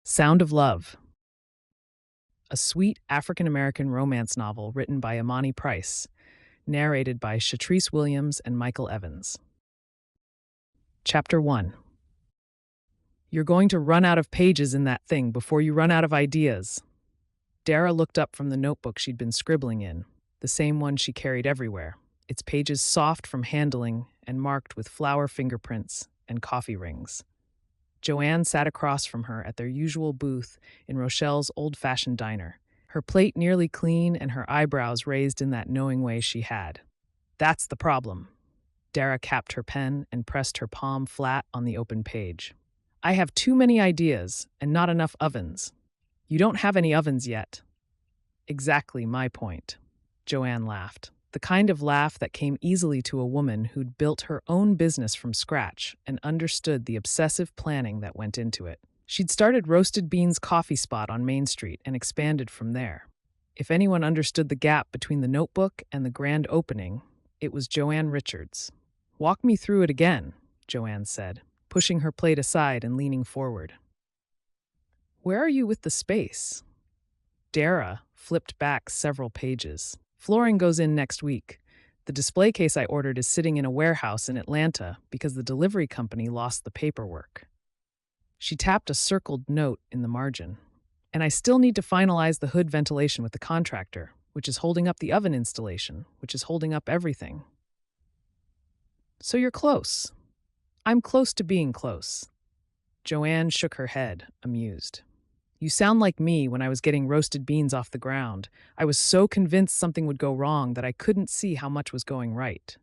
Sound of Love, a sweet African-American romance novel written by Imani Price, narrated by Shatrice Williams and Michael Evans. Chapter 1. You're going to run out of pages in that thing before you run out of ideas. Dara looked up from the notebook she'd been scribbling in, the same one she carried everywhere, its pages soft from handling and marked with flower fingerprints and coffee rings. Joanne sat across from her at their usual booth in Rochelle's old-fashioned diner, her plate nearly clean and her eyebrows raised in that knowing way she had. That's the problem. Dara capped her pen and pressed her palm flat on the open page. I have too many ideas and not enough ovens. You don't have any ovens yet. Exactly my point. Joanne laughed. The kind of laugh that came easily to a woman who'd built her own business from scratch and understood the obsessive planning that went into it. She'd started Roasted Beans Coffee Spot on Main Street and expanded from there. If anyone understood the gap between the notebook and the grand opening, it was Joanne Richards. Walk me through it again, Joanne said, pushing her plate aside and leaning forward. Where are you with the space? Dara flipped back several pages. Flooring goes in next week. The display case I ordered is sitting in a warehouse in Atlanta because the delivery company lost the paperwork. She tapped a circled note in the margin. And I still need to finalize the hood ventilation with the contractor, which is holding up the oven installation, which is holding up everything. So you're close. I'm close to being close. Joanne shook her head, amused. You sound like me when I was getting roasted beans off the ground. I was so convinced something would go wrong that I couldn't see how much was going right.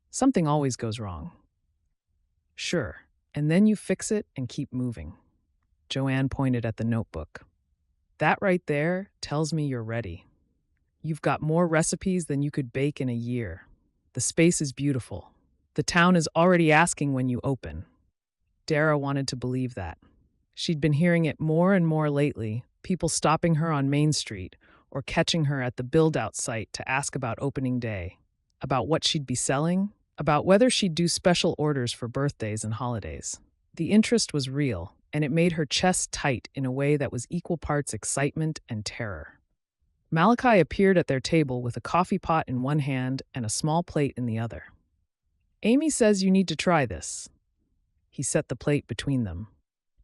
Something always goes wrong. Sure, and then you fix it and keep moving. Joanne pointed at the notebook. That right there tells me you're ready. You've got more recipes than you could bake in a year. The space is beautiful. The town is already asking when you open. Dara wanted to believe that. She'd been hearing it more and more lately, people stopping her on Main Street or catching her at the build-out site to ask about opening day, about what she'd be selling, about whether she'd do special orders for birthdays and holidays. The interest was real, and it made her chest tight in a way that was equal parts excitement and terror. Malachi appeared at their table with a coffee pot in one hand and a small plate in the other. Amy says you need to try this. He set the plate between them.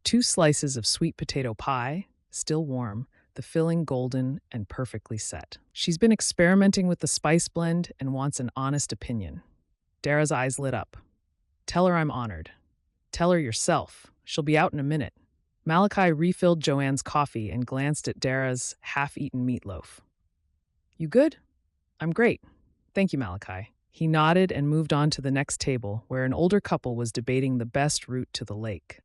2 slices of sweet potato pie, still warm, the filling golden and perfectly set. She's been experimenting with the spice blend and wants an honest opinion. Dara's eyes lit up. Tell her I'm honored. Tell her yourself. She'll be out in a minute. Malachi refilled Joanne's coffee and glanced at Dara's half-eaten meatloaf. You good? I'm great. Thank you, Malachi. He nodded and moved on to the next table, where an older couple was debating the best route to the lake.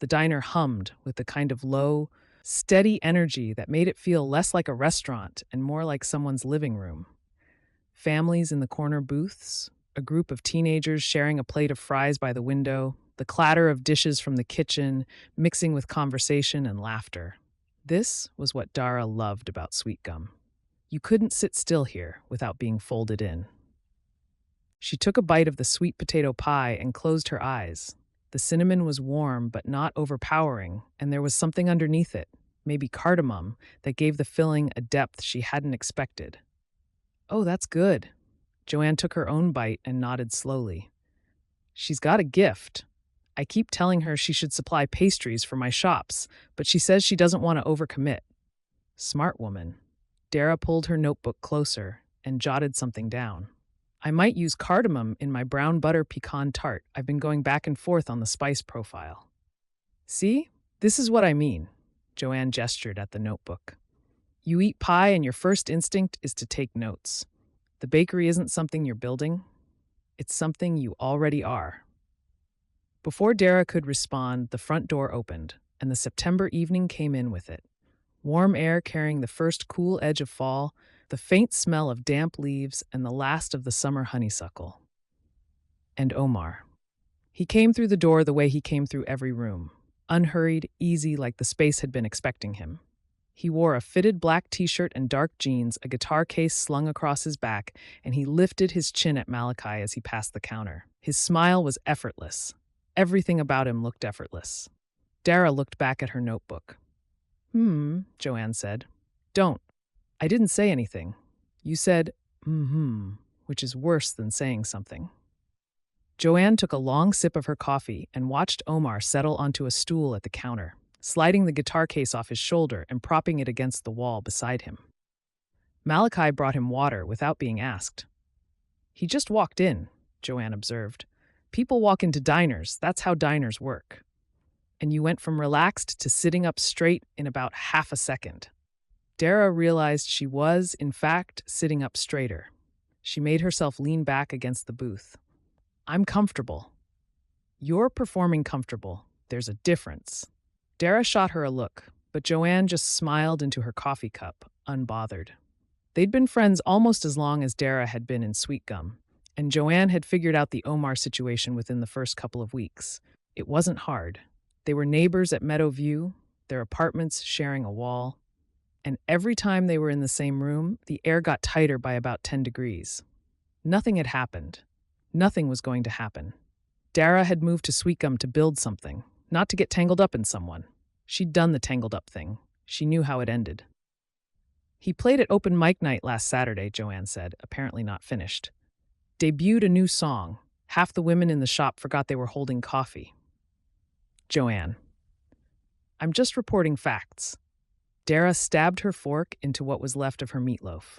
The diner hummed with the kind of low, steady energy that made it feel less like a restaurant and more like someone's living room. Families in the corner booths, a group of teenagers sharing a plate of fries by the window, the clatter of dishes from the kitchen, mixing with conversation and laughter. This was what Dara loved about Sweetgum. You couldn't sit still here without being folded in. She took a bite of the sweet potato pie and closed her eyes. The cinnamon was warm but not overpowering, and there was something underneath it, maybe cardamom, that gave the filling a depth she hadn't expected. Oh, that's good. Joanne took her own bite and nodded slowly. She's got a gift. I keep telling her she should supply pastries for my shops, but she says she doesn't want to overcommit. Smart woman. Dara pulled her notebook closer and jotted something down. I might use cardamom in my brown butter pecan tart. I've been going back and forth on the spice profile. See? This is what I mean. Joanne gestured at the notebook. You eat pie and your first instinct is to take notes. The bakery isn't something you're building. It's something you already are. Before Dara could respond, the front door opened, and the September evening came in with it. Warm air carrying the first cool edge of fall, the faint smell of damp leaves, and the last of the summer honeysuckle. And Omar. He came through the door the way he came through every room, unhurried, easy, like the space had been expecting him. He wore a fitted black t-shirt and dark jeans, a guitar case slung across his back, and he lifted his chin at Malachi as he passed the counter. His smile was effortless. Everything about him looked effortless. Dara looked back at her notebook. Joanne said. Don't. I didn't say anything. You said, which is worse than saying something. Joanne took a long sip of her coffee and watched Omar settle onto a stool at the counter, sliding the guitar case off his shoulder and propping it against the wall beside him. Malachi brought him water without being asked. He just walked in, Joanne observed. People walk into diners, that's how diners work. And you went from relaxed to sitting up straight in about half a second. Dara realized she was, in fact, sitting up straighter. She made herself lean back against the booth. I'm comfortable. You're performing comfortable. There's a difference. Dara shot her a look, but Joanne just smiled into her coffee cup, unbothered. They'd been friends almost as long as Dara had been in Sweetgum, and Joanne had figured out the Omar situation within the first couple of weeks. It wasn't hard. They were neighbors at Meadowview, their apartments sharing a wall, and every time they were in the same room, the air got tighter by about 10 degrees. Nothing had happened. Nothing was going to happen. Dara had moved to Sweetgum to build something, not to get tangled up in someone. She'd done the tangled up thing. She knew how it ended. He played at open mic night last Saturday, Joanne said, apparently not finished. Debuted a new song. Half the women in the shop forgot they were holding coffee. Joanne. I'm just reporting facts. Dara stabbed her fork into what was left of her meatloaf.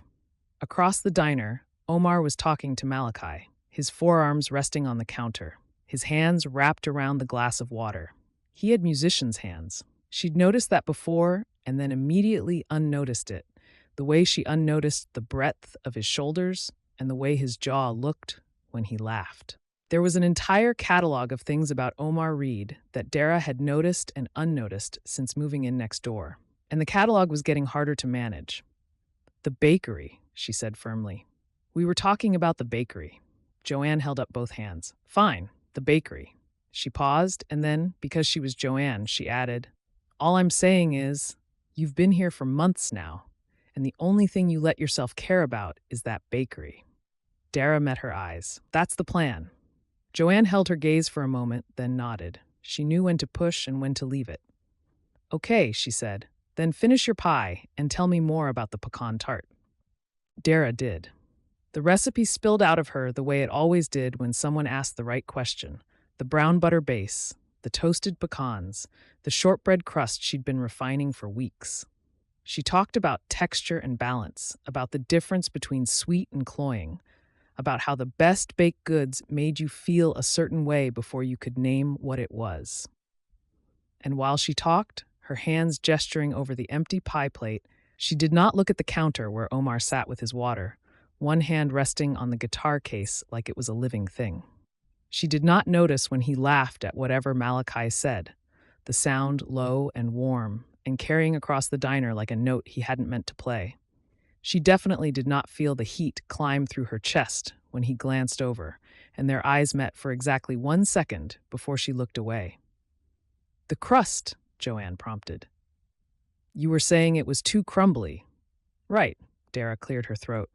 Across the diner, Omar was talking to Malachi, his forearms resting on the counter, his hands wrapped around the glass of water. He had musician's hands. She'd noticed that before and then immediately unnoticed it, the way she unnoticed the breadth of his shoulders and the way his jaw looked when he laughed. There was an entire catalog of things about Omar Reid that Dara had noticed and unnoticed since moving in next door, and the catalog was getting harder to manage. The bakery, she said firmly. We were talking about the bakery. Joanne held up both hands. Fine, the bakery. She paused, and then, because she was Joanne, she added, all I'm saying is, you've been here for months now, and the only thing you let yourself care about is that bakery. Dara met her eyes. That's the plan. Joanne held her gaze for a moment, then nodded. She knew when to push and when to leave it. Okay, she said. Then finish your pie and tell me more about the pecan tart. Dara did. The recipe spilled out of her the way it always did when someone asked the right question. The brown butter base, the toasted pecans, the shortbread crust she'd been refining for weeks. She talked about texture and balance, about the difference between sweet and cloying, about how the best baked goods made you feel a certain way before you could name what it was. And while she talked, her hands gesturing over the empty pie plate, she did not look at the counter where Omar sat with his water, one hand resting on the guitar case like it was a living thing. She did not notice when he laughed at whatever Malachi said, the sound low and warm, and carrying across the diner like a note he hadn't meant to play. She definitely did not feel the heat climb through her chest when he glanced over, and their eyes met for exactly 1 second before she looked away. The crust, Joanne prompted. You were saying it was too crumbly. Right, Dara cleared her throat.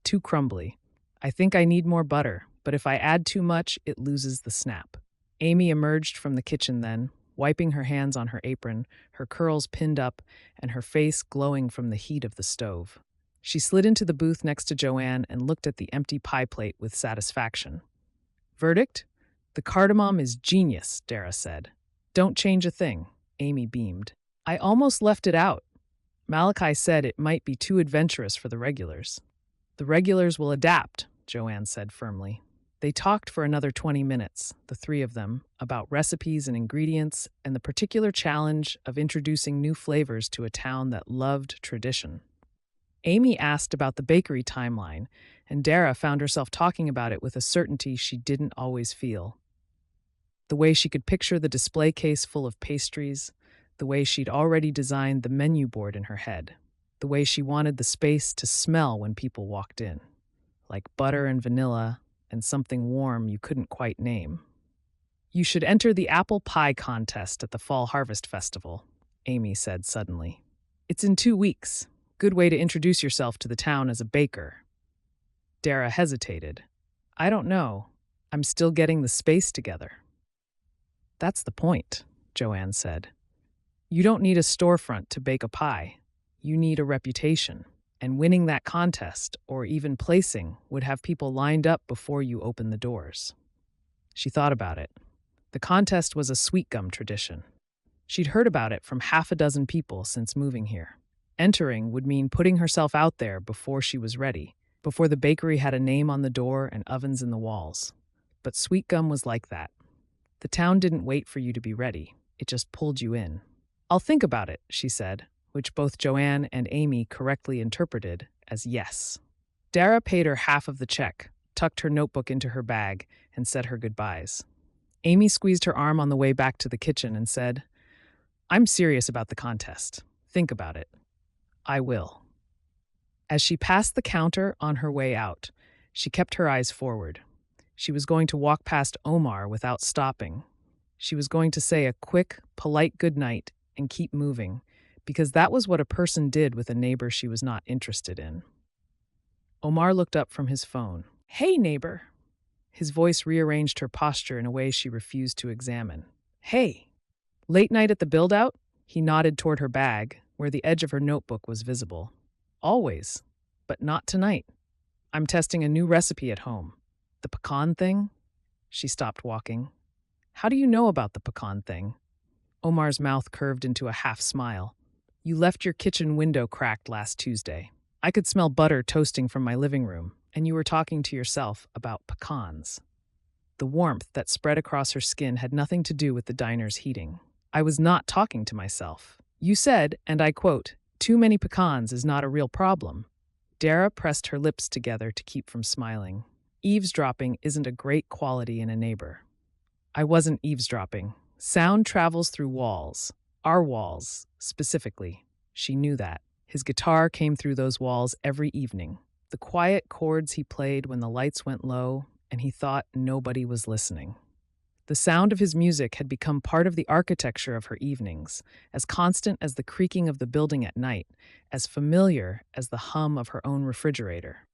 Too crumbly. I think I need more butter, but if I add too much, it loses the snap. Amy emerged from the kitchen then, wiping her hands on her apron, her curls pinned up, and her face glowing from the heat of the stove. She slid into the booth next to Joanne and looked at the empty pie plate with satisfaction. Verdict? The cardamom is genius, Dara said. Don't change a thing, Amy beamed. I almost left it out. Malachi said it might be too adventurous for the regulars. The regulars will adapt, Joanne said firmly. They talked for another 20 minutes, the three of them, about recipes and ingredients and the particular challenge of introducing new flavors to a town that loved tradition. Amy asked about the bakery timeline, and Dara found herself talking about it with a certainty she didn't always feel. The way she could picture the display case full of pastries, the way she'd already designed the menu board in her head, the way she wanted the space to smell when people walked in, like butter and vanilla and something warm you couldn't quite name. You should enter the apple pie contest at the Fall Harvest Festival, Amy said suddenly. It's in 2 weeks. Good way to introduce yourself to the town as a baker. Dara hesitated. I don't know. I'm still getting the space together. That's the point, Joanne said. You don't need a storefront to bake a pie. You need a reputation. And winning that contest, or even placing, would have people lined up before you open the doors. She thought about it. The contest was a Sweetgum tradition. She'd heard about it from half a dozen people since moving here. Entering would mean putting herself out there before she was ready, before the bakery had a name on the door and ovens in the walls. But Sweetgum was like that. The town didn't wait for you to be ready. It just pulled you in. "I'll think about it," she said, which both Joanne and Amy correctly interpreted as yes. Dara paid her half of the check, tucked her notebook into her bag, and said her goodbyes. Amy squeezed her arm on the way back to the kitchen and said, "I'm serious about the contest. Think about it." "I will." As she passed the counter on her way out, she kept her eyes forward. She was going to walk past Omar without stopping. She was going to say a quick, polite goodnight and keep moving, because that was what a person did with a neighbor she was not interested in. Omar looked up from his phone. "Hey, neighbor." His voice rearranged her posture in a way she refused to examine. "Hey." "Late night at the build-out?" He nodded toward her bag, where the edge of her notebook was visible. "Always, but not tonight. I'm testing a new recipe at home. The pecan thing?" She stopped walking. "How do you know about the pecan thing?" Omar's mouth curved into a half smile. "You left your kitchen window cracked last Tuesday. I could smell butter toasting from my living room, and you were talking to yourself about pecans." The warmth that spread across her skin had nothing to do with the diner's heating. "I was not talking to myself. You said, and I quote, 'Too many pecans is not a real problem.'" Dara pressed her lips together to keep from smiling. Eavesdropping isn't a great quality in a neighbor. "I wasn't eavesdropping. Sound travels through walls. Our walls, specifically." She knew that. His guitar came through those walls every evening. The quiet chords he played when the lights went low and he thought nobody was listening. The sound of his music had become part of the architecture of her evenings, as constant as the creaking of the building at night, as familiar as the hum of her own refrigerator.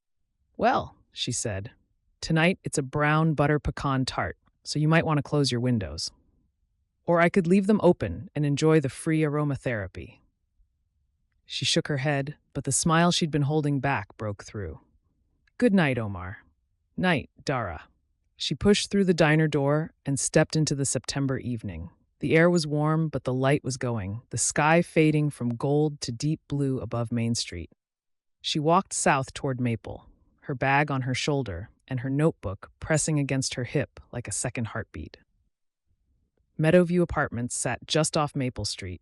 "Well," she said, "tonight it's a brown butter pecan tart, so you might want to close your windows. Or I could leave them open and enjoy the free aromatherapy." She shook her head, but the smile she'd been holding back broke through. "Good night, Omar." "Night, Dara." She pushed through the diner door and stepped into the September evening. The air was warm, but the light was going, the sky fading from gold to deep blue above Main Street. She walked south toward Maple, her bag on her shoulder and her notebook pressing against her hip like a second heartbeat. Meadowview Apartments sat just off Maple Street,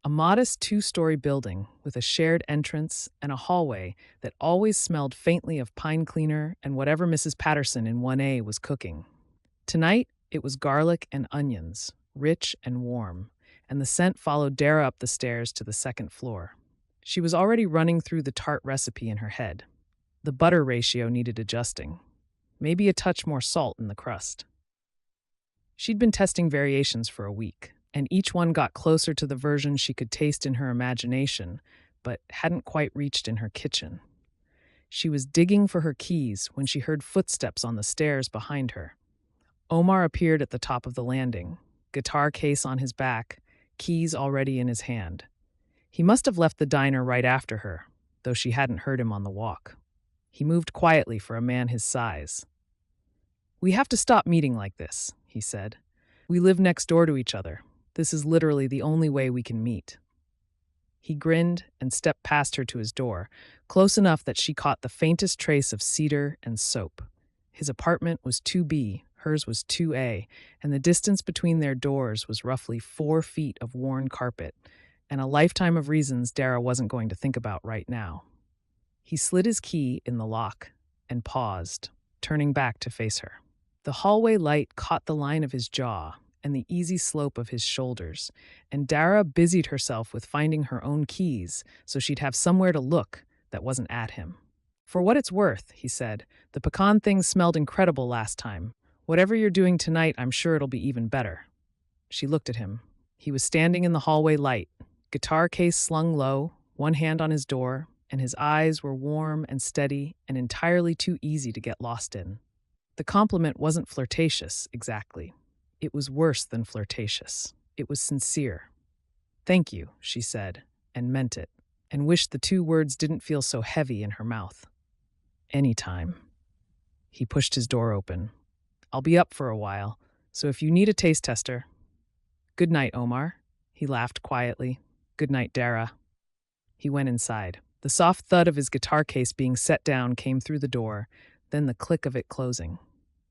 a modest two-story building with a shared entrance and a hallway that always smelled faintly of pine cleaner and whatever Mrs. Patterson in 1A was cooking. Tonight, it was garlic and onions, rich and warm, and the scent followed Dara up the stairs to the second floor. She was already running through the tart recipe in her head. The butter ratio needed adjusting. Maybe a touch more salt in the crust. She'd been testing variations for a week, and each one got closer to the version she could taste in her imagination, but hadn't quite reached in her kitchen. She was digging for her keys when she heard footsteps on the stairs behind her. Omar appeared at the top of the landing, guitar case on his back, keys already in his hand. He must have left the diner right after her, though she hadn't heard him on the walk. He moved quietly for a man his size. "We have to stop meeting like this," he said. "We live next door to each other. This is literally the only way we can meet." He grinned and stepped past her to his door, close enough that she caught the faintest trace of cedar and soap. His apartment was 2B, hers was 2A, and the distance between their doors was roughly 4 feet of worn carpet, and a lifetime of reasons Dara wasn't going to think about right now. He slid his key in the lock and paused, turning back to face her. The hallway light caught the line of his jaw and the easy slope of his shoulders, and Dara busied herself with finding her own keys so she'd have somewhere to look that wasn't at him. "For what it's worth," he said, "the pecan thing smelled incredible last time. Whatever you're doing tonight, I'm sure it'll be even better." She looked at him. He was standing in the hallway light, guitar case slung low, one hand on his door, and his eyes were warm and steady and entirely too easy to get lost in. The compliment wasn't flirtatious, exactly. It was worse than flirtatious. It was sincere. "Thank you," she said, and meant it, and wished the two words didn't feel so heavy in her mouth. "Anytime." He pushed his door open. "I'll be up for a while, so if you need a taste tester." "Good night, Omar." He laughed quietly. "Good night, Dara." He went inside. The soft thud of his guitar case being set down came through the door, then the click of it closing.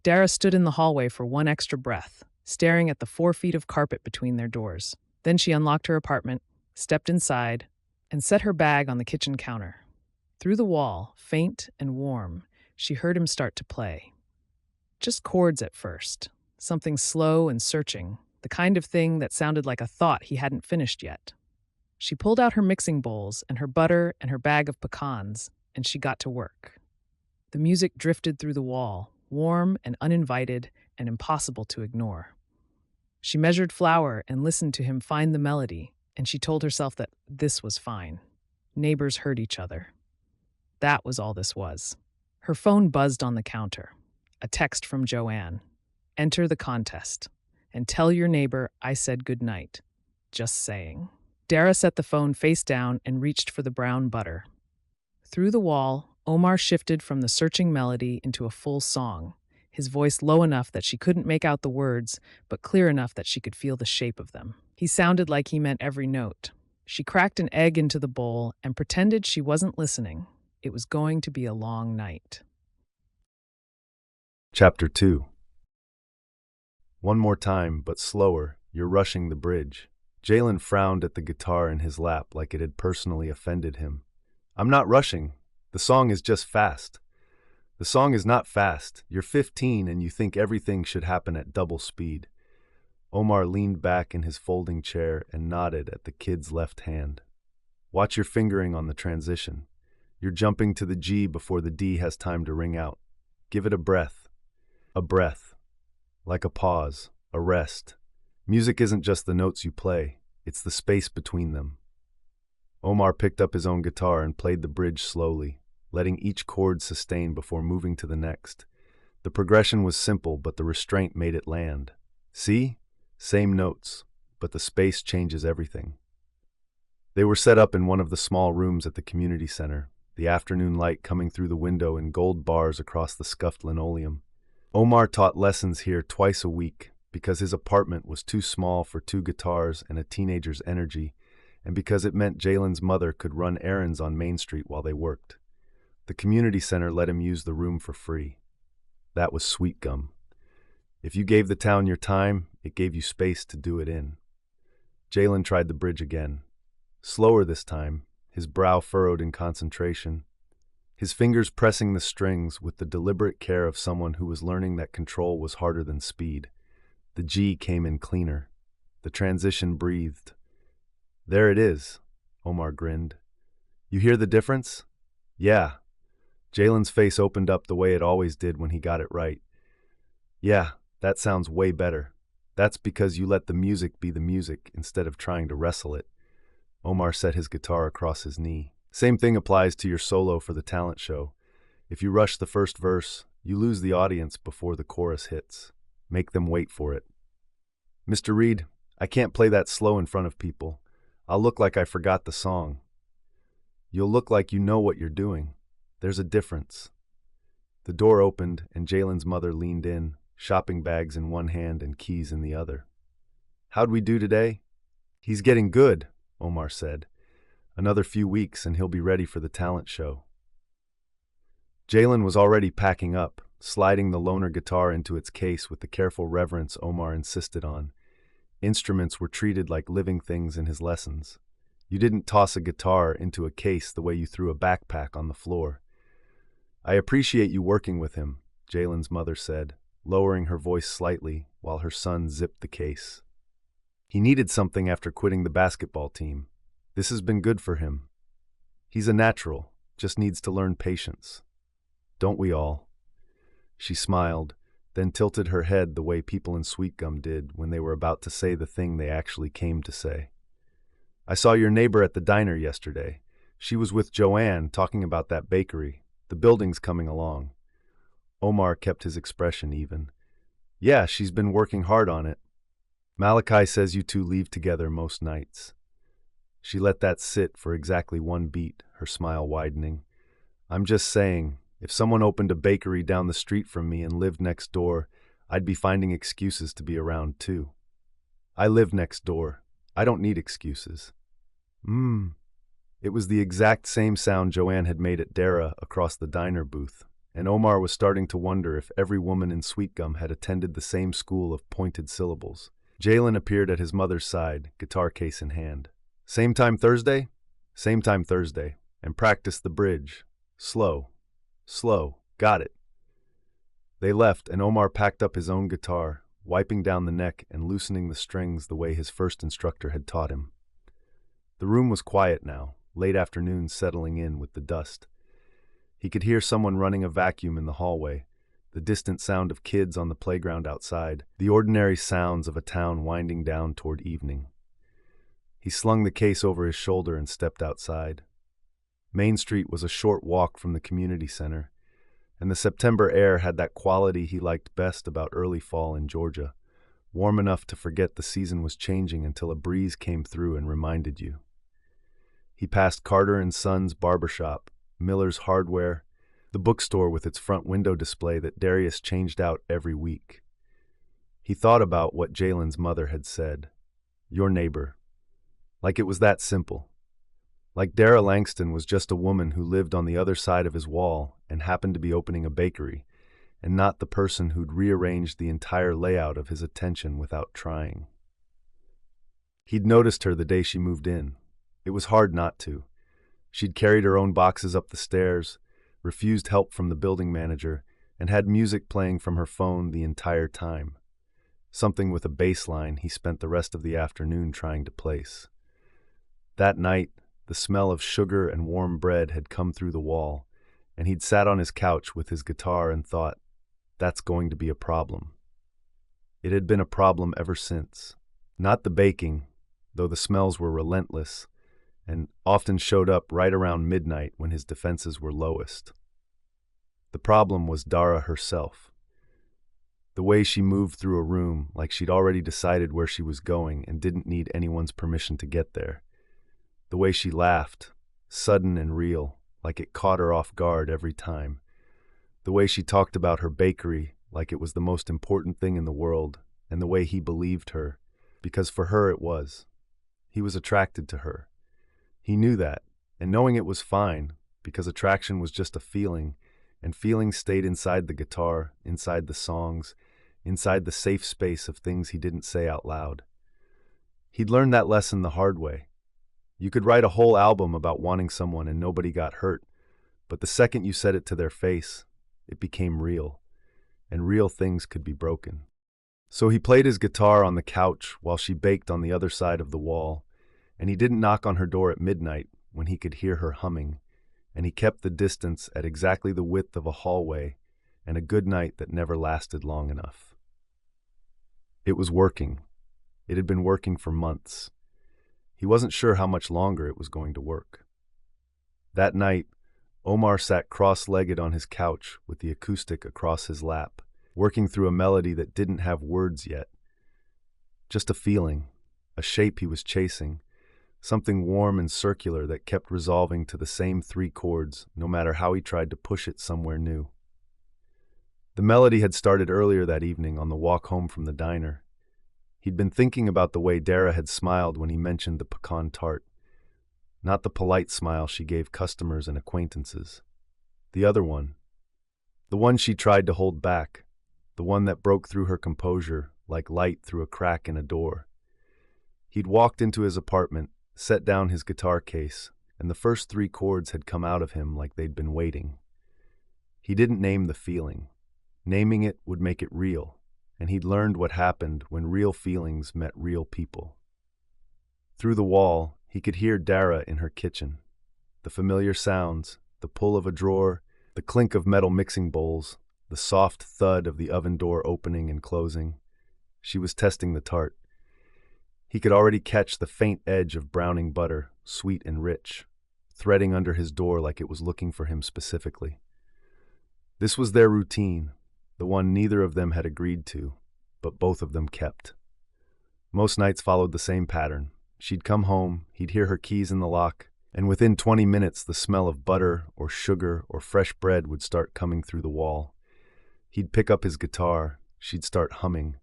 Dara stood in the hallway for one extra breath, staring at the 4 feet of carpet between their doors. Then she unlocked her apartment, stepped inside, and set her bag on the kitchen counter. Through the wall, faint and warm, she heard him start to play. Just chords at first, something slow and searching, the kind of thing that sounded like a thought he hadn't finished yet. She pulled out her mixing bowls and her butter and her bag of pecans, and she got to work. The music drifted through the wall, warm and uninvited and impossible to ignore. She measured flour and listened to him find the melody, and she told herself that this was fine. Neighbors heard each other. That was all this was. Her phone buzzed on the counter. A text from Joanne. "Enter the contest. And tell your neighbor I said goodnight. Just saying." Dara set the phone face down and reached for the brown butter. Through the wall, Omar shifted from the searching melody into a full song, his voice low enough that she couldn't make out the words, but clear enough that she could feel the shape of them. He sounded like he meant every note. She cracked an egg into the bowl and pretended she wasn't listening. It was going to be a long night. Chapter 2. One more time, but slower, you're rushing the bridge. Jalen frowned at the guitar in his lap like it had personally offended him. "I'm not rushing. The song is just fast." "The song is not fast. You're 15 and you think everything should happen at double speed." Omar leaned back in his folding chair and nodded at the kid's left hand. "Watch your fingering on the transition. You're jumping to the G before the D has time to ring out. Give it a breath. A breath. Like a pause, a rest. Music isn't just the notes you play, it's the space between them." Omar picked up his own guitar and played the bridge slowly, letting each chord sustain before moving to the next. The progression was simple, but the restraint made it land. See? Same notes, but the space changes everything. They were set up in one of the small rooms at the community center, the afternoon light coming through the window in gold bars across the scuffed linoleum. Omar taught lessons here twice a week because his apartment was too small for 2 guitars and a teenager's energy, and because it meant Jalen's mother could run errands on Main Street while they worked. The community center let him use the room for free. That was Sweetgum. If you gave the town your time, it gave you space to do it in. Jalen tried the bridge again. Slower this time, his brow furrowed in concentration, his fingers pressing the strings with the deliberate care of someone who was learning that control was harder than speed. The G came in cleaner. The transition breathed. "There it is," Omar grinned. "You hear the difference?" "Yeah." Jalen's face opened up the way it always did when he got it right. "Yeah, that sounds way better. That's because you let the music be the music instead of trying to wrestle it." Omar set his guitar across his knee. "Same thing applies to your solo for the talent show. If you rush the first verse, you lose the audience before the chorus hits. Make them wait for it." "Mr. Reid, I can't play that slow in front of people. I'll look like I forgot the song." "You'll look like you know what you're doing. There's a difference." The door opened and Jalen's mother leaned in, shopping bags in one hand and keys in the other. "How'd we do today?" "He's getting good," Omar said. "Another few weeks and he'll be ready for the talent show." Jalen was already packing up, sliding the loaner guitar into its case with the careful reverence Omar insisted on. Instruments were treated like living things in his lessons. You didn't toss a guitar into a case the way you threw a backpack on the floor. "I appreciate you working with him," Jalen's mother said, lowering her voice slightly while her son zipped the case. "He needed something after quitting the basketball team. This has been good for him. He's a natural, just needs to learn patience. Don't we all?" She smiled, then tilted her head the way people in Sweetgum did when they were about to say the thing they actually came to say. "I saw your neighbor at the diner yesterday. She was with Joanne talking about that bakery. The building's coming along." Omar kept his expression even. "Yeah, she's been working hard on it. Malachi says you two leave together most nights." She let that sit for exactly one beat, her smile widening. I'm just saying, if someone opened a bakery down the street from me and lived next door, I'd be finding excuses to be around too. I live next door. I don't need excuses. It was the exact same sound Joanne had made at Dara across the diner booth, and Omar was starting to wonder if every woman in Sweetgum had attended the same school of pointed syllables. Jalen appeared at his mother's side, guitar case in hand. Same time Thursday? Same time Thursday. And practice the bridge. Slow. Slow. Got it. They left, and Omar packed up his own guitar, wiping down the neck and loosening the strings the way his first instructor had taught him. The room was quiet now, late afternoon settling in with the dust. He could hear someone running a vacuum in the hallway, the distant sound of kids on the playground outside, the ordinary sounds of a town winding down toward evening. He slung the case over his shoulder and stepped outside. Main Street was a short walk from the community center, and the September air had that quality he liked best about early fall in Georgia, warm enough to forget the season was changing until a breeze came through and reminded you. He passed Carter & Sons Barbershop, Miller's Hardware, the bookstore with its front window display that Darius changed out every week. He thought about what Jalen's mother had said. Your neighbor. Like it was that simple. Like Dara Langston was just a woman who lived on the other side of his wall and happened to be opening a bakery, and not the person who'd rearranged the entire layout of his attention without trying. He'd noticed her the day she moved in. It was hard not to. She'd carried her own boxes up the stairs, refused help from the building manager, and had music playing from her phone the entire time. Something with a bass line he spent the rest of the afternoon trying to place. That night, the smell of sugar and warm bread had come through the wall, and he'd sat on his couch with his guitar and thought, that's going to be a problem. It had been a problem ever since. Not the baking, though the smells were relentless, and often showed up right around midnight when his defenses were lowest. The problem was Dara herself. The way she moved through a room like she'd already decided where she was going and didn't need anyone's permission to get there. The way she laughed, sudden and real, like it caught her off guard every time. The way she talked about her bakery like it was the most important thing in the world, and the way he believed her, because for her it was. He was attracted to her. He knew that, and knowing it was fine, because attraction was just a feeling, and feelings stayed inside the guitar, inside the songs, inside the safe space of things he didn't say out loud. He'd learned that lesson the hard way. You could write a whole album about wanting someone and nobody got hurt, but the second you said it to their face, it became real, and real things could be broken. So he played his guitar on the couch while she baked on the other side of the wall, and he didn't knock on her door at midnight when he could hear her humming, and he kept the distance at exactly the width of a hallway and a good night that never lasted long enough. It was working. It had been working for months. He wasn't sure how much longer it was going to work. That night, Omar sat cross-legged on his couch with the acoustic across his lap, working through a melody that didn't have words yet. Just a feeling, a shape he was chasing, something warm and circular that kept resolving to the same 3 chords, no matter how he tried to push it somewhere new. The melody had started earlier that evening on the walk home from the diner. He'd been thinking about the way Dara had smiled when he mentioned the pecan tart. Not the polite smile she gave customers and acquaintances. The other one. The one she tried to hold back. The one that broke through her composure like light through a crack in a door. He'd walked into his apartment, set down his guitar case, and the first 3 chords had come out of him like they'd been waiting. He didn't name the feeling. Naming it would make it real. And he'd learned what happened when real feelings met real people. Through the wall, he could hear Dara in her kitchen. The familiar sounds, the pull of a drawer, the clink of metal mixing bowls, the soft thud of the oven door opening and closing. She was testing the tart. He could already catch the faint edge of browning butter, sweet and rich, threading under his door like it was looking for him specifically. This was their routine. The one neither of them had agreed to, but both of them kept. Most nights followed the same pattern. She'd come home, he'd hear her keys in the lock, and within 20 minutes the smell of butter or sugar or fresh bread would start coming through the wall. He'd pick up his guitar, she'd start humming.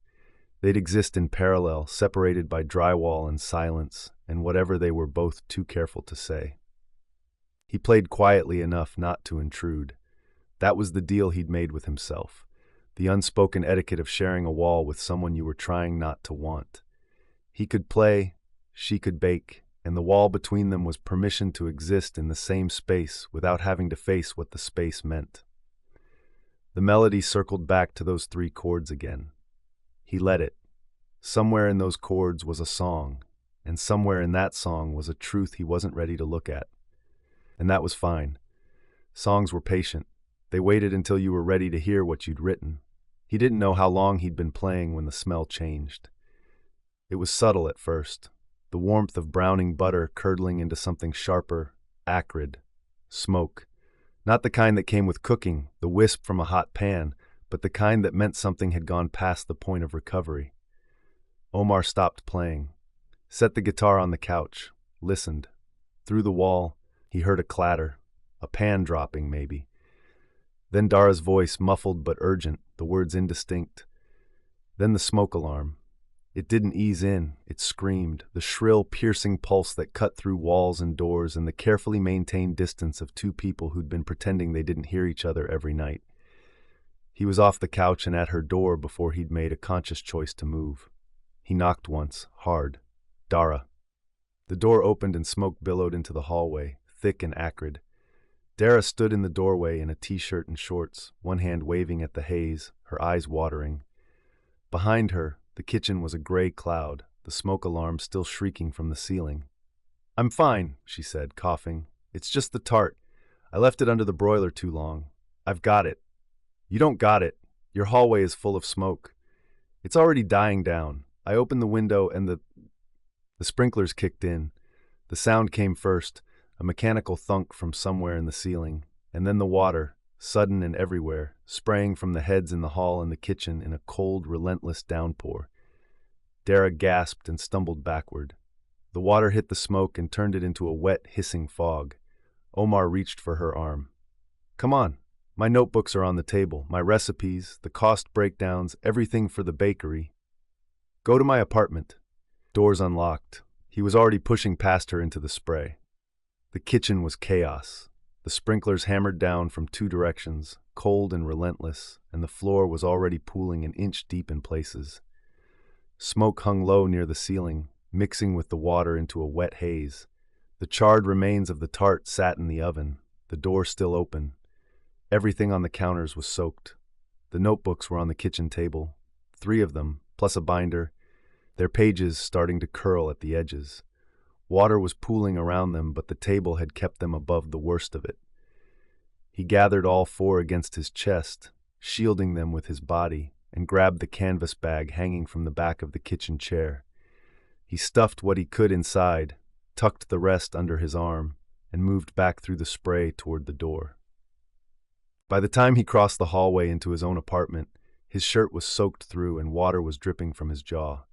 They'd exist in parallel, separated by drywall and silence, and whatever they were both too careful to say. He played quietly enough not to intrude. That was the deal he'd made with himself, the unspoken etiquette of sharing a wall with someone you were trying not to want. He could play, she could bake, and the wall between them was permission to exist in the same space without having to face what the space meant. The melody circled back to those 3 chords again. He let it. Somewhere in those chords was a song, and somewhere in that song was a truth he wasn't ready to look at. And that was fine. Songs were patient. They waited until you were ready to hear what you'd written. He didn't know how long he'd been playing when the smell changed. It was subtle at first, the warmth of browning butter curdling into something sharper, acrid, smoke. Not the kind that came with cooking, the wisp from a hot pan, but the kind that meant something had gone past the point of recovery. Omar stopped playing, set the guitar on the couch, listened. Through the wall, he heard a clatter, a pan dropping maybe. Then Dara's voice, muffled but urgent, the words indistinct. Then the smoke alarm. It didn't ease in, it screamed, the shrill, piercing pulse that cut through walls and doors and the carefully maintained distance of 2 people who'd been pretending they didn't hear each other every night. He was off the couch and at her door before he'd made a conscious choice to move. He knocked once, hard. Dara. The door opened and smoke billowed into the hallway, thick and acrid. Dara stood in the doorway in a t-shirt and shorts, one hand waving at the haze, her eyes watering. Behind her, the kitchen was a gray cloud, the smoke alarm still shrieking from the ceiling. "I'm fine," she said, coughing. "It's just the tart. I left it under the broiler too long. I've got it." "You don't got it. Your hallway is full of smoke. It's already dying down. I opened the window and the sprinklers kicked in. The sound came first, a mechanical thunk from somewhere in the ceiling, and then the water, sudden and everywhere, spraying from the heads in the hall and the kitchen in a cold, relentless downpour. Dara gasped and stumbled backward. The water hit the smoke and turned it into a wet, hissing fog. Omar reached for her arm. "Come on. My notebooks are on the table, my recipes, the cost breakdowns, everything for the bakery. Go to my apartment." Doors unlocked. He was already pushing past her into the spray. The kitchen was chaos. The sprinklers hammered down from 2 directions, cold and relentless, and the floor was already pooling an inch deep in places. Smoke hung low near the ceiling, mixing with the water into a wet haze. The charred remains of the tart sat in the oven, the door still open. Everything on the counters was soaked. The notebooks were on the kitchen table, 3 of them, plus a binder, their pages starting to curl at the edges. Water was pooling around them, but the table had kept them above the worst of it. He gathered all 4 against his chest, shielding them with his body, and grabbed the canvas bag hanging from the back of the kitchen chair. He stuffed what he could inside, tucked the rest under his arm, and moved back through the spray toward the door. By the time he crossed the hallway into his own apartment, his shirt was soaked through and water was dripping from his jaw.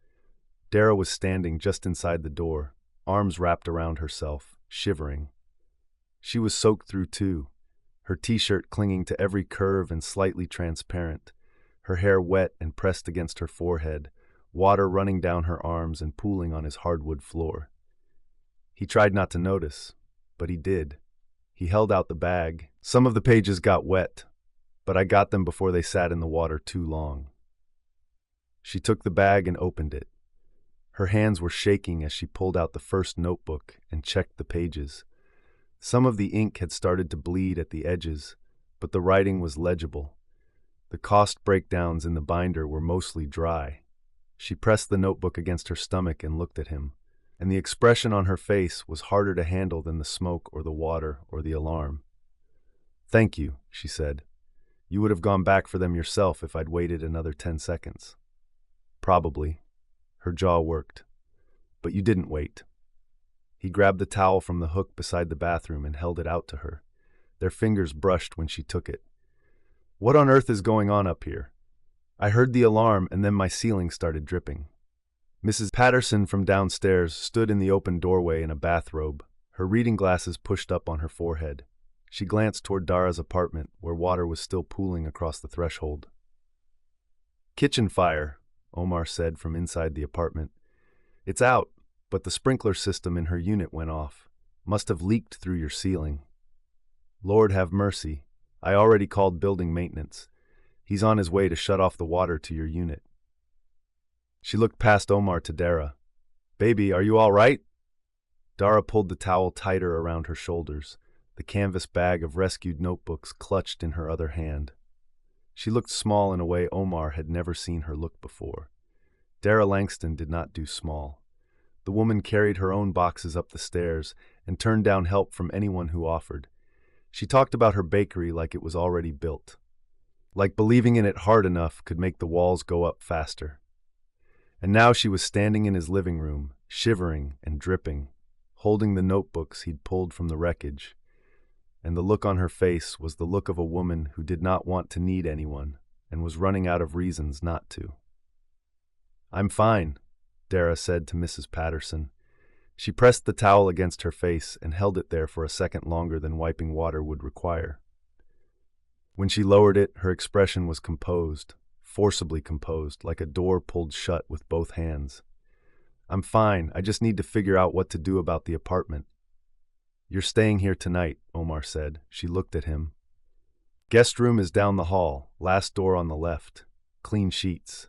Dara was standing just inside the door, arms wrapped around herself, shivering. She was soaked through too, her t-shirt clinging to every curve and slightly transparent, her hair wet and pressed against her forehead, water running down her arms and pooling on his hardwood floor. He tried not to notice, but he did. He held out the bag. "Some of the pages got wet, but I got them before they sat in the water too long." She took the bag and opened it. Her hands were shaking as she pulled out the first notebook and checked the pages. Some of the ink had started to bleed at the edges, but the writing was legible. The cost breakdowns in the binder were mostly dry. She pressed the notebook against her stomach and looked at him, and the expression on her face was harder to handle than the smoke or the water or the alarm. "Thank you," she said. "You would have gone back for them yourself if I'd waited another 10 seconds. Probably." Her jaw worked. "But you didn't wait." He grabbed the towel from the hook beside the bathroom and held it out to her. Their fingers brushed when she took it. "What on earth is going on up here? I heard the alarm and then my ceiling started dripping." Mrs. Patterson from downstairs stood in the open doorway in a bathrobe, her reading glasses pushed up on her forehead. She glanced toward Dara's apartment, where water was still pooling across the threshold. "Kitchen fire," Omar said from inside the apartment. "It's out, but the sprinkler system in her unit went off. Must have leaked through your ceiling." "Lord have mercy. I already called building maintenance. He's on his way to shut off the water to your unit." She looked past Omar to Dara. "Baby, are you all right?" Dara pulled the towel tighter around her shoulders, the canvas bag of rescued notebooks clutched in her other hand. She looked small in a way Omar had never seen her look before. Dara Langston did not do small. The woman carried her own boxes up the stairs and turned down help from anyone who offered. She talked about her bakery like it was already built. Like believing in it hard enough could make the walls go up faster. And now she was standing in his living room, shivering and dripping, holding the notebooks he'd pulled from the wreckage. And the look on her face was the look of a woman who did not want to need anyone and was running out of reasons not to. "I'm fine," Dara said to Mrs. Patterson. She pressed the towel against her face and held it there for a second longer than wiping water would require. When she lowered it, her expression was composed, forcibly composed, like a door pulled shut with both hands. "I'm fine. I just need to figure out what to do about the apartment." "You're staying here tonight," Omar said. She looked at him. "Guest room is down the hall, last door on the left. Clean sheets."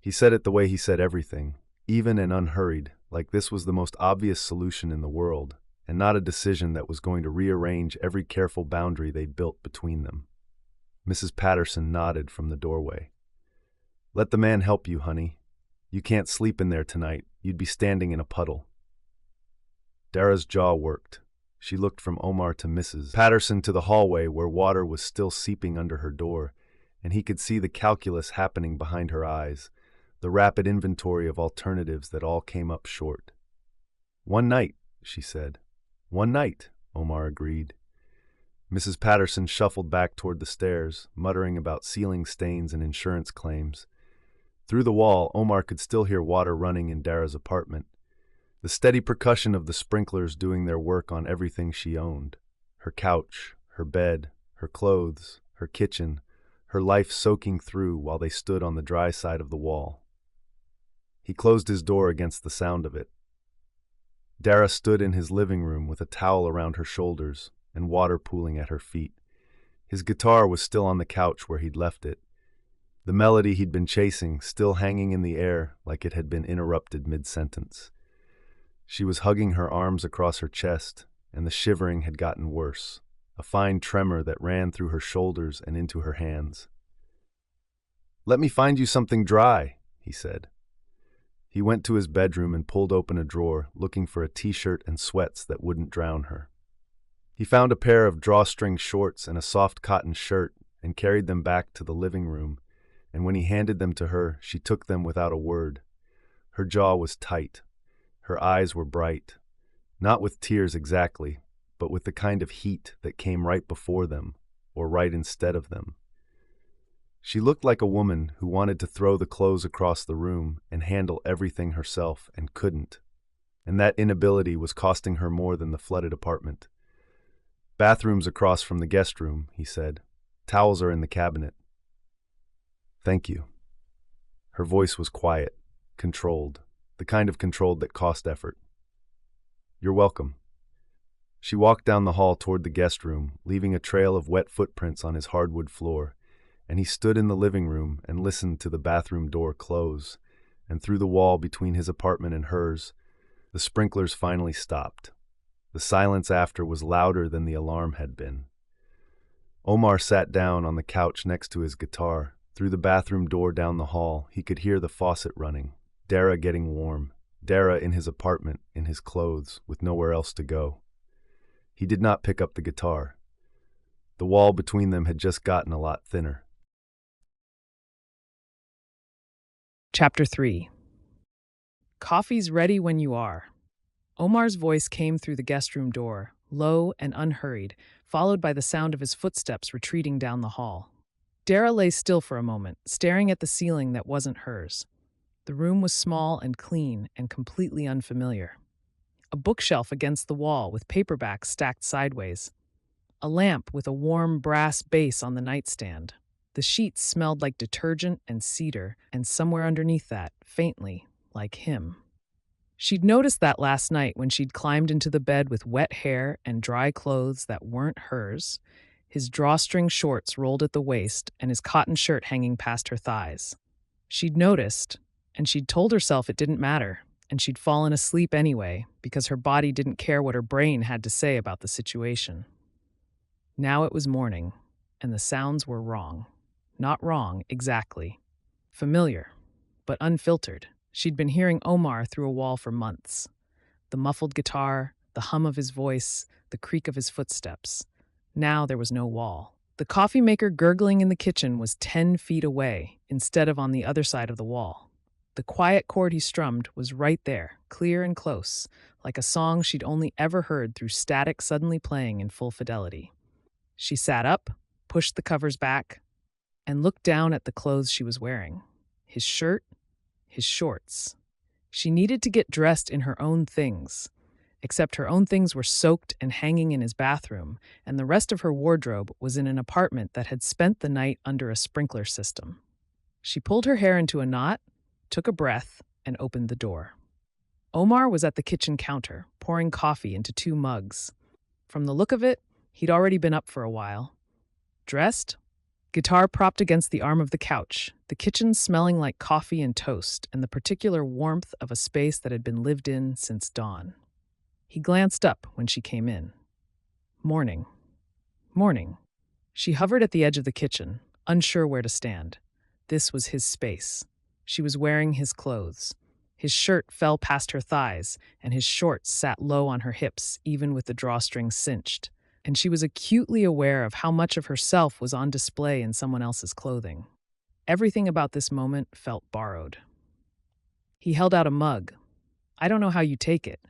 He said it the way he said everything, even and unhurried, like this was the most obvious solution in the world, and not a decision that was going to rearrange every careful boundary they'd built between them. Mrs. Patterson nodded from the doorway. "Let the man help you, honey. You can't sleep in there tonight. You'd be standing in a puddle." Dara's jaw worked. She looked from Omar to Mrs. Patterson to the hallway where water was still seeping under her door, and he could see the calculus happening behind her eyes, the rapid inventory of alternatives that all came up short. "One night," she said. "One night," Omar agreed. Mrs. Patterson shuffled back toward the stairs, muttering about ceiling stains and insurance claims. Through the wall, Omar could still hear water running in Dara's apartment, the steady percussion of the sprinklers doing their work on everything she owned: her couch, her bed, her clothes, her kitchen, her life soaking through while they stood on the dry side of the wall. He closed his door against the sound of it. Dara stood in his living room with a towel around her shoulders and water pooling at her feet. His guitar was still on the couch where he'd left it, the melody he'd been chasing still hanging in the air like it had been interrupted mid-sentence. She was hugging her arms across her chest, and the shivering had gotten worse, a fine tremor that ran through her shoulders and into her hands. "Let me find you something dry," he said. He went to his bedroom and pulled open a drawer, looking for a t-shirt and sweats that wouldn't drown her. He found a pair of drawstring shorts and a soft cotton shirt and carried them back to the living room, and when he handed them to her, she took them without a word. Her jaw was tight. Her eyes were bright, not with tears exactly, but with the kind of heat that came right before them, or right instead of them. She looked like a woman who wanted to throw the clothes across the room and handle everything herself and couldn't, and that inability was costing her more than the flooded apartment. "Bathroom's across from the guest room," he said. "Towels are in the cabinet." "Thank you." Her voice was quiet, controlled, the kind of controlled that cost effort. "You're welcome." She walked down the hall toward the guest room, leaving a trail of wet footprints on his hardwood floor, and he stood in the living room and listened to the bathroom door close, and through the wall between his apartment and hers, the sprinklers finally stopped. The silence after was louder than the alarm had been. Omar sat down on the couch next to his guitar. Through the bathroom door down the hall, he could hear the faucet running, Dara getting warm, Dara in his apartment, in his clothes, with nowhere else to go. He did not pick up the guitar. The wall between them had just gotten a lot thinner. Chapter 3. Coffee's ready when you are. Omar's voice came through the guest room door, low and unhurried, followed by the sound of his footsteps retreating down the hall. Dara lay still for a moment, staring at the ceiling that wasn't hers. The room was small and clean and completely unfamiliar. A bookshelf against the wall with paperbacks stacked sideways. A lamp with a warm brass base on the nightstand. The sheets smelled like detergent and cedar, and somewhere underneath that, faintly, like him. She'd noticed that last night when she'd climbed into the bed with wet hair and dry clothes that weren't hers, his drawstring shorts rolled at the waist and his cotton shirt hanging past her thighs. She'd noticed, and she'd told herself it didn't matter, and she'd fallen asleep anyway because her body didn't care what her brain had to say about the situation. Now it was morning, and the sounds were wrong. Not wrong, exactly. Familiar, but unfiltered. She'd been hearing Omar through a wall for months. The muffled guitar, the hum of his voice, the creak of his footsteps. Now there was no wall. The coffee maker gurgling in the kitchen was 10 feet away, instead of on the other side of the wall. The quiet chord he strummed was right there, clear and close, like a song she'd only ever heard through static suddenly playing in full fidelity. She sat up, pushed the covers back, and looked down at the clothes she was wearing. His shirt, his shorts. She needed to get dressed in her own things, except her own things were soaked and hanging in his bathroom, and the rest of her wardrobe was in an apartment that had spent the night under a sprinkler system. She pulled her hair into a knot, took a breath, and opened the door. Omar was at the kitchen counter, pouring coffee into 2 mugs. From the look of it, he'd already been up for a while. Dressed, guitar propped against the arm of the couch, the kitchen smelling like coffee and toast and the particular warmth of a space that had been lived in since dawn. He glanced up when she came in. Morning. Morning. She hovered at the edge of the kitchen, unsure where to stand. This was his space. She was wearing his clothes. His shirt fell past her thighs, and his shorts sat low on her hips, even with the drawstring cinched. And she was acutely aware of how much of herself was on display in someone else's clothing. Everything about this moment felt borrowed. He held out a mug. "I don't know how you take it."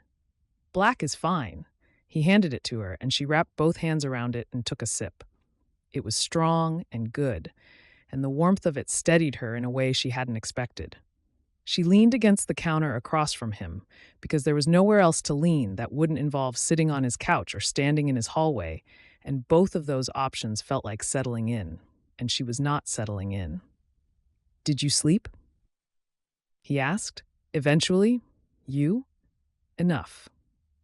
"Black is fine." He handed it to her, and she wrapped both hands around it and took a sip. It was strong and good, and the warmth of it steadied her in a way she hadn't expected. She leaned against the counter across from him because there was nowhere else to lean that wouldn't involve sitting on his couch or standing in his hallway, and both of those options felt like settling in, and she was not settling in. "Did you sleep?" he asked. "Eventually? You?" "Enough."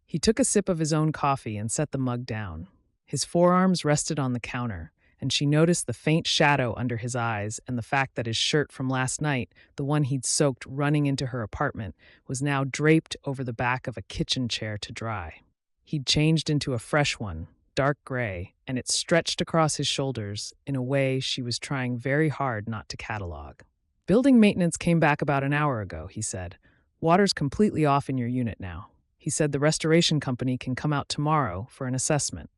He took a sip of his own coffee and set the mug down. His forearms rested on the counter, and she noticed the faint shadow under his eyes and the fact that his shirt from last night, the one he'd soaked running into her apartment, was now draped over the back of a kitchen chair to dry. He'd changed into a fresh one, dark gray, and it stretched across his shoulders in a way she was trying very hard not to catalog. "Building maintenance came back about an hour ago," he said. "Water's completely off in your unit now. He said the restoration company can come out tomorrow for an assessment."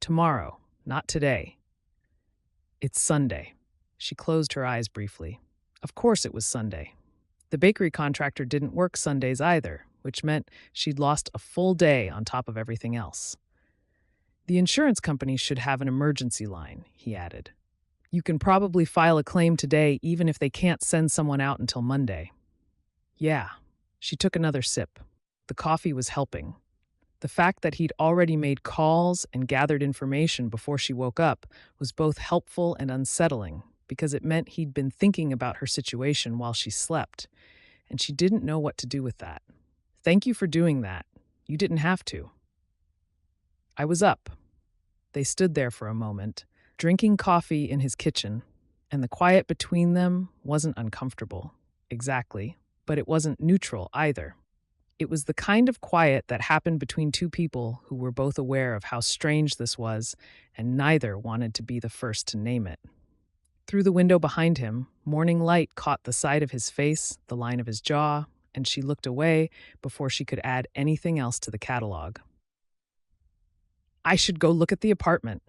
Tomorrow, not today. It's Sunday. She closed her eyes briefly. Of course it was Sunday. The bakery contractor didn't work Sundays either, which meant she'd lost a full day on top of everything else. "The insurance company should have an emergency line," he added. "You can probably file a claim today even if they can't send someone out until Monday." "Yeah." She took another sip. The coffee was helping. The fact that he'd already made calls and gathered information before she woke up was both helpful and unsettling because it meant he'd been thinking about her situation while she slept, and she didn't know what to do with that. "Thank you for doing that. You didn't have to." "I was up." They stood there for a moment, drinking coffee in his kitchen, and the quiet between them wasn't uncomfortable, exactly, but it wasn't neutral either. It was the kind of quiet that happened between 2 people who were both aware of how strange this was, and neither wanted to be the first to name it. Through the window behind him, morning light caught the side of his face, the line of his jaw, and she looked away before she could add anything else to the catalog. "I should go look at the apartment,"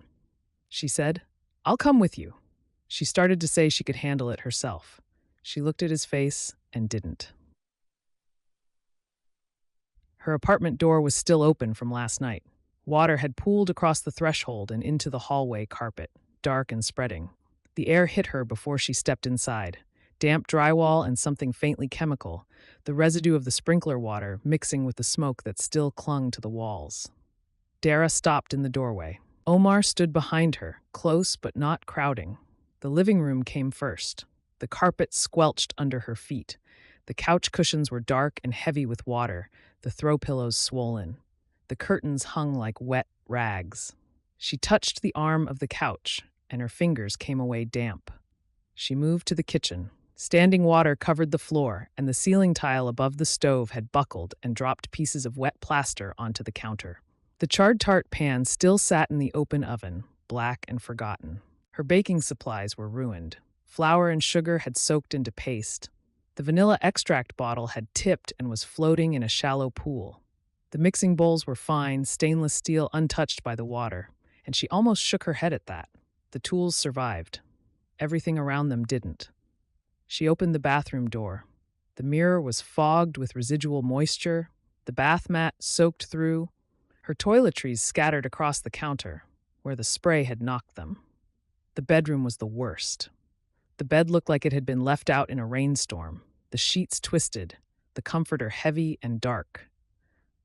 she said. "I'll come with you." She started to say she could handle it herself. She looked at his face and didn't. Her apartment door was still open from last night. Water had pooled across the threshold and into the hallway carpet, dark and spreading. The air hit her before she stepped inside. Damp drywall and something faintly chemical, the residue of the sprinkler water mixing with the smoke that still clung to the walls. Dara stopped in the doorway. Omar stood behind her, close but not crowding. The living room came first. The carpet squelched under her feet. The couch cushions were dark and heavy with water, the throw pillows swollen. The curtains hung like wet rags. She touched the arm of the couch, and her fingers came away damp. She moved to the kitchen. Standing water covered the floor, and the ceiling tile above the stove had buckled and dropped pieces of wet plaster onto the counter. The charred tart pan still sat in the open oven, black and forgotten. Her baking supplies were ruined. Flour and sugar had soaked into paste. The vanilla extract bottle had tipped and was floating in a shallow pool. The mixing bowls were fine, stainless steel untouched by the water, and she almost shook her head at that. The tools survived. Everything around them didn't. She opened the bathroom door. The mirror was fogged with residual moisture, the bath mat soaked through, her toiletries scattered across the counter, where the spray had knocked them. The bedroom was the worst. The bed looked like it had been left out in a rainstorm, the sheets twisted, the comforter heavy and dark.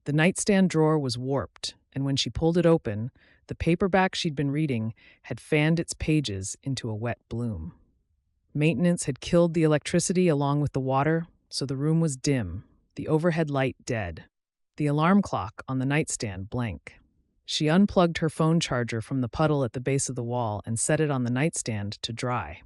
The nightstand drawer was warped, and when she pulled it open, the paperback she'd been reading had fanned its pages into a wet bloom. Maintenance had killed the electricity along with the water, so the room was dim, the overhead light dead, the alarm clock on the nightstand blank. She unplugged her phone charger from the puddle at the base of the wall and set it on the nightstand to dry.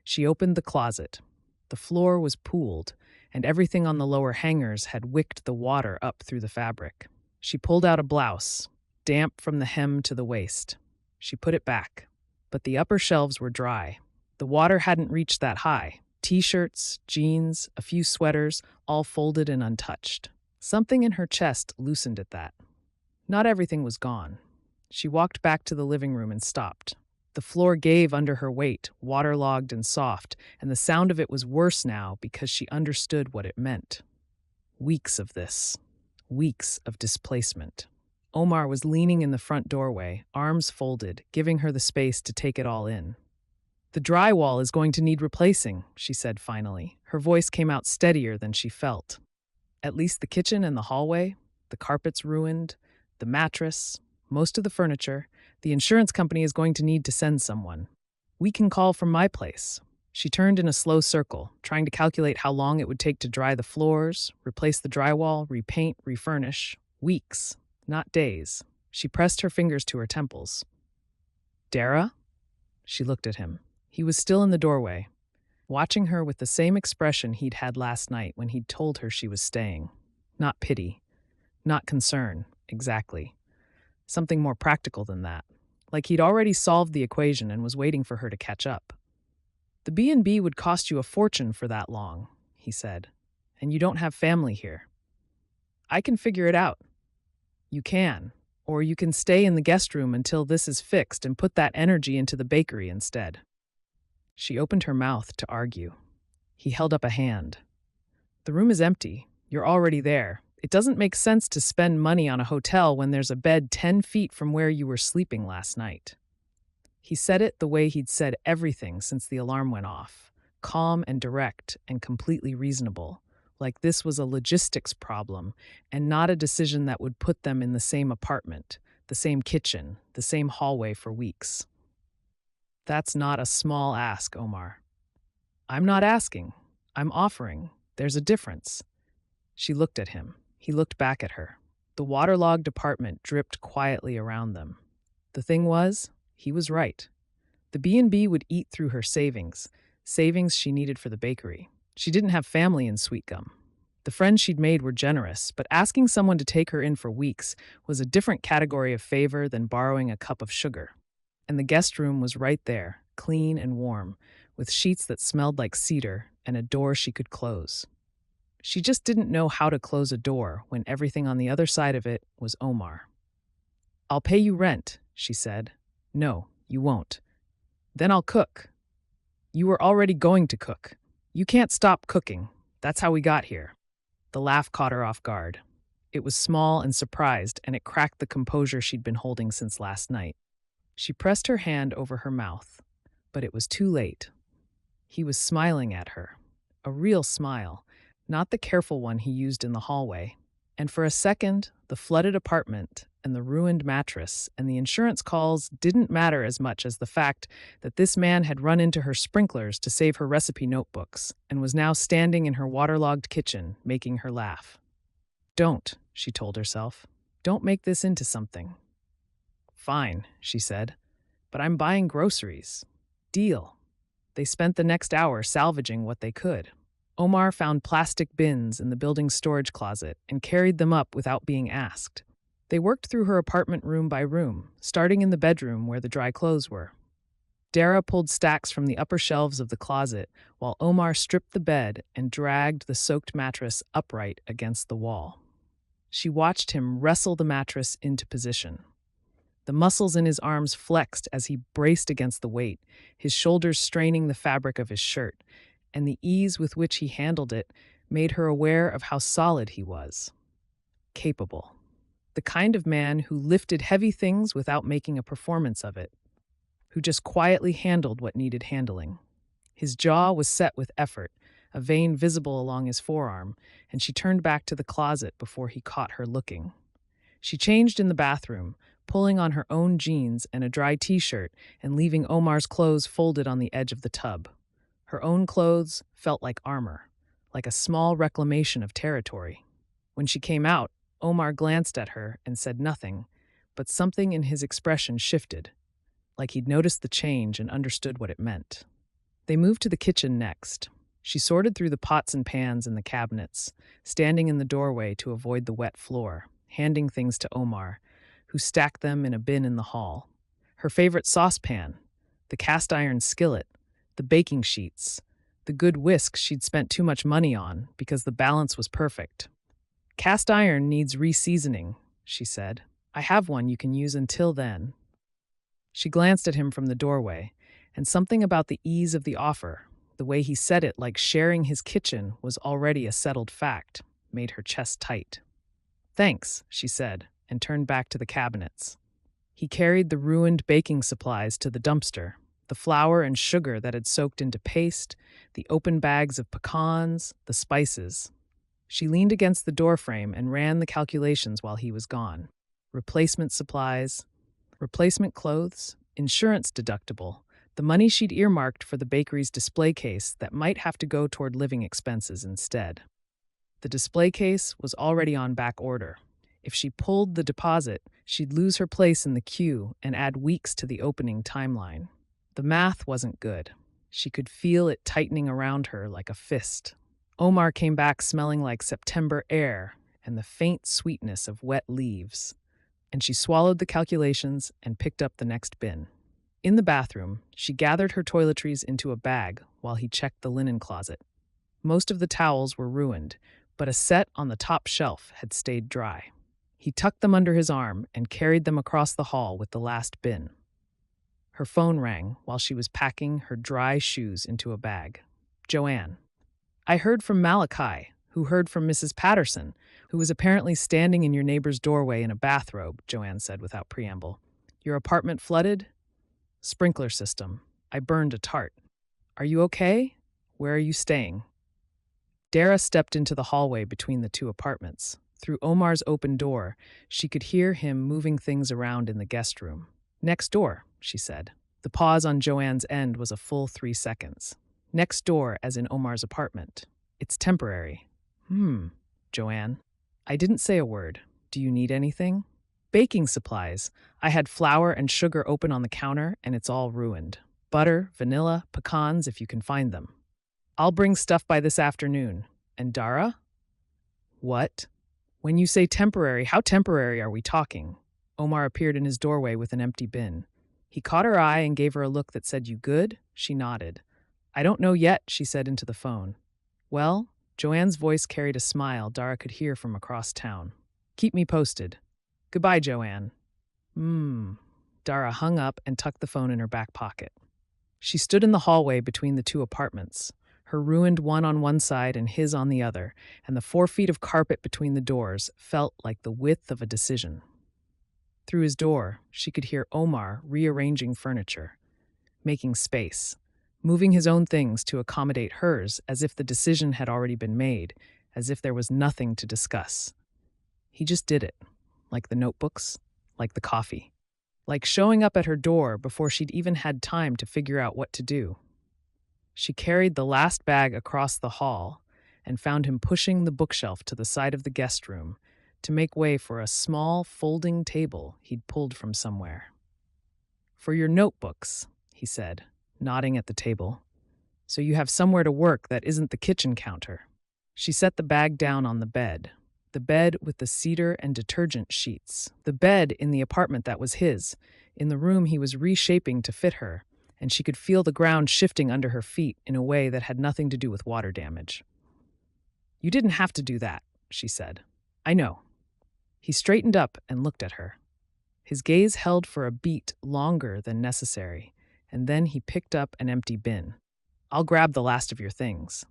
She opened the closet. The floor was pooled, and everything on the lower hangers had wicked the water up through the fabric. She pulled out a blouse, damp from the hem to the waist. She put it back, but the upper shelves were dry. The water hadn't reached that high. T-shirts, jeans, a few sweaters, all folded and untouched. Something in her chest loosened at that. Not everything was gone. She walked back to the living room and stopped. The floor gave under her weight, waterlogged and soft, and the sound of it was worse now because she understood what it meant. Weeks of this. Weeks of displacement. Omar was leaning in the front doorway, arms folded, giving her the space to take it all in. "The drywall is going to need replacing," she said finally. Her voice came out steadier than she felt. "At least the kitchen and the hallway, the carpet's ruined, the mattress, most of the furniture. The insurance company is going to need to send someone. We can call from my place." She turned in a slow circle, trying to calculate how long it would take to dry the floors, replace the drywall, repaint, refurnish. Weeks, not days. She pressed her fingers to her temples. "Dara?" She looked at him. He was still in the doorway, watching her with the same expression he'd had last night when he'd told her she was staying. Not pity, not concern, exactly. Something more practical than that. Like he'd already solved the equation and was waiting for her to catch up. "The B&B would cost you a fortune for that long," he said, "and you don't have family here. I can figure it out. You can, or you can stay in the guest room until this is fixed and put that energy into the bakery instead." She opened her mouth to argue. He held up a hand. "The room is empty. You're already there. It doesn't make sense to spend money on a hotel when there's a bed 10 feet from where you were sleeping last night." He said it the way he'd said everything since the alarm went off, calm and direct and completely reasonable, like this was a logistics problem and not a decision that would put them in the same apartment, the same kitchen, the same hallway for weeks. "That's not a small ask, Omar." "I'm not asking. I'm offering. There's a difference." She looked at him. He looked back at her. The waterlogged apartment dripped quietly around them. The thing was, he was right. The B&B would eat through her savings she needed for the bakery. She didn't have family in Sweetgum. The friends she'd made were generous, but asking someone to take her in for weeks was a different category of favor than borrowing a cup of sugar. And the guest room was right there, clean and warm, with sheets that smelled like cedar and a door she could close. She just didn't know how to close a door when everything on the other side of it was Omar. "I'll pay you rent," she said. "No, you won't." "Then I'll cook." "You were already going to cook. You can't stop cooking. That's how we got here." The laugh caught her off guard. It was small and surprised, and it cracked the composure she'd been holding since last night. She pressed her hand over her mouth, but it was too late. He was smiling at her, a real smile, not the careful one he used in the hallway. And for a second, the flooded apartment and the ruined mattress and the insurance calls didn't matter as much as the fact that this man had run into her sprinklers to save her recipe notebooks and was now standing in her waterlogged kitchen, making her laugh. Don't, she told herself. Don't make this into something. Fine, she said, but I'm buying groceries. Deal. They spent the next hour salvaging what they could. Omar found plastic bins in the building's storage closet and carried them up without being asked. They worked through her apartment room by room, starting in the bedroom where the dry clothes were. Dara pulled stacks from the upper shelves of the closet, while Omar stripped the bed and dragged the soaked mattress upright against the wall. She watched him wrestle the mattress into position. The muscles in his arms flexed as he braced against the weight, his shoulders straining the fabric of his shirt, and the ease with which he handled it made her aware of how solid he was. Capable. The kind of man who lifted heavy things without making a performance of it, who just quietly handled what needed handling. His jaw was set with effort, a vein visible along his forearm, and she turned back to the closet before he caught her looking. She changed in the bathroom, pulling on her own jeans and a dry t-shirt and leaving Omar's clothes folded on the edge of the tub. Her own clothes felt like armor, like a small reclamation of territory. When she came out, Omar glanced at her and said nothing, but something in his expression shifted, like he'd noticed the change and understood what it meant. They moved to the kitchen next. She sorted through the pots and pans in the cabinets, standing in the doorway to avoid the wet floor, handing things to Omar, who stacked them in a bin in the hall. Her favorite saucepan, the cast iron skillet, the baking sheets, the good whisk she'd spent too much money on because the balance was perfect. Cast iron needs reseasoning, she said. I have one you can use until then. She glanced at him from the doorway, and something about the ease of the offer, the way he said it like sharing his kitchen was already a settled fact, made her chest tight. Thanks, she said, and turned back to the cabinets. He carried the ruined baking supplies to the dumpster, the flour and sugar that had soaked into paste, the open bags of pecans, the spices. She leaned against the doorframe and ran the calculations while he was gone. Replacement supplies, replacement clothes, insurance deductible, the money she'd earmarked for the bakery's display case that might have to go toward living expenses instead. The display case was already on back order. If she pulled the deposit, she'd lose her place in the queue and add weeks to the opening timeline. The math wasn't good. She could feel it tightening around her like a fist. Omar came back smelling like September air and the faint sweetness of wet leaves, and she swallowed the calculations and picked up the next bin. In the bathroom, she gathered her toiletries into a bag while he checked the linen closet. Most of the towels were ruined, but a set on the top shelf had stayed dry. He tucked them under his arm and carried them across the hall with the last bin. Her phone rang while she was packing her dry shoes into a bag. Joanne. I heard from Malachi, who heard from Mrs. Patterson, who was apparently standing in your neighbor's doorway in a bathrobe, Joanne said without preamble. Your apartment flooded? Sprinkler system. I burned a tart. Are you okay? Where are you staying? Dara stepped into the hallway between the two apartments. Through Omar's open door, she could hear him moving things around in the guest room. Next door, she said. The pause on Joanne's end was a full 3 seconds. Next door, as in Omar's apartment. It's temporary. Joanne. I didn't say a word. Do you need anything? Baking supplies. I had flour and sugar open on the counter, and it's all ruined. Butter, vanilla, pecans, if you can find them. I'll bring stuff by this afternoon. And Dara? What? When you say temporary, how temporary are we talking? Omar appeared in his doorway with an empty bin. He caught her eye and gave her a look that said, You good? She nodded. I don't know yet, she said into the phone. Well, Joanne's voice carried a smile Dara could hear from across town. Keep me posted. Goodbye, Joanne. Dara hung up and tucked the phone in her back pocket. She stood in the hallway between the two apartments, her ruined one on one side and his on the other, and the 4 feet of carpet between the doors felt like the width of a decision. Through his door, she could hear Omar rearranging furniture, making space, moving his own things to accommodate hers as if the decision had already been made, as if there was nothing to discuss. He just did it, like the notebooks, like the coffee, like showing up at her door before she'd even had time to figure out what to do. She carried the last bag across the hall and found him pushing the bookshelf to the side of the guest room to make way for a small folding table he'd pulled from somewhere. "For your notebooks," he said, nodding at the table, "so you have somewhere to work that isn't the kitchen counter." She set the bag down on the bed with the cedar and detergent sheets, the bed in the apartment that was his, in the room he was reshaping to fit her, and she could feel the ground shifting under her feet in a way that had nothing to do with water damage. "You didn't have to do that," she said. "I know." He straightened up and looked at her. His gaze held for a beat longer than necessary, and then he picked up an empty bin. "I'll grab the last of your things."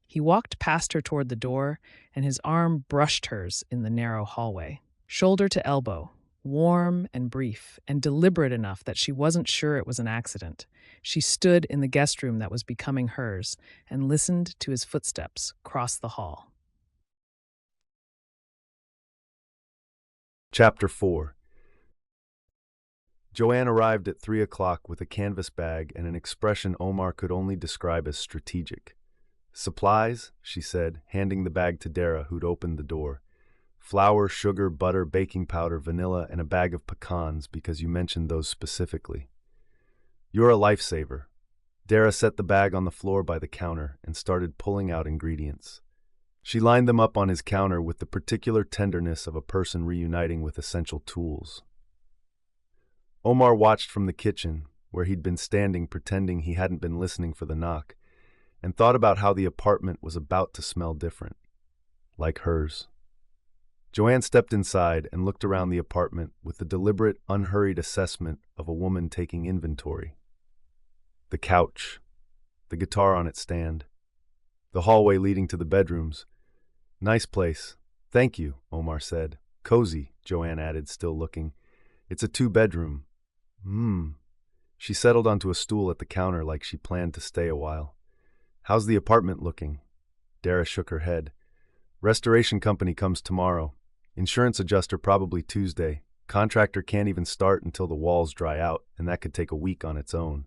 He walked past her toward the door, and his arm brushed hers in the narrow hallway, shoulder to elbow, warm and brief, and deliberate enough that she wasn't sure it was an accident. She stood in the guest room that was becoming hers and listened to his footsteps cross the hall. Chapter 4. Joanne arrived at 3 o'clock with a canvas bag and an expression Omar could only describe as strategic. "Supplies," she said, handing the bag to Dara, who'd opened the door. "Flour, sugar, butter, baking powder, vanilla, and a bag of pecans because you mentioned those specifically." "You're a lifesaver." Dara set the bag on the floor by the counter and started pulling out ingredients. She lined them up on his counter with the particular tenderness of a person reuniting with essential tools. Omar watched from the kitchen, where he'd been standing pretending he hadn't been listening for the knock, and thought about how the apartment was about to smell different, like hers. Joanne stepped inside and looked around the apartment with the deliberate, unhurried assessment of a woman taking inventory. The couch, the guitar on its stand, the hallway leading to the bedrooms. "Nice place. Thank you," Omar said. "Cozy," Joanne added, still looking. "It's a 2-bedroom. She settled onto a stool at the counter like she planned to stay a while. "How's the apartment looking?" Dara shook her head. "Restoration company comes tomorrow. Insurance adjuster probably Tuesday. Contractor can't even start until the walls dry out, and that could take a week on its own.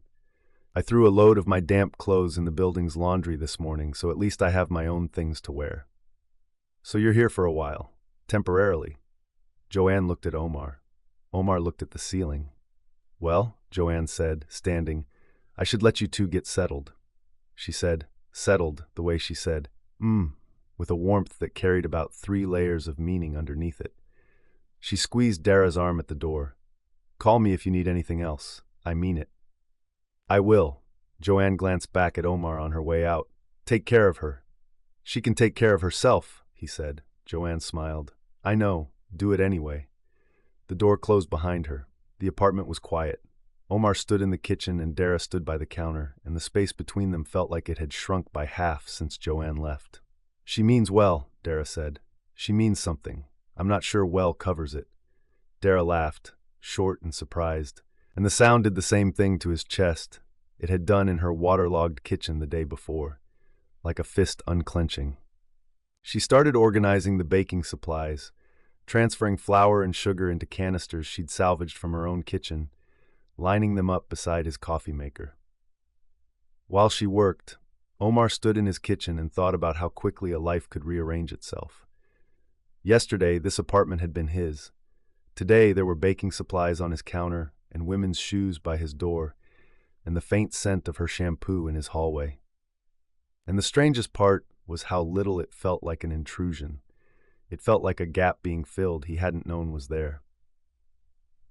I threw a load of my damp clothes in the building's laundry this morning, so at least I have my own things to wear." "So you're here for a while, temporarily." Joanne looked at Omar. Omar looked at the ceiling. "Well," Joanne said, standing, "I should let you two get settled." She said, settled, the way she said, with a warmth that carried about 3 layers of meaning underneath it. She squeezed Dara's arm at the door. "Call me if you need anything else. I mean it." "I will." Joanne glanced back at Omar on her way out. "Take care of her." "She can take care of herself," he said. Joanne smiled. "I know. Do it anyway." The door closed behind her. The apartment was quiet. Omar stood in the kitchen and Dara stood by the counter, and the space between them felt like it had shrunk by half since Joanne left. "She means well," Dara said. "She means something. I'm not sure well covers it." Dara laughed, short and surprised, and the sound did the same thing to his chest. It had done in her waterlogged kitchen the day before, like a fist unclenching. She started organizing the baking supplies, transferring flour and sugar into canisters she'd salvaged from her own kitchen, lining them up beside his coffee maker. While she worked, Omar stood in his kitchen and thought about how quickly a life could rearrange itself. Yesterday, this apartment had been his. Today, there were baking supplies on his counter and women's shoes by his door, and the faint scent of her shampoo in his hallway. And the strangest part was how little it felt like an intrusion. It felt like a gap being filled he hadn't known was there.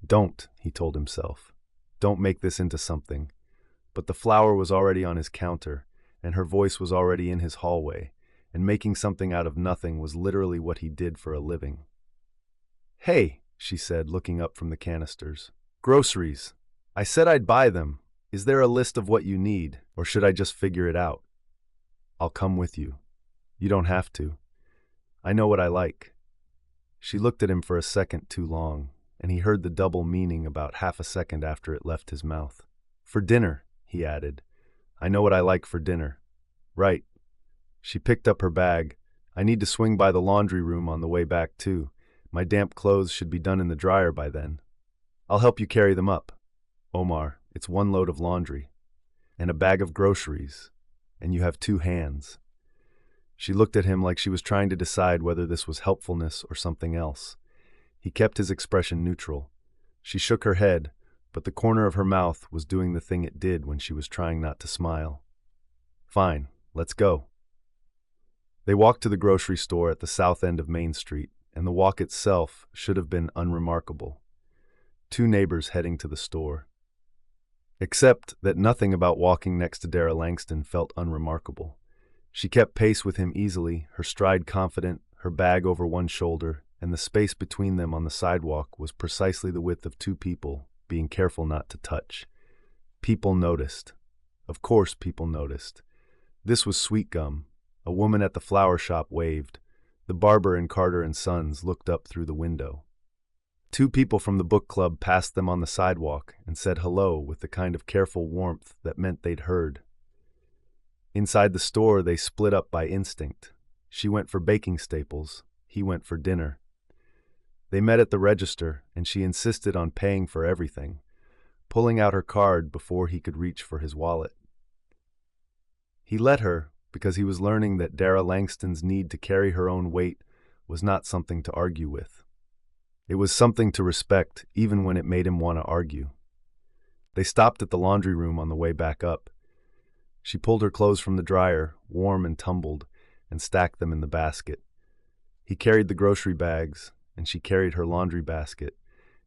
"Don't," he told himself. "Don't make this into something." But the flour was already on his counter, and her voice was already in his hallway, and making something out of nothing was literally what he did for a living. "Hey," she said, looking up from the canisters. "Groceries. I said I'd buy them. Is there a list of what you need, or should I just figure it out?" "I'll come with you." "You don't have to. I know what I like." She looked at him for a second too long, and he heard the double meaning about half a second after it left his mouth. "For dinner," he added, I know what I like for dinner. Right. She picked up her bag. I need to swing by the laundry room on the way back, too. My damp clothes should be done in the dryer by then. I'll help you carry them up. Omar, it's 1 load of laundry. And a bag of groceries. And you have 2 hands. She looked at him like she was trying to decide whether this was helpfulness or something else. He kept his expression neutral. She shook her head, but the corner of her mouth was doing the thing it did when she was trying not to smile. Fine, let's go. They walked to the grocery store at the south end of Main Street, and the walk itself should have been unremarkable. 2 neighbors heading to the store. Except that nothing about walking next to Dara Langston felt unremarkable. She kept pace with him easily, her stride confident, her bag over one shoulder, and the space between them on the sidewalk was precisely the width of 2 people, being careful not to touch. People noticed. Of course people noticed. This was Sweetgum. A woman at the flower shop waved. The barber and Carter and Sons looked up through the window. 2 people from the book club passed them on the sidewalk and said hello with the kind of careful warmth that meant they'd heard. Inside the store, they split up by instinct. She went for baking staples. He went for dinner. They met at the register, and she insisted on paying for everything, pulling out her card before he could reach for his wallet. He let her because he was learning that Dara Langston's need to carry her own weight was not something to argue with. It was something to respect, even when it made him want to argue. They stopped at the laundry room on the way back up. She pulled her clothes from the dryer, warm and tumbled, and stacked them in the basket. He carried the grocery bags, and she carried her laundry basket,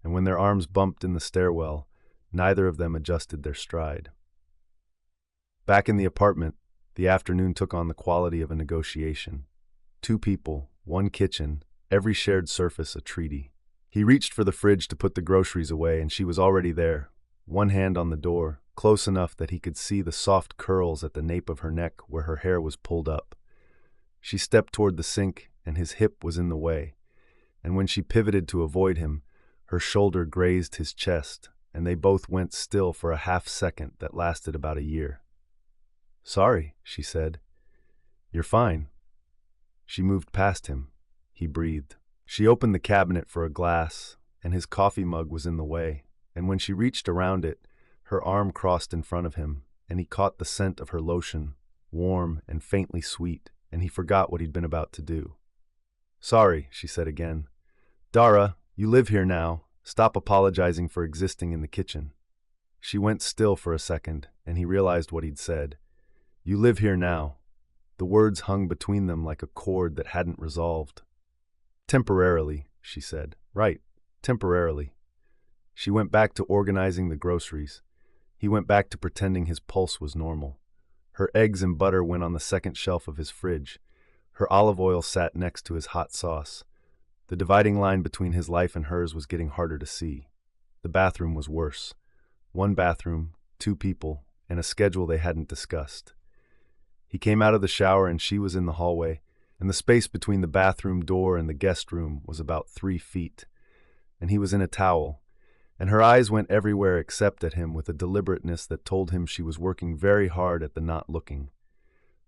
and when their arms bumped in the stairwell, neither of them adjusted their stride. Back in the apartment, the afternoon took on the quality of a negotiation. 2 people, 1 kitchen, every shared surface a treaty. He reached for the fridge to put the groceries away, and she was already there, 1 hand on the door, close enough that he could see the soft curls at the nape of her neck where her hair was pulled up. She stepped toward the sink, and his hip was in the way, and when she pivoted to avoid him, her shoulder grazed his chest, and they both went still for a half-second that lasted about a year. "Sorry," she said. "You're fine." She moved past him. He breathed. She opened the cabinet for a glass, and his coffee mug was in the way, and when she reached around it, her arm crossed in front of him, and he caught the scent of her lotion, warm and faintly sweet, and he forgot what he'd been about to do. "Sorry," she said again. "Dara, you live here now. Stop apologizing for existing in the kitchen." She went still for a second, and he realized what he'd said. "You live here now." The words hung between them like a cord that hadn't resolved. "Temporarily," she said. "Right, temporarily." She went back to organizing the groceries. He went back to pretending his pulse was normal. Her eggs and butter went on the second shelf of his fridge. Her olive oil sat next to his hot sauce. The dividing line between his life and hers was getting harder to see. The bathroom was worse. 1 bathroom, 2 people, and a schedule they hadn't discussed. He came out of the shower and she was in the hallway, and the space between the bathroom door and the guest room was about 3 feet. And he was in a towel, and her eyes went everywhere except at him with a deliberateness that told him she was working very hard at the not looking.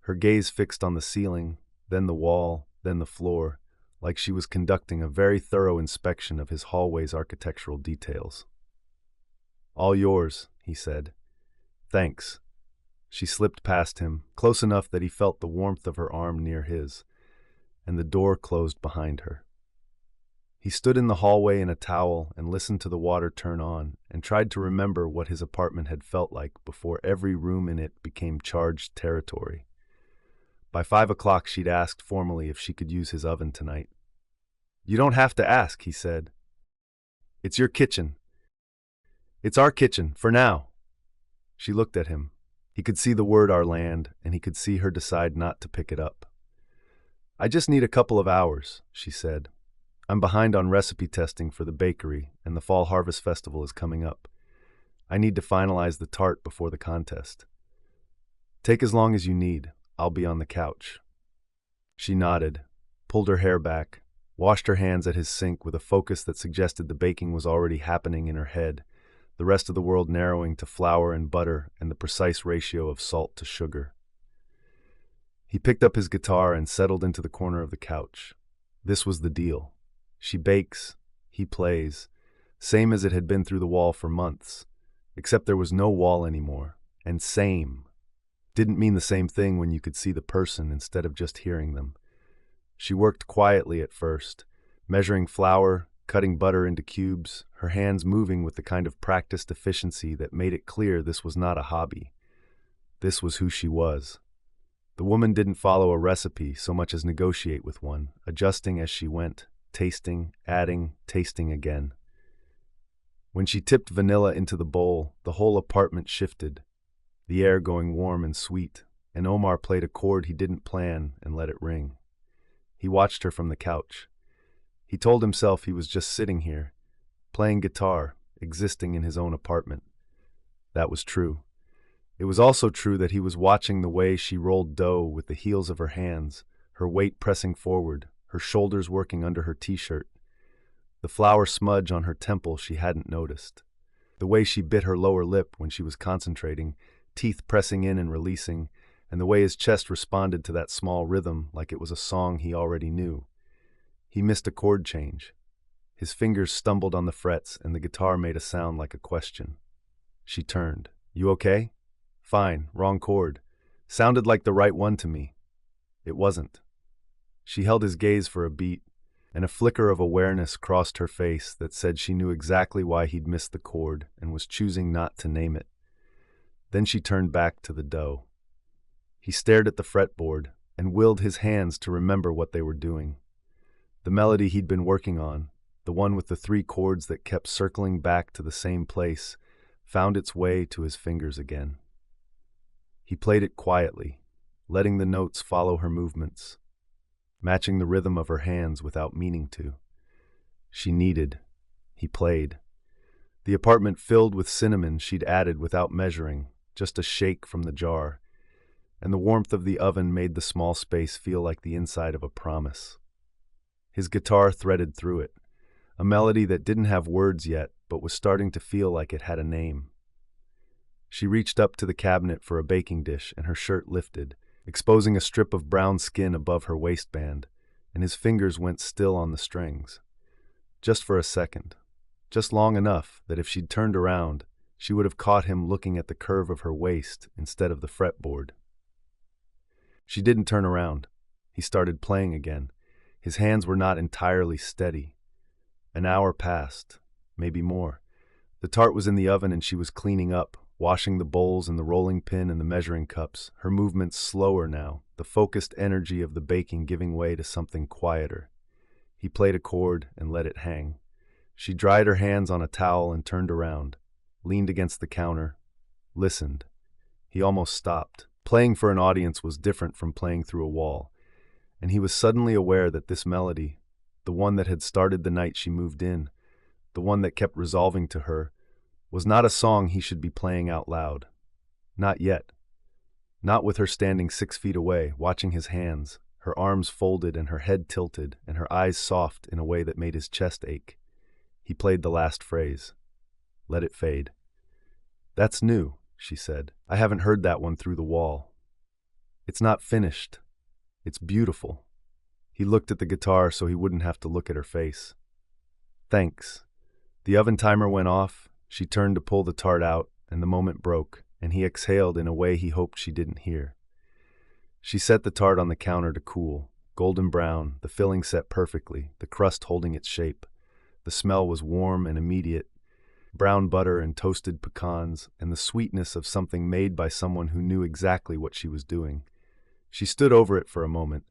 Her gaze fixed on the ceiling, then the wall, then the floor, like she was conducting a very thorough inspection of his hallway's architectural details. "All yours," he said. "Thanks." She slipped past him, close enough that he felt the warmth of her arm near his, and the door closed behind her. He stood in the hallway in a towel and listened to the water turn on and tried to remember what his apartment had felt like before every room in it became charged territory. By 5 o'clock, she'd asked formally if she could use his oven tonight. "You don't have to ask," he said. "It's your kitchen." "It's our kitchen, for now." She looked at him. He could see the word "our land," and he could see her decide not to pick it up. "I just need a couple of hours," she said. "I'm behind on recipe testing for the bakery, and the Fall Harvest Festival is coming up. I need to finalize the tart before the contest." "Take as long as you need. I'll be on the couch." She nodded, pulled her hair back, washed her hands at his sink with a focus that suggested the baking was already happening in her head, the rest of the world narrowing to flour and butter and the precise ratio of salt to sugar. He picked up his guitar and settled into the corner of the couch. This was the deal. She bakes, he plays, same as it had been through the wall for months, except there was no wall anymore, and same didn't mean the same thing when you could see the person instead of just hearing them. She worked quietly at first, measuring flour, cutting butter into cubes, her hands moving with the kind of practiced efficiency that made it clear this was not a hobby. This was who she was. The woman didn't follow a recipe so much as negotiate with one, adjusting as she went, tasting, adding, tasting again. When she tipped vanilla into the bowl, the whole apartment shifted, the air going warm and sweet, and Omar played a chord he didn't plan and let it ring. He watched her from the couch. He told himself he was just sitting here, playing guitar, existing in his own apartment. That was true. It was also true that he was watching the way she rolled dough with the heels of her hands, her weight pressing forward, her shoulders working under her t-shirt. The flour smudge on her temple she hadn't noticed. The way she bit her lower lip when she was concentrating, teeth pressing in and releasing, and the way his chest responded to that small rhythm like it was a song he already knew. He missed a chord change. His fingers stumbled on the frets and the guitar made a sound like a question. She turned. "You okay?" "Fine, wrong chord. Sounded like the right one to me." It wasn't. She held his gaze for a beat, and a flicker of awareness crossed her face that said she knew exactly why he'd missed the chord and was choosing not to name it. Then she turned back to the dough. He stared at the fretboard and willed his hands to remember what they were doing. The melody he'd been working on, the one with the 3 chords that kept circling back to the same place, found its way to his fingers again. He played it quietly, letting the notes follow her movements, matching the rhythm of her hands without meaning to. She kneaded. He played. The apartment filled with cinnamon she'd added without measuring, just a shake from the jar, and the warmth of the oven made the small space feel like the inside of a promise. His guitar threaded through it, a melody that didn't have words yet, but was starting to feel like it had a name. She reached up to the cabinet for a baking dish, and her shirt lifted, exposing a strip of brown skin above her waistband, and his fingers went still on the strings. Just for a second, just long enough that if she'd turned around, she would have caught him looking at the curve of her waist instead of the fretboard. She didn't turn around. He started playing again. His hands were not entirely steady. An hour passed, maybe more. The tart was in the oven and she was cleaning up, washing the bowls and the rolling pin and the measuring cups, her movements slower now, the focused energy of the baking giving way to something quieter. He played a chord and let it hang. She dried her hands on a towel and turned around, leaned against the counter, listened. He almost stopped. Playing for an audience was different from playing through a wall, and he was suddenly aware that this melody, the one that had started the night she moved in, the one that kept resolving to her, was not a song he should be playing out loud. Not yet. Not with her standing 6 feet away, watching his hands, her arms folded and her head tilted and her eyes soft in a way that made his chest ache. He played the last phrase. Let it fade. "That's new," she said. "I haven't heard that one through the wall. It's not finished. It's beautiful." He looked at the guitar so he wouldn't have to look at her face. "Thanks." The oven timer went off. She turned to pull the tart out, and the moment broke, and he exhaled in a way he hoped she didn't hear. She set the tart on the counter to cool, golden brown, the filling set perfectly, the crust holding its shape. The smell was warm and immediate, brown butter and toasted pecans, and the sweetness of something made by someone who knew exactly what she was doing. She stood over it for a moment,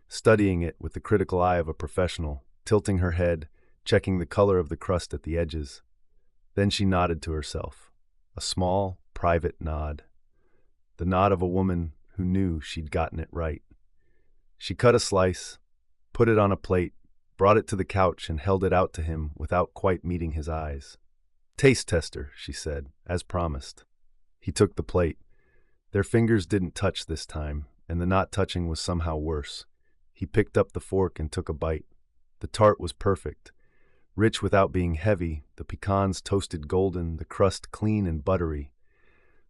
studying it with the critical eye of a professional, tilting her head, checking the color of the crust at the edges. Then she nodded to herself, a small, private nod. The nod of a woman who knew she'd gotten it right. She cut a slice, put it on a plate, brought it to the couch and held it out to him without quite meeting his eyes. "Taste tester," she said, as promised. He took the plate. Their fingers didn't touch this time, and the not touching was somehow worse. He picked up the fork and took a bite. The tart was perfect. Rich without being heavy, the pecans toasted golden, the crust clean and buttery.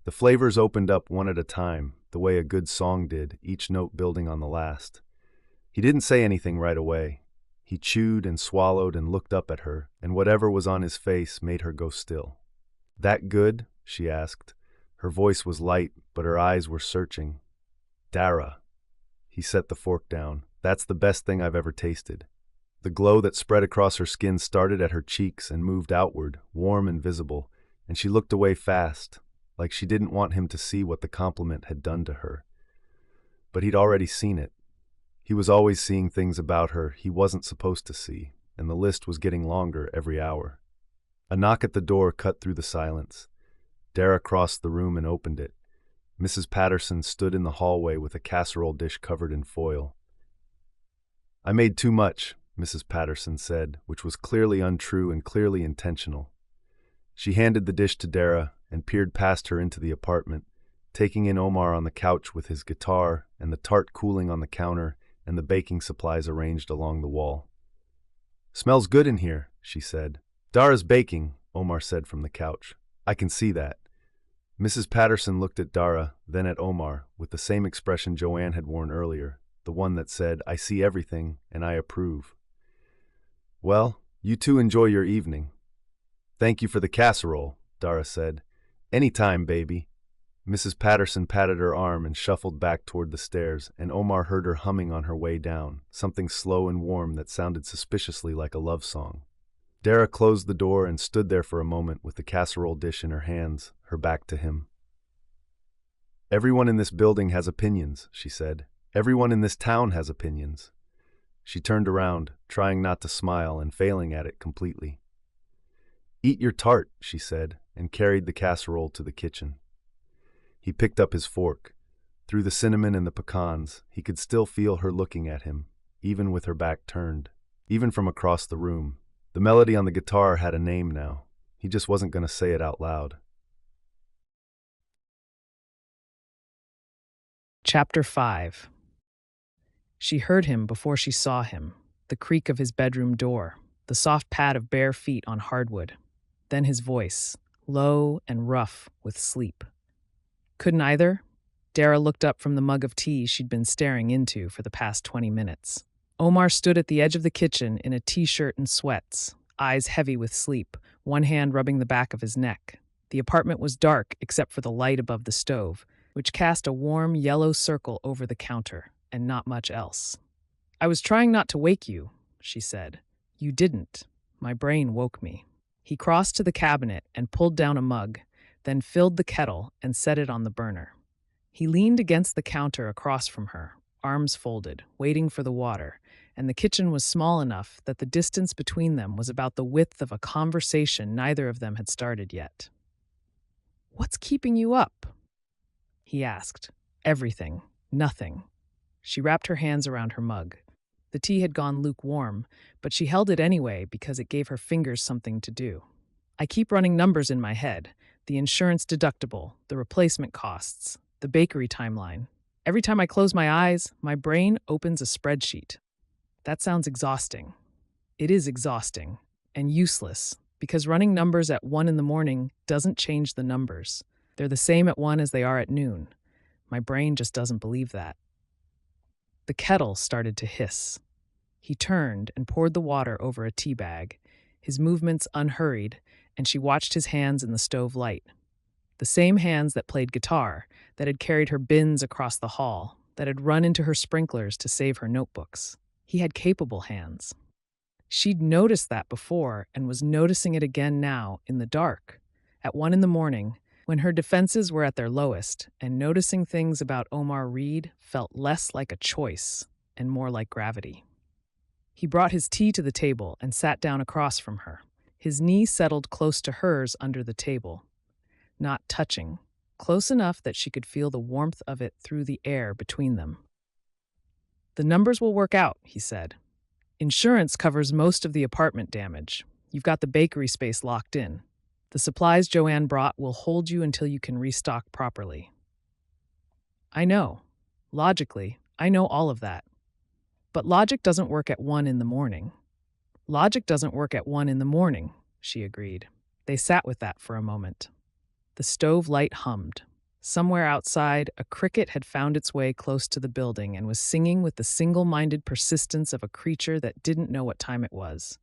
The flavors opened up one at a time, the way a good song did, each note building on the last. He didn't say anything right away. He chewed and swallowed and looked up at her, and whatever was on his face made her go still. "That good?" she asked. Her voice was light, but her eyes were searching. "Dara." He set the fork down. "That's the best thing I've ever tasted." The glow that spread across her skin started at her cheeks and moved outward, warm and visible, and she looked away fast, like she didn't want him to see what the compliment had done to her. But he'd already seen it. He was always seeing things about her he wasn't supposed to see, and the list was getting longer every hour. A knock at the door cut through the silence. Dara crossed the room and opened it. Mrs. Patterson stood in the hallway with a casserole dish covered in foil. "I made too much," Mrs. Patterson said, which was clearly untrue and clearly intentional. She handed the dish to Dara and peered past her into the apartment, taking in Omar on the couch with his guitar and the tart cooling on the counter and the baking supplies arranged along the wall. "Smells good in here," she said. "Dara's baking," Omar said from the couch. "I can see that." Mrs. Patterson looked at Dara, then at Omar, with the same expression Joanne had worn earlier, the one that said, "I see everything, and I approve." "Well, you two enjoy your evening." "Thank you for the casserole," Dara said. "Any time, baby." Mrs. Patterson patted her arm and shuffled back toward the stairs, and Omar heard her humming on her way down, something slow and warm that sounded suspiciously like a love song. Dara closed the door and stood there for a moment with the casserole dish in her hands, her back to him. "Everyone in this building has opinions," she said. "Everyone in this town has opinions." She turned around, trying not to smile and failing at it completely. "Eat your tart," she said, and carried the casserole to the kitchen. He picked up his fork. Through the cinnamon and the pecans, he could still feel her looking at him, even with her back turned, even from across the room. The melody on the guitar had a name now. He just wasn't going to say it out loud. Chapter 5. She heard him before she saw him, the creak of his bedroom door, the soft pad of bare feet on hardwood. Then his voice, low and rough with sleep. Couldn't either? Dara looked up from the mug of tea she'd been staring into for the past 20 minutes. Omar stood at the edge of the kitchen in a t-shirt and sweats, eyes heavy with sleep, one hand rubbing the back of his neck. The apartment was dark except for the light above the stove, which cast a warm yellow circle over the counter, and not much else. "I was trying not to wake you," she said. "You didn't. My brain woke me." He crossed to the cabinet and pulled down a mug, then filled the kettle and set it on the burner. He leaned against the counter across from her, arms folded, waiting for the water, and the kitchen was small enough that the distance between them was about the width of a conversation neither of them had started yet. "What's keeping you up?" he asked. "Everything. Nothing." She wrapped her hands around her mug. The tea had gone lukewarm, but she held it anyway because it gave her fingers something to do. "I keep running numbers in my head. The insurance deductible, the replacement costs, the bakery timeline. Every time I close my eyes, my brain opens a spreadsheet. That sounds exhausting. It is exhausting and useless because running numbers at 1 in the morning doesn't change the numbers. They're the same at 1 as they are at noon. My brain just doesn't believe that." The kettle started to hiss. He turned and poured the water over a tea bag, his movements unhurried, and she watched his hands in the stove light. The same hands that played guitar, that had carried her bins across the hall, that had run into her sprinklers to save her notebooks. He had capable hands. She'd noticed that before and was noticing it again now, in the dark, at 1 in the morning, when her defenses were at their lowest, and noticing things about Omar Reid felt less like a choice and more like gravity. He brought his tea to the table and sat down across from her. His knee settled close to hers under the table, not touching, close enough that she could feel the warmth of it through the air between them. "The numbers will work out," he said. "Insurance covers most of the apartment damage. You've got the bakery space locked in. The supplies Joanne brought will hold you until you can restock properly." "I know. Logically, I know all of that. But logic doesn't work at 1 in the morning." Logic doesn't work at 1 in the morning, she agreed. They sat with that for a moment. The stove light hummed. Somewhere outside, a cricket had found its way close to the building and was singing with the single-minded persistence of a creature that didn't know what time it was.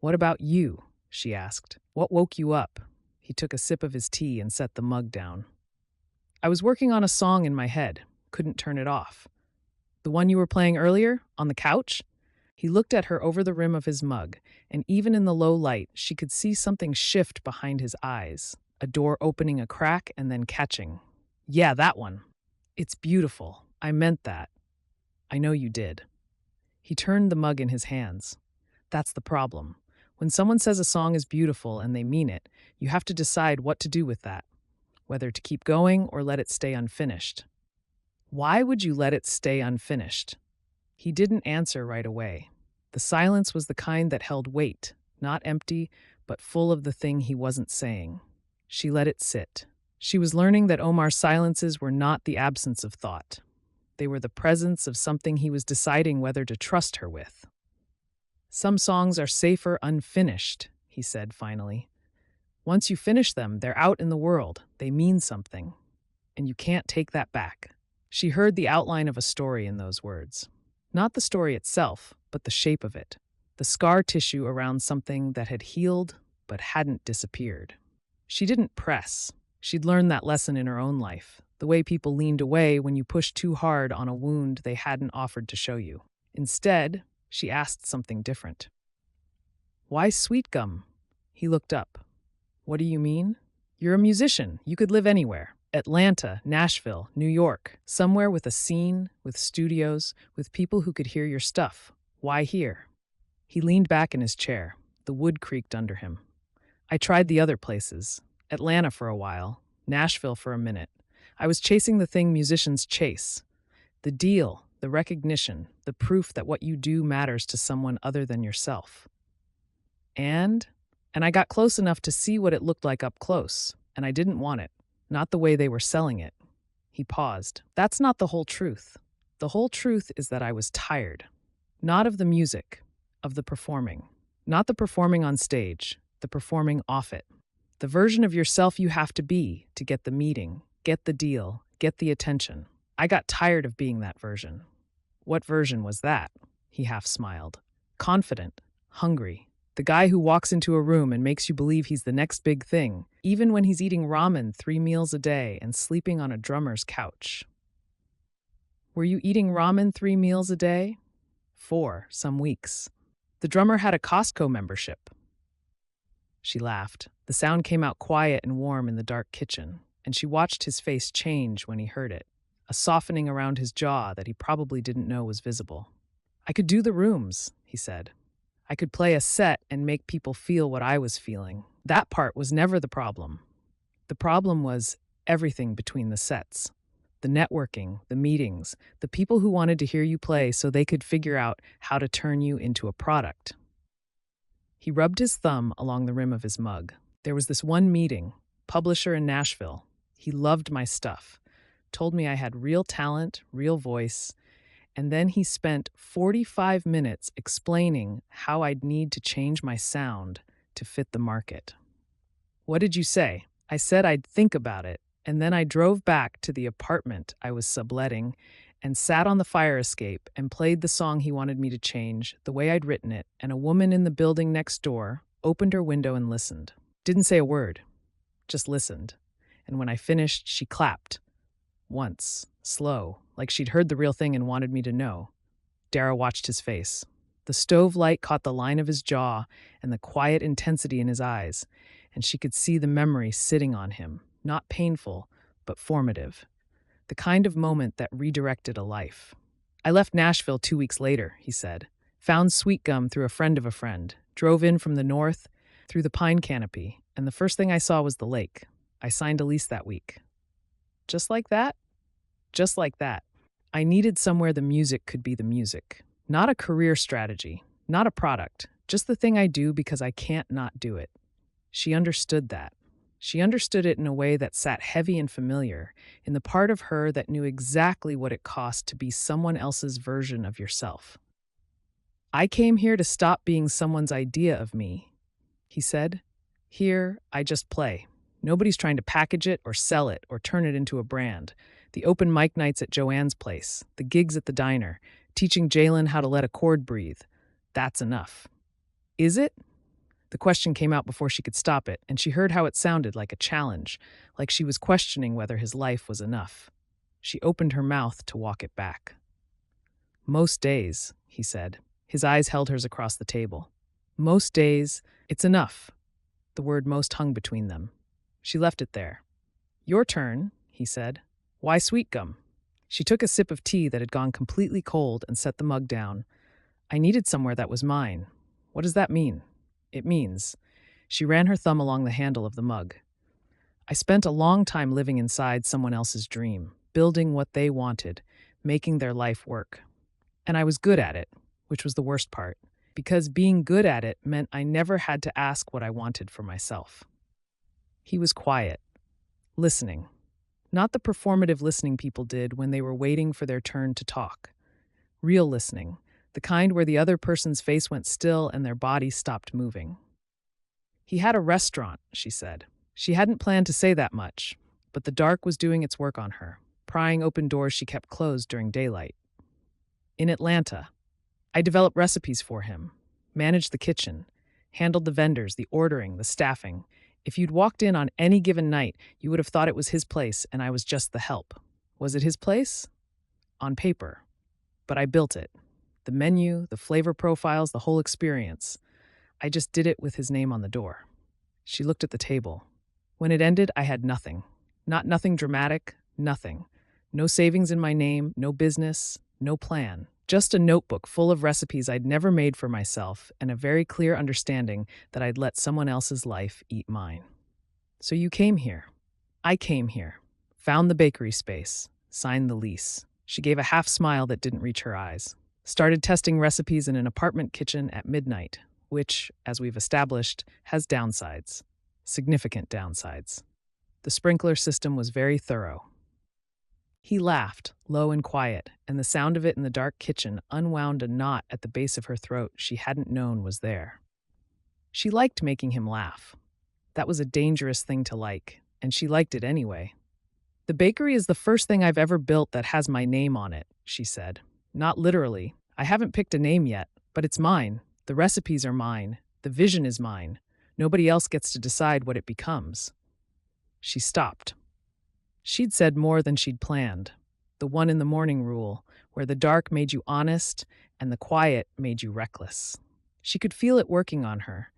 "What about you?" she asked. "What woke you up?" He took a sip of his tea and set the mug down. "I was working on a song in my head. Couldn't turn it off." "The one you were playing earlier? On the couch?" He looked at her over the rim of his mug, and even in the low light, she could see something shift behind his eyes, a door opening a crack and then catching. "Yeah, that one. It's beautiful. I meant that. I know you did." He turned the mug in his hands. That's the problem. When someone says a song is beautiful and they mean it, you have to decide what to do with that, whether to keep going or let it stay unfinished. Why would you let it stay unfinished? He didn't answer right away. The silence was the kind that held weight, not empty, but full of the thing he wasn't saying. She let it sit. She was learning that Omar's silences were not the absence of thought. They were the presence of something he was deciding whether to trust her with. "Some songs are safer unfinished," he said finally. "Once you finish them, they're out in the world. They mean something. And you can't take that back." She heard the outline of a story in those words. Not the story itself, but the shape of it. The scar tissue around something that had healed but hadn't disappeared. She didn't press. She'd learned that lesson in her own life, the way people leaned away when you pushed too hard on a wound they hadn't offered to show you. Instead, she asked something different. "Why Sweetgum?" He looked up. "What do you mean?" "You're a musician. You could live anywhere. Atlanta, Nashville, New York, somewhere with a scene, with studios, with people who could hear your stuff. Why here?" He leaned back in his chair. The wood creaked under him. "I tried the other places. Atlanta for a while, Nashville for a minute. I was chasing the thing musicians chase. The deal, the recognition, the proof that what you do matters to someone other than yourself. And I got close enough to see what it looked like up close, and I didn't want it. Not the way they were selling it." He paused. "That's not the whole truth. The whole truth is that I was tired. Not of the music, of the performing. Not the performing on stage, the performing off it. The version of yourself you have to be to get the meeting, get the deal, get the attention. I got tired of being that version." "What version was that?" He half smiled. "Confident, hungry. The guy who walks into a room and makes you believe he's the next big thing, even when he's eating ramen 3 meals a day and sleeping on a drummer's couch." "Were you eating ramen 3 meals a day?" 4, some weeks. "The drummer had a Costco membership." She laughed. The sound came out quiet and warm in the dark kitchen, and she watched his face change when he heard it, a softening around his jaw that he probably didn't know was visible. "I could do the rooms," he said. "I could play a set and make people feel what I was feeling. That part was never the problem. The problem was everything between the sets. The networking, the meetings, the people who wanted to hear you play so they could figure out how to turn you into a product." He rubbed his thumb along the rim of his mug. "There was this one meeting, publisher in Nashville. He loved my stuff, told me I had real talent, real voice, and then he spent 45 minutes explaining how I'd need to change my sound to fit the market." "What did you say?" "I said I'd think about it, and then I drove back to the apartment I was subletting and sat on the fire escape and played the song he wanted me to change, the way I'd written it, and a woman in the building next door opened her window and listened. Didn't say a word, just listened. And when I finished, she clapped. Once, slow, like she'd heard the real thing and wanted me to know." Dara watched his face. The stove light caught the line of his jaw and the quiet intensity in his eyes, and she could see the memory sitting on him, not painful, but formative. The kind of moment that redirected a life. "I left Nashville 2 weeks later," he said. "Found Sweetgum through a friend of a friend. Drove in from the north, through the pine canopy, and the first thing I saw was the lake. I signed a lease that week." "Just like that?" "Just like that. I needed somewhere the music could be the music. Not a career strategy, not a product, just the thing I do because I can't not do it." She understood that. She understood it in a way that sat heavy and familiar, in the part of her that knew exactly what it cost to be someone else's version of yourself. I came here to stop being someone's idea of me, he said. Here, I just play. Nobody's trying to package it or sell it or turn it into a brand. The open mic nights at Joanne's place, the gigs at the diner, teaching Jalen how to let a chord breathe. That's enough. Is it? The question came out before she could stop it, and she heard how it sounded like a challenge, like she was questioning whether his life was enough. She opened her mouth to walk it back. Most days, he said. His eyes held hers across the table. Most days, it's enough. The word most hung between them. She left it there. Your turn, he said. Why Sweetgum? She took a sip of tea that had gone completely cold and set the mug down. I needed somewhere that was mine. What does that mean? It means. She ran her thumb along the handle of the mug. I spent a long time living inside someone else's dream, building what they wanted, making their life work. And I was good at it, which was the worst part, because being good at it meant I never had to ask what I wanted for myself. He was quiet, listening. Not the performative listening people did when they were waiting for their turn to talk. Real listening, the kind where the other person's face went still and their body stopped moving. He had a restaurant, she said. She hadn't planned to say that much, but the dark was doing its work on her, prying open doors she kept closed during daylight. In Atlanta, I developed recipes for him, managed the kitchen, handled the vendors, the ordering, the staffing. If you'd walked in on any given night, you would have thought it was his place and I was just the help. Was it his place? On paper. But I built it. The menu, the flavor profiles, the whole experience. I just did it with his name on the door. She looked at the table. When it ended, I had nothing. Not nothing dramatic, nothing. No savings in my name, no business, no plan. Just a notebook full of recipes I'd never made for myself and a very clear understanding that I'd let someone else's life eat mine. So you came here. I came here. Found the bakery space. Signed the lease. She gave a half smile that didn't reach her eyes. Started testing recipes in an apartment kitchen at midnight, which, as we've established, has downsides. Significant downsides. The sprinkler system was very thorough. He laughed, low and quiet, and the sound of it in the dark kitchen unwound a knot at the base of her throat she hadn't known was there. She liked making him laugh. That was a dangerous thing to like, and she liked it anyway. The bakery is the first thing I've ever built that has my name on it, she said. Not literally. I haven't picked a name yet, but it's mine. The recipes are mine. The vision is mine. Nobody else gets to decide what it becomes. She stopped. She'd said more than she'd planned. The one in the morning rule, where the dark made you honest and the quiet made you reckless. She could feel it working on her,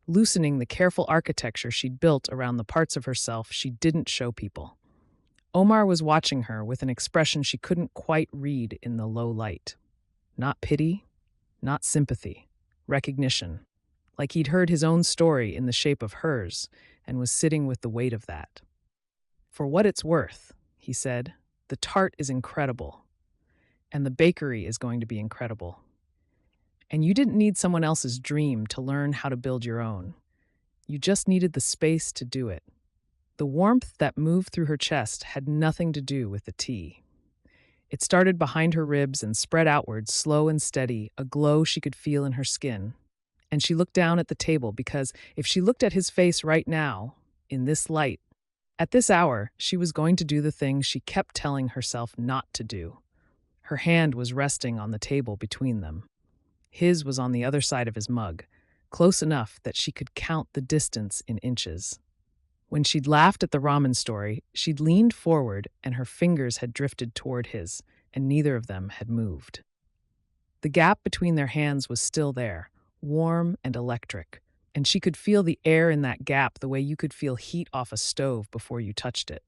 loosening the careful architecture she'd built around the parts of herself she didn't show people. Omar was watching her with an expression she couldn't quite read in the low light. Not pity, not sympathy, recognition, like he'd heard his own story in the shape of hers and was sitting with the weight of that. For what it's worth, he said, the tart is incredible, and the bakery is going to be incredible. And you didn't need someone else's dream to learn how to build your own. You just needed the space to do it. The warmth that moved through her chest had nothing to do with the tea. It started behind her ribs and spread outward, slow and steady, a glow she could feel in her skin. And she looked down at the table because if she looked at his face right now, in this light, at this hour, she was going to do the thing she kept telling herself not to do. Her hand was resting on the table between them. His was on the other side of his mug, close enough that she could count the distance in inches. When she'd laughed at the ramen story, she'd leaned forward and her fingers had drifted toward his, and neither of them had moved. The gap between their hands was still there, warm and electric, and she could feel the air in that gap the way you could feel heat off a stove before you touched it.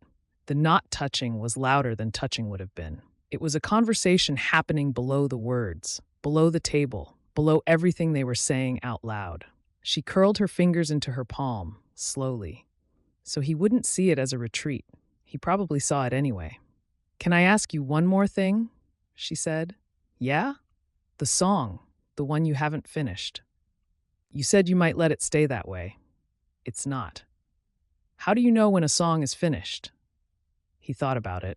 The not touching was louder than touching would have been. It was a conversation happening below the words, below the table, below everything they were saying out loud. She curled her fingers into her palm, slowly. So he wouldn't see it as a retreat. He probably saw it anyway. Can I ask you one more thing? She said. Yeah? The song, the one you haven't finished. You said you might let it stay that way. It's not. How do you know when a song is finished? He thought about it.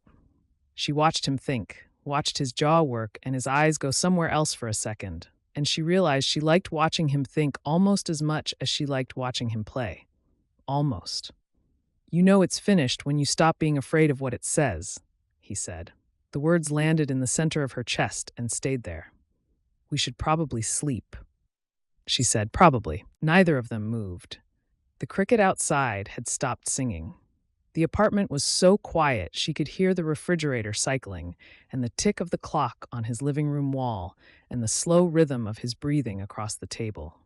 She watched him think, watched his jaw work and his eyes go somewhere else for a second, and she realized she liked watching him think almost as much as she liked watching him play. Almost. "You know it's finished when you stop being afraid of what it says," he said. The words landed in the center of her chest and stayed there. "We should probably sleep," she said. Probably. Neither of them moved. The cricket outside had stopped singing. The apartment was so quiet she could hear the refrigerator cycling and the tick of the clock on his living room wall and the slow rhythm of his breathing across the table.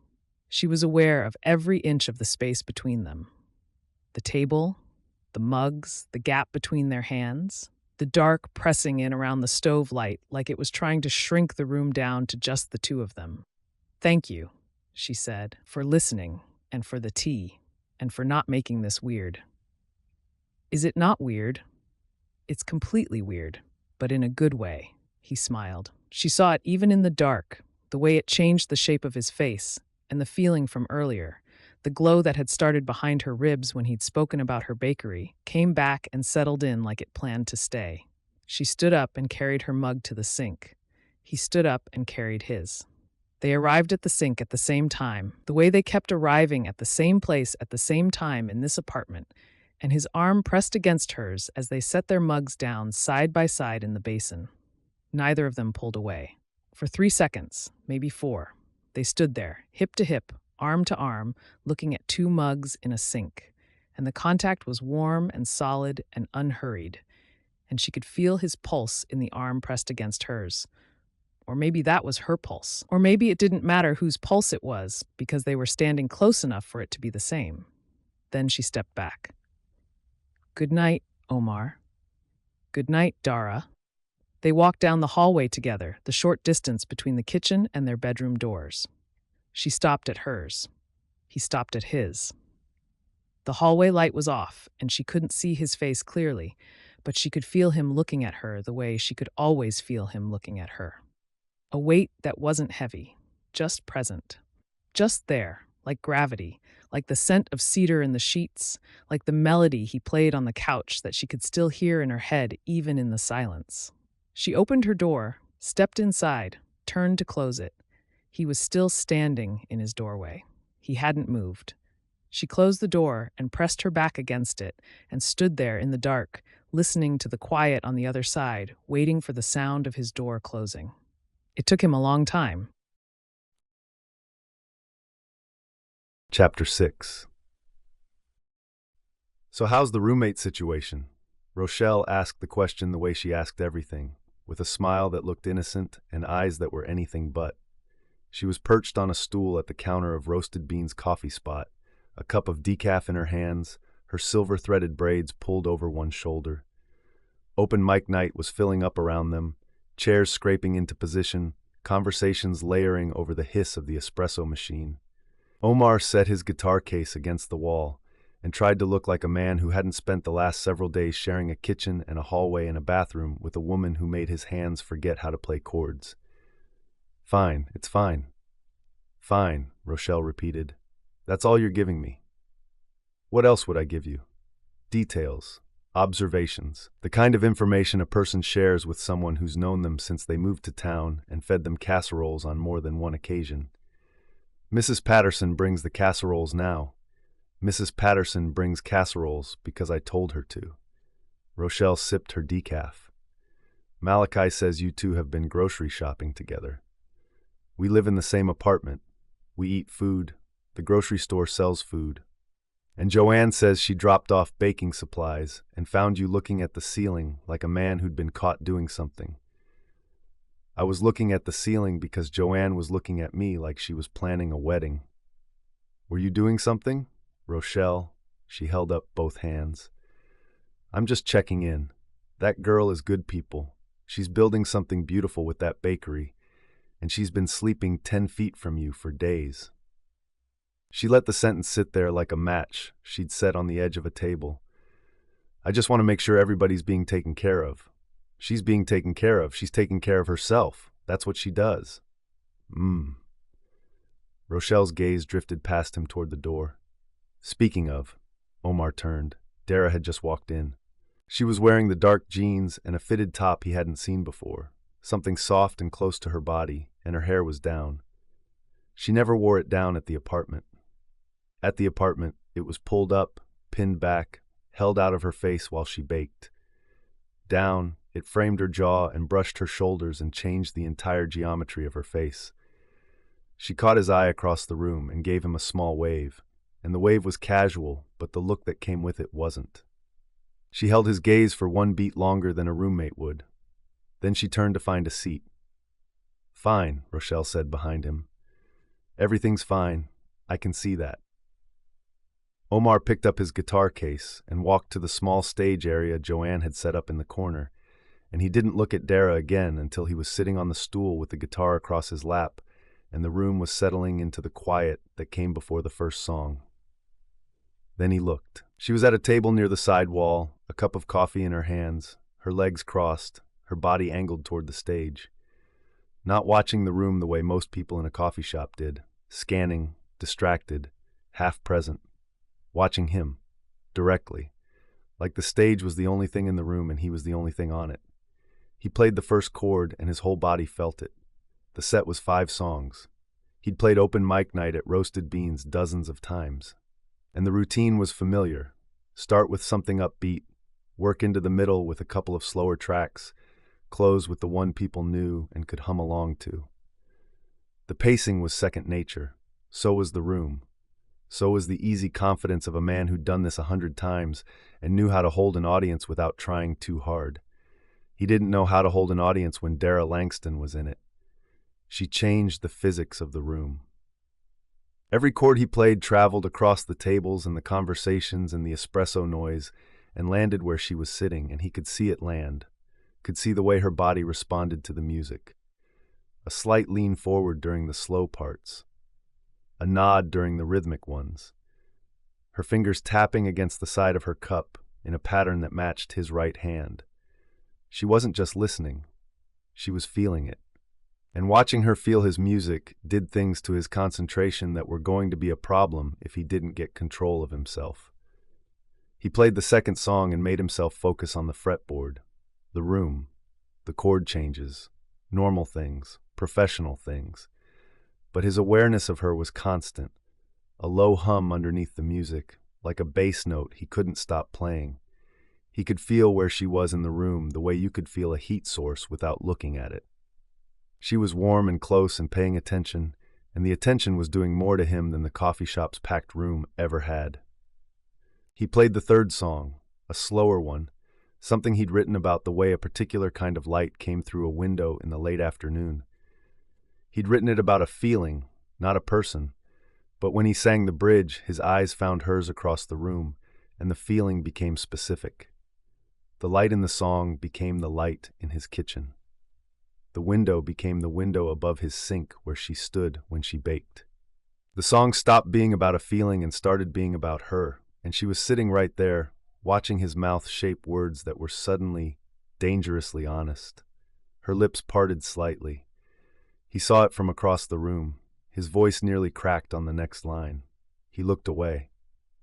She was aware of every inch of the space between them. The table, the mugs, the gap between their hands, the dark pressing in around the stove light like it was trying to shrink the room down to just the two of them. "Thank you," she said, "for listening and for the tea and for not making this weird." "Is it not weird?" "It's completely weird, but in a good way," he smiled. She saw it even in the dark, the way it changed the shape of his face, and the feeling from earlier, the glow that had started behind her ribs when he'd spoken about her bakery, came back and settled in like it planned to stay. She stood up and carried her mug to the sink. He stood up and carried his. They arrived at the sink at the same time, the way they kept arriving at the same place at the same time in this apartment, and his arm pressed against hers as they set their mugs down side by side in the basin. Neither of them pulled away. For 3 seconds, maybe 4, they stood there, hip to hip, arm to arm, looking at 2 mugs in a sink, and the contact was warm and solid and unhurried, and she could feel his pulse in the arm pressed against hers. Or maybe that was her pulse. Or maybe it didn't matter whose pulse it was, because they were standing close enough for it to be the same. Then she stepped back. "Good night, Omar." "Good night, Dara." They walked down the hallway together, the short distance between the kitchen and their bedroom doors. She stopped at hers. He stopped at his. The hallway light was off, and she couldn't see his face clearly, but she could feel him looking at her the way she could always feel him looking at her. A weight that wasn't heavy, just present. Just there, like gravity, like the scent of cedar in the sheets, like the melody he played on the couch that she could still hear in her head even in the silence. She opened her door, stepped inside, turned to close it. He was still standing in his doorway. He hadn't moved. She closed the door and pressed her back against it and stood there in the dark, listening to the quiet on the other side, waiting for the sound of his door closing. It took him a long time. Chapter 6. "So how's the roommate situation?" Rochelle asked the question the way she asked everything, with a smile that looked innocent and eyes that were anything but. She was perched on a stool at the counter of Roasted Beans coffee spot, a cup of decaf in her hands, her silver-threaded braids pulled over one shoulder. Open mic night was filling up around them, chairs scraping into position, conversations layering over the hiss of the espresso machine. Omar set his guitar case against the wall and tried to look like a man who hadn't spent the last several days sharing a kitchen and a hallway and a bathroom with a woman who made his hands forget how to play chords. "Fine, it's fine." "Fine," Rochelle repeated. "That's all you're giving me." "What else would I give you?" "Details. Observations. The kind of information a person shares with someone who's known them since they moved to town and fed them casseroles on more than one occasion. Mrs. Patterson brings the casseroles now. Mrs. Patterson brings casseroles because I told her to." Rochelle sipped her decaf. "Malachi says you two have been grocery shopping together." "We live in the same apartment. We eat food. The grocery store sells food. And Joanne says she dropped off baking supplies and found you looking at the ceiling like a man who'd been caught doing something." "I was looking at the ceiling because Joanne was looking at me like she was planning a wedding." "Were you doing something?" "Rochelle," she held up both hands. "I'm just checking in. That girl is good people. She's building something beautiful with that bakery, and she's been sleeping 10 feet from you for days." She let the sentence sit there like a match she'd set on the edge of a table. "I just want to make sure everybody's being taken care of." "She's being taken care of. She's taking care of herself. That's what she does." Rochelle's gaze drifted past him toward the door. "Speaking of," Omar turned. Dara had just walked in. She was wearing the dark jeans and a fitted top he hadn't seen before, something soft and close to her body, and her hair was down. She never wore it down at the apartment. At the apartment, it was pulled up, pinned back, held out of her face while she baked. Down, it framed her jaw and brushed her shoulders and changed the entire geometry of her face. She caught his eye across the room and gave him a small wave, and the wave was casual, but the look that came with it wasn't. She held his gaze for one beat longer than a roommate would. Then she turned to find a seat. "Fine," Rochelle said behind him. "Everything's fine. I can see that." Omar picked up his guitar case and walked to the small stage area Joanne had set up in the corner, and he didn't look at Dara again until he was sitting on the stool with the guitar across his lap, and the room was settling into the quiet that came before the first song. Then he looked. She was at a table near the side wall, a cup of coffee in her hands, her legs crossed, her body angled toward the stage. Not watching the room the way most people in a coffee shop did, scanning, distracted, half present. Watching him, directly, like the stage was the only thing in the room and he was the only thing on it. He played the first chord and his whole body felt it. The set was 5 songs. He'd played open mic night at Roasted Beans dozens of times. And the routine was familiar. Start with something upbeat, work into the middle with a couple of slower tracks, close with the one people knew and could hum along to. The pacing was second nature. So was the room. So was the easy confidence of a man who'd done this 100 times and knew how to hold an audience without trying too hard. He didn't know how to hold an audience when Dara Langston was in it. She changed the physics of the room. Every chord he played traveled across the tables and the conversations and the espresso noise and landed where she was sitting, and he could see it land, could see the way her body responded to the music. A slight lean forward during the slow parts, a nod during the rhythmic ones, her fingers tapping against the side of her cup in a pattern that matched his right hand. She wasn't just listening, she was feeling it. And watching her feel his music did things to his concentration that were going to be a problem if he didn't get control of himself. He played the second song and made himself focus on the fretboard, the room, the chord changes, normal things, professional things. But his awareness of her was constant, a low hum underneath the music, like a bass note he couldn't stop playing. He could feel where she was in the room the way you could feel a heat source without looking at it. She was warm and close and paying attention, and the attention was doing more to him than the coffee shop's packed room ever had. He played the third song, a slower one, something he'd written about the way a particular kind of light came through a window in the late afternoon. He'd written it about a feeling, not a person, but when he sang the bridge, his eyes found hers across the room, and the feeling became specific. The light in the song became the light in his kitchen. The window became the window above his sink where she stood when she baked. The song stopped being about a feeling and started being about her, and she was sitting right there, watching his mouth shape words that were suddenly, dangerously honest. Her lips parted slightly. He saw it from across the room. His voice nearly cracked on the next line. He looked away,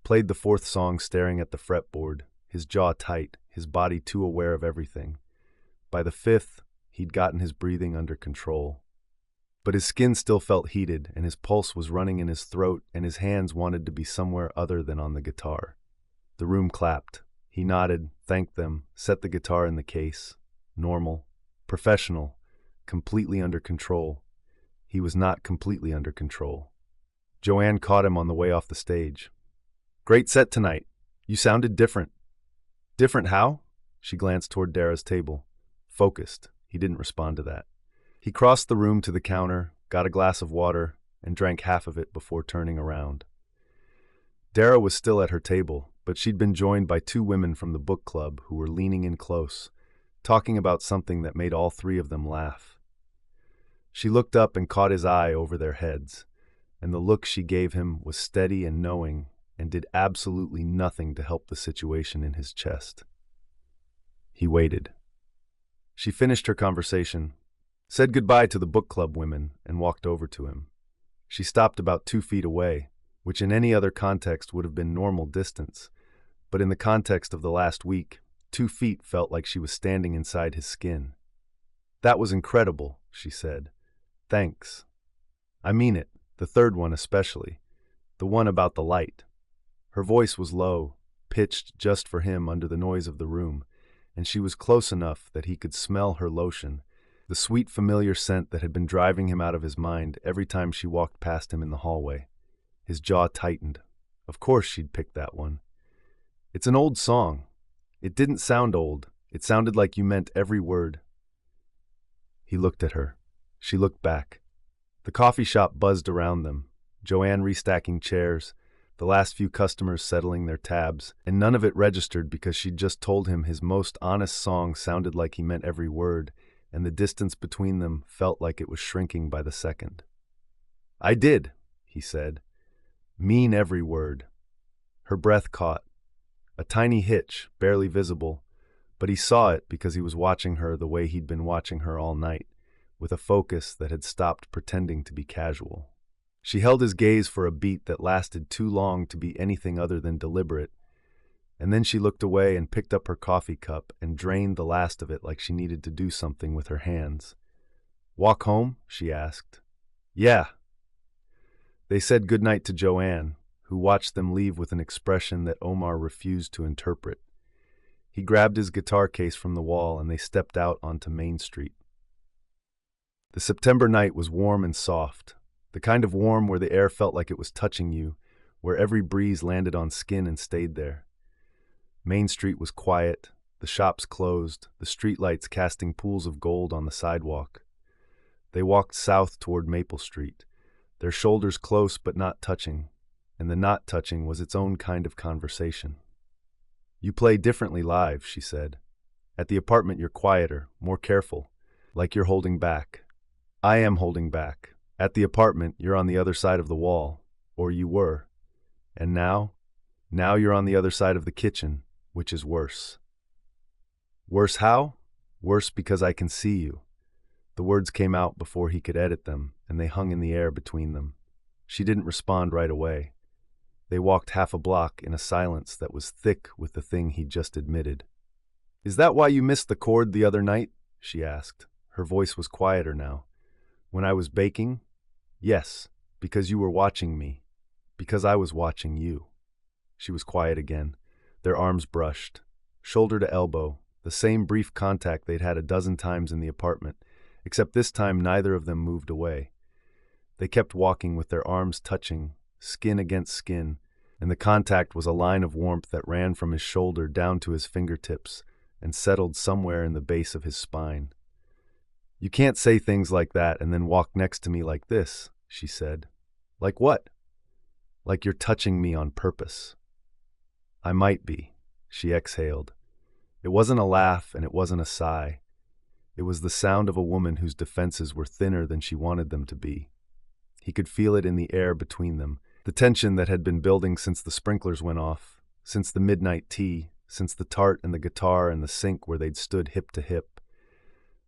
played the fourth song staring at the fretboard, his jaw tight, his body too aware of everything. By the fifth, he'd gotten his breathing under control. But his skin still felt heated, and his pulse was running in his throat, and his hands wanted to be somewhere other than on the guitar. The room clapped. He nodded, thanked them, set the guitar in the case. Normal, professional, completely under control. He was not completely under control. Joanne caught him on the way off the stage. "Great set tonight. You sounded different." "Different how?" She glanced toward Dara's table. Focused. He didn't respond to that. He crossed the room to the counter, got a glass of water, and drank half of it before turning around. Dara was still at her table, but she'd been joined by 2 women from the book club who were leaning in close, talking about something that made all 3 of them laugh. She looked up and caught his eye over their heads, and the look she gave him was steady and knowing and did absolutely nothing to help the situation in his chest. He waited. She finished her conversation, said goodbye to the book club women, and walked over to him. She stopped about 2 feet away, which in any other context would have been normal distance, but in the context of the last week, 2 feet felt like she was standing inside his skin. "That was incredible," she said. "Thanks." "I mean it. The third one especially, the one about the light. Her voice was low, pitched just for him under the noise of the room, and she was close enough that he could smell her lotion, the sweet familiar scent that had been driving him out of his mind every time she walked past him in the hallway. His jaw tightened. Of course she'd picked that one. It's an old song. It didn't sound old. It sounded like you meant every word. He looked at her. She looked back. The coffee shop buzzed around them, Joanne restacking chairs, the last few customers settling their tabs, and none of it registered because she'd just told him his most honest song sounded like he meant every word, and the distance between them felt like it was shrinking by the second. "I did," he said. "Mean every word." Her breath caught. A tiny hitch, barely visible, but he saw it because he was watching her the way he'd been watching her all night, with a focus that had stopped pretending to be casual. She held his gaze for a beat that lasted too long to be anything other than deliberate, and then she looked away and picked up her coffee cup and drained the last of it like she needed to do something with her hands. "Walk home?" she asked. "Yeah." They said goodnight to Joanne, who watched them leave with an expression that Omar refused to interpret. He grabbed his guitar case from the wall and they stepped out onto Main Street. The September night was warm and soft, the kind of warm where the air felt like it was touching you, where every breeze landed on skin and stayed there. Main Street was quiet, the shops closed, the streetlights casting pools of gold on the sidewalk. They walked south toward Maple Street, their shoulders close but not touching, and the not touching was its own kind of conversation. "You play differently live," she said. "At the apartment you're quieter, more careful, like you're holding back. I am holding back. At the apartment you're on the other side of the wall, or you were. And now you're on the other side of the kitchen, which is worse." "Worse how?" "Worse because I can see you." The words came out before he could edit them, and they hung in the air between them. She didn't respond right away. They walked half a block in a silence that was thick with the thing he'd just admitted. "Is that why you missed the chord the other night?" she asked. Her voice was quieter now. "When I was baking?" "Yes, because you were watching me. Because I was watching you." She was quiet again. Their arms brushed, shoulder to elbow, the same brief contact they'd had a dozen times in the apartment, except this time neither of them moved away. They kept walking with their arms touching, skin against skin, and the contact was a line of warmth that ran from his shoulder down to his fingertips and settled somewhere in the base of his spine. "You can't say things like that and then walk next to me like this," she said. "Like what?" "Like you're touching me on purpose." "I might be," she exhaled. It wasn't a laugh and it wasn't a sigh. It was the sound of a woman whose defenses were thinner than she wanted them to be. He could feel it in the air between them, the tension that had been building since the sprinklers went off, since the midnight tea, since the tart and the guitar and the sink where they'd stood hip to hip.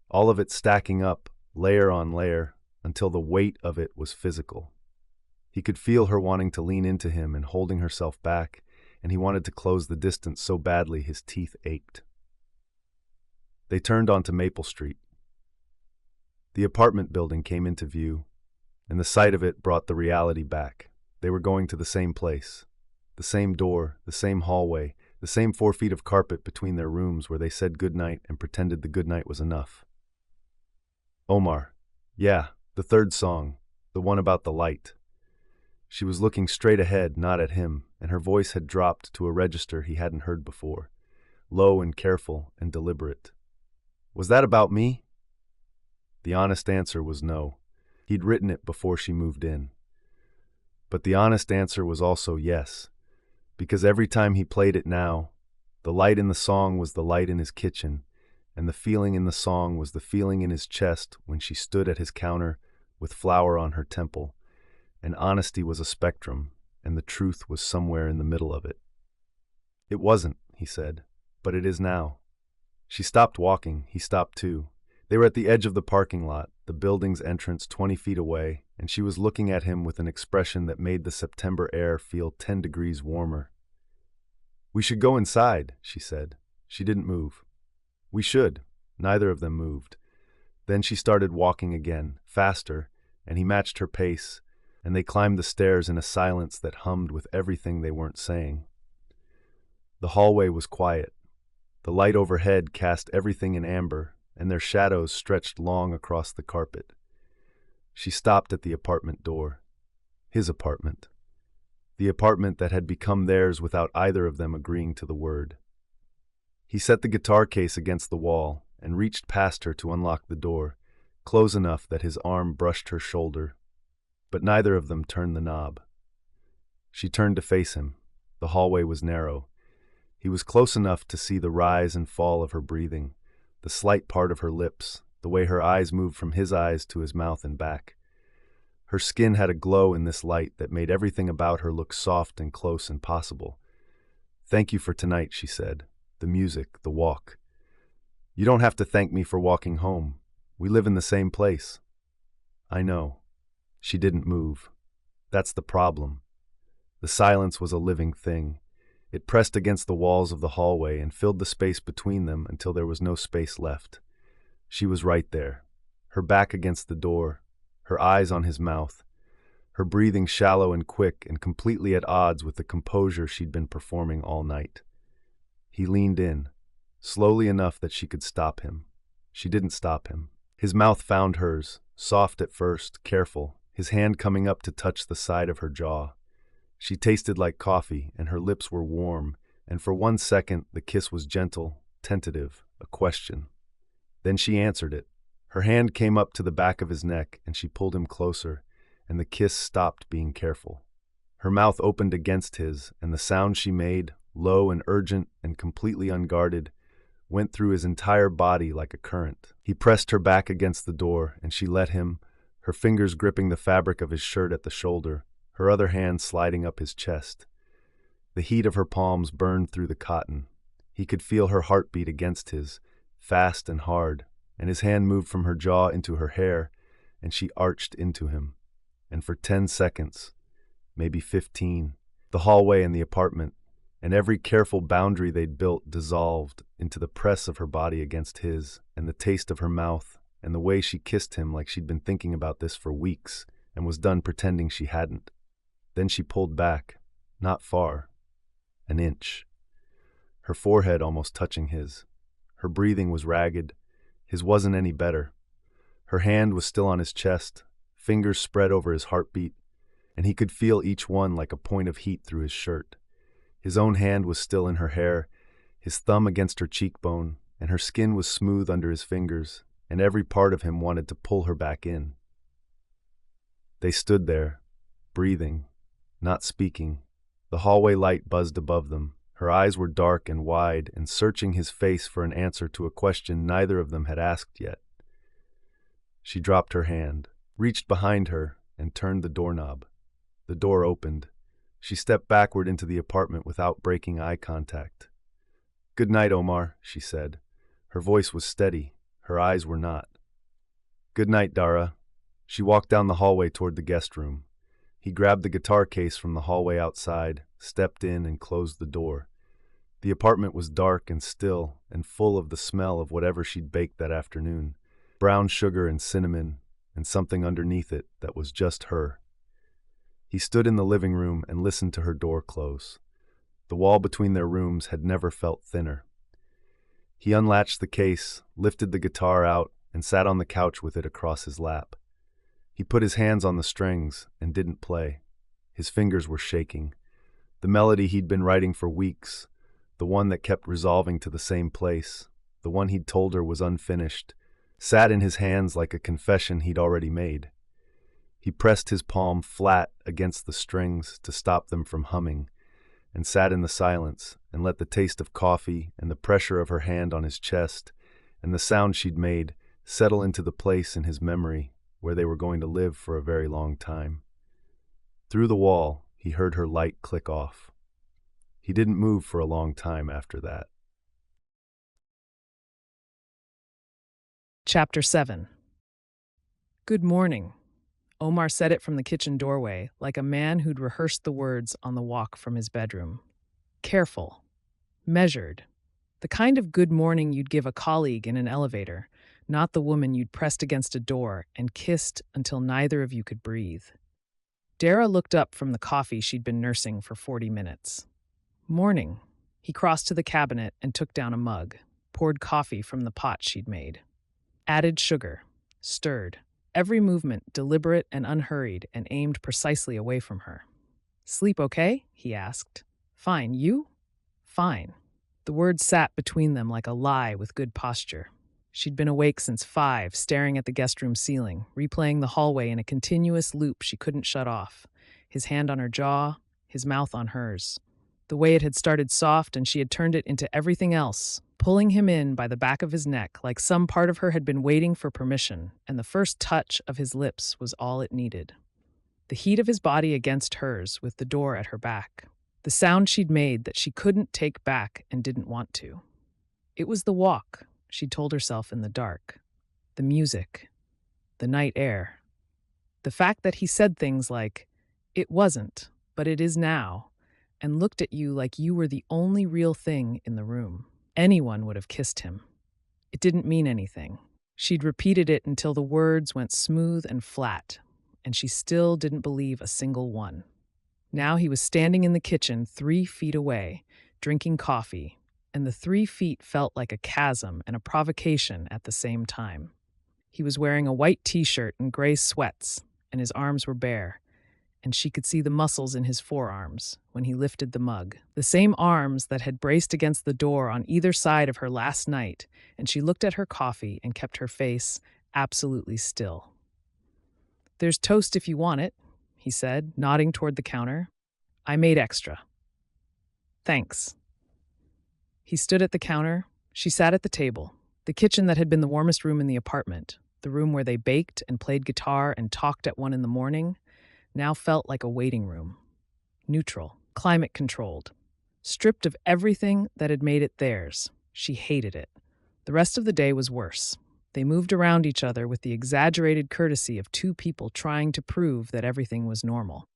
All of it stacking up, layer on layer, until the weight of it was physical. He could feel her wanting to lean into him and holding herself back, and he wanted to close the distance so badly his teeth ached. They turned onto Maple Street. The apartment building came into view, and the sight of it brought the reality back. They were going to the same place. The same door, the same hallway, the same 4 feet of carpet between their rooms where they said goodnight and pretended the goodnight was enough. "Omar." "Yeah, the third song, the one about the light." She was looking straight ahead, not at him, and her voice had dropped to a register he hadn't heard before, low and careful and deliberate. "Was that about me?" The honest answer was no. He'd written it before she moved in. But the honest answer was also yes, because every time he played it now, the light in the song was the light in his kitchen, and the feeling in the song was the feeling in his chest when she stood at his counter with flour on her temple, and honesty was a spectrum, and the truth was somewhere in the middle of it. "It wasn't," he said, "but it is now." She stopped walking, he stopped too. They were at the edge of the parking lot, the building's entrance 20 feet away, and she was looking at him with an expression that made the September air feel 10 degrees warmer. "We should go inside," she said. She didn't move. "We should." Neither of them moved. Then she started walking again, faster, and he matched her pace, and they climbed the stairs in a silence that hummed with everything they weren't saying. The hallway was quiet. The light overhead cast everything in amber, and their shadows stretched long across the carpet. She stopped at the apartment door. His apartment. The apartment that had become theirs without either of them agreeing to the word. He set the guitar case against the wall and reached past her to unlock the door, close enough that his arm brushed her shoulder, but neither of them turned the knob. She turned to face him. The hallway was narrow. He was close enough to see the rise and fall of her breathing, the slight part of her lips, the way her eyes moved from his eyes to his mouth and back. Her skin had a glow in this light that made everything about her look soft and close and possible. "Thank you for tonight," she said. "The music, the walk. You don't have to thank me for walking home. We live in the same place." "I know." She didn't move. That's the problem. The silence was a living thing. It pressed against the walls of the hallway and filled the space between them until there was no space left. She was right there, her back against the door, her eyes on his mouth, her breathing shallow and quick and completely at odds with the composure she'd been performing all night. He leaned in, slowly enough that she could stop him. She didn't stop him. His mouth found hers, soft at first, careful, his hand coming up to touch the side of her jaw. She tasted like coffee, and her lips were warm, and for 1 second the kiss was gentle, tentative, a question. Then she answered it. Her hand came up to the back of his neck, and she pulled him closer, and the kiss stopped being careful. Her mouth opened against his, and the sound she made, low and urgent and completely unguarded, went through his entire body like a current. He pressed her back against the door, and she let him, her fingers gripping the fabric of his shirt at the shoulder, her other hand sliding up his chest. The heat of her palms burned through the cotton. He could feel her heartbeat against his, fast and hard, and his hand moved from her jaw into her hair, and she arched into him. And for 10 seconds, maybe 15, the hallway and the apartment, and every careful boundary they'd built dissolved into the press of her body against his, and the taste of her mouth, and the way she kissed him like she'd been thinking about this for weeks, and was done pretending she hadn't. Then she pulled back, not far, an inch, her forehead almost touching his. Her breathing was ragged. His wasn't any better. Her hand was still on his chest, fingers spread over his heartbeat, and he could feel each one like a point of heat through his shirt. His own hand was still in her hair, his thumb against her cheekbone, and her skin was smooth under his fingers, and every part of him wanted to pull her back in. They stood there, breathing, not speaking. The hallway light buzzed above them. Her eyes were dark and wide and searching his face for an answer to a question neither of them had asked yet. She dropped her hand, reached behind her, and turned the doorknob. The door opened. She stepped backward into the apartment without breaking eye contact. "Good night, Omar," she said. Her voice was steady. Her eyes were not. "Good night, Dara." She walked down the hallway toward the guest room. He grabbed the guitar case from the hallway outside, stepped in, and closed the door. The apartment was dark and still and full of the smell of whatever she'd baked that afternoon, brown sugar and cinnamon, and something underneath it that was just her. He stood in the living room and listened to her door close. The wall between their rooms had never felt thinner. He unlatched the case, lifted the guitar out, and sat on the couch with it across his lap. He put his hands on the strings and didn't play. His fingers were shaking. The melody he'd been writing for weeks, the one that kept resolving to the same place, the one he'd told her was unfinished, sat in his hands like a confession he'd already made. He pressed his palm flat against the strings to stop them from humming, and sat in the silence and let the taste of coffee and the pressure of her hand on his chest and the sound she'd made settle into the place in his memory where they were going to live for a very long time. Through the wall, he heard her light click off. He didn't move for a long time after that. Chapter 7. Good morning. Omar said it from the kitchen doorway, like a man who'd rehearsed the words on the walk from his bedroom. Careful. Measured. The kind of good morning you'd give a colleague in an elevator, not the woman you'd pressed against a door and kissed until neither of you could breathe. Dara looked up from the coffee she'd been nursing for 40 minutes. Morning. He crossed to the cabinet and took down a mug, poured coffee from the pot she'd made. Added sugar, stirred, every movement deliberate and unhurried and aimed precisely away from her. Sleep okay? He asked. Fine. You? Fine. The words sat between them like a lie with good posture. She'd been awake since 5, staring at the guest room ceiling, replaying the hallway in a continuous loop she couldn't shut off. His hand on her jaw, his mouth on hers. The way it had started soft and she had turned it into everything else, pulling him in by the back of his neck like some part of her had been waiting for permission, and the first touch of his lips was all it needed. The heat of his body against hers with the door at her back. The sound she'd made that she couldn't take back and didn't want to. It was the walk, she'd told herself in the dark. The music. The night air. The fact that he said things like, "It wasn't, but it is now," and looked at you like you were the only real thing in the room. Anyone would have kissed him. It didn't mean anything. She'd repeated it until the words went smooth and flat, and she still didn't believe a single one. Now he was standing in the kitchen 3 feet away, drinking coffee, and the 3 feet felt like a chasm and a provocation at the same time. He was wearing a white t-shirt and gray sweats, and his arms were bare, and she could see the muscles in his forearms when he lifted the mug, the same arms that had braced against the door on either side of her last night, and she looked at her coffee and kept her face absolutely still. "There's toast if you want it," he said, nodding toward the counter. "I made extra." "Thanks." He stood at the counter. She sat at the table, the kitchen that had been the warmest room in the apartment, the room where they baked and played guitar and talked at 1 a.m, now felt like a waiting room. Neutral, climate-controlled, stripped of everything that had made it theirs. She hated it. The rest of the day was worse. They moved around each other with the exaggerated courtesy of 2 people trying to prove that everything was normal.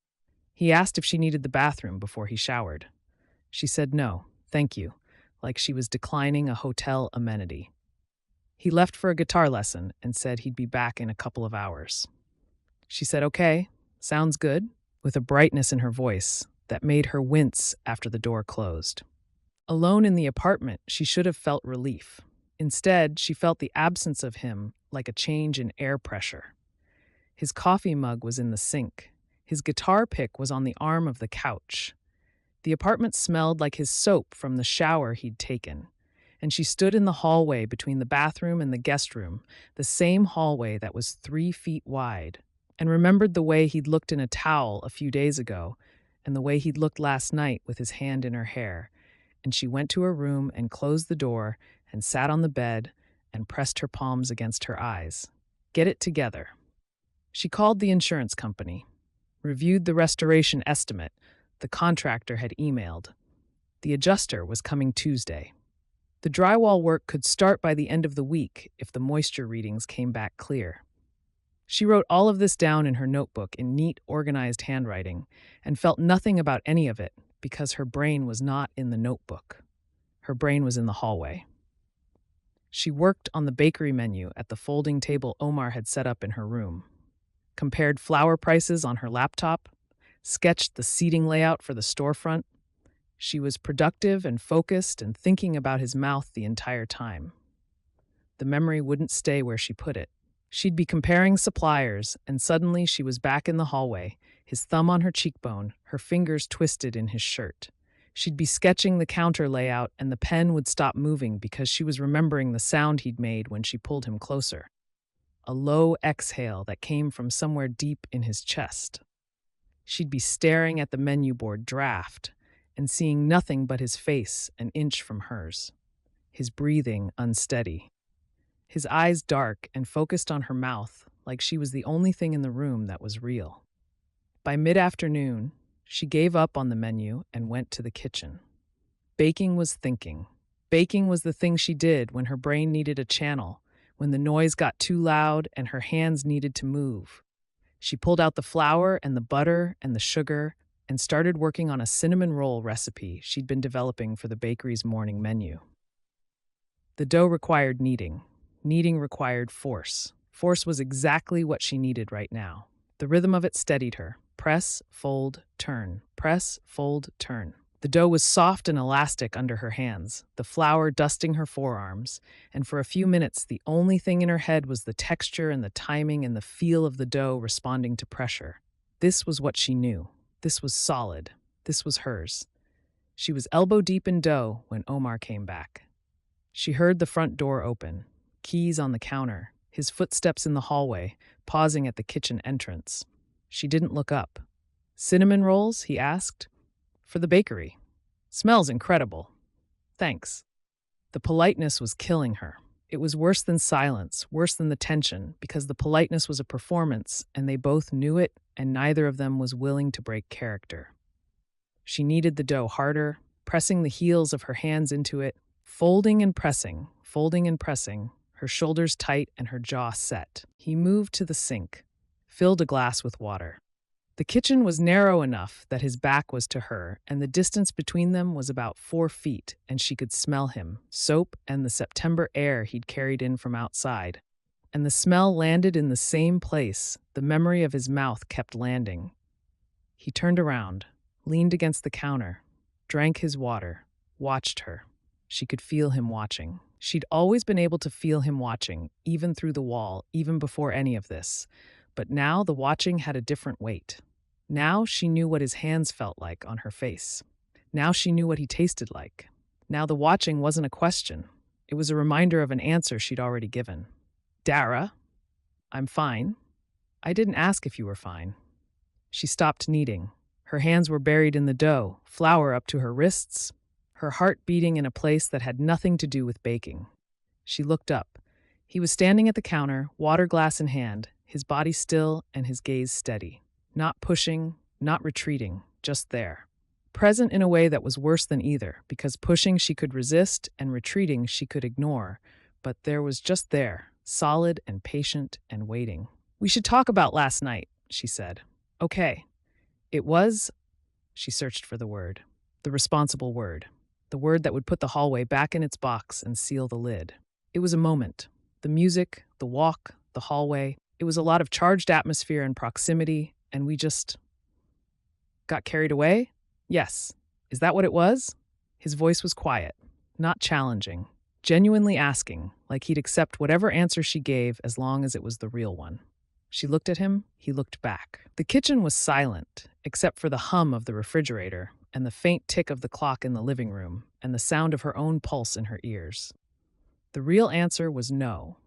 He asked if she needed the bathroom before he showered. She said no, thank you, like she was declining a hotel amenity. He left for a guitar lesson and said he'd be back in a couple of hours. She said, "Okay, sounds good," with a brightness in her voice that made her wince after the door closed. Alone in the apartment, she should have felt relief. Instead, she felt the absence of him like a change in air pressure. His coffee mug was in the sink. His guitar pick was on the arm of the couch. The apartment smelled like his soap from the shower he'd taken, and she stood in the hallway between the bathroom and the guest room, the same hallway that was 3 feet wide, and remembered the way he'd looked in a towel a few days ago and the way he'd looked last night with his hand in her hair, and she went to her room and closed the door and sat on the bed and pressed her palms against her eyes. Get it together. She called the insurance company, reviewed the restoration estimate the contractor had emailed. The adjuster was coming Tuesday. The drywall work could start by the end of the week if the moisture readings came back clear. She wrote all of this down in her notebook in neat, organized handwriting and felt nothing about any of it because her brain was not in the notebook. Her brain was in the hallway. She worked on the bakery menu at the folding table Omar had set up in her room, compared flour prices on her laptop, sketched the seating layout for the storefront. She was productive and focused and thinking about his mouth the entire time. The memory wouldn't stay where she put it. She'd be comparing suppliers, and suddenly she was back in the hallway, his thumb on her cheekbone, her fingers twisted in his shirt. She'd be sketching the counter layout, and the pen would stop moving because she was remembering the sound he'd made when she pulled him closer. A low exhale that came from somewhere deep in his chest. She'd be staring at the menu board draft and seeing nothing but his face an inch from hers, his breathing unsteady. His eyes dark and focused on her mouth like she was the only thing in the room that was real. By mid-afternoon, she gave up on the menu and went to the kitchen. Baking was thinking. Baking was the thing she did when her brain needed a channel, when the noise got too loud and her hands needed to move. She pulled out the flour and the butter and the sugar and started working on a cinnamon roll recipe she'd been developing for the bakery's morning menu. The dough required kneading. Kneading required force. Force was exactly what she needed right now. The rhythm of it steadied her. Press, fold, turn. Press, fold, turn. The dough was soft and elastic under her hands, the flour dusting her forearms, and for a few minutes the only thing in her head was the texture and the timing and the feel of the dough responding to pressure. This was what she knew. This was solid. This was hers. She was elbow deep in dough when Omar came back. She heard the front door open, keys on the counter, his footsteps in the hallway, pausing at the kitchen entrance. She didn't look up. "Cinnamon rolls?" he asked. "For the bakery. Smells incredible. Thanks." The politeness was killing her. It was worse than silence, worse than the tension, because the politeness was a performance, and they both knew it, and neither of them was willing to break character. She kneaded the dough harder, pressing the heels of her hands into it, folding and pressing, her shoulders tight and her jaw set. He moved to the sink, filled a glass with water. The kitchen was narrow enough that his back was to her, and the distance between them was about 4 feet, and she could smell him, soap and the September air he'd carried in from outside. And the smell landed in the same place. The memory of his mouth kept landing. He turned around, leaned against the counter, drank his water, watched her. She could feel him watching. She'd always been able to feel him watching, even through the wall, even before any of this. But now the watching had a different weight. Now she knew what his hands felt like on her face. Now she knew what he tasted like. Now the watching wasn't a question. It was a reminder of an answer she'd already given. "Dara, I'm fine. I didn't ask if you were fine." She stopped kneading. Her hands were buried in the dough, flour up to her wrists, her heart beating in a place that had nothing to do with baking. She looked up. He was standing at the counter, water glass in hand, his body still and his gaze steady. Not pushing, not retreating, just there. Present in a way that was worse than either, because pushing she could resist and retreating she could ignore, but there was just there, solid and patient and waiting. "We should talk about last night," she said. "Okay." It was, she searched for the word, the responsible word, the word that would put the hallway back in its box and seal the lid. It was a moment. The music, the walk, the hallway, it was a lot of charged atmosphere and proximity, and we just got carried away? Yes. Is that what it was? His voice was quiet, not challenging, genuinely asking, like he'd accept whatever answer she gave as long as it was the real one. She looked at him, he looked back. The kitchen was silent, except for the hum of the refrigerator and the faint tick of the clock in the living room and the sound of her own pulse in her ears. The real answer was no.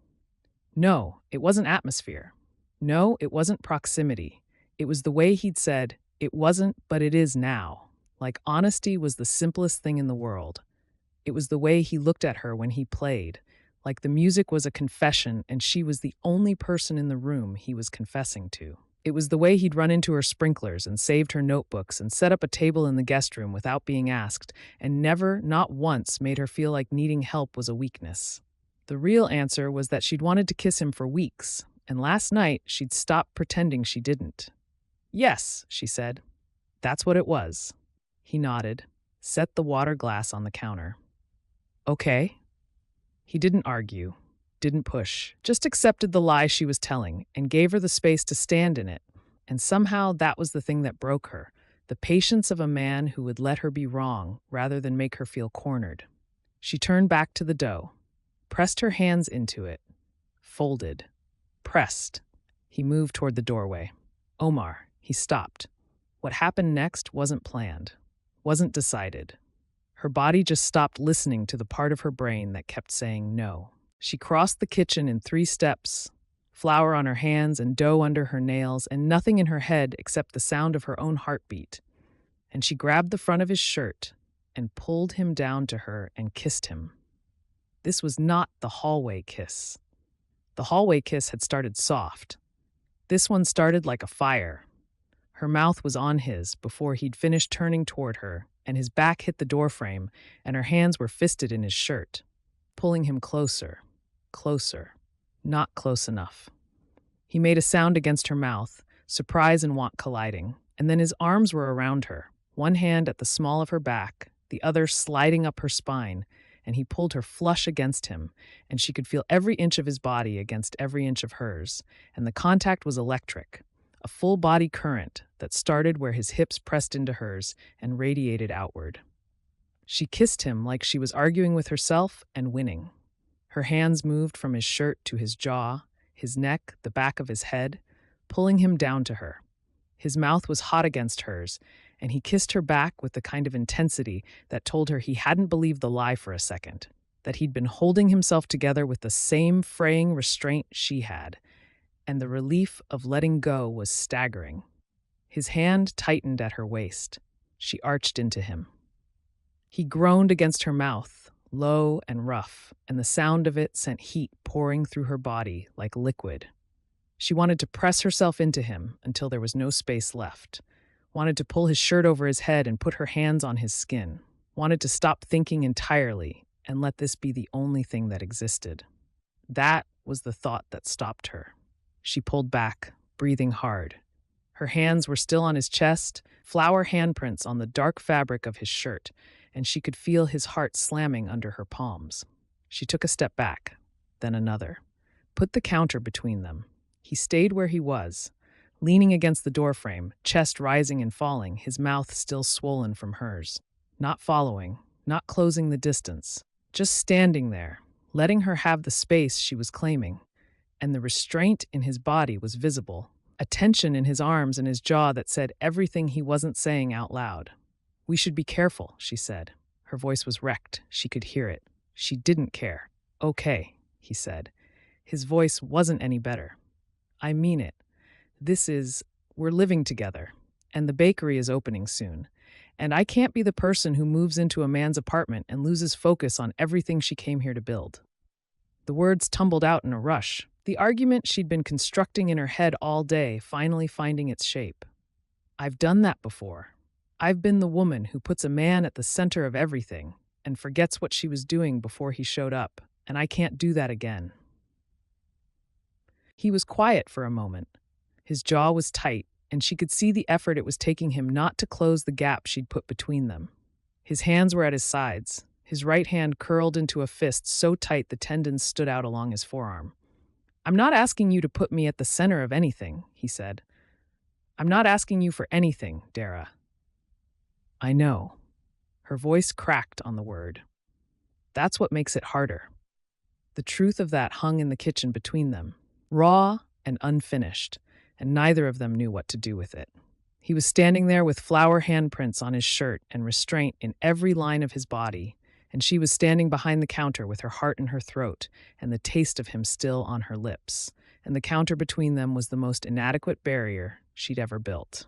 No, it wasn't atmosphere. No, it wasn't proximity. It was the way he'd said, "It wasn't, but it is now." Like honesty was the simplest thing in the world. It was the way he looked at her when he played, like the music was a confession and she was the only person in the room he was confessing to. It was the way he'd run into her sprinklers and saved her notebooks and set up a table in the guest room without being asked, and never, not once, made her feel like needing help was a weakness. The real answer was that she'd wanted to kiss him for weeks, and last night she'd stopped pretending she didn't. "Yes," she said. "That's what it was." He nodded, set the water glass on the counter. "Okay." He didn't argue, didn't push, just accepted the lie she was telling and gave her the space to stand in it. And somehow that was the thing that broke her, the patience of a man who would let her be wrong rather than make her feel cornered. She turned back to the dough, pressed her hands into it, folded, pressed. He moved toward the doorway. "Omar," he stopped. What happened next wasn't planned, wasn't decided. Her body just stopped listening to the part of her brain that kept saying no. She crossed the kitchen in 3 steps, flour on her hands and dough under her nails, and nothing in her head except the sound of her own heartbeat. And she grabbed the front of his shirt and pulled him down to her and kissed him. This was not the hallway kiss. The hallway kiss had started soft. This one started like a fire. Her mouth was on his before he'd finished turning toward her, and his back hit the doorframe, and her hands were fisted in his shirt, pulling him closer, closer, not close enough. He made a sound against her mouth, surprise and want colliding, and then his arms were around her, one hand at the small of her back, the other sliding up her spine, and he pulled her flush against him, and she could feel every inch of his body against every inch of hers, and the contact was electric, a full-body current that started where his hips pressed into hers and radiated outward. She kissed him like she was arguing with herself and winning. Her hands moved from his shirt to his jaw, his neck, the back of his head, pulling him down to her. His mouth was hot against hers, and he kissed her back with the kind of intensity that told her he hadn't believed the lie for a second, that he'd been holding himself together with the same fraying restraint she had, and the relief of letting go was staggering. His hand tightened at her waist. She arched into him. He groaned against her mouth, low and rough, and the sound of it sent heat pouring through her body like liquid. She wanted to press herself into him until there was no space left, wanted to pull his shirt over his head and put her hands on his skin, wanted to stop thinking entirely and let this be the only thing that existed. That was the thought that stopped her. She pulled back, breathing hard. Her hands were still on his chest, flower handprints on the dark fabric of his shirt, and she could feel his heart slamming under her palms. She took a step back, then another. Put the counter between them. He stayed where he was, leaning against the doorframe, chest rising and falling, his mouth still swollen from hers. Not following, not closing the distance, just standing there, letting her have the space she was claiming. And the restraint in his body was visible, a tension in his arms and his jaw that said everything he wasn't saying out loud. "We should be careful," she said. Her voice was wrecked. She could hear it. She didn't care. "Okay," he said. His voice wasn't any better. "I mean it. We're living together, and the bakery is opening soon. And I can't be the person who moves into a man's apartment and loses focus on everything she came here to build." The words tumbled out in a rush, the argument she'd been constructing in her head all day finally finding its shape. "I've done that before. I've been the woman who puts a man at the center of everything and forgets what she was doing before he showed up, and I can't do that again." He was quiet for a moment. His jaw was tight, and she could see the effort it was taking him not to close the gap she'd put between them. His hands were at his sides, his right hand curled into a fist so tight the tendons stood out along his forearm. "I'm not asking you to put me at the center of anything," he said. "I'm not asking you for anything, Dara." "I know." Her voice cracked on the word. That's what makes it harder. The truth of that hung in the kitchen between them, raw and unfinished, and neither of them knew what to do with it. He was standing there with flower handprints on his shirt and restraint in every line of his body, and she was standing behind the counter with her heart in her throat and the taste of him still on her lips, and the counter between them was the most inadequate barrier she'd ever built.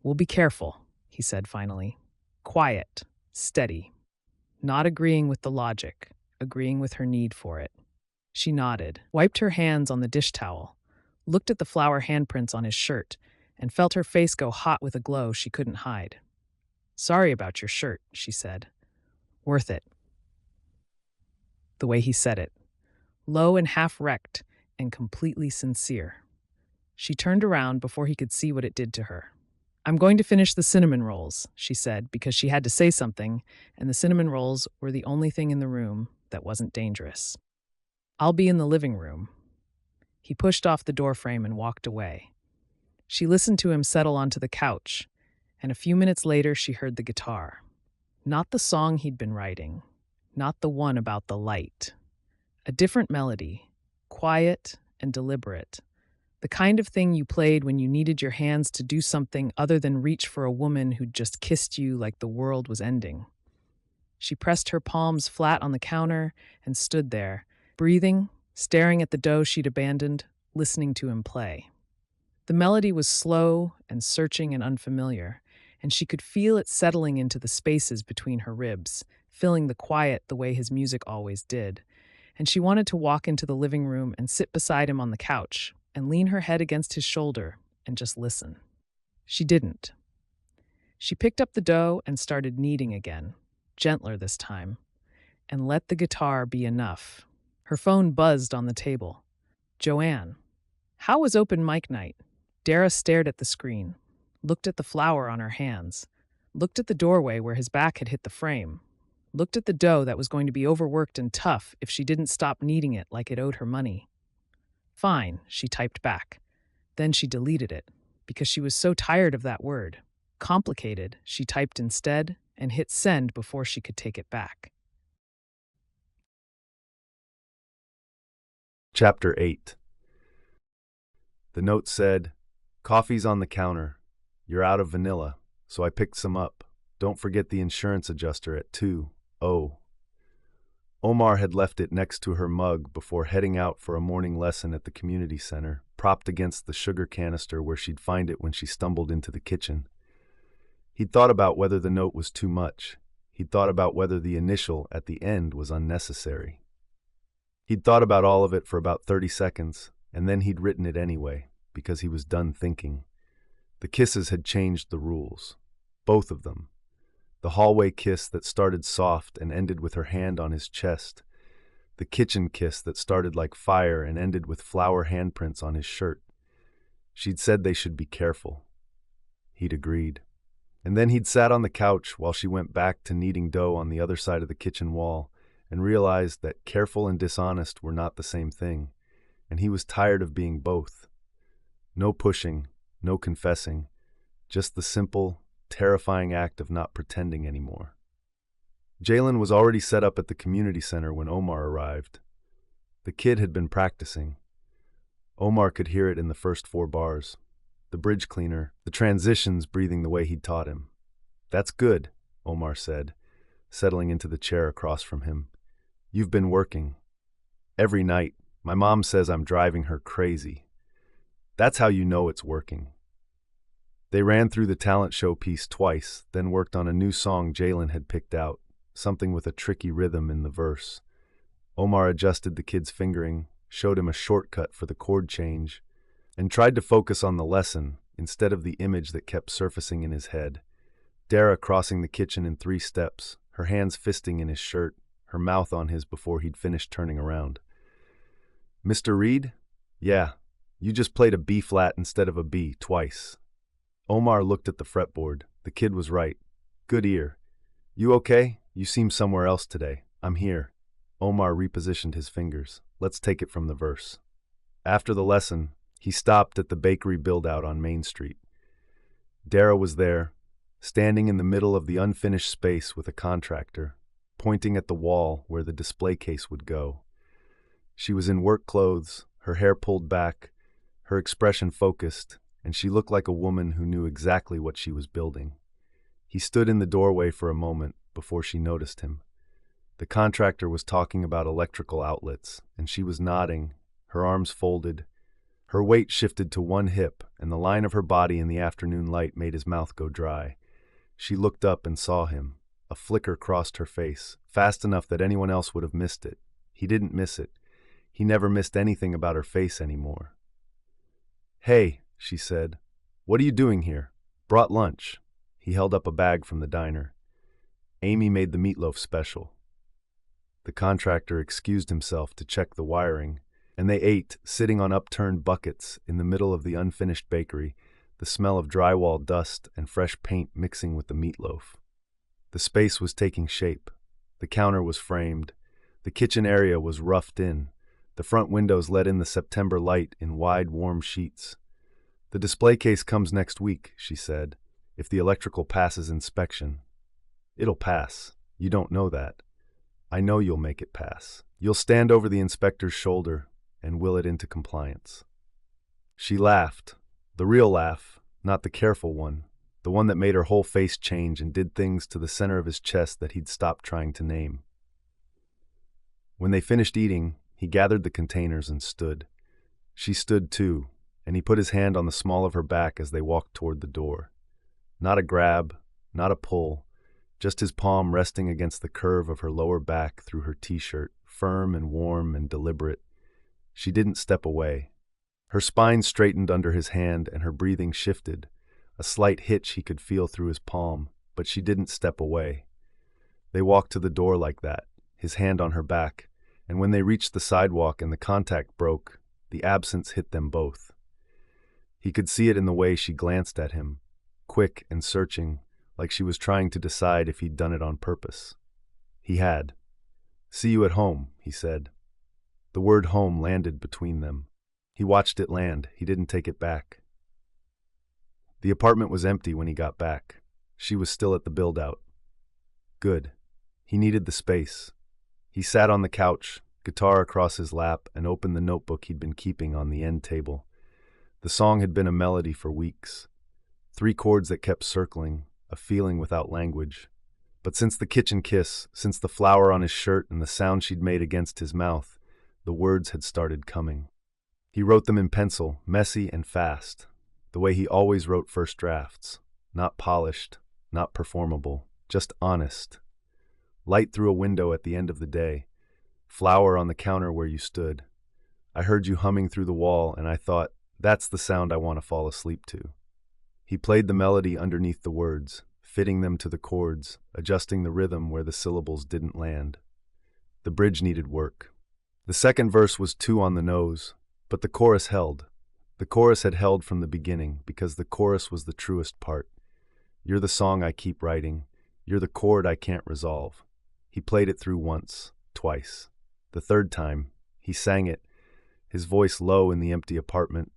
"We'll be careful," he said finally. Quiet, steady, not agreeing with the logic, agreeing with her need for it. She nodded, wiped her hands on the dish towel, looked at the flower handprints on his shirt, and felt her face go hot with a glow she couldn't hide. "Sorry about your shirt," she said. "Worth it." The way he said it, low and half-wrecked and completely sincere. She turned around before he could see what it did to her. "I'm going to finish the cinnamon rolls," she said, because she had to say something, and the cinnamon rolls were the only thing in the room that wasn't dangerous. "I'll be in the living room." He pushed off the doorframe and walked away. She listened to him settle onto the couch, and a few minutes later she heard the guitar. Not the song he'd been writing, not the one about the light. A different melody, quiet and deliberate. The kind of thing you played when you needed your hands to do something other than reach for a woman who'd just kissed you like the world was ending. She pressed her palms flat on the counter and stood there, breathing, staring at the dough she'd abandoned, listening to him play. The melody was slow and searching and unfamiliar, and she could feel it settling into the spaces between her ribs, filling the quiet the way his music always did. And she wanted to walk into the living room and sit beside him on the couch and lean her head against his shoulder and just listen. She didn't. She picked up the dough and started kneading again, gentler this time, and let the guitar be enough. Her phone buzzed on the table. "Joanne." How was open mic night? Dara stared at the screen, looked at the flower on her hands, looked at the doorway where his back had hit the frame, looked at the dough that was going to be overworked and tough if she didn't stop kneading it like it owed her money. "Fine," she typed back. Then she deleted it because she was so tired of that word. Complicated, she typed instead and hit send before she could take it back. Chapter 8. The note said, "Coffee's on the counter. You're out of vanilla, so I picked some up. Don't forget the insurance adjuster at 2:00. Omar had left it next to her mug before heading out for a morning lesson at the community center, propped against the sugar canister where she'd find it when she stumbled into the kitchen. He'd thought about whether the note was too much. He'd thought about whether the initial at the end was unnecessary. He'd thought about all of it for about 30 seconds, and then he'd written it anyway, because he was done thinking. The kisses had changed the rules. Both of them. The hallway kiss that started soft and ended with her hand on his chest. The kitchen kiss that started like fire and ended with flower handprints on his shirt. She'd said they should be careful. He'd agreed. And then he'd sat on the couch while she went back to kneading dough on the other side of the kitchen wall and realized that careful and dishonest were not the same thing, and he was tired of being both. No pushing, no confessing, just the simple, terrifying act of not pretending anymore. Jalen was already set up at the community center when Omar arrived. The kid had been practicing. Omar could hear it in the first 4 bars. The bridge cleaner, the transitions breathing the way he'd taught him. "That's good," Omar said, settling into the chair across from him. "You've been working. Every night, my mom says I'm driving her crazy. That's how you know it's working." They ran through the talent show piece twice, then worked on a new song Jalen had picked out, something with a tricky rhythm in the verse. Omar adjusted the kid's fingering, showed him a shortcut for the chord change, and tried to focus on the lesson instead of the image that kept surfacing in his head. Dara crossing the kitchen in 3 steps, her hands fisting in his shirt, her mouth on his before he'd finished turning around. "Mr. Reid? Yeah, you just played a B flat instead of a B twice." Omar looked at the fretboard. The kid was right. "Good ear. You okay? You seem somewhere else today." "I'm here." Omar repositioned his fingers. "Let's take it from the verse." After the lesson, he stopped at the bakery build-out on Main Street. Dara was there, standing in the middle of the unfinished space with a contractor, pointing at the wall where the display case would go. She was in work clothes, her hair pulled back, her expression focused, and she looked like a woman who knew exactly what she was building. He stood in the doorway for a moment before she noticed him. The contractor was talking about electrical outlets, and she was nodding, her arms folded. Her weight shifted to one hip, and the line of her body in the afternoon light made his mouth go dry. She looked up and saw him. A flicker crossed her face, fast enough that anyone else would have missed it. He didn't miss it. He never missed anything about her face anymore. "Hey," she said. "What are you doing here?" "Brought lunch." He held up a bag from the diner. "Amy made the meatloaf special." The contractor excused himself to check the wiring, and they ate, sitting on upturned buckets in the middle of the unfinished bakery, the smell of drywall dust and fresh paint mixing with the meatloaf. The space was taking shape. The counter was framed. The kitchen area was roughed in. The front windows let in the September light in wide, warm sheets. "The display case comes next week," she said, "if the electrical passes inspection." "It'll pass. You don't know that. I know you'll make it pass. You'll stand over the inspector's shoulder and will it into compliance." She laughed. The real laugh, not the careful one. The one that made her whole face change and did things to the center of his chest that he'd stopped trying to name. When they finished eating, he gathered the containers and stood. She stood too, and he put his hand on the small of her back as they walked toward the door. Not a grab, not a pull, just his palm resting against the curve of her lower back through her t-shirt, firm and warm and deliberate. She didn't step away. Her spine straightened under his hand and her breathing shifted, a slight hitch he could feel through his palm, but she didn't step away. They walked to the door like that, his hand on her back, and when they reached the sidewalk and the contact broke, the absence hit them both. He could see it in the way she glanced at him, quick and searching, like she was trying to decide if he'd done it on purpose. He had. "See you at home," he said. The word home landed between them. He watched it land. He didn't take it back. The apartment was empty when he got back. She was still at the build-out. Good. He needed the space. He sat on the couch, guitar across his lap, and opened the notebook he'd been keeping on the end table. The song had been a melody for weeks. 3 chords that kept circling, a feeling without language. But since the kitchen kiss, since the flower on his shirt and the sound she'd made against his mouth, the words had started coming. He wrote them in pencil, messy and fast, the way he always wrote first drafts. Not polished, not performable, just honest. Light through a window at the end of the day. Flower on the counter where you stood. I heard you humming through the wall, and I thought, that's the sound I want to fall asleep to. He played the melody underneath the words, fitting them to the chords, adjusting the rhythm where the syllables didn't land. The bridge needed work. The second verse was too on the nose, but the chorus held. The chorus had held from the beginning, because the chorus was the truest part. You're the song I keep writing. You're the chord I can't resolve. He played it through once, twice. The third time, he sang it, his voice low in the empty apartment,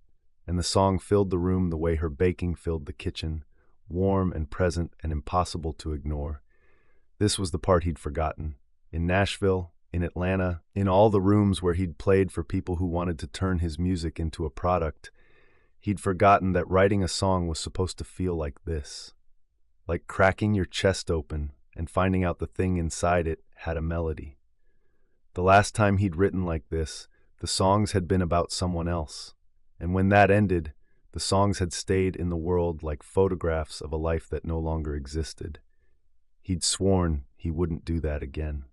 and the song filled the room the way her baking filled the kitchen, warm and present and impossible to ignore. This was the part he'd forgotten. In Nashville, in Atlanta, in all the rooms where he'd played for people who wanted to turn his music into a product, he'd forgotten that writing a song was supposed to feel like this. Like cracking your chest open and finding out the thing inside it had a melody. The last time he'd written like this, the songs had been about someone else. And when that ended, the songs had stayed in the world like photographs of a life that no longer existed. He'd sworn he wouldn't do that again.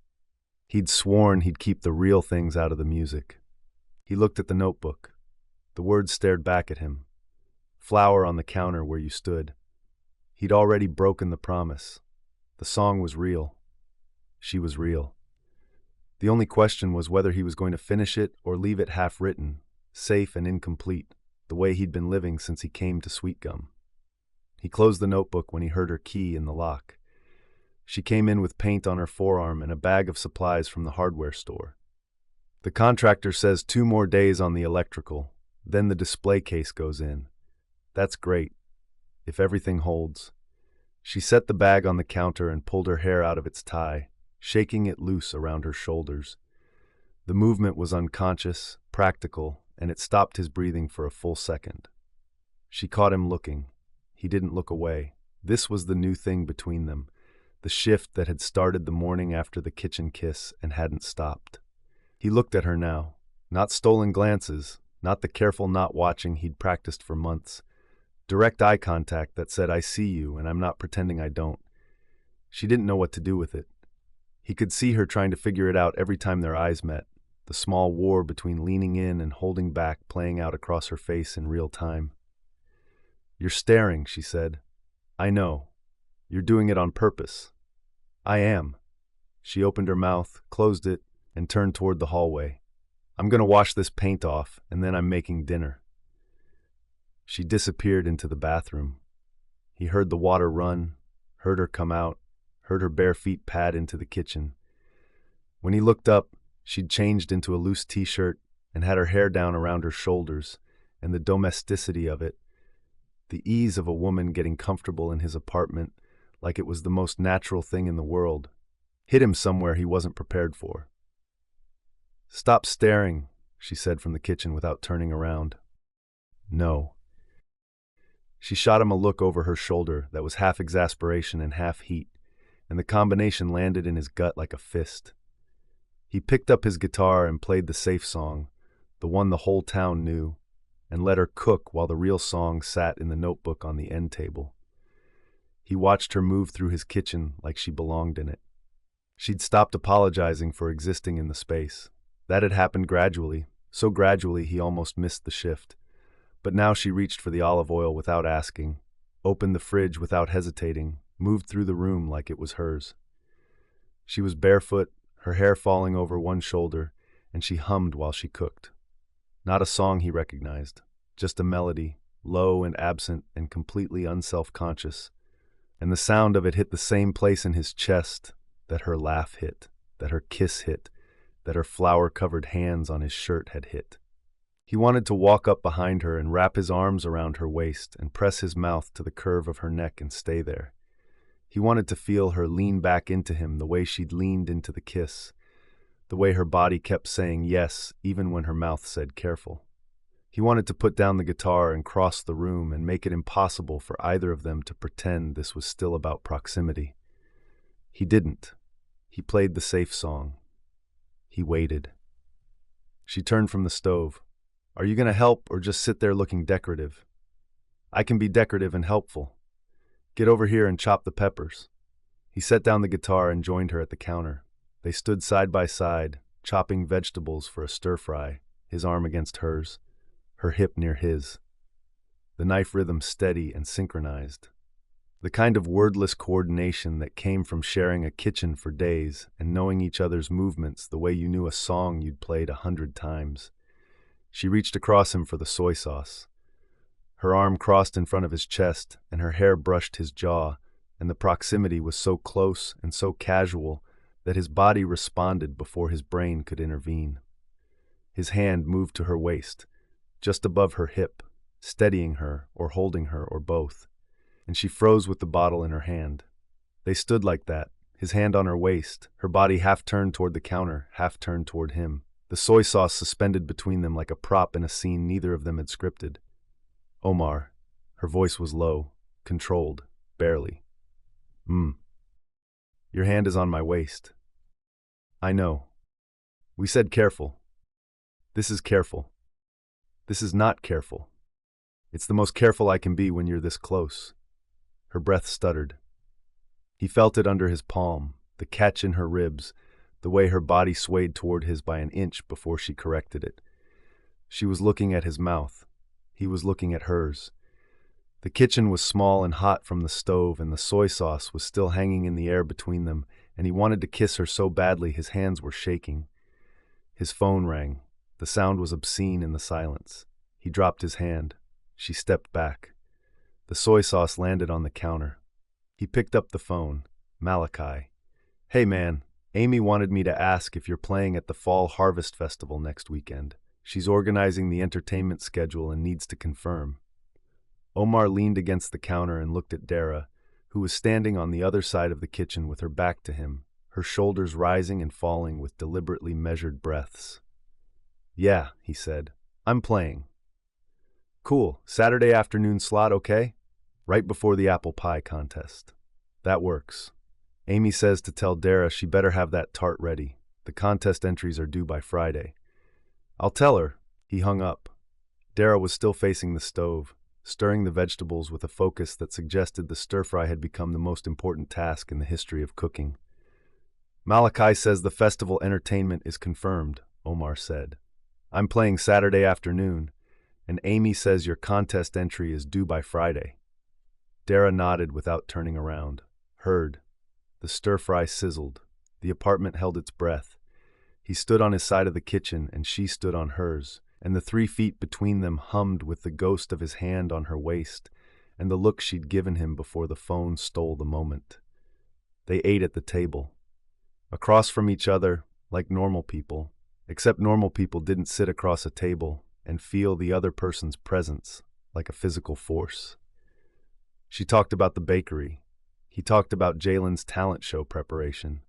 He'd sworn he'd keep the real things out of the music. He looked at the notebook. The words stared back at him. Flower on the counter where you stood. He'd already broken the promise. The song was real. She was real. The only question was whether he was going to finish it or leave it half-written, safe and incomplete, the way he'd been living since he came to Sweetgum. He closed the notebook when he heard her key in the lock. She came in with paint on her forearm and a bag of supplies from the hardware store. The contractor says 2 more days on the electrical, then the display case goes in. That's great, if everything holds. She set the bag on the counter and pulled her hair out of its tie, shaking it loose around her shoulders. The movement was unconscious, practical, and it stopped his breathing for a full second. She caught him looking. He didn't look away. This was the new thing between them, the shift that had started the morning after the kitchen kiss and hadn't stopped. He looked at her now, not stolen glances, not the careful not watching he'd practiced for months. Direct eye contact that said, I see you, and I'm not pretending I don't. She didn't know what to do with it. He could see her trying to figure it out every time their eyes met, the small war between leaning in and holding back playing out across her face in real time. You're staring, she said. I know. You're doing it on purpose. I am. She opened her mouth, closed it, and turned toward the hallway. I'm going to wash this paint off, and then I'm making dinner. She disappeared into the bathroom. He heard the water run, heard her come out, heard her bare feet pad into the kitchen. When he looked up, she'd changed into a loose t-shirt and had her hair down around her shoulders, and the domesticity of it, the ease of a woman getting comfortable in his apartment like it was the most natural thing in the world, hit him somewhere he wasn't prepared for. Stop staring, she said from the kitchen without turning around. No. She shot him a look over her shoulder that was half exasperation and half heat, and the combination landed in his gut like a fist. He picked up his guitar and played the safe song, the one the whole town knew, and let her cook while the real song sat in the notebook on the end table. He watched her move through his kitchen like she belonged in it. She'd stopped apologizing for existing in the space. That had happened gradually, so gradually he almost missed the shift. But now she reached for the olive oil without asking, opened the fridge without hesitating, moved through the room like it was hers. She was barefoot, her hair falling over one shoulder, and she hummed while she cooked. Not a song he recognized, just a melody, low and absent and completely unself-conscious. And the sound of it hit the same place in his chest that her laugh hit, that her kiss hit, that her flower-covered hands on his shirt had hit. He wanted to walk up behind her and wrap his arms around her waist and press his mouth to the curve of her neck and stay there. He wanted to feel her lean back into him the way she'd leaned into the kiss, the way her body kept saying yes even when her mouth said careful. He wanted to put down the guitar and cross the room and make it impossible for either of them to pretend this was still about proximity. He didn't. He played the safe song. He waited. She turned from the stove. "Are you going to help or just sit there looking decorative?" "I can be decorative and helpful. Get over here and chop the peppers." He set down the guitar and joined her at the counter. They stood side by side, chopping vegetables for a stir-fry, his arm against hers, her hip near his. The knife rhythm steady and synchronized. The kind of wordless coordination that came from sharing a kitchen for days and knowing each other's movements the way you knew a song you'd played 100 times. She reached across him for the soy sauce. Her arm crossed in front of his chest, and her hair brushed his jaw, and the proximity was so close and so casual that his body responded before his brain could intervene. His hand moved to her waist, just above her hip, steadying her or holding her or both, and she froze with the bottle in her hand. They stood like that, his hand on her waist, her body half turned toward the counter, half turned toward him, the soy sauce suspended between them like a prop in a scene neither of them had scripted. "Omar," her voice was low, controlled, barely. Your hand is on my waist." "I know. We said careful. This is careful. This is not careful. It's the most careful I can be when you're this close." Her breath stuttered. He felt it under his palm, the catch in her ribs, the way her body swayed toward his by an inch before she corrected it. She was looking at his mouth. He was looking at hers. The kitchen was small and hot from the stove, and the soy sauce was still hanging in the air between them, and he wanted to kiss her so badly his hands were shaking. His phone rang. The sound was obscene in the silence. He dropped his hand. She stepped back. The soy sauce landed on the counter. He picked up the phone. Malachi. "Hey man, Amy wanted me to ask if you're playing at the Fall Harvest Festival next weekend. She's organizing the entertainment schedule and needs to confirm." Omar leaned against the counter and looked at Dara, who was standing on the other side of the kitchen with her back to him, her shoulders rising and falling with deliberately measured breaths. "Yeah," he said. "I'm playing." "Cool. Saturday afternoon slot, okay?" "Right before the apple pie contest." "That works. Amy says to tell Dara she better have that tart ready. The contest entries are due by Friday." "I'll tell her." He hung up. Dara was still facing the stove, stirring the vegetables with a focus that suggested the stir-fry had become the most important task in the history of cooking. "Malachi says the festival entertainment is confirmed," Omar said. "I'm playing Saturday afternoon, and Amy says your contest entry is due by Friday." Dara nodded without turning around. Heard. The stir-fry sizzled. The apartment held its breath. He stood on his side of the kitchen, and she stood on hers, and the 3 feet between them hummed with the ghost of his hand on her waist and the look she'd given him before the phone stole the moment. They ate at the table, across from each other, like normal people, except normal people didn't sit across a table and feel the other person's presence like a physical force. She talked about the bakery. He talked about Jalen's talent show preparation.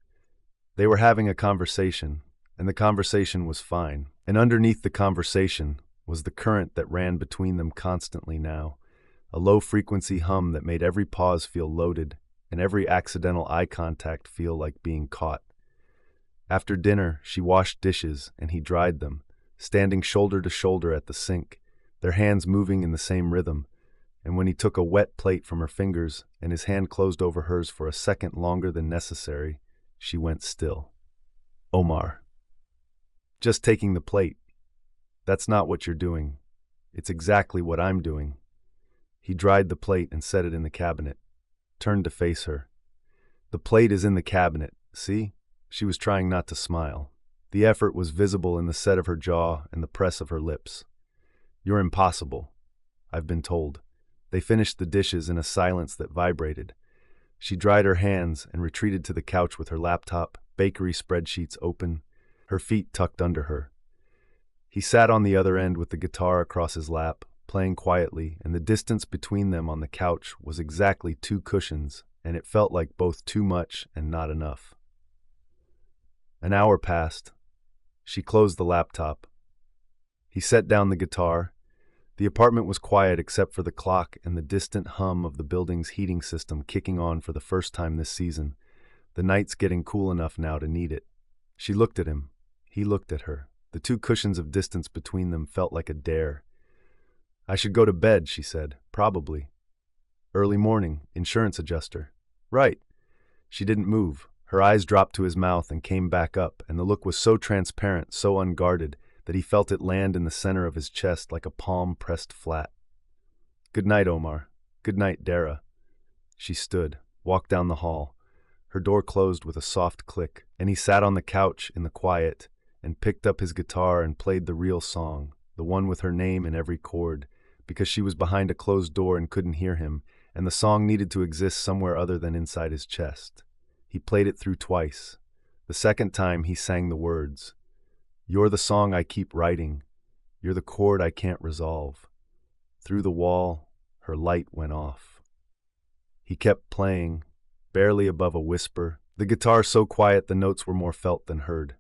They were having a conversation, and the conversation was fine. And underneath the conversation was the current that ran between them constantly now, a low-frequency hum that made every pause feel loaded and every accidental eye contact feel like being caught. After dinner, she washed dishes and he dried them, standing shoulder to shoulder at the sink, their hands moving in the same rhythm, and when he took a wet plate from her fingers and his hand closed over hers for a second longer than necessary, she went still. "Omar." "Just taking the plate. That's not what you're doing. It's exactly what I'm doing." He dried the plate and set it in the cabinet, turned to face her. "The plate is in the cabinet, see?" She was trying not to smile. The effort was visible in the set of her jaw and the press of her lips. "You're impossible, I've been told." They finished the dishes in a silence that vibrated. She dried her hands and retreated to the couch with her laptop, bakery spreadsheets open, her feet tucked under her. He sat on the other end with the guitar across his lap, playing quietly, and the distance between them on the couch was exactly 2 cushions, and it felt like both too much and not enough. An hour passed. She closed the laptop. He set down the guitar. The apartment was quiet except for the clock and the distant hum of the building's heating system kicking on for the first time this season. The night's getting cool enough now to need it. She looked at him. He looked at her. The 2 cushions of distance between them felt like a dare. "I should go to bed," she said. "Probably. Early morning, insurance adjuster." "Right." She didn't move. Her eyes dropped to his mouth and came back up, and the look was so transparent, so unguarded, that he felt it land in the center of his chest like a palm pressed flat. "Good night, Omar. Good night, Dara." She stood, walked down the hall. Her door closed with a soft click, and he sat on the couch in the quiet and picked up his guitar and played the real song, the one with her name in every chord, because she was behind a closed door and couldn't hear him, and the song needed to exist somewhere other than inside his chest. He played it through twice. The second time he sang the words, "You're the song I keep writing. You're the chord I can't resolve." Through the wall, her light went off. He kept playing, barely above a whisper, the guitar so quiet the notes were more felt than heard.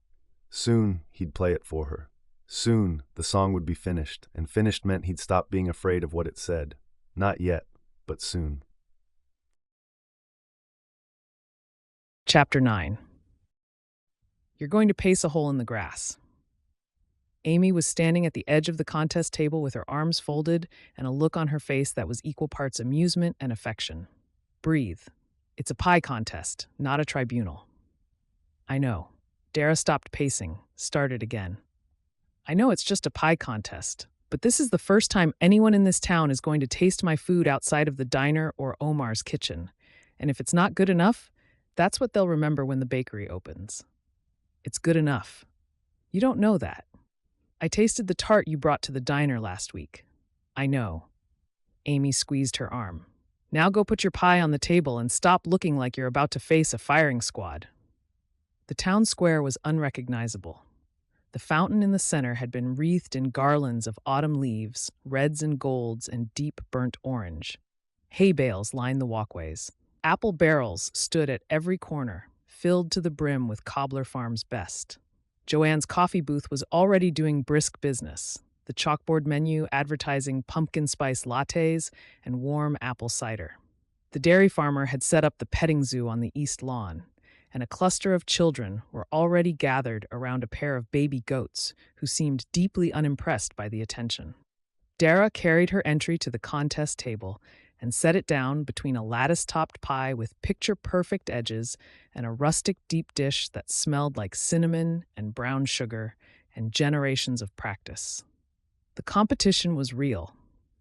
Soon, he'd play it for her. Soon, the song would be finished, and finished meant he'd stop being afraid of what it said. Not yet, but soon. Chapter 9. You're going to pace a hole in the grass. Amy was standing at the edge of the contest table with her arms folded and a look on her face that was equal parts amusement and affection. "Breathe. It's a pie contest, not a tribunal." "I know." Dara stopped pacing, started again. "I know it's just a pie contest, but this is the first time anyone in this town is going to taste my food outside of the diner or Omar's kitchen. And if it's not good enough, that's what they'll remember when the bakery opens. It's good enough. You don't know that. I tasted the tart you brought to the diner last week." "I know." Amy squeezed her arm. "Now go put your pie on the table and stop looking like you're about to face a firing squad." The town square was unrecognizable. The fountain in the center had been wreathed in garlands of autumn leaves, reds and golds and deep burnt orange. Hay bales lined the walkways. Apple barrels stood at every corner, filled to the brim with Cobbler Farm's best. Joanne's coffee booth was already doing brisk business, the chalkboard menu advertising pumpkin spice lattes and warm apple cider. The dairy farmer had set up the petting zoo on the east lawn, and a cluster of children were already gathered around a pair of baby goats who seemed deeply unimpressed by the attention. Dara carried her entry to the contest table and set it down between a lattice-topped pie with picture-perfect edges and a rustic deep dish that smelled like cinnamon and brown sugar and generations of practice. The competition was real.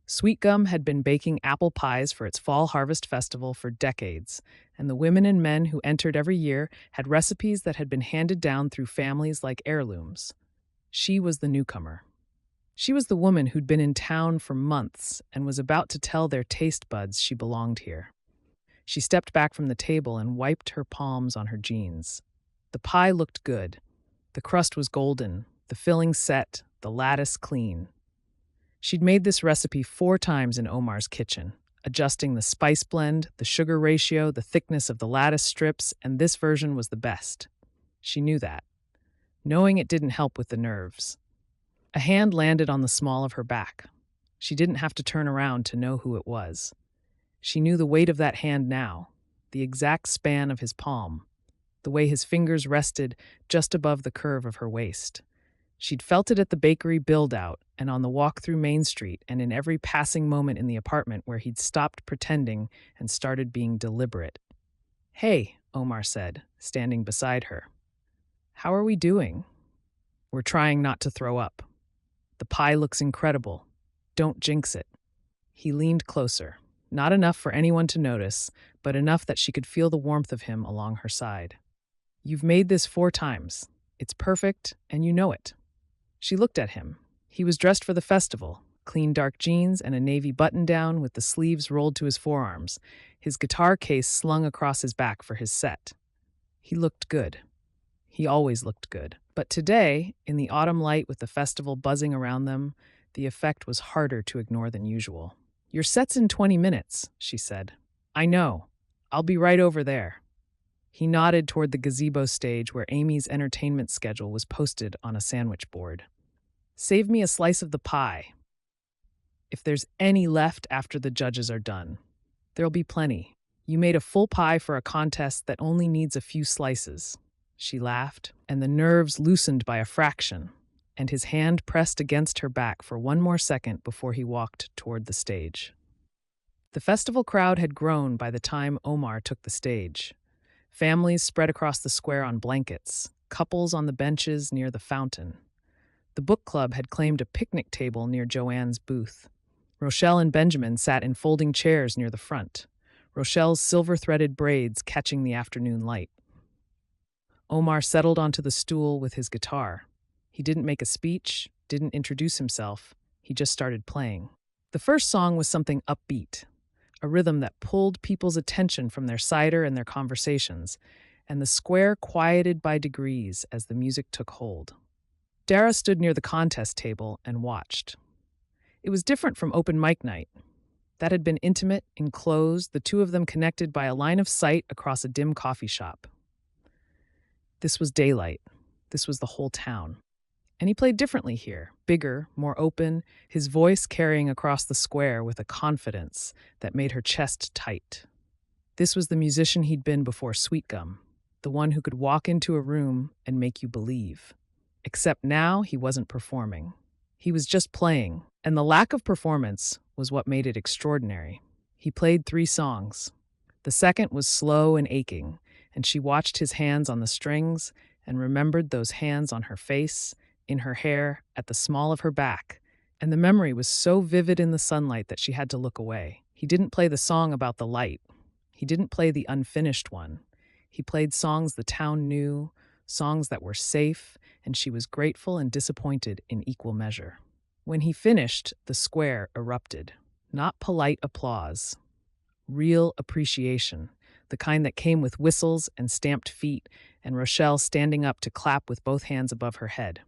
Sweetgum had been baking apple pies for its fall harvest festival for decades, and the women and men who entered every year had recipes that had been handed down through families like heirlooms. She was the newcomer. She was the woman who'd been in town for months and was about to tell their taste buds she belonged here. She stepped back from the table and wiped her palms on her jeans. The pie looked good. The crust was golden, the filling set, the lattice clean. She'd made this recipe 4 times in Omar's kitchen, adjusting the spice blend, the sugar ratio, the thickness of the lattice strips, and this version was the best. She knew that. Knowing it didn't help with the nerves. A hand landed on the small of her back. She didn't have to turn around to know who it was. She knew the weight of that hand now, the exact span of his palm, the way his fingers rested just above the curve of her waist. She'd felt it at the bakery build-out and on the walk through Main Street and in every passing moment in the apartment where he'd stopped pretending and started being deliberate. "Hey," Omar said, standing beside her. "How are we doing?" "We're trying not to throw up. The pie looks incredible. Don't jinx it." He leaned closer, not enough for anyone to notice, but enough that she could feel the warmth of him along her side. "You've made this 4 times. It's perfect, and you know it." She looked at him. He was dressed for the festival, clean dark jeans and a navy button-down with the sleeves rolled to his forearms, his guitar case slung across his back for his set. He looked good. He always looked good. But today, in the autumn light with the festival buzzing around them, the effect was harder to ignore than usual. "Your set's in 20 minutes," she said. "I know. I'll be right over there." He nodded toward the gazebo stage where Amy's entertainment schedule was posted on a sandwich board. "Save me a slice of the pie. If there's any left after the judges are done. There'll be plenty. You made a full pie for a contest that only needs a few slices." She laughed, and the nerves loosened by a fraction, and his hand pressed against her back for one more second before he walked toward the stage. The festival crowd had grown by the time Omar took the stage. Families spread across the square on blankets, couples on the benches near the fountain. The book club had claimed a picnic table near Joanne's booth. Rochelle and Benjamin sat in folding chairs near the front, Rochelle's silver-threaded braids catching the afternoon light. Omar settled onto the stool with his guitar. He didn't make a speech, didn't introduce himself. He just started playing. The first song was something upbeat, a rhythm that pulled people's attention from their cider and their conversations, and the square quieted by degrees as the music took hold. Dara stood near the contest table and watched. It was different from open mic night. That had been intimate, enclosed, the two of them connected by a line of sight across a dim coffee shop. This was daylight. This was the whole town. And he played differently here, bigger, more open, his voice carrying across the square with a confidence that made her chest tight. This was the musician he'd been before Sweetgum, the one who could walk into a room and make you believe. Except now he wasn't performing. He was just playing, and the lack of performance was what made it extraordinary. He played 3 songs. The second was slow and aching, and she watched his hands on the strings and remembered those hands on her face, in her hair, at the small of her back, and the memory was so vivid in the sunlight that she had to look away. He didn't play the song about the light. He didn't play the unfinished one. He played songs the town knew, songs that were safe, and she was grateful and disappointed in equal measure. When he finished, the square erupted. Not polite applause, real appreciation, the kind that came with whistles and stamped feet, and Rochelle standing up to clap with both hands above her head.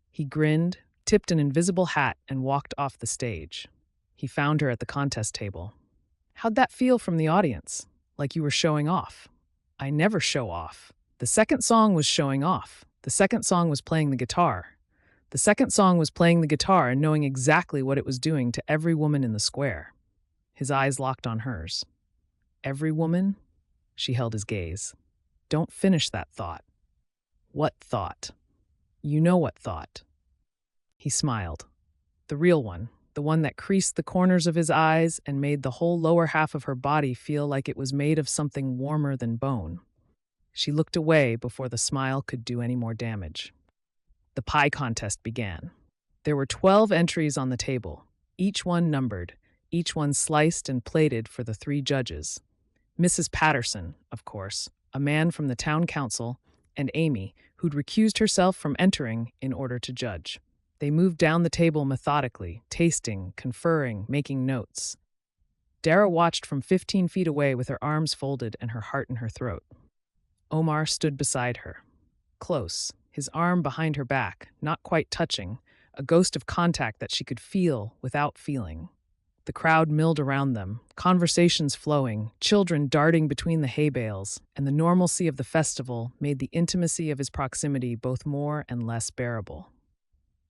He grinned, tipped an invisible hat, and walked off the stage. He found her at the contest table. "How'd that feel from the audience? Like you were showing off?" "I never show off. The second song was showing off. The second song was playing the guitar. The second song was playing the guitar and knowing exactly what it was doing to every woman in the square." His eyes locked on hers. "Every woman?" She held his gaze. "Don't finish that thought." "What thought?" "You know what thought." He smiled. The real one, the one that creased the corners of his eyes and made the whole lower half of her body feel like it was made of something warmer than bone. She looked away before the smile could do any more damage. The pie contest began. There were 12 entries on the table, each one numbered, each one sliced and plated for the 3 judges. Mrs. Patterson, of course, a man from the town council, and Amy, who'd recused herself from entering in order to judge. They moved down the table methodically, tasting, conferring, making notes. Dara watched from 15 feet away with her arms folded and her heart in her throat. Omar stood beside her, close, his arm behind her back, not quite touching, a ghost of contact that she could feel without feeling. The crowd milled around them, conversations flowing, children darting between the hay bales, and the normalcy of the festival made the intimacy of his proximity both more and less bearable.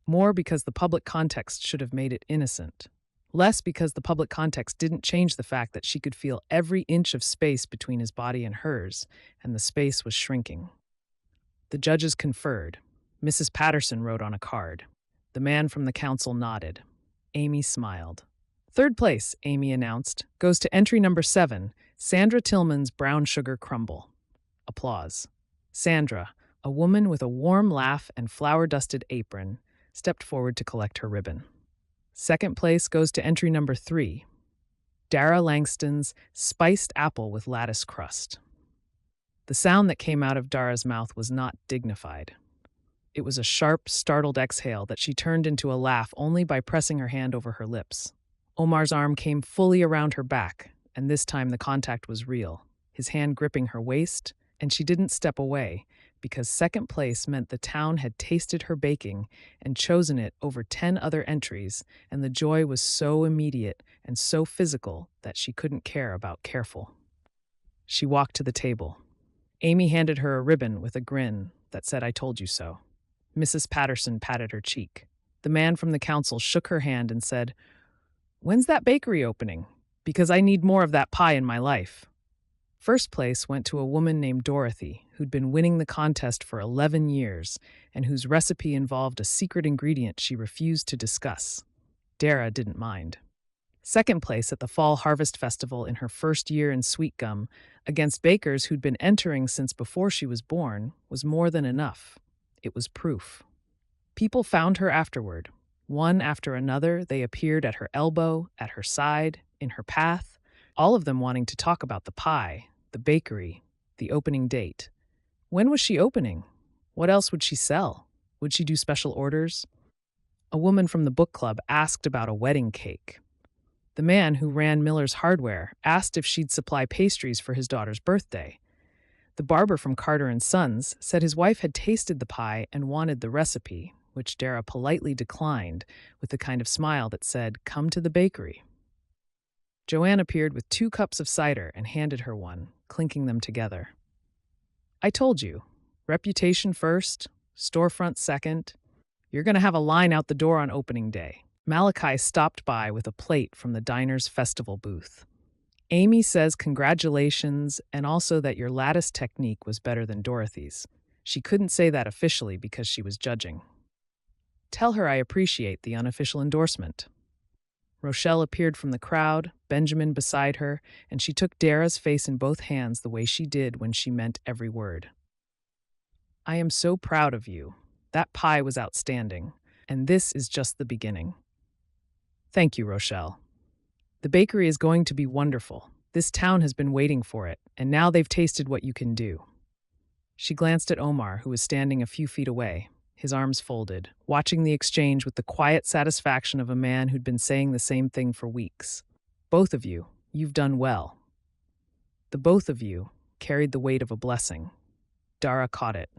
More because the public context should have made it innocent. Less because the public context didn't change the fact that she could feel every inch of space between his body and hers, and the space was shrinking. The judges conferred. Mrs. Patterson wrote on a card. The man from the council nodded. Amy smiled. "Third place," Amy announced, "goes to entry number 7, Sandra Tillman's Brown Sugar Crumble." Applause. Sandra, a woman with a warm laugh and flour-dusted apron, stepped forward to collect her ribbon. Second place goes to entry number 3, Dara Langston's Spiced Apple with Lattice Crust. The sound that came out of Dara's mouth was not dignified. It was a sharp, startled exhale that she turned into a laugh only by pressing her hand over her lips. Omar's arm came fully around her back, and this time the contact was real, his hand gripping her waist, and she didn't step away, because second place meant the town had tasted her baking and chosen it over 10 other entries, and the joy was so immediate and so physical that she couldn't care about careful. She walked to the table. Amy handed her a ribbon with a grin that said, "I told you so." Mrs. Patterson patted her cheek. The man from the council shook her hand and said, "When's that bakery opening? Because I need more of that pie in my life." First place went to a woman named Dorothy, who'd been winning the contest for 11 years and whose recipe involved a secret ingredient she refused to discuss. Dara didn't mind. Second place at the Fall Harvest Festival in her first year in Sweetgum, against bakers who'd been entering since before she was born, was more than enough. It was proof. People found her afterward. One after another, they appeared at her elbow, at her side, in her path, all of them wanting to talk about the pie, the bakery, the opening date. When was she opening? What else would she sell? Would she do special orders? A woman from the book club asked about a wedding cake. The man who ran Miller's Hardware asked if she'd supply pastries for his daughter's birthday. The barber from Carter & Sons said his wife had tasted the pie and wanted the recipe, which Dara politely declined with the kind of smile that said, "Come to the bakery." Joanne appeared with 2 cups of cider and handed her one, clinking them together. "I told you, reputation first, storefront second. You're going to have a line out the door on opening day." Malachi stopped by with a plate from the diner's festival booth. "Amy says congratulations and also that your lattice technique was better than Dorothy's. She couldn't say that officially because she was judging." "Tell her I appreciate the unofficial endorsement." Rochelle appeared from the crowd, Benjamin beside her, and she took Dara's face in both hands the way she did when she meant every word. "I am so proud of you. That pie was outstanding, and this is just the beginning." "Thank you, Rochelle. The bakery is going to be wonderful. This town has been waiting for it, and now they've tasted what you can do." She glanced at Omar, who was standing a few feet away, his arms folded, watching the exchange with the quiet satisfaction of a man who'd been saying the same thing for weeks. "Both of you, you've done well." The both of you carried the weight of a blessing. Dara caught it.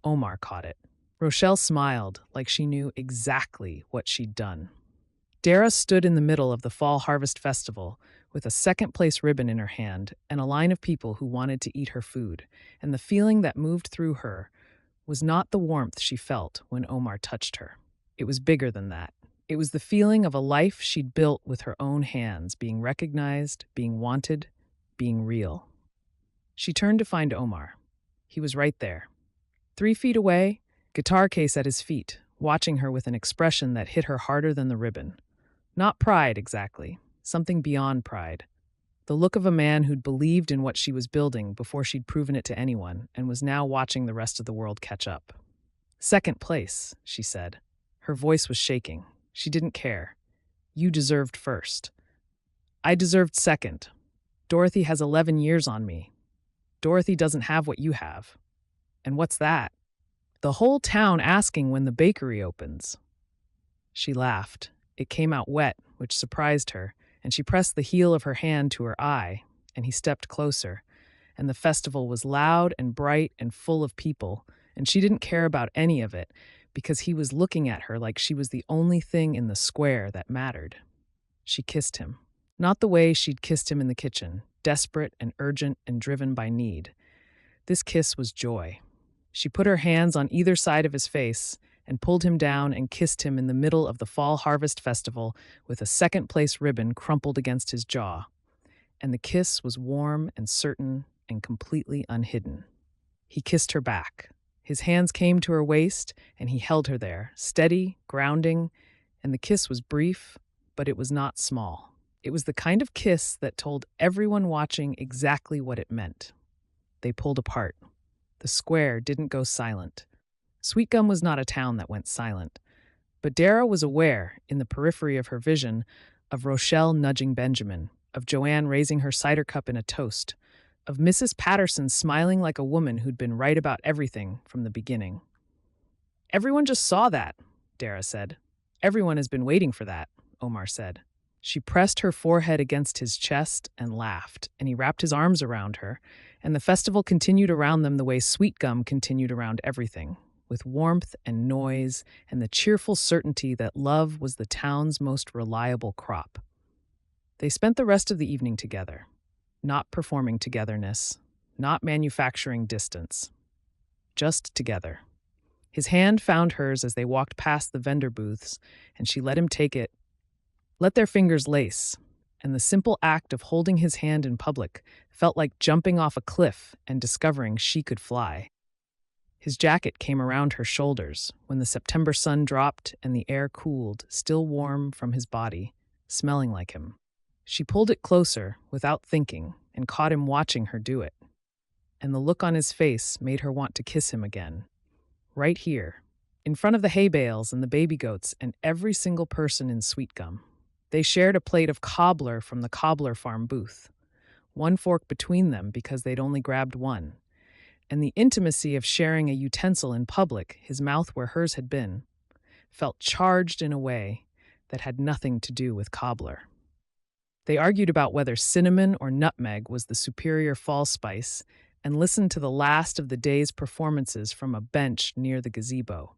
Omar caught it. Rochelle smiled like she knew exactly what she'd done. Dara stood in the middle of the Fall Harvest Festival with a second-place ribbon in her hand and a line of people who wanted to eat her food, and the feeling that moved through her was not the warmth she felt when Omar touched her. It was bigger than that. It was the feeling of a life she'd built with her own hands, being recognized, being wanted, being real. She turned to find Omar. He was right there. 3 feet away, guitar case at his feet, watching her with an expression that hit her harder than the ribbon. Not pride, exactly. Something beyond pride. The look of a man who'd believed in what she was building before she'd proven it to anyone and was now watching the rest of the world catch up. "Second place," she said. Her voice was shaking. She didn't care. "You deserved first." "I deserved second. Dorothy has 11 years on me. Dorothy doesn't have what you have." "And what's that?" "The whole town asking when the bakery opens." She laughed. It came out wet, which surprised her, and she pressed the heel of her hand to her eye, and he stepped closer, and the festival was loud and bright and full of people, and she didn't care about any of it because he was looking at her like she was the only thing in the square that mattered. She kissed him. Not the way she'd kissed him in the kitchen, desperate and urgent and driven by need. This kiss was joy. She put her hands on either side of his face and pulled him down and kissed him in the middle of the Fall Harvest Festival with a second-place ribbon crumpled against his jaw. And the kiss was warm and certain and completely unhidden. He kissed her back. His hands came to her waist, and he held her there, steady, grounding, and the kiss was brief, but it was not small. It was the kind of kiss that told everyone watching exactly what it meant. They pulled apart. The square didn't go silent. Sweetgum was not a town that went silent, but Dara was aware, in the periphery of her vision, of Rochelle nudging Benjamin, of Joanne raising her cider cup in a toast, of Mrs. Patterson smiling like a woman who'd been right about everything from the beginning. "Everyone just saw that," Dara said. "Everyone has been waiting for that," Omar said. She pressed her forehead against his chest and laughed, and he wrapped his arms around her, and the festival continued around them the way Sweetgum continued around everything, with warmth and noise and the cheerful certainty that love was the town's most reliable crop. They spent the rest of the evening together, not performing togetherness, not manufacturing distance, just together. His hand found hers as they walked past the vendor booths, and she let him take it, let their fingers lace, and the simple act of holding his hand in public felt like jumping off a cliff and discovering she could fly. His jacket came around her shoulders when the September sun dropped and the air cooled, still warm from his body, smelling like him. She pulled it closer without thinking and caught him watching her do it. And the look on his face made her want to kiss him again. Right here, in front of the hay bales and the baby goats and every single person in Sweetgum. They shared a plate of cobbler from the cobbler farm booth, one fork between them because they'd only grabbed one. And the intimacy of sharing a utensil in public, his mouth where hers had been, felt charged in a way that had nothing to do with cobbler. They argued about whether cinnamon or nutmeg was the superior fall spice and listened to the last of the day's performances from a bench near the gazebo,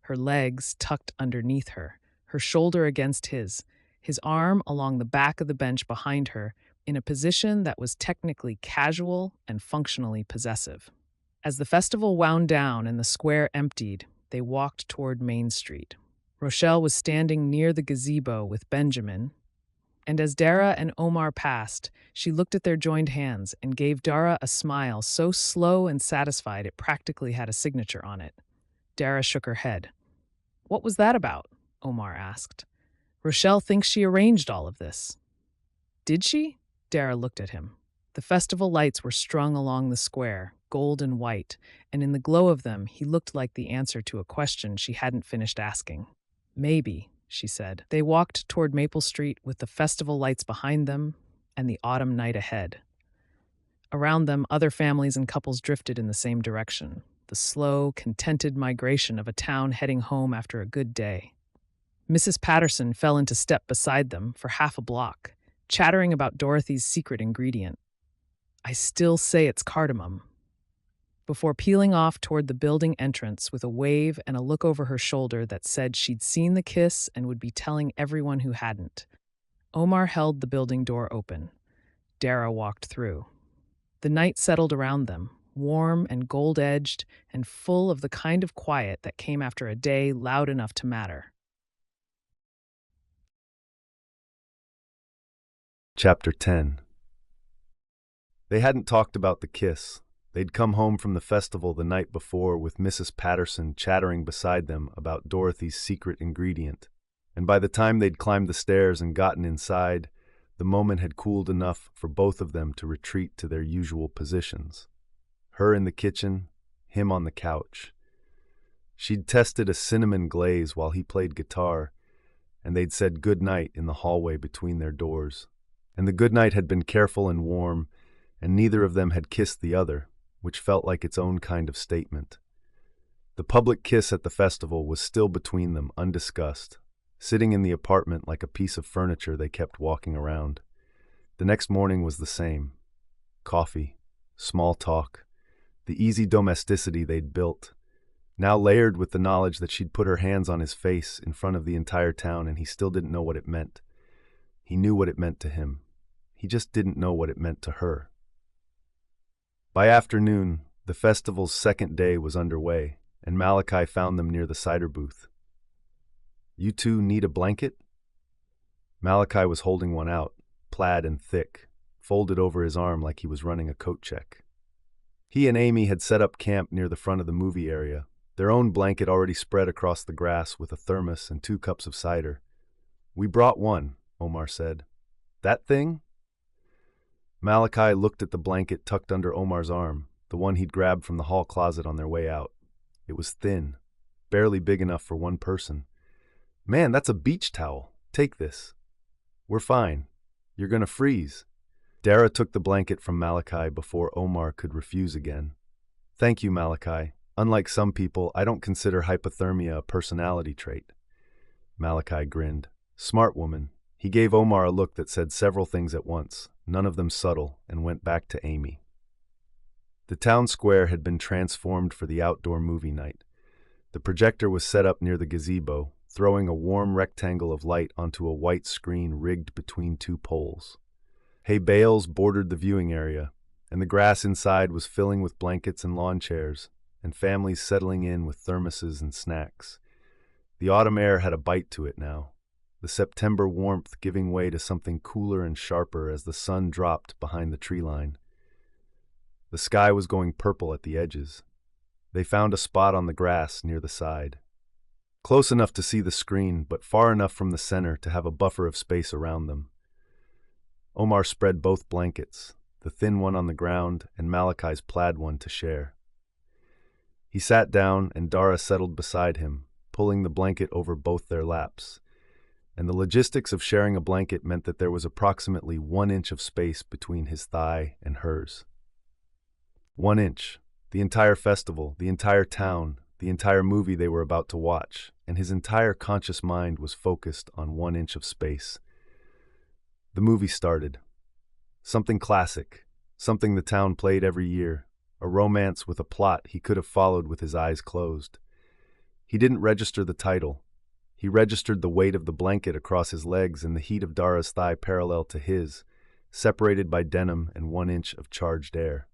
her legs tucked underneath her, her shoulder against his arm along the back of the bench behind her, in a position that was technically casual and functionally possessive. As the festival wound down and the square emptied, they walked toward Main Street. Rochelle was standing near the gazebo with Benjamin, and as Dara and Omar passed, she looked at their joined hands and gave Dara a smile so slow and satisfied it practically had a signature on it. Dara shook her head. "What was that about?" Omar asked. "Rochelle thinks she arranged all of this." "Did she?" Dara looked at him. The festival lights were strung along the square, gold and white, and in the glow of them he looked like the answer to a question she hadn't finished asking. "Maybe," she said. They walked toward Maple Street with the festival lights behind them and the autumn night ahead. Around them, other families and couples drifted in the same direction, the slow, contented migration of a town heading home after a good day. Mrs. Patterson fell into step beside them for half a block, chattering about Dorothy's secret ingredient. "I still say it's cardamom," before peeling off toward the building entrance with a wave and a look over her shoulder that said she'd seen the kiss and would be telling everyone who hadn't. Omar held the building door open. Dara walked through. The night settled around them, warm and gold-edged and full of the kind of quiet that came after a day loud enough to matter. Chapter 10. They hadn't talked about the kiss. They'd come home from the festival the night before with Mrs. Patterson chattering beside them about Dorothy's secret ingredient. And by the time they'd climbed the stairs and gotten inside, the moment had cooled enough for both of them to retreat to their usual positions. Her in the kitchen, him on the couch. She'd tested a cinnamon glaze while he played guitar, and they'd said goodnight in the hallway between their doors. And the goodnight had been careful and warm, and neither of them had kissed the other, which felt like its own kind of statement. The public kiss at the festival was still between them, undiscussed, sitting in the apartment like a piece of furniture they kept walking around. The next morning was the same. Coffee, small talk, the easy domesticity they'd built, now layered with the knowledge that she'd put her hands on his face in front of the entire town and he still didn't know what it meant. He knew what it meant to him. He just didn't know what it meant to her. By afternoon, the festival's second day was underway, and Malachi found them near the cider booth. "You two need a blanket?" Malachi was holding one out, plaid and thick, folded over his arm like he was running a coat check. He and Amy had set up camp near the front of the movie area, their own blanket already spread across the grass with a thermos and 2 cups of cider. "We brought one," Omar said. "That thing?" Malachi looked at the blanket tucked under Omar's arm, the one he'd grabbed from the hall closet on their way out. It was thin, barely big enough for one person. "Man, that's a beach towel. Take this." "We're fine. You're gonna freeze." Dara took the blanket from Malachi before Omar could refuse again. "Thank you, Malachi. Unlike some people, I don't consider hypothermia a personality trait." Malachi grinned. "Smart woman." He gave Omar a look that said several things at once, none of them subtle, and went back to Amy. The town square had been transformed for the outdoor movie night. The projector was set up near the gazebo, throwing a warm rectangle of light onto a white screen rigged between two poles. Hay bales bordered the viewing area, and the grass inside was filling with blankets and lawn chairs, and families settling in with thermoses and snacks. The autumn air had a bite to it now, the September warmth giving way to something cooler and sharper as the sun dropped behind the tree line. The sky was going purple at the edges. They found a spot on the grass near the side. Close enough to see the screen, but far enough from the center to have a buffer of space around them. Omar spread both blankets, the thin one on the ground and Malachi's plaid one to share. He sat down and Dara settled beside him, pulling the blanket over both their laps. And the logistics of sharing a blanket meant that there was approximately 1 inch of space between his thigh and hers. 1 inch. The entire festival, the entire town, the entire movie they were about to watch, and his entire conscious mind was focused on 1 inch of space. The movie started. Something classic, something the town played every year, a romance with a plot he could have followed with his eyes closed. He didn't register the title. He registered the weight of the blanket across his legs and the heat of Dara's thigh parallel to his, separated by denim and 1 inch of charged air.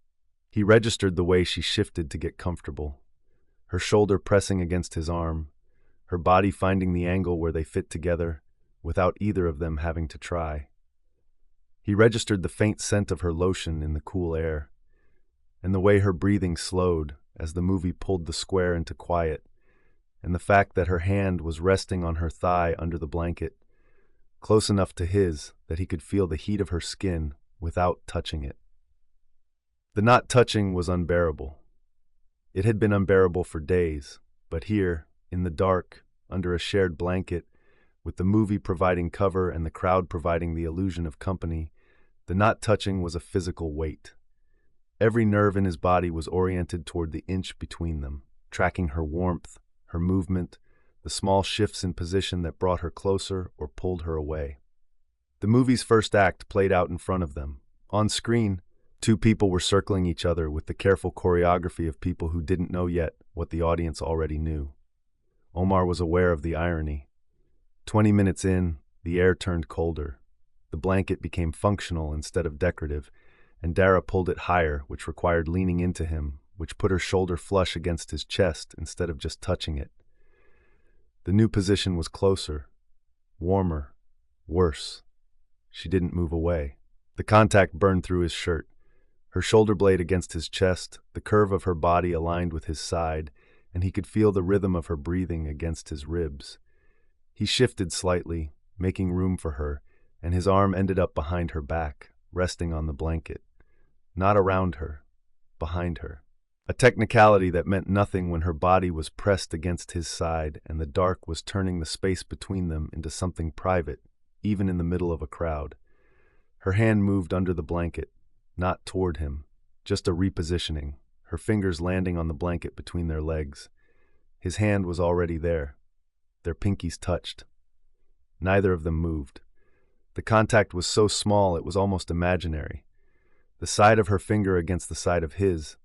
He registered the way she shifted to get comfortable, her shoulder pressing against his arm, her body finding the angle where they fit together, without either of them having to try. He registered the faint scent of her lotion in the cool air, and the way her breathing slowed as the movie pulled the square into quiet, and the fact that her hand was resting on her thigh under the blanket, close enough to his that he could feel the heat of her skin without touching it. The not touching was unbearable. It had been unbearable for days, but here, in the dark, under a shared blanket, with the movie providing cover and the crowd providing the illusion of company, the not touching was a physical weight. Every nerve in his body was oriented toward the inch between them, tracking her warmth, her movement, the small shifts in position that brought her closer or pulled her away. The movie's first act played out in front of them. On screen, two people were circling each other with the careful choreography of people who didn't know yet what the audience already knew. Omar was aware of the irony. 20 minutes in, the air turned colder. The blanket became functional instead of decorative, and Dara pulled it higher, which required leaning into him, which put her shoulder flush against his chest instead of just touching it. The new position was closer, warmer, worse. She didn't move away. The contact burned through his shirt. Her shoulder blade against his chest, the curve of her body aligned with his side, and he could feel the rhythm of her breathing against his ribs. He shifted slightly, making room for her, and his arm ended up behind her back, resting on the blanket. Not around her, behind her. A technicality that meant nothing when her body was pressed against his side and the dark was turning the space between them into something private, even in the middle of a crowd. Her hand moved under the blanket, not toward him, just a repositioning, her fingers landing on the blanket between their legs. His hand was already there. Their pinkies touched. Neither of them moved. The contact was so small it was almost imaginary. The side of her finger against the side of his,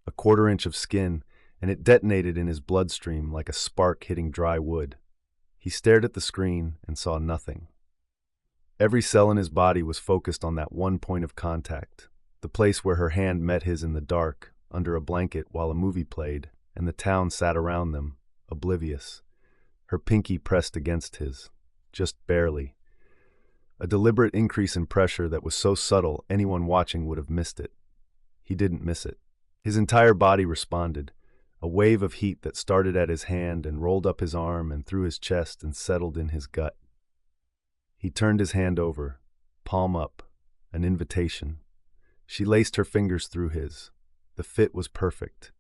a 1/4 inch of skin, and it detonated in his bloodstream like a spark hitting dry wood. He stared at the screen and saw nothing. Every cell in his body was focused on that one point of contact, the place where her hand met his in the dark, under a blanket while a movie played, and the town sat around them, oblivious. Her pinky pressed against his, just barely. A deliberate increase in pressure that was so subtle anyone watching would have missed it. He didn't miss it. His entire body responded, a wave of heat that started at his hand and rolled up his arm and through his chest and settled in his gut. He turned his hand over, palm up, an invitation. She laced her fingers through his. The fit was perfect.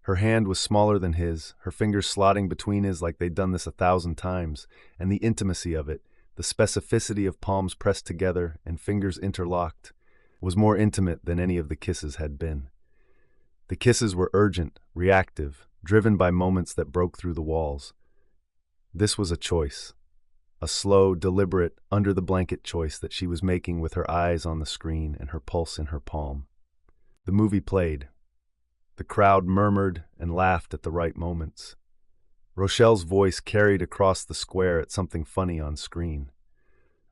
Her hand was smaller than his, her fingers slotting between his like they'd done this 1,000 times, and the intimacy of it, the specificity of palms pressed together and fingers interlocked, was more intimate than any of the kisses had been. The kisses were urgent, reactive, driven by moments that broke through the walls. This was a choice. a slow, deliberate, under-the-blanket choice that she was making with her eyes on the screen and her pulse in her palm. The movie played. The crowd murmured and laughed at the right moments. Rochelle's voice carried across the square at something funny on screen.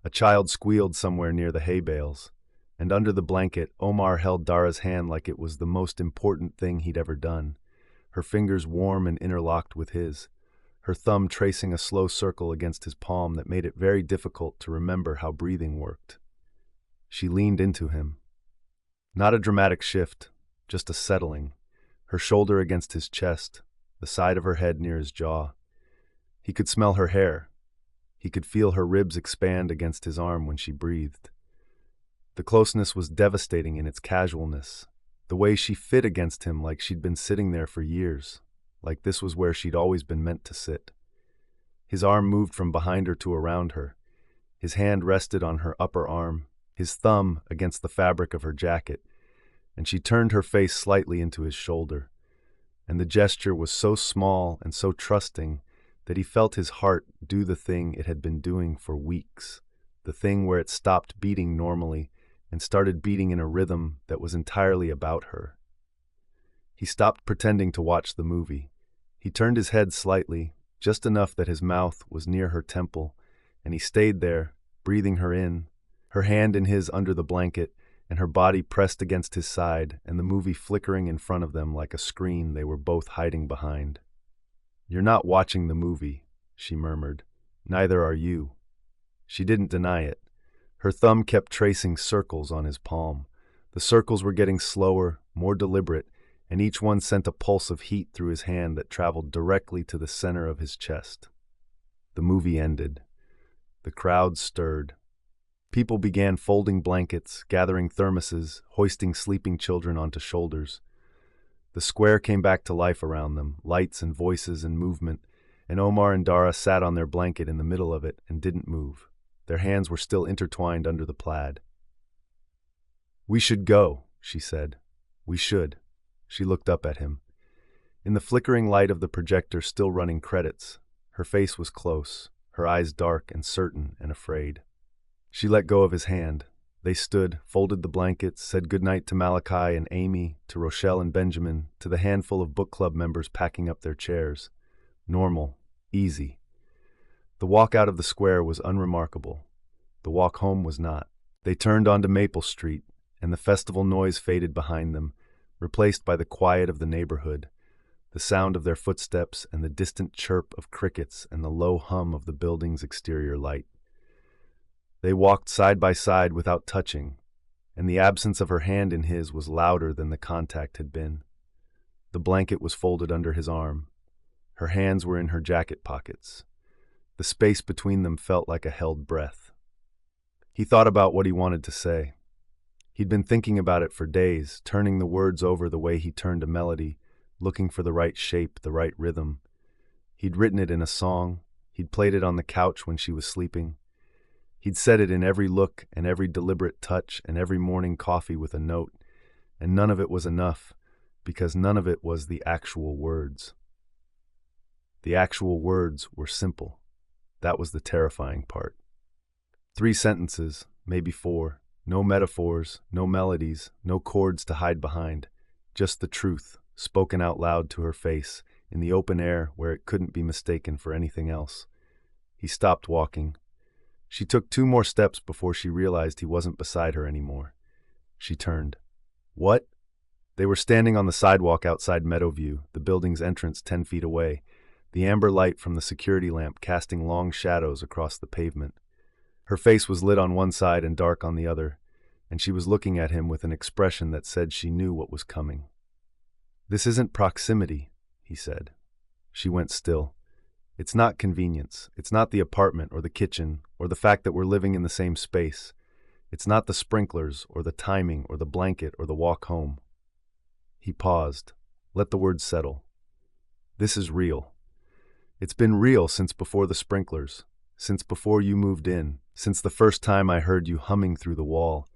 A child squealed somewhere near the hay bales, and under the blanket, Omar held Dara's hand like it was the most important thing he'd ever done, her fingers warm and interlocked with his, her thumb tracing a slow circle against his palm that made it very difficult to remember how breathing worked. She leaned into him. Not a dramatic shift, just a settling, her shoulder against his chest, the side of her head near his jaw. He could smell her hair. He could feel her ribs expand against his arm when she breathed. The closeness was devastating in its casualness, the way she fit against him like she'd been sitting there for years, like this was where she'd always been meant to sit. His arm moved from behind her to around her. His hand rested on her upper arm, his thumb against the fabric of her jacket, and she turned her face slightly into his shoulder. And the gesture was so small and so trusting that he felt his heart do the thing it had been doing for weeks, the thing where it stopped beating normally and started beating in a rhythm that was entirely about her. He stopped pretending to watch the movie. He turned his head slightly, just enough that his mouth was near her temple, and he stayed there, breathing her in, her hand in his under the blanket, and her body pressed against his side, and the movie flickering in front of them like a screen they were both hiding behind. "You're not watching the movie," she murmured. "Neither are you." She didn't deny it. Her thumb kept tracing circles on his palm. The circles were getting slower, more deliberate, and each one sent a pulse of heat through his hand that traveled directly to the center of his chest. The movie ended. The crowd stirred. People began folding blankets, gathering thermoses, hoisting sleeping children onto shoulders. The square came back to life around them, lights and voices and movement, and Omar and Dara sat on their blanket in the middle of it and didn't move. Their hands were still intertwined under the plaid. "We should go," she said. "We should." She looked up at him. In the flickering light of the projector still running credits, her face was close, her eyes dark and certain and afraid. She let go of his hand. They stood, folded the blankets, said goodnight to Malachi and Amy, to Rochelle and Benjamin, to the handful of book club members packing up their chairs. Normal, easy. The walk out of the square was unremarkable. The walk home was not. They turned onto Maple Street, and the festival noise faded behind them, replaced by the quiet of the neighborhood, the sound of their footsteps and the distant chirp of crickets and the low hum of the building's exterior light. They walked side by side without touching, and the absence of her hand in his was louder than the contact had been. The blanket was folded under his arm. Her hands were in her jacket pockets. The space between them felt like a held breath. He thought about what he wanted to say. He'd been thinking about it for days, turning the words over the way he turned a melody, looking for the right shape, the right rhythm. He'd written it in a song. He'd played it on the couch when she was sleeping. He'd said it in every look and every deliberate touch and every morning coffee with a note, and none of it was enough, because none of it was the actual words. The actual words were simple. That was the terrifying part. 3 sentences, maybe 4. No metaphors, no melodies, no chords to hide behind. Just the truth, spoken out loud to her face, in the open air where it couldn't be mistaken for anything else. He stopped walking. She took 2 more steps before she realized he wasn't beside her anymore. She turned. "What?" They were standing on the sidewalk outside Meadowview, the building's entrance 10 feet away, the amber light from the security lamp casting long shadows across the pavement. Her face was lit on one side and dark on the other, and she was looking at him with an expression that said she knew what was coming. "This isn't proximity," he said. She went still. "It's not convenience. It's not the apartment or the kitchen or the fact that we're living in the same space. It's not the sprinklers or the timing or the blanket or the walk home." He paused, let the words settle. "This is real. It's been real since before the sprinklers, since before you moved in, since the first time I heard you humming through the wall,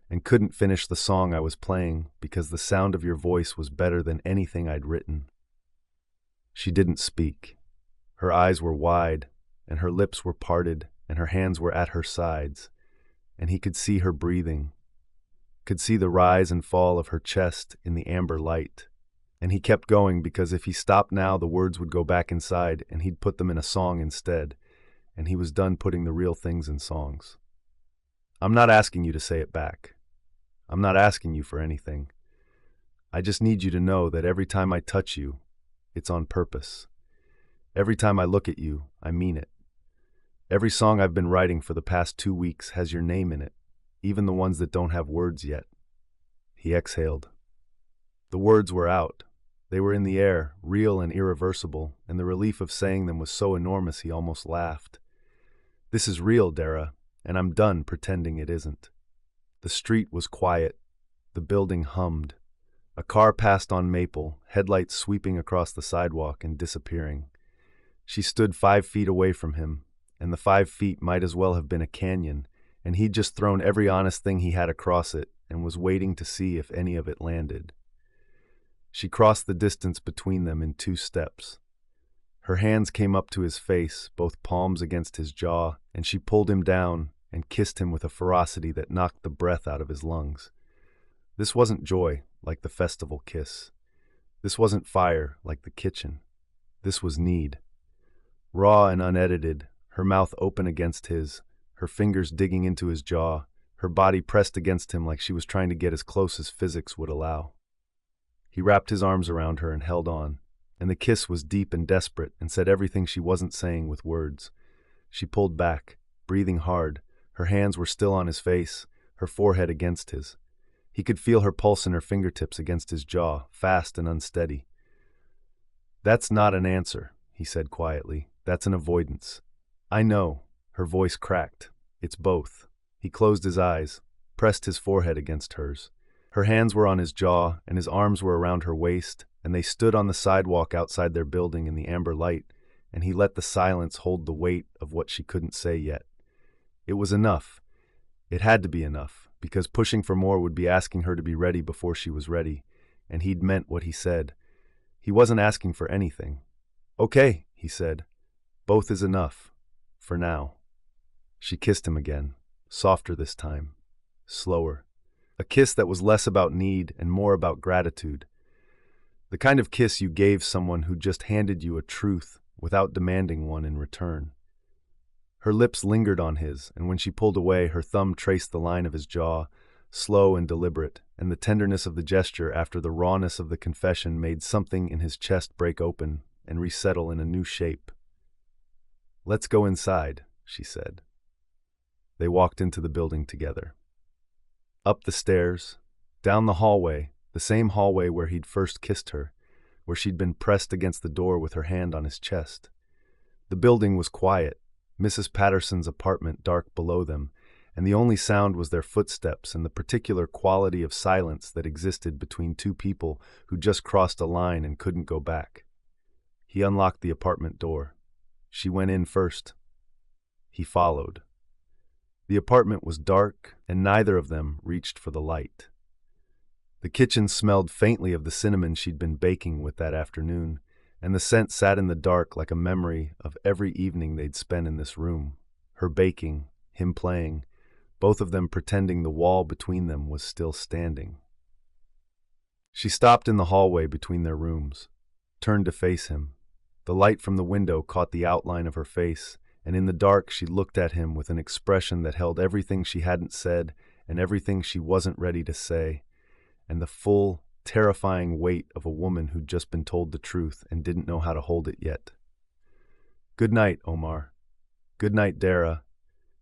and couldn't finish the song I was playing because the sound of your voice was better than anything I'd written." She didn't speak. Her eyes were wide, and her lips were parted, and her hands were at her sides, and he could see her breathing, could see the rise and fall of her chest in the amber light. And he kept going because if he stopped now, the words would go back inside, and he'd put them in a song instead, and he was done putting the real things in songs. I'm not asking you to say it back. I'm not asking you for anything. I just need you to know that every time I touch you, it's on purpose. Every time I look at you, I mean it. Every song I've been writing for the past 2 weeks has your name in it, even the ones that don't have words yet. He exhaled. The words were out. They were in the air, real and irreversible, and the relief of saying them was so enormous he almost laughed. This is real, Dara, and I'm done pretending it isn't. The street was quiet. The building hummed. A car passed on Maple, headlights sweeping across the sidewalk and disappearing. She stood 5 feet away from him, and the 5 feet might as well have been a canyon, and he'd just thrown every honest thing he had across it and was waiting to see if any of it landed. She crossed the distance between them in 2 steps. Her hands came up to his face, both palms against his jaw, and she pulled him down and kissed him with a ferocity that knocked the breath out of his lungs. This wasn't joy, like the festival kiss. This wasn't fire, like the kitchen. This was need. Raw and unedited, her mouth open against his, her fingers digging into his jaw, her body pressed against him like she was trying to get as close as physics would allow. He wrapped his arms around her and held on, and the kiss was deep and desperate and said everything she wasn't saying with words. She pulled back, breathing hard. Her hands were still on his face, her forehead against his. He could feel her pulse in her fingertips against his jaw, fast and unsteady. "That's not an answer," he said quietly. "That's an avoidance." "I know." Her voice cracked. "It's both." He closed his eyes, pressed his forehead against hers. Her hands were on his jaw, and his arms were around her waist, and they stood on the sidewalk outside their building in the amber light, and he let the silence hold the weight of what she couldn't say yet. It was enough. It had to be enough, because pushing for more would be asking her to be ready before she was ready, and he'd meant what he said. He wasn't asking for anything. "Okay," he said. "Both is enough. For now." She kissed him again, softer this time, slower. A kiss that was less about need and more about gratitude. The kind of kiss you gave someone who just handed you a truth without demanding one in return. Her lips lingered on his, and when she pulled away, her thumb traced the line of his jaw, slow and deliberate, and the tenderness of the gesture after the rawness of the confession made something in his chest break open and resettle in a new shape. "Let's go inside," she said. They walked into the building together. Up the stairs, down the hallway, the same hallway where he'd first kissed her, where she'd been pressed against the door with her hand on his chest. The building was quiet, Mrs. Patterson's apartment dark below them, and the only sound was their footsteps and the particular quality of silence that existed between 2 people who just crossed a line and couldn't go back. He unlocked the apartment door. She went in first. He followed. The apartment was dark, and neither of them reached for the light. The kitchen smelled faintly of the cinnamon she'd been baking with that afternoon, and the scent sat in the dark like a memory of every evening they'd spent in this room, her baking, him playing, both of them pretending the wall between them was still standing. She stopped in the hallway between their rooms, turned to face him. The light from the window caught the outline of her face, and in the dark she looked at him with an expression that held everything she hadn't said and everything she wasn't ready to say, and the full, terrifying weight of a woman who'd just been told the truth and didn't know how to hold it yet. "Good night, Omar." "Good night, Dara."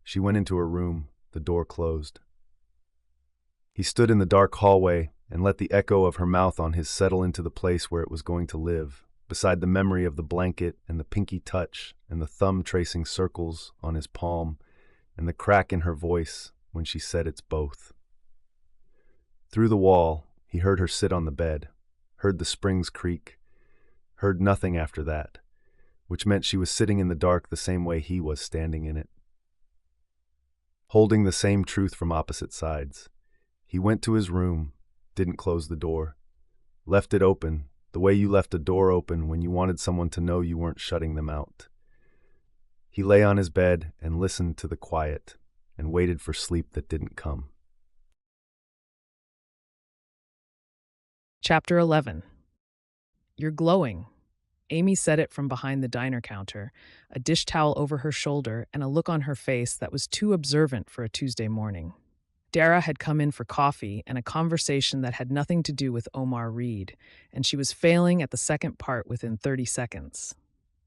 She went into her room, the door closed. He stood in the dark hallway and let the echo of her mouth on his settle into the place where it was going to live, beside the memory of the blanket and the pinky touch and the thumb tracing circles on his palm and the crack in her voice when she said it's both. Through the wall, he heard her sit on the bed, heard the springs creak, heard nothing after that, which meant she was sitting in the dark the same way he was standing in it. Holding the same truth from opposite sides, he went to his room, didn't close the door, left it open, the way you left a door open when you wanted someone to know you weren't shutting them out. He lay on his bed and listened to the quiet and waited for sleep that didn't come. Chapter 11. You're glowing. Amy said it from behind the diner counter, a dish towel over her shoulder and a look on her face that was too observant for a Tuesday morning. Dara had come in for coffee and a conversation that had nothing to do with Omar Reid, and she was failing at the second part within 30 seconds.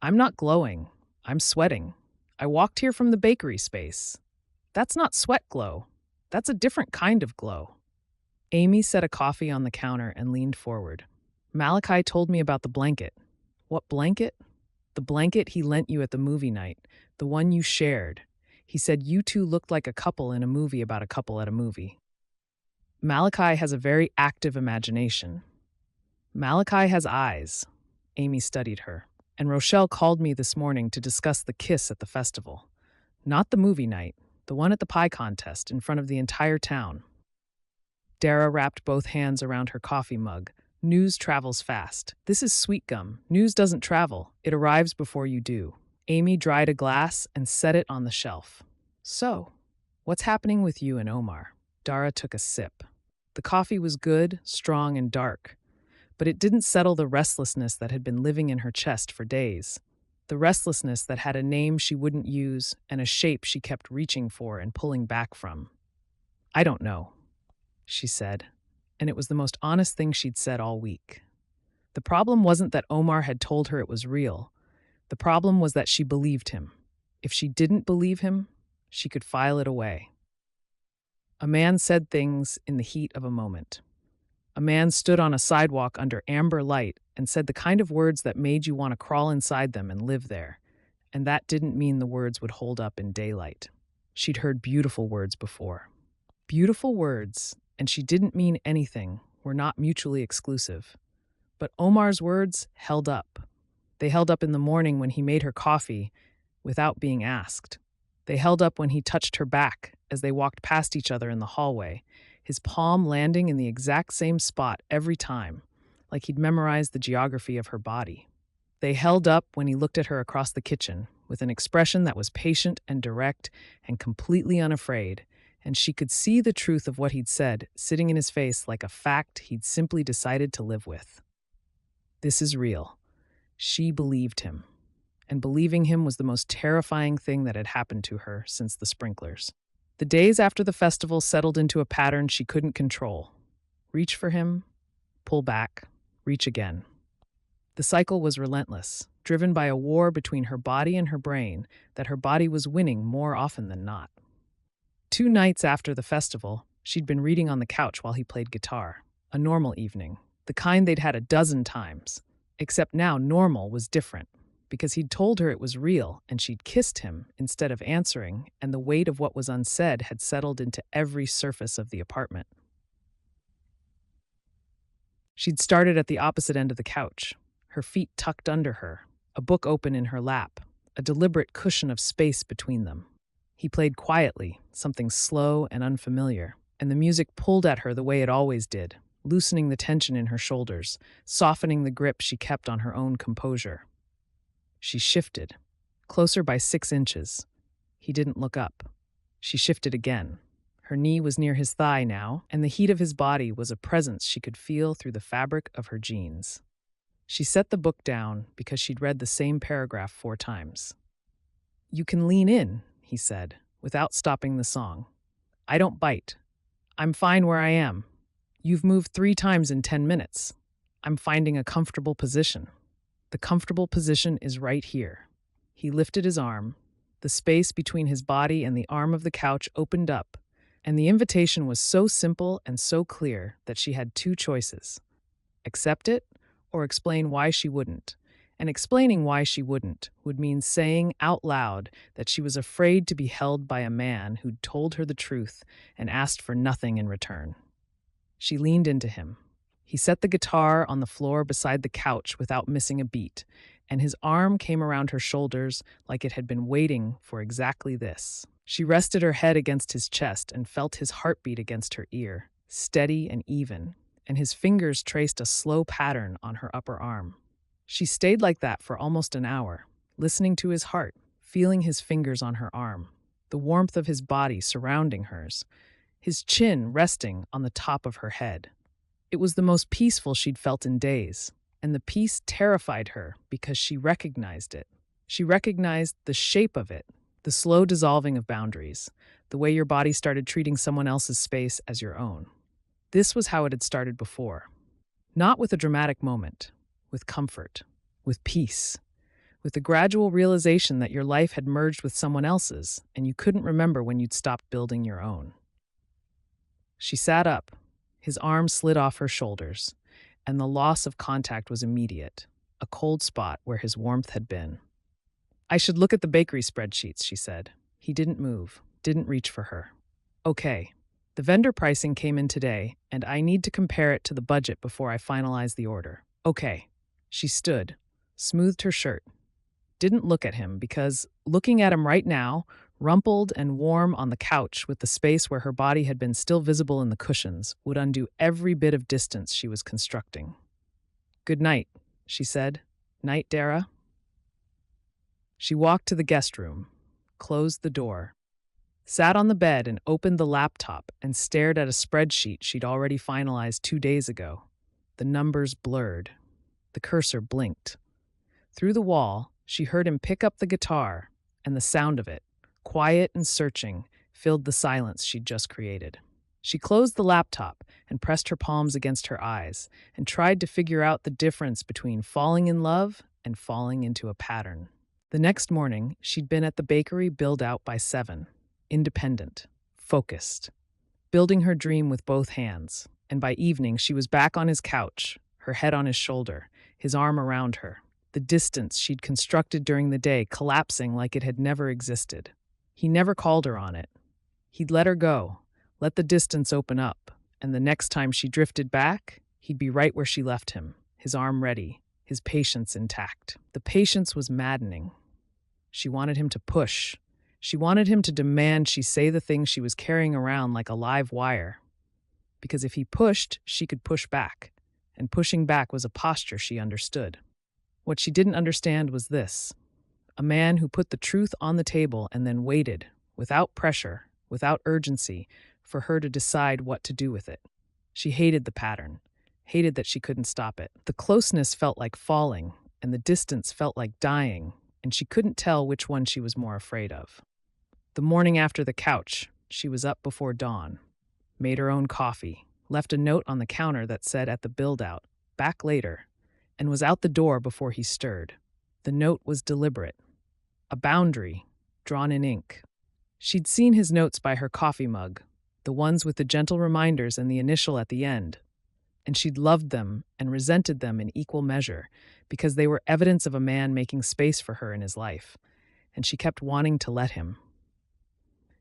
I'm not glowing. I'm sweating. I walked here from the bakery space. That's not sweat glow. That's a different kind of glow. Amy set a coffee on the counter and leaned forward. Malachi told me about the blanket. What blanket? The blanket he lent you at the movie night, the one you shared. He said you two looked like a couple in a movie about a couple at a movie. Malachi has a very active imagination. Malachi has eyes. Amy studied her. And Rochelle called me this morning to discuss the kiss at the festival. Not the movie night, the one at the pie contest in front of the entire town. Dara wrapped both hands around her coffee mug. News travels fast. This is Sweetgum. News doesn't travel. It arrives before you do. Amy dried a glass and set it on the shelf. So, what's happening with you and Omar? Dara took a sip. The coffee was good, strong, and dark, but it didn't settle the restlessness that had been living in her chest for days. The restlessness that had a name she wouldn't use and a shape she kept reaching for and pulling back from. I don't know, she said, and it was the most honest thing she'd said all week. The problem wasn't that Omar had told her it was real. The problem was that she believed him. If she didn't believe him, she could file it away. A man said things in the heat of a moment. A man stood on a sidewalk under amber light and said the kind of words that made you want to crawl inside them and live there. And that didn't mean the words would hold up in daylight. She'd heard beautiful words before. Beautiful words, and she didn't mean anything, were not mutually exclusive. But Omar's words held up. They held up in the morning when he made her coffee without being asked. They held up when he touched her back as they walked past each other in the hallway, his palm landing in the exact same spot every time, like he'd memorized the geography of her body. They held up when he looked at her across the kitchen with an expression that was patient and direct and completely unafraid, and she could see the truth of what he'd said sitting in his face like a fact he'd simply decided to live with. This is real. She believed him, and believing him was the most terrifying thing that had happened to her since the sprinklers. The days after the festival settled into a pattern she couldn't control. Reach for him, pull back, reach again. The cycle was relentless, driven by a war between her body and her brain that her body was winning more often than not. 2 nights after the festival, she'd been reading on the couch while he played guitar. A normal evening, the kind they'd had a dozen times. Except now normal was different, because he'd told her it was real and she'd kissed him instead of answering, and the weight of what was unsaid had settled into every surface of the apartment. She'd started at the opposite end of the couch, her feet tucked under her, a book open in her lap, a deliberate cushion of space between them. He played quietly, something slow and unfamiliar, and the music pulled at her the way it always did, loosening the tension in her shoulders, softening the grip she kept on her own composure. She shifted, closer by 6 inches. He didn't look up. She shifted again. Her knee was near his thigh now, and the heat of his body was a presence she could feel through the fabric of her jeans. She set the book down because she'd read the same paragraph 4 times. "You can lean in," he said, without stopping the song. "I don't bite. I'm fine where I am. You've moved 3 times in 10 minutes. I'm finding a comfortable position. The comfortable position is right here." He lifted his arm. The space between his body and the arm of the couch opened up, and the invitation was so simple and so clear that she had 2 choices: accept it or explain why she wouldn't. And explaining why she wouldn't would mean saying out loud that she was afraid to be held by a man who'd told her the truth and asked for nothing in return. She leaned into him. He set the guitar on the floor beside the couch without missing a beat, and his arm came around her shoulders like it had been waiting for exactly this. She rested her head against his chest and felt his heartbeat against her ear, steady and even, and his fingers traced a slow pattern on her upper arm. She stayed like that for almost an hour, listening to his heart, feeling his fingers on her arm, the warmth of his body surrounding hers, his chin resting on the top of her head. It was the most peaceful she'd felt in days, and the peace terrified her because she recognized it. She recognized the shape of it, the slow dissolving of boundaries, the way your body started treating someone else's space as your own. This was how it had started before. Not with a dramatic moment, with comfort, with peace, with the gradual realization that your life had merged with someone else's and you couldn't remember when you'd stopped building your own. She sat up, his arm slid off her shoulders, and the loss of contact was immediate, a cold spot where his warmth had been. "I should look at the bakery spreadsheets," she said. He didn't move, didn't reach for her. "Okay. The vendor pricing came in today, and I need to compare it to the budget before I finalize the order." "Okay." She stood, smoothed her shirt, didn't look at him because, looking at him right now, rumpled and warm on the couch with the space where her body had been still visible in the cushions, would undo every bit of distance she was constructing. "Good night," she said. "Night, Dara." She walked to the guest room, closed the door, sat on the bed and opened the laptop and stared at a spreadsheet she'd already finalized 2 days ago. The numbers blurred. The cursor blinked. Through the wall, she heard him pick up the guitar, and the sound of it, quiet and searching, filled the silence she'd just created. She closed the laptop and pressed her palms against her eyes and tried to figure out the difference between falling in love and falling into a pattern. The next morning, she'd been at the bakery billed out by 7, independent, focused, building her dream with both hands, and by evening she was back on his couch, her head on his shoulder, his arm around her, the distance she'd constructed during the day collapsing like it had never existed. He never called her on it. He'd let her go, let the distance open up, and the next time she drifted back, he'd be right where she left him, his arm ready, his patience intact. The patience was maddening. She wanted him to push. She wanted him to demand she say the things she was carrying around like a live wire. Because if he pushed, she could push back, and pushing back was a posture she understood. What she didn't understand was this: a man who put the truth on the table and then waited, without pressure, without urgency, for her to decide what to do with it. She hated the pattern, hated that she couldn't stop it. The closeness felt like falling, and the distance felt like dying, and she couldn't tell which one she was more afraid of. The morning after the couch, she was up before dawn, made her own coffee, left a note on the counter that said at the build-out, "Back later," and was out the door before he stirred. The note was deliberate, a boundary drawn in ink. She'd seen his notes by her coffee mug, the ones with the gentle reminders and the initial at the end, and she'd loved them and resented them in equal measure because they were evidence of a man making space for her in his life, and she kept wanting to let him.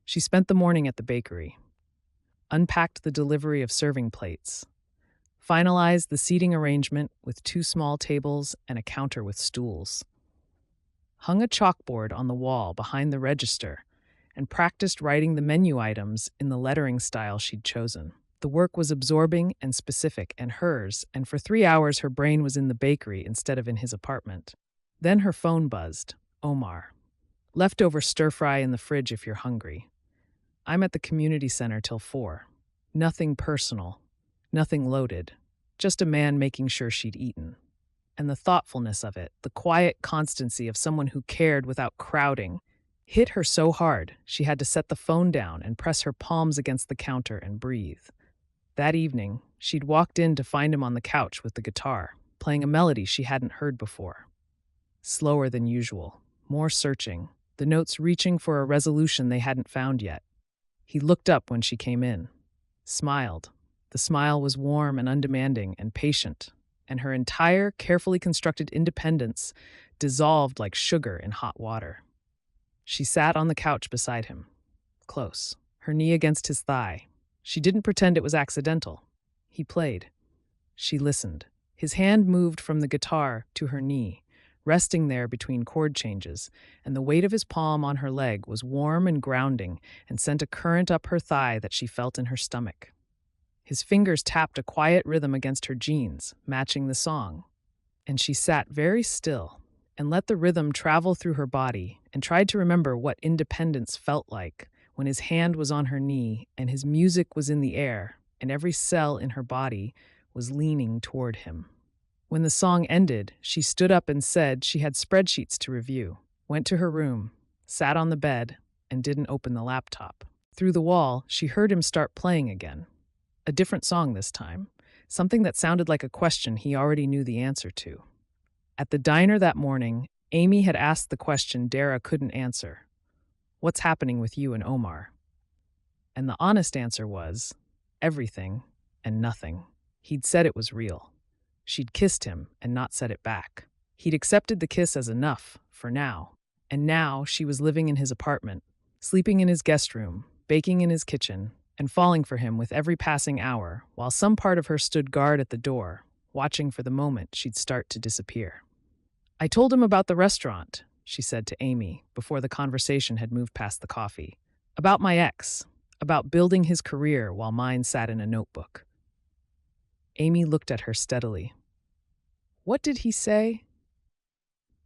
She spent the morning at the bakery, unpacked the delivery of serving plates, finalized the seating arrangement with 2 small tables and a counter with stools, hung a chalkboard on the wall behind the register, and practiced writing the menu items in the lettering style she'd chosen. The work was absorbing and specific and hers, and for 3 hours her brain was in the bakery instead of in his apartment. Then her phone buzzed. Omar. "Leftover stir-fry in the fridge if you're hungry. I'm at the community center till 4. Nothing personal, nothing loaded, just a man making sure she'd eaten. And the thoughtfulness of it, the quiet constancy of someone who cared without crowding, hit her so hard she had to set the phone down and press her palms against the counter and breathe. That evening, she'd walked in to find him on the couch with the guitar, playing a melody she hadn't heard before. Slower than usual, more searching, the notes reaching for a resolution they hadn't found yet. He looked up when she came in, smiled. The smile was warm and undemanding and patient, and her entire, carefully constructed independence dissolved like sugar in hot water. She sat on the couch beside him, close, her knee against his thigh. She didn't pretend it was accidental. He played. She listened. His hand moved from the guitar to her knee, resting there between chord changes, and the weight of his palm on her leg was warm and grounding and sent a current up her thigh that she felt in her stomach. His fingers tapped a quiet rhythm against her jeans, matching the song, and she sat very still, and let the rhythm travel through her body and tried to remember what independence felt like when his hand was on her knee and his music was in the air and every cell in her body was leaning toward him. When the song ended, she stood up and said she had spreadsheets to review, went to her room, sat on the bed, and didn't open the laptop. Through the wall, she heard him start playing again. A different song this time, something that sounded like a question he already knew the answer to. At the diner that morning, Amy had asked the question Dara couldn't answer. What's happening with you and Omar? And the honest answer was, everything and nothing. He'd said it was real. She'd kissed him and not said it back. He'd accepted the kiss as enough, for now. And now she was living in his apartment, sleeping in his guest room, baking in his kitchen, and falling for him with every passing hour, while some part of her stood guard at the door, watching for the moment she'd start to disappear. I told him about the restaurant, she said to Amy, before the conversation had moved past the coffee. About my ex, about building his career while mine sat in a notebook. Amy looked at her steadily. What did he say?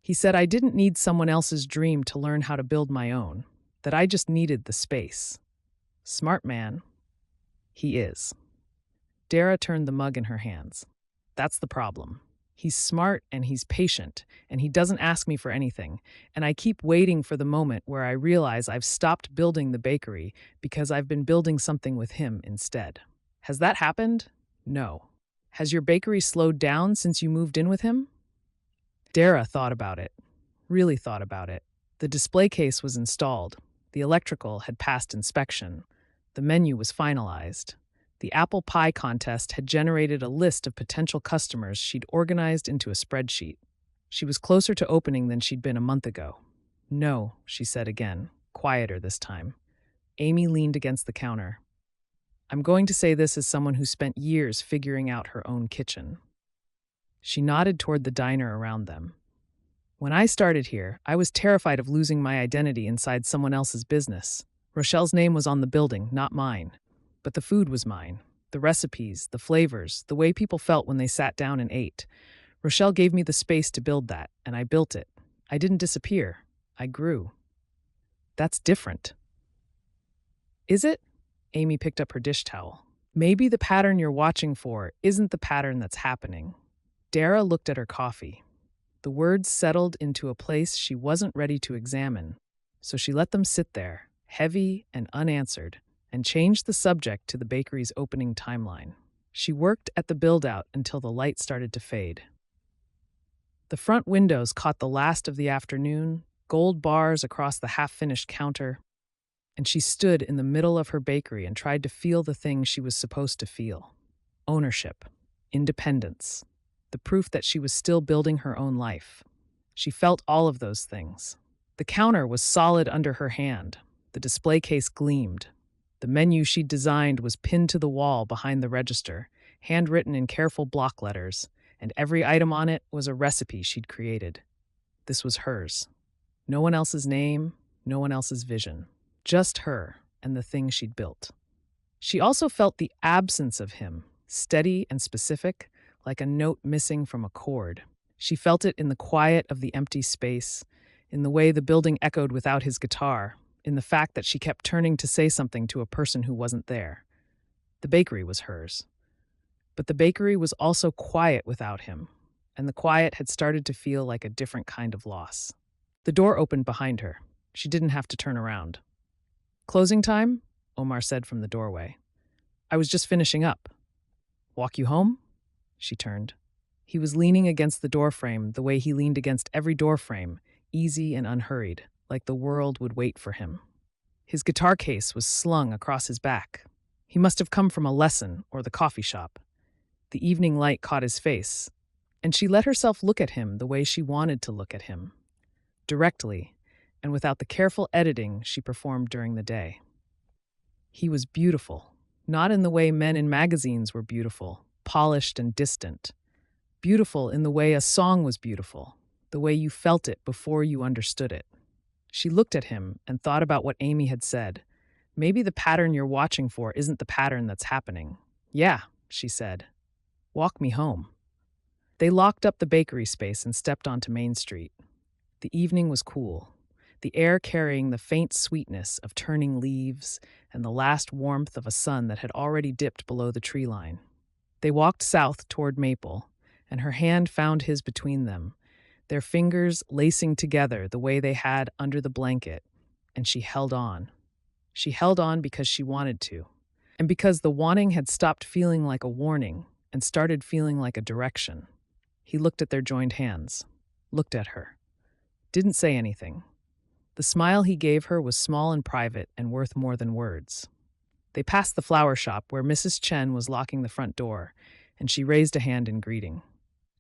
He said I didn't need someone else's dream to learn how to build my own, that I just needed the space. Smart man. He is. Dara turned the mug in her hands. That's the problem. He's smart and he's patient, and he doesn't ask me for anything, and I keep waiting for the moment where I realize I've stopped building the bakery because I've been building something with him instead. Has that happened? No. Has your bakery slowed down since you moved in with him? Dara thought about it, really thought about it. The display case was installed, the electrical had passed inspection, the menu was finalized. The apple pie contest had generated a list of potential customers she'd organized into a spreadsheet. She was closer to opening than she'd been a month ago. No, she said again, quieter this time. Amy leaned against the counter. I'm going to say this as someone who spent years figuring out her own kitchen. She nodded toward the diner around them. When I started here, I was terrified of losing my identity inside someone else's business. Rochelle's name was on the building, not mine. But the food was mine. The recipes, the flavors, the way people felt when they sat down and ate. Rochelle gave me the space to build that, and I built it. I didn't disappear. I grew. That's different. Is it? Amy picked up her dish towel. Maybe the pattern you're watching for isn't the pattern that's happening. Dara looked at her coffee. The words settled into a place she wasn't ready to examine, so she let them sit there, heavy and unanswered, and changed the subject to the bakery's opening timeline. She worked at the build-out until the light started to fade. The front windows caught the last of the afternoon, gold bars across the half-finished counter, and she stood in the middle of her bakery and tried to feel the thing she was supposed to feel. Ownership, independence, the proof that she was still building her own life. She felt all of those things. The counter was solid under her hand. The display case gleamed. The menu she'd designed was pinned to the wall behind the register, handwritten in careful block letters, and every item on it was a recipe she'd created. This was hers. No one else's name, no one else's vision. Just her and the thing she'd built. She also felt the absence of him, steady and specific, like a note missing from a chord. She felt it in the quiet of the empty space, in the way the building echoed without his guitar, in the fact that she kept turning to say something to a person who wasn't there. The bakery was hers. But the bakery was also quiet without him, and the quiet had started to feel like a different kind of loss. The door opened behind her. She didn't have to turn around. Closing time? Omar said from the doorway. I was just finishing up. Walk you home? She turned. He was leaning against the doorframe the way he leaned against every doorframe, easy and unhurried, like the world would wait for him. His guitar case was slung across his back. He must have come from a lesson or the coffee shop. The evening light caught his face, and she let herself look at him the way she wanted to look at him, directly, and without the careful editing she performed during the day. He was beautiful, not in the way men in magazines were beautiful, polished and distant. Beautiful in the way a song was beautiful, the way you felt it before you understood it. She looked at him and thought about what Amy had said. Maybe the pattern you're watching for isn't the pattern that's happening. Yeah, she said. Walk me home. They locked up the bakery space and stepped onto Main Street. The evening was cool, the air carrying the faint sweetness of turning leaves and the last warmth of a sun that had already dipped below the tree line. They walked south toward Maple, and her hand found his between them, their fingers lacing together the way they had under the blanket, and she held on. She held on because she wanted to, and because the wanting had stopped feeling like a warning and started feeling like a direction. He looked at their joined hands, looked at her, didn't say anything. The smile he gave her was small and private and worth more than words. They passed the flower shop where Mrs. Chen was locking the front door, and she raised a hand in greeting.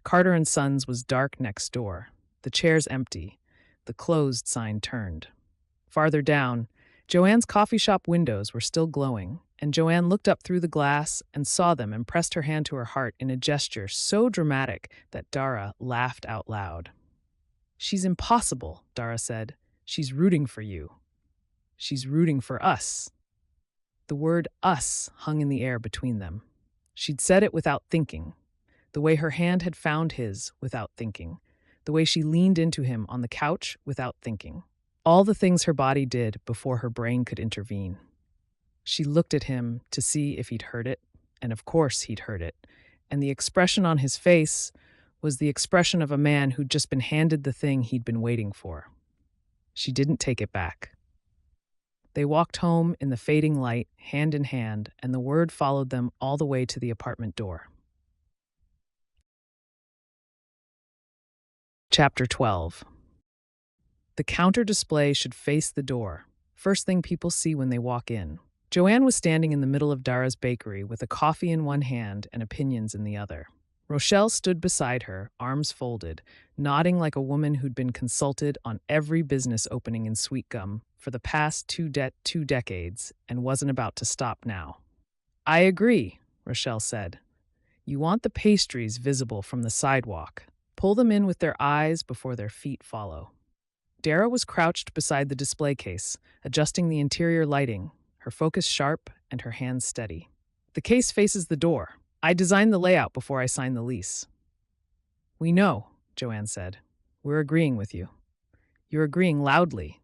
Carter and Sons was dark next door, the chairs empty, the closed sign turned. Farther down, Joanne's coffee shop windows were still glowing, and Joanne looked up through the glass and saw them and pressed her hand to her heart in a gesture so dramatic that Dara laughed out loud. "She's impossible," Dara said. "She's rooting for you. She's rooting for us." The word us hung in the air between them. She'd said it without thinking, the way her hand had found his without thinking, the way she leaned into him on the couch without thinking. All the things her body did before her brain could intervene. She looked at him to see if he'd heard it, and of course he'd heard it, and the expression on his face was the expression of a man who'd just been handed the thing he'd been waiting for. She didn't take it back. They walked home in the fading light, hand in hand, and the word followed them all the way to the apartment door. Chapter 12. The counter display should face the door, first thing people see when they walk in. Joanne was standing in the middle of Dara's bakery with a coffee in one hand and opinions in the other. Rochelle stood beside her, arms folded, nodding like a woman who'd been consulted on every business opening in Sweetgum for the past two decades and wasn't about to stop now. "I agree," Rochelle said. "You want the pastries visible from the sidewalk. Pull them in with their eyes before their feet follow." Dara was crouched beside the display case, adjusting the interior lighting, her focus sharp and her hands steady. "The case faces the door. I designed the layout before I signed the lease." "We know," Joanne said. "We're agreeing with you. You're agreeing loudly."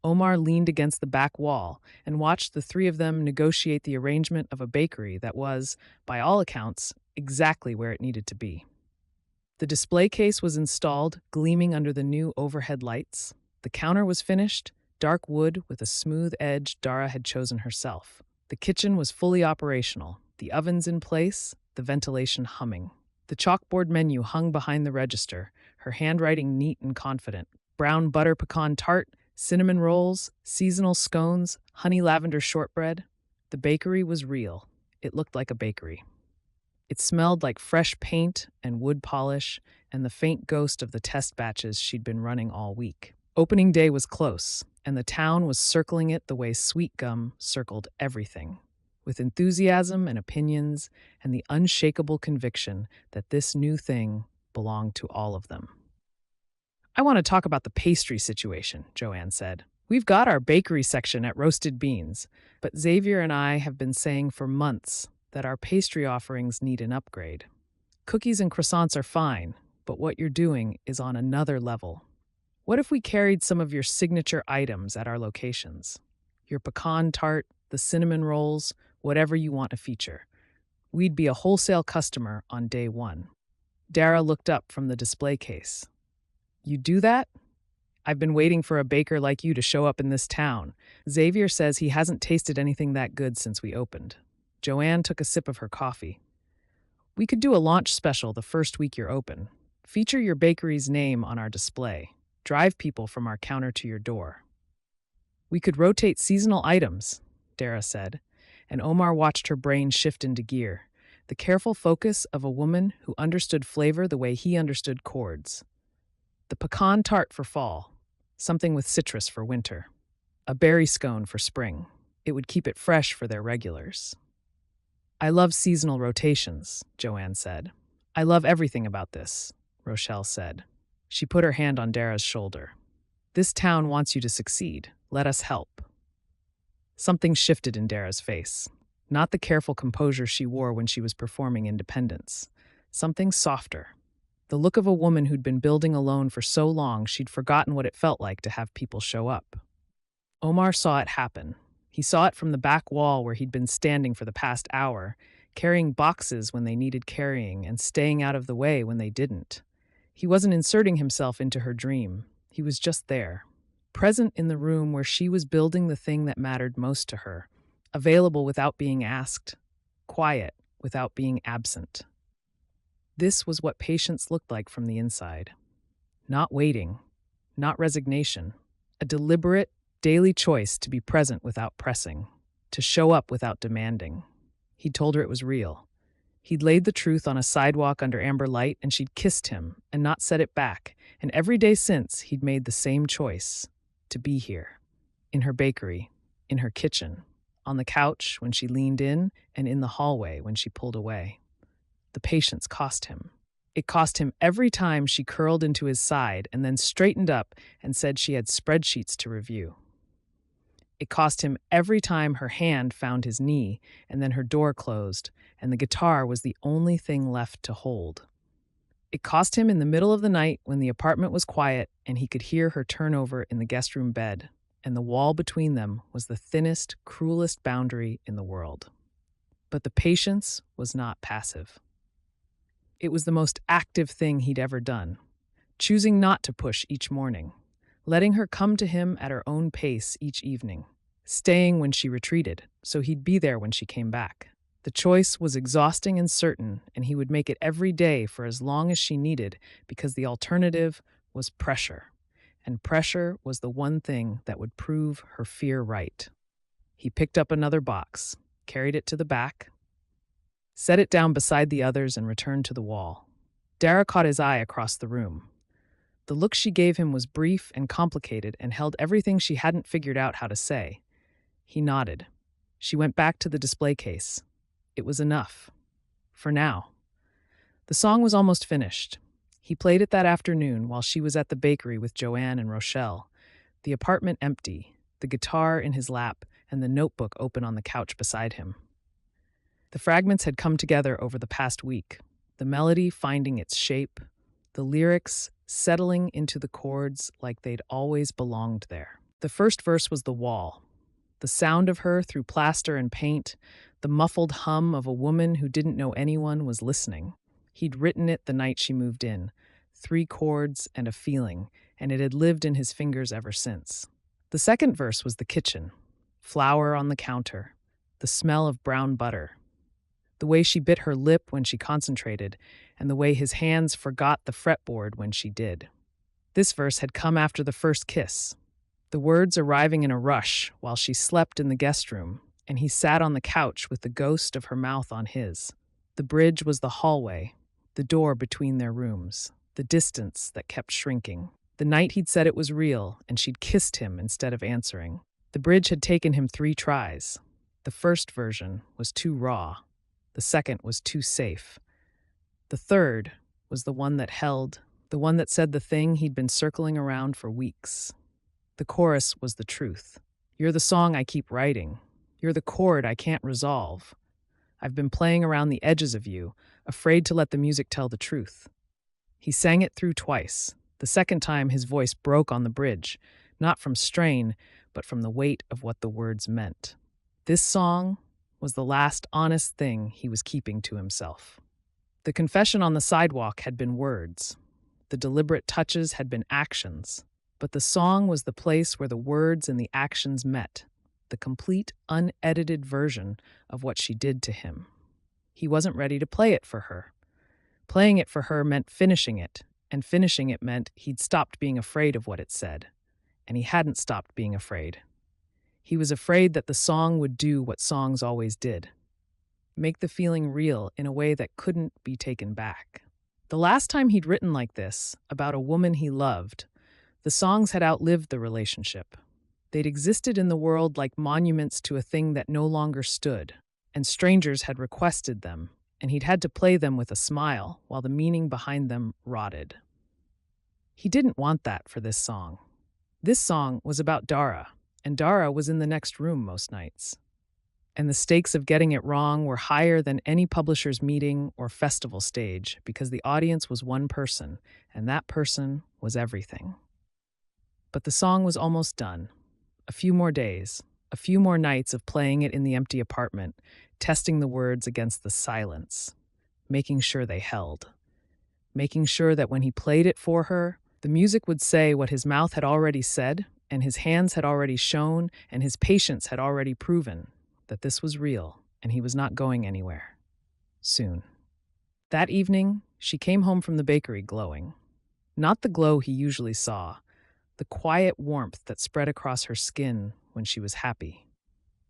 Omar leaned against the back wall and watched the three of them negotiate the arrangement of a bakery that was, by all accounts, exactly where it needed to be. The display case was installed, gleaming under the new overhead lights. The counter was finished, dark wood with a smooth edge Dara had chosen herself. The kitchen was fully operational, the ovens in place, the ventilation humming. The chalkboard menu hung behind the register, her handwriting neat and confident. Brown butter pecan tart, cinnamon rolls, seasonal scones, honey lavender shortbread. The bakery was real. It looked like a bakery. It smelled like fresh paint and wood polish and the faint ghost of the test batches she'd been running all week. Opening day was close, and the town was circling it the way Sweetgum circled everything, with enthusiasm and opinions and the unshakable conviction that this new thing belonged to all of them. "I want to talk about the pastry situation," Joanne said. "We've got our bakery section at Roasted Beans, but Xavier and I have been saying for months that our pastry offerings need an upgrade. Cookies and croissants are fine, but what you're doing is on another level. What if we carried some of your signature items at our locations? Your pecan tart, the cinnamon rolls, whatever you want to feature. We'd be a wholesale customer on day one." Dara looked up from the display case. "You do that? I've been waiting for a baker like you to show up in this town. Xavier says he hasn't tasted anything that good since we opened." Joanne took a sip of her coffee. "We could do a launch special the first week you're open. Feature your bakery's name on our display. Drive people from our counter to your door." "We could rotate seasonal items," Dara said, and Omar watched her brain shift into gear, the careful focus of a woman who understood flavor the way he understood chords. The pecan tart for fall, something with citrus for winter, a berry scone for spring. It would keep it fresh for their regulars. "I love seasonal rotations," Joanne said. "I love everything about this," Rochelle said. She put her hand on Dara's shoulder. "This town wants you to succeed. Let us help." Something shifted in Dara's face. Not the careful composure she wore when she was performing Independence. Something softer. The look of a woman who'd been building alone for so long she'd forgotten what it felt like to have people show up. Omar saw it happen. He saw it from the back wall where he'd been standing for the past hour, carrying boxes when they needed carrying and staying out of the way when they didn't. He wasn't inserting himself into her dream. He was just there, present in the room where she was building the thing that mattered most to her, available without being asked, quiet without being absent. This was what patience looked like from the inside. Not waiting, not resignation, a deliberate, daily choice to be present without pressing, to show up without demanding. He'd told her it was real. He'd laid the truth on a sidewalk under amber light, and she'd kissed him and not said it back. And every day since, he'd made the same choice, to be here, in her bakery, in her kitchen, on the couch when she leaned in, and in the hallway when she pulled away. The patience cost him. It cost him every time she curled into his side and then straightened up and said she had spreadsheets to review. It cost him every time her hand found his knee and then her door closed and the guitar was the only thing left to hold. It cost him in the middle of the night when the apartment was quiet and he could hear her turn over in the guest room bed, and the wall between them was the thinnest, cruelest boundary in the world. But the patience was not passive. It was the most active thing he'd ever done, choosing not to push each morning, letting her come to him at her own pace each evening, staying when she retreated, so he'd be there when she came back. The choice was exhausting and certain, and he would make it every day for as long as she needed, because the alternative was pressure, and pressure was the one thing that would prove her fear right. He picked up another box, carried it to the back, set it down beside the others, and returned to the wall. Dara caught his eye across the room. The look she gave him was brief and complicated and held everything she hadn't figured out how to say. He nodded. She went back to the display case. It was enough. For now. The song was almost finished. He played it that afternoon while she was at the bakery with Joanne and Rochelle, the apartment empty, the guitar in his lap, and the notebook open on the couch beside him. The fragments had come together over the past week, the melody finding its shape, the lyrics settling into the chords like they'd always belonged there. The first verse was the wall, the sound of her through plaster and paint, the muffled hum of a woman who didn't know anyone was listening. He'd written it the night she moved in, 3 chords and a feeling, and it had lived in his fingers ever since. The second verse was the kitchen, flour on the counter, the smell of brown butter, the way she bit her lip when she concentrated, and the way his hands forgot the fretboard when she did. This verse had come after the first kiss, the words arriving in a rush while she slept in the guest room, and he sat on the couch with the ghost of her mouth on his. The bridge was the hallway, the door between their rooms, the distance that kept shrinking. The night he'd said it was real, and she'd kissed him instead of answering. The bridge had taken him 3 tries. The first version was too raw. The second was too safe. The third was the one that held, the one that said the thing he'd been circling around for weeks. The chorus was the truth. You're the song I keep writing. You're the chord I can't resolve. I've been playing around the edges of you, afraid to let the music tell the truth. He sang it through twice. The second time his voice broke on the bridge, not from strain, but from the weight of what the words meant. This song was the last honest thing he was keeping to himself. The confession on the sidewalk had been words. The deliberate touches had been actions. But the song was the place where the words and the actions met, the complete, unedited version of what she did to him. He wasn't ready to play it for her. Playing it for her meant finishing it, and finishing it meant he'd stopped being afraid of what it said. And he hadn't stopped being afraid. He was afraid that the song would do what songs always did, make the feeling real in a way that couldn't be taken back. The last time he'd written like this, about a woman he loved, the songs had outlived the relationship. They'd existed in the world like monuments to a thing that no longer stood, and strangers had requested them, and he'd had to play them with a smile while the meaning behind them rotted. He didn't want that for this song. This song was about Dara, and Dara was in the next room most nights. And the stakes of getting it wrong were higher than any publisher's meeting or festival stage because the audience was one person, and that person was everything. But the song was almost done. A few more days, a few more nights of playing it in the empty apartment, testing the words against the silence, making sure they held, making sure that when he played it for her, the music would say what his mouth had already said, and his hands had already shown, and his patience had already proven that this was real and he was not going anywhere. Soon. That evening, she came home from the bakery glowing. Not the glow he usually saw, the quiet warmth that spread across her skin when she was happy.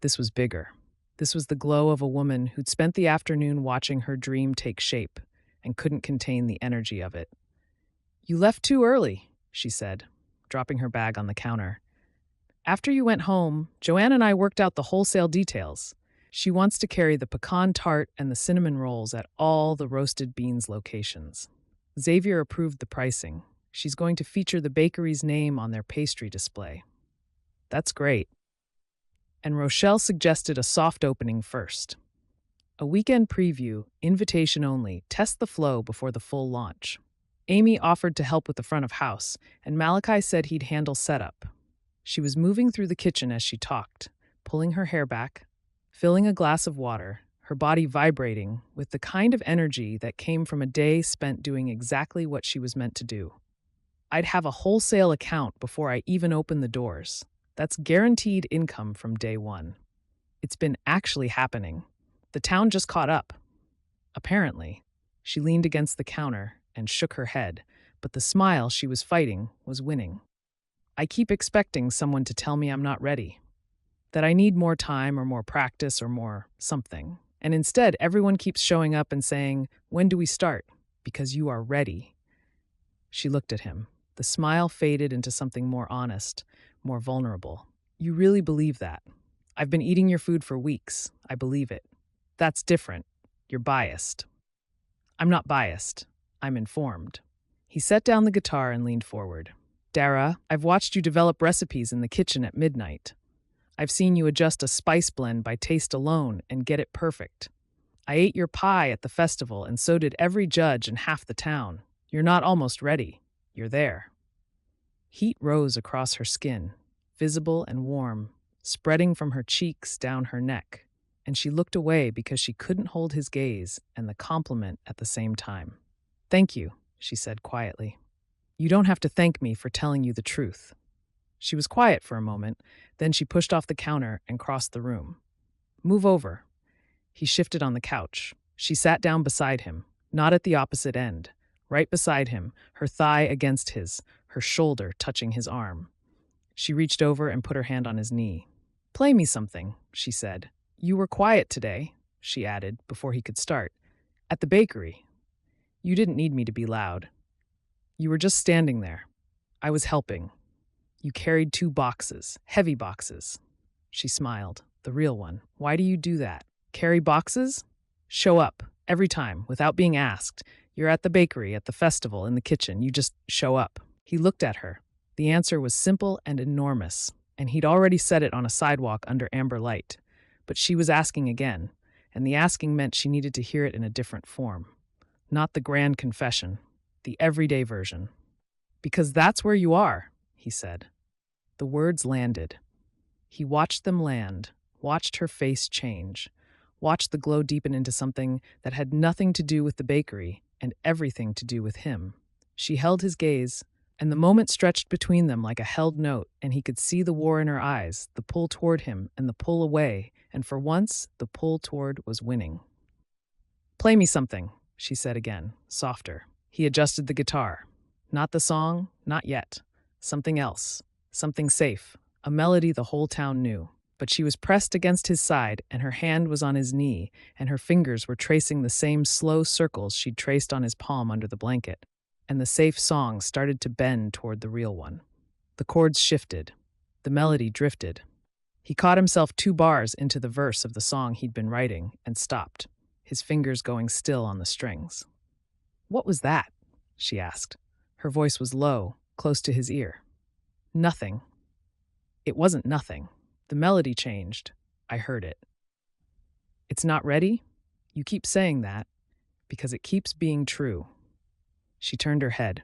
This was bigger. This was the glow of a woman who'd spent the afternoon watching her dream take shape and couldn't contain the energy of it. "You left too early," she said, dropping her bag on the counter. "After you went home, Joanne and I worked out the wholesale details. She wants to carry the pecan tart and the cinnamon rolls at all the roasted beans locations. Xavier approved the pricing. She's going to feature the bakery's name on their pastry display." "That's great." And Rochelle suggested a soft opening first. A weekend preview, invitation only, test the flow before the full launch. Amy offered to help with the front of house, and Malachi said he'd handle setup. She was moving through the kitchen as she talked, pulling her hair back, filling a glass of water, her body vibrating with the kind of energy that came from a day spent doing exactly what she was meant to do. "I'd have a wholesale account before I even open the doors. That's guaranteed income from day one. It's been actually happening. The town just caught up." Apparently, she leaned against the counter and shook her head, but the smile she was fighting was winning. "I keep expecting someone to tell me I'm not ready, that I need more time or more practice or more something. And instead, everyone keeps showing up and saying, 'When do we start?' Because you are ready." She looked at him. The smile faded into something more honest, more vulnerable. "You really believe that? I've been eating your food for weeks. I believe it. That's different. You're biased." "I'm not biased. I'm informed." He set down the guitar and leaned forward. "Dara, I've watched you develop recipes in the kitchen at midnight. I've seen you adjust a spice blend by taste alone and get it perfect. I ate your pie at the festival, and so did every judge and half the town. You're not almost ready. You're there." Heat rose across her skin, visible and warm, spreading from her cheeks down her neck, and she looked away because she couldn't hold his gaze and the compliment at the same time. "Thank you," she said quietly. "You don't have to thank me for telling you the truth." She was quiet for a moment, then she pushed off the counter and crossed the room. "Move over." He shifted on the couch. She sat down beside him, not at the opposite end, right beside him, her thigh against his, her shoulder touching his arm. She reached over and put her hand on his knee. "Play me something," she said. "You were quiet today," she added before he could start. "At the bakery. You didn't need me to be loud. You were just standing there. I was helping. You carried 2 boxes, heavy boxes." She smiled. "The real one. Why do you do that? Carry boxes? Show up, every time, without being asked. You're at the bakery, at the festival, in the kitchen. You just show up." He looked at her. The answer was simple and enormous, and he'd already said it on a sidewalk under amber light. But she was asking again, and the asking meant she needed to hear it in a different form. Not the grand confession, the everyday version. "Because that's where you are," he said. The words landed. He watched them land, watched her face change, watched the glow deepen into something that had nothing to do with the bakery and everything to do with him. She held his gaze, and the moment stretched between them like a held note, and he could see the war in her eyes, the pull toward him and the pull away, and for once, the pull toward was winning. "Play me something," she said again, softer. He adjusted the guitar. Not the song, not yet. Something else. Something safe. A melody the whole town knew. But she was pressed against his side, and her hand was on his knee, and her fingers were tracing the same slow circles she'd traced on his palm under the blanket. And the safe song started to bend toward the real one. The chords shifted. The melody drifted. He caught himself 2 bars into the verse of the song he'd been writing and stopped, his fingers going still on the strings. "What was that?" she asked. Her voice was low, close to his ear. "Nothing." It wasn't nothing. The melody changed. I heard it. It's not ready? You keep saying that because it keeps being true. She turned her head.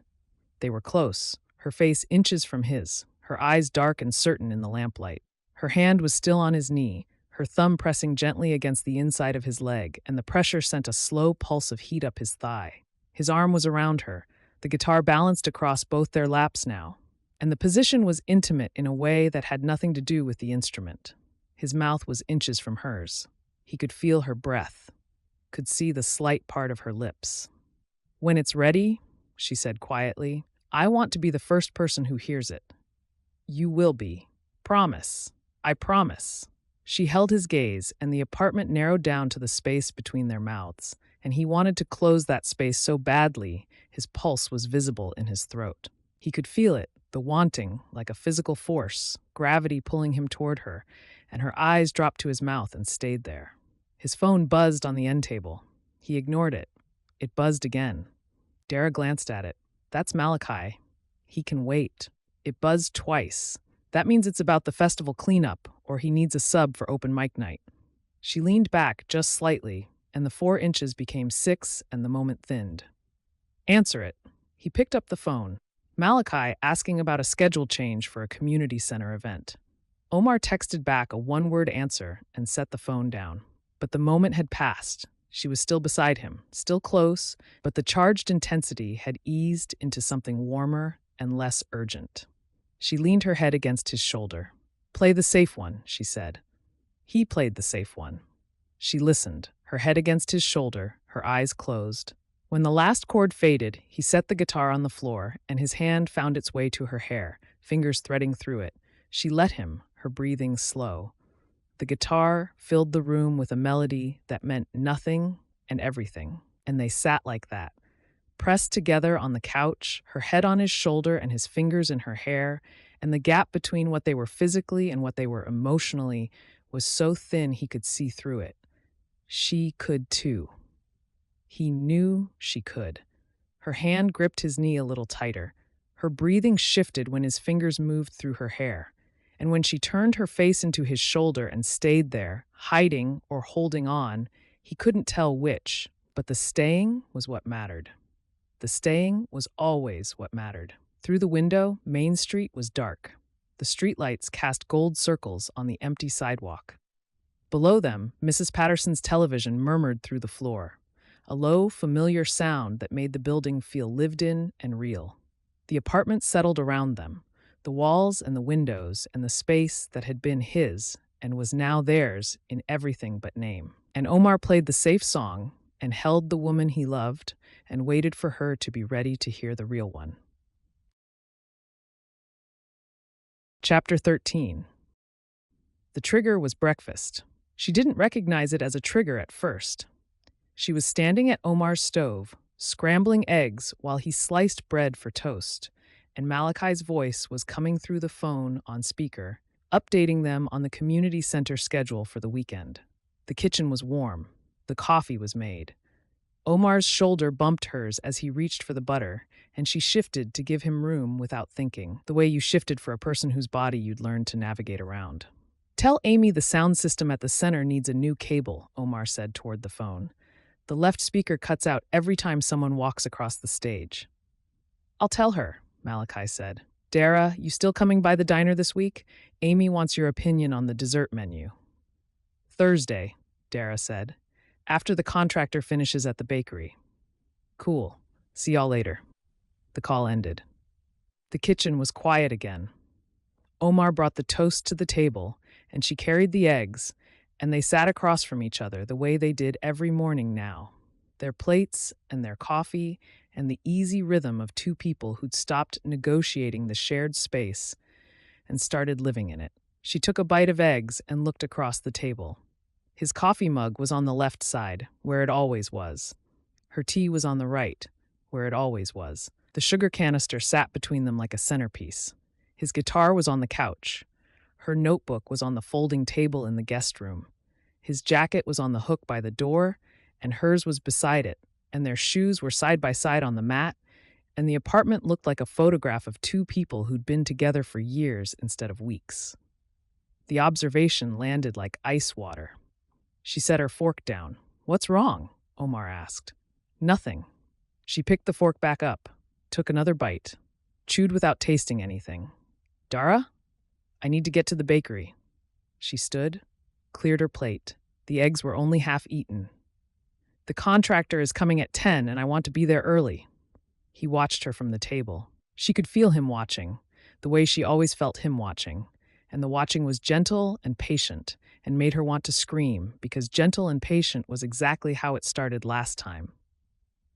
They were close, her face inches from his, her eyes dark and certain in the lamplight. Her hand was still on his knee, her thumb pressing gently against the inside of his leg, and the pressure sent a slow pulse of heat up his thigh. His arm was around her, the guitar balanced across both their laps now, and the position was intimate in a way that had nothing to do with the instrument. His mouth was inches from hers. He could feel her breath, could see the slight part of her lips. "When it's ready," she said quietly, "I want to be the first person who hears it." "You will be. Promise. I promise." She held his gaze, and the apartment narrowed down to the space between their mouths, and he wanted to close that space so badly his pulse was visible in his throat. He could feel it, the wanting, like a physical force, gravity pulling him toward her, and her eyes dropped to his mouth and stayed there. His phone buzzed on the end table. He ignored it. It buzzed again. Dara glanced at it. "That's Malachi. He can wait." It buzzed twice. That means it's about the festival cleanup, or he needs a sub for open mic night. She leaned back just slightly, and the 4 inches became 6 and the moment thinned. "Answer it." He picked up the phone. Malachi asking about a schedule change for a community center event. Omar texted back a one-word answer and set the phone down. But the moment had passed. She was still beside him, still close, but the charged intensity had eased into something warmer and less urgent. She leaned her head against his shoulder. "Play the safe one," she said. He played the safe one. She listened, her head against his shoulder, her eyes closed. When the last chord faded, he set the guitar on the floor, and his hand found its way to her hair, fingers threading through it. She let him, her breathing slow. The guitar filled the room with a melody that meant nothing and everything, and they sat like that, pressed together on the couch, her head on his shoulder and his fingers in her hair, and the gap between what they were physically and what they were emotionally was so thin he could see through it. She could too. He knew she could. Her hand gripped his knee a little tighter. Her breathing shifted when his fingers moved through her hair. And when she turned her face into his shoulder and stayed there, hiding or holding on, he couldn't tell which, but the staying was what mattered. The staying was always what mattered. Through the window, Main Street was dark. The streetlights cast gold circles on the empty sidewalk. Below them, Mrs. Patterson's television murmured through the floor, a low, familiar sound that made the building feel lived in and real. The apartment settled around them, the walls and the windows and the space that had been his and was now theirs in everything but name. And Omar played the safe song and held the woman he loved and waited for her to be ready to hear the real one. Chapter 13. The trigger was breakfast. She didn't recognize it as a trigger at first. She was standing at Omar's stove, scrambling eggs while he sliced bread for toast, and Malachi's voice was coming through the phone on speaker, updating them on the community center schedule for the weekend. The kitchen was warm. The coffee was made. Omar's shoulder bumped hers as he reached for the butter, and she shifted to give him room without thinking, the way you shifted for a person whose body you'd learned to navigate around. "Tell Amy the sound system at the center needs a new cable," Omar said toward the phone. "The left speaker cuts out every time someone walks across the stage." "I'll tell her," Malachi said. "Dara, you still coming by the diner this week? Amy wants your opinion on the dessert menu." "Thursday," Dara said, "after the contractor finishes at the bakery." "Cool. See y'all later." The call ended. The kitchen was quiet again. Omar brought the toast to the table, and she carried the eggs, and they sat across from each other the way they did every morning now. Their plates and their coffee and the easy rhythm of two people who'd stopped negotiating the shared space and started living in it. She took a bite of eggs and looked across the table. His coffee mug was on the left side, where it always was. Her tea was on the right, where it always was. The sugar canister sat between them like a centerpiece. His guitar was on the couch. Her notebook was on the folding table in the guest room. His jacket was on the hook by the door, and hers was beside it, and their shoes were side by side on the mat, and the apartment looked like a photograph of two people who'd been together for years instead of weeks. The observation landed like ice water. She set her fork down. "What's wrong?" Omar asked. "Nothing." She picked the fork back up, took another bite, chewed without tasting anything. "Dara, I need to get to the bakery." She stood, cleared her plate. The eggs were only half eaten. "The contractor is coming at 10 and I want to be there early." He watched her from the table. She could feel him watching, the way she always felt him watching. And the watching was gentle and patient and made her want to scream because gentle and patient was exactly how it started last time.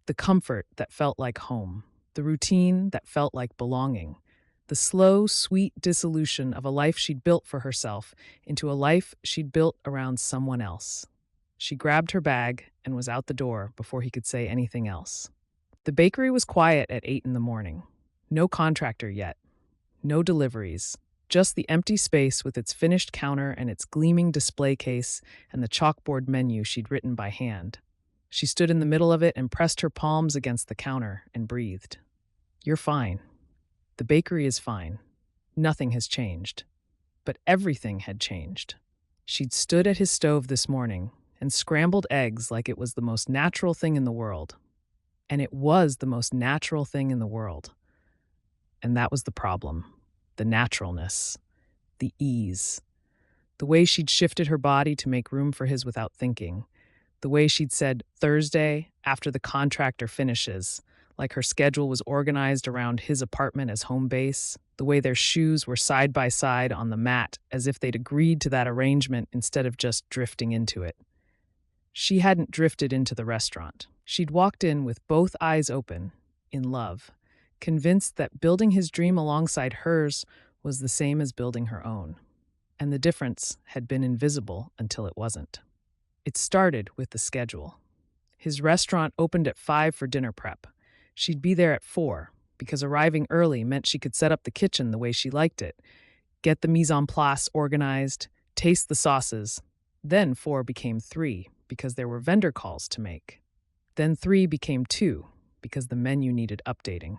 The comfort that felt like home, the routine that felt like belonging, the slow, sweet dissolution of a life she'd built for herself into a life she'd built around someone else. She grabbed her bag and was out the door before he could say anything else. The bakery was quiet at 8 in the morning. No contractor yet. No deliveries. Just the empty space with its finished counter and its gleaming display case and the chalkboard menu she'd written by hand. She stood in the middle of it and pressed her palms against the counter and breathed. "You're fine. The bakery is fine. Nothing has changed." But everything had changed. She'd stood at his stove this morning and scrambled eggs like it was the most natural thing in the world. And it was the most natural thing in the world. And that was the problem. The naturalness. The ease. The way she'd shifted her body to make room for his without thinking. The way she'd said, "Thursday, after the contractor finishes," like her schedule was organized around his apartment as home base. The way their shoes were side by side on the mat as if they'd agreed to that arrangement instead of just drifting into it. She hadn't drifted into the restaurant. She'd walked in with both eyes open, in love, convinced that building his dream alongside hers was the same as building her own. And the difference had been invisible until it wasn't. It started with the schedule. His restaurant opened at 5 for dinner prep. She'd be there at 4, because arriving early meant she could set up the kitchen the way she liked it, get the mise en place organized, taste the sauces. Then 4 became 3, because there were vendor calls to make. Then 3 became 2, because the menu needed updating.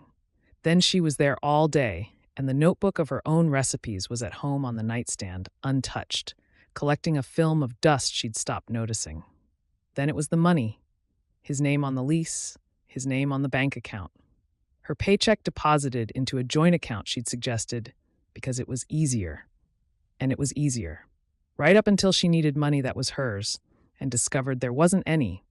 Then she was there all day, and the notebook of her own recipes was at home on the nightstand, untouched, collecting a film of dust she'd stopped noticing. Then it was the money. His name on the lease, his name on the bank account. Her paycheck deposited into a joint account she'd suggested because it was easier. And it was easier. Right up until she needed money that was hers and discovered there wasn't any,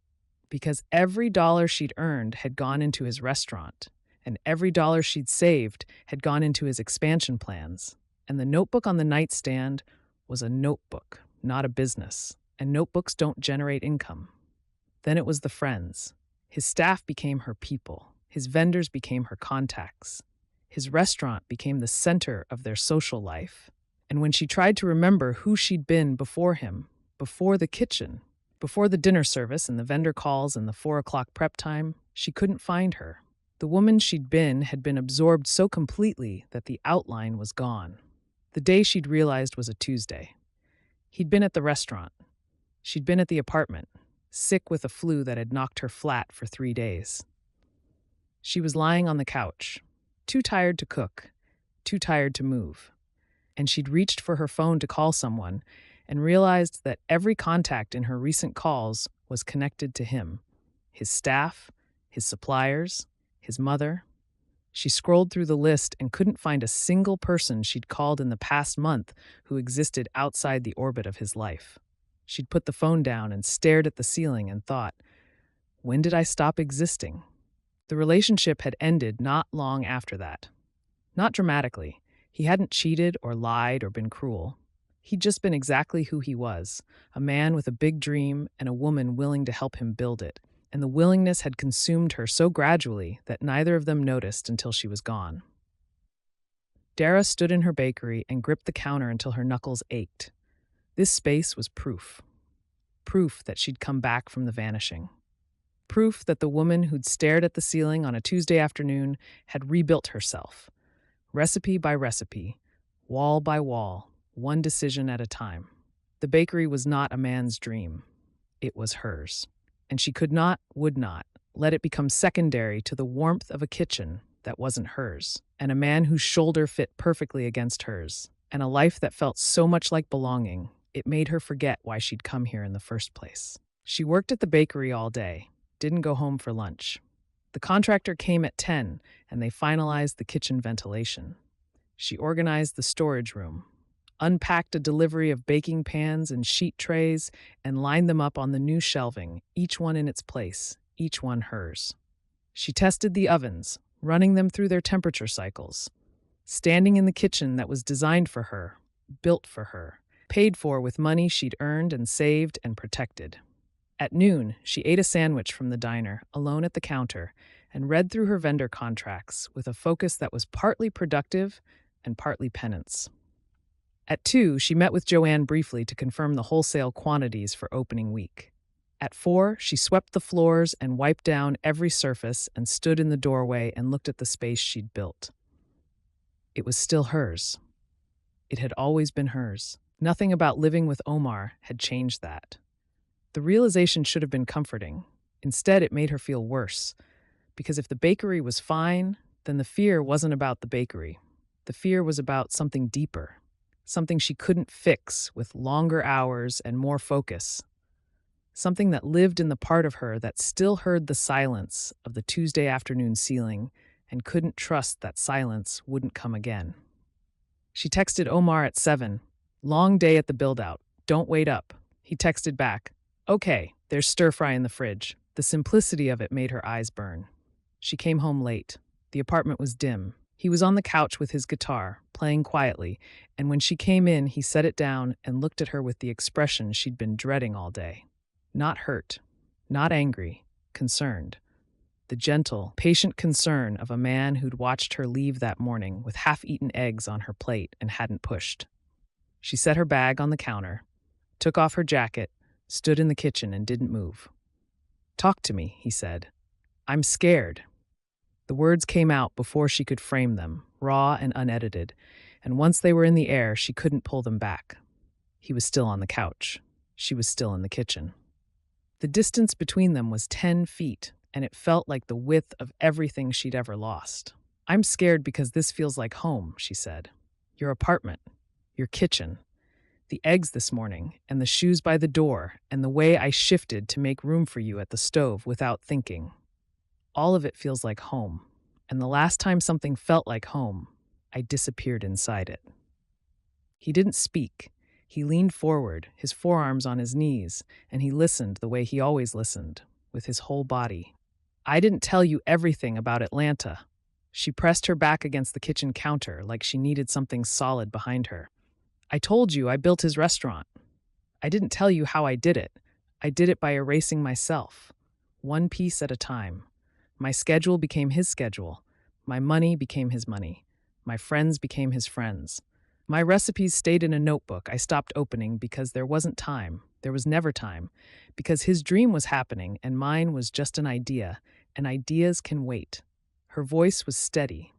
because every dollar she'd earned had gone into his restaurant, and every dollar she'd saved had gone into his expansion plans. And the notebook on the nightstand was a notebook, not a business, and notebooks don't generate income. Then it was the friends. His staff became her people. His vendors became her contacts. His restaurant became the center of their social life. And when she tried to remember who she'd been before him, before the kitchen, before the dinner service and the vendor calls and the 4 o'clock prep time, she couldn't find her. The woman she'd been had been absorbed so completely that the outline was gone. The day she'd realized was a Tuesday. He'd been at the restaurant. She'd been at the apartment, sick with a flu that had knocked her flat for 3 days. She was lying on the couch, too tired to cook, too tired to move. And she'd reached for her phone to call someone and realized that every contact in her recent calls was connected to him, his staff, his suppliers, his mother. She scrolled through the list and couldn't find a single person she'd called in the past month who existed outside the orbit of his life. She'd put the phone down and stared at the ceiling and thought, when did I stop existing? The relationship had ended not long after that. Not dramatically. He hadn't cheated or lied or been cruel. He'd just been exactly who he was, a man with a big dream and a woman willing to help him build it. And the willingness had consumed her so gradually that neither of them noticed until she was gone. Dara stood in her bakery and gripped the counter until her knuckles ached. This space was proof. Proof that she'd come back from the vanishing. Proof that the woman who'd stared at the ceiling on a Tuesday afternoon had rebuilt herself. Recipe by recipe, wall by wall, one decision at a time. The bakery was not a man's dream. It was hers. And she could not, would not, let it become secondary to the warmth of a kitchen that wasn't hers, and a man whose shoulder fit perfectly against hers, and a life that felt so much like belonging, It made her forget why she'd come here in the first place. She worked at the bakery all day, didn't go home for lunch. The contractor came at 10, and they finalized the kitchen ventilation. She organized the storage room, unpacked a delivery of baking pans and sheet trays, and lined them up on the new shelving, each one in its place, each one hers. She tested the ovens, running them through their temperature cycles, standing in the kitchen that was designed for her, built for her, paid for with money she'd earned and saved and protected. At noon, she ate a sandwich from the diner, alone at the counter, and read through her vendor contracts with a focus that was partly productive and partly penance. At 2, she met with Joanne briefly to confirm the wholesale quantities for opening week. At 4, she swept the floors and wiped down every surface and stood in the doorway and looked at the space she'd built. It was still hers. It had always been hers. Nothing about living with Omar had changed that. The realization should have been comforting. Instead, it made her feel worse. Because if the bakery was fine, then the fear wasn't about the bakery. The fear was about something deeper, something she couldn't fix with longer hours and more focus. Something that lived in the part of her that still heard the silence of the Tuesday afternoon ceiling and couldn't trust that silence wouldn't come again. She texted Omar at 7, "Long day at the build-out. Don't wait up." He texted back, "Okay, there's stir-fry in the fridge." The simplicity of it made her eyes burn. She came home late. The apartment was dim. He was on the couch with his guitar, playing quietly, and when she came in, he set it down and looked at her with the expression she'd been dreading all day. Not hurt, not angry, concerned. The gentle, patient concern of a man who'd watched her leave that morning with half-eaten eggs on her plate and hadn't pushed. She set her bag on the counter, took off her jacket, stood in the kitchen and didn't move. "Talk to me," he said. "I'm scared." The words came out before she could frame them, raw and unedited, and once they were in the air, she couldn't pull them back. He was still on the couch. She was still in the kitchen. The distance between them was 10 feet, and it felt like the width of everything she'd ever lost. "I'm scared because this feels like home," she said. "Your apartment, your kitchen, the eggs this morning, and the shoes by the door, and the way I shifted to make room for you at the stove without thinking. All of it feels like home, and the last time something felt like home, I disappeared inside it." He didn't speak. He leaned forward, his forearms on his knees, and he listened the way he always listened, with his whole body. "I didn't tell you everything about Atlanta." She pressed her back against the kitchen counter like she needed something solid behind her. "I told you I built his restaurant. I didn't tell you how I did it. I did it by erasing myself, one piece at a time. My schedule became his schedule. My money became his money. My friends became his friends. My recipes stayed in a notebook I stopped opening because there wasn't time. There was never time. Because his dream was happening and mine was just an idea, and ideas can wait." Her voice was steady.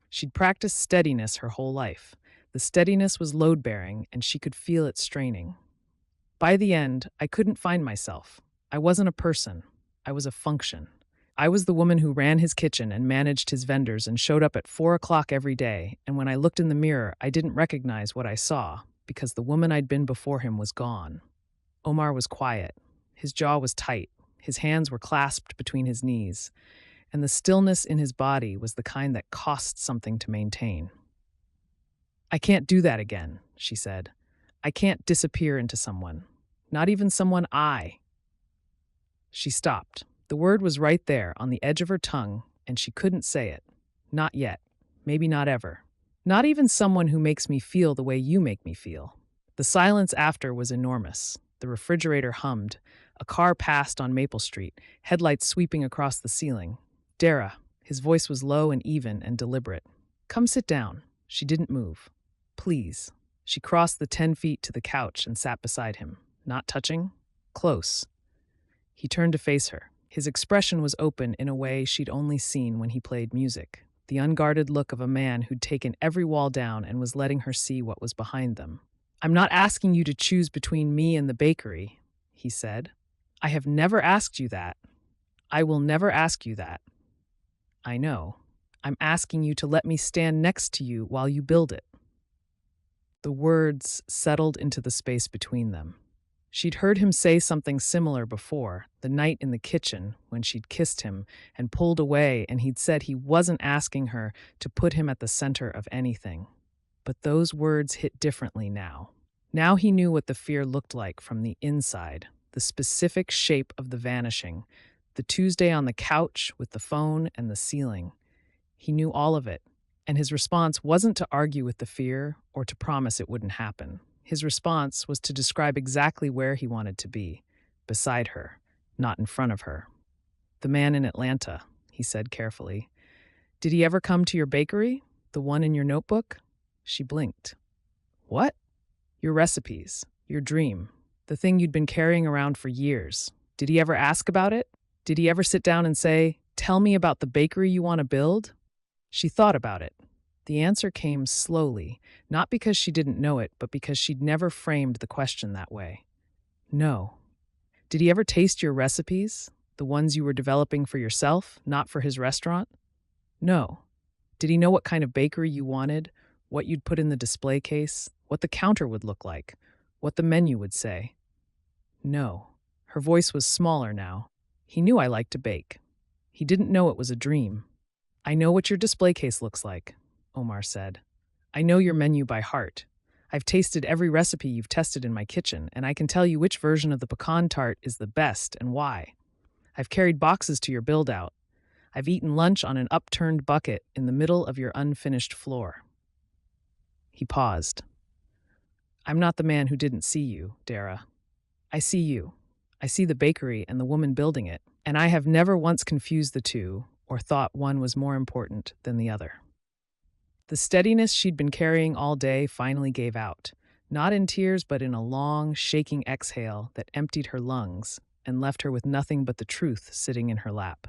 She'd practiced steadiness her whole life. The steadiness was load-bearing, and she could feel it straining. "By the end, I couldn't find myself. I wasn't a person. I was a function. I was the woman who ran his kitchen and managed his vendors and showed up at 4 o'clock every day, and when I looked in the mirror, I didn't recognize what I saw, because the woman I'd been before him was gone." Omar was quiet. His jaw was tight. His hands were clasped between his knees, and the stillness in his body was the kind that cost something to maintain. "I can't do that again," she said. "I can't disappear into someone. Not even someone I." She stopped. The word was right there on the edge of her tongue, and she couldn't say it. Not yet. Maybe not ever. Not even someone who makes me feel the way you make me feel. The silence after was enormous. The refrigerator hummed. A car passed on Maple Street, headlights sweeping across the ceiling. "Dara." His voice was low and even and deliberate. "Come sit down." She didn't move. "Please." She crossed the 10 feet to the couch and sat beside him. Not touching. Close. He turned to face her. His expression was open in a way she'd only seen when he played music. The unguarded look of a man who'd taken every wall down and was letting her see what was behind them. "I'm not asking you to choose between me and the bakery," he said. "I have never asked you that. I will never ask you that. I know. I'm asking you to let me stand next to you while you build it." The words settled into the space between them. She'd heard him say something similar before, the night in the kitchen when she'd kissed him and pulled away, and he'd said he wasn't asking her to put him at the center of anything. But those words hit differently now. Now he knew what the fear looked like from the inside, the specific shape of the vanishing, the Tuesday on the couch with the phone and the ceiling. He knew all of it, and his response wasn't to argue with the fear or to promise it wouldn't happen. His response was to describe exactly where he wanted to be, beside her, not in front of her. "The man in Atlanta," he said carefully. "Did he ever come to your bakery? The one in your notebook?" She blinked. "What?" "Your recipes, your dream, the thing you'd been carrying around for years. Did he ever ask about it? Did he ever sit down and say, 'Tell me about the bakery you want to build'?" She thought about it. The answer came slowly, not because she didn't know it, but because she'd never framed the question that way. "No." "Did he ever taste your recipes, the ones you were developing for yourself, not for his restaurant?" "No." "Did he know what kind of bakery you wanted, what you'd put in the display case, what the counter would look like, what the menu would say?" "No." Her voice was smaller now. "He knew I liked to bake. He didn't know it was a dream." "I know what your display case looks like," Omar said. "I know your menu by heart. I've tasted every recipe you've tested in my kitchen, and I can tell you which version of the pecan tart is the best and why. I've carried boxes to your build-out. I've eaten lunch on an upturned bucket in the middle of your unfinished floor." He paused. "I'm not the man who didn't see you, Dara. I see you. I see the bakery and the woman building it, and I have never once confused the two or thought one was more important than the other." The steadiness she'd been carrying all day finally gave out, not in tears but in a long, shaking exhale that emptied her lungs and left her with nothing but the truth sitting in her lap.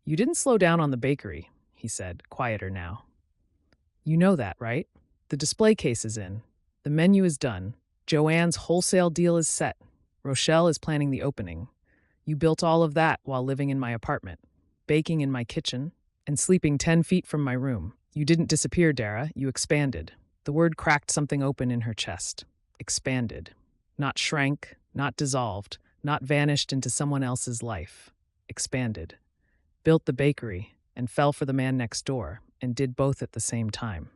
"You didn't slow down on the bakery," he said, quieter now. "You know that, right? The display case is in. The menu is done. Joanne's wholesale deal is set. Rochelle is planning the opening. You built all of that while living in my apartment, baking in my kitchen, and sleeping 10 feet from my room. You didn't disappear, Dara. You expanded." The word cracked something open in her chest. Expanded. Not shrank, not dissolved, not vanished into someone else's life. Expanded. Built the bakery, and fell for the man next door, and did both at the same time.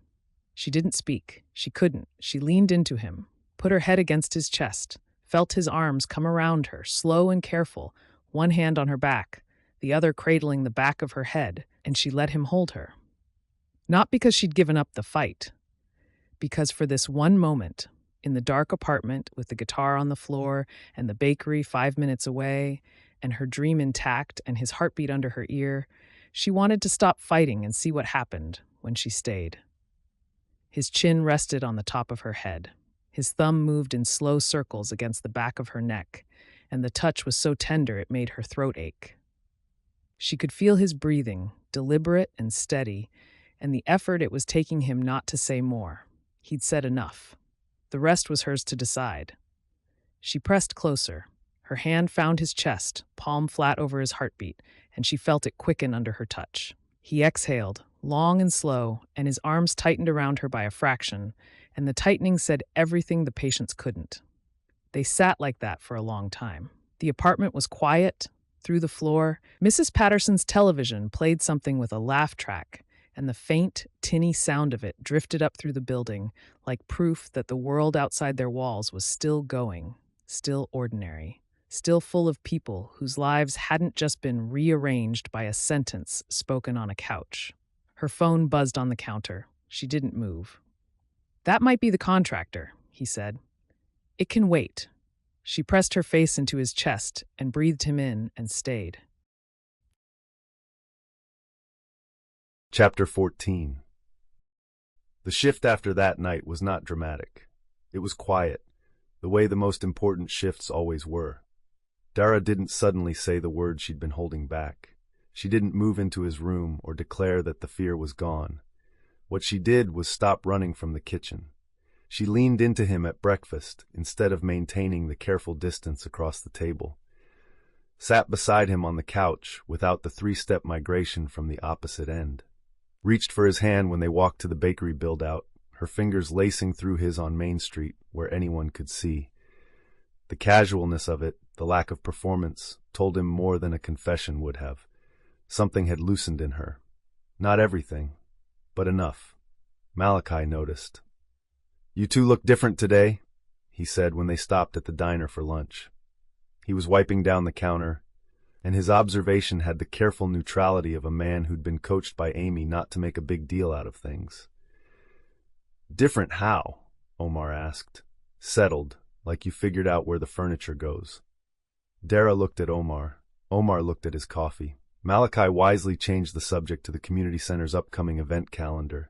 She didn't speak. She couldn't. She leaned into him, put her head against his chest, felt his arms come around her, slow and careful, one hand on her back, the other cradling the back of her head, and she let him hold her. Not because she'd given up the fight, because for this one moment, in the dark apartment with the guitar on the floor and the bakery 5 minutes away, and her dream intact and his heartbeat under her ear, she wanted to stop fighting and see what happened when she stayed. His chin rested on the top of her head. His thumb moved in slow circles against the back of her neck, and the touch was so tender it made her throat ache. She could feel his breathing, deliberate and steady, and the effort it was taking him not to say more. He'd said enough. The rest was hers to decide. She pressed closer. Her hand found his chest, palm flat over his heartbeat, and she felt it quicken under her touch. He exhaled, long and slow, and his arms tightened around her by a fraction, and the tightening said everything the patience couldn't. They sat like that for a long time. The apartment was quiet. Through the floor, Mrs. Patterson's television played something with a laugh track, and the faint, tinny sound of it drifted up through the building like proof that the world outside their walls was still going, still ordinary, still full of people whose lives hadn't just been rearranged by a sentence spoken on a couch. Her phone buzzed on the counter. She didn't move. "That might be the contractor," he said. "It can wait." She pressed her face into his chest and breathed him in and stayed. Chapter 14. The shift after that night was not dramatic. It was quiet, the way the most important shifts always were. Dara didn't suddenly say the words she'd been holding back. She didn't move into his room or declare that the fear was gone. What she did was stop running from the kitchen. She leaned into him at breakfast instead of maintaining the careful distance across the table. Sat beside him on the couch without the 3-step migration from the opposite end. Reached for his hand when they walked to the bakery build-out, her fingers lacing through his on Main Street where anyone could see. The casualness of it, the lack of performance, told him more than a confession would have. Something had loosened in her. Not everything, but enough. Malachi noticed. "You two look different today," he said when they stopped at the diner for lunch. He was wiping down the counter, and his observation had the careful neutrality of a man who'd been coached by Amy not to make a big deal out of things. "Different how?" Omar asked. "Settled, like you figured out where the furniture goes." Dara looked at Omar. Omar looked at his coffee. Malachi wisely changed the subject to the community center's upcoming event calendar.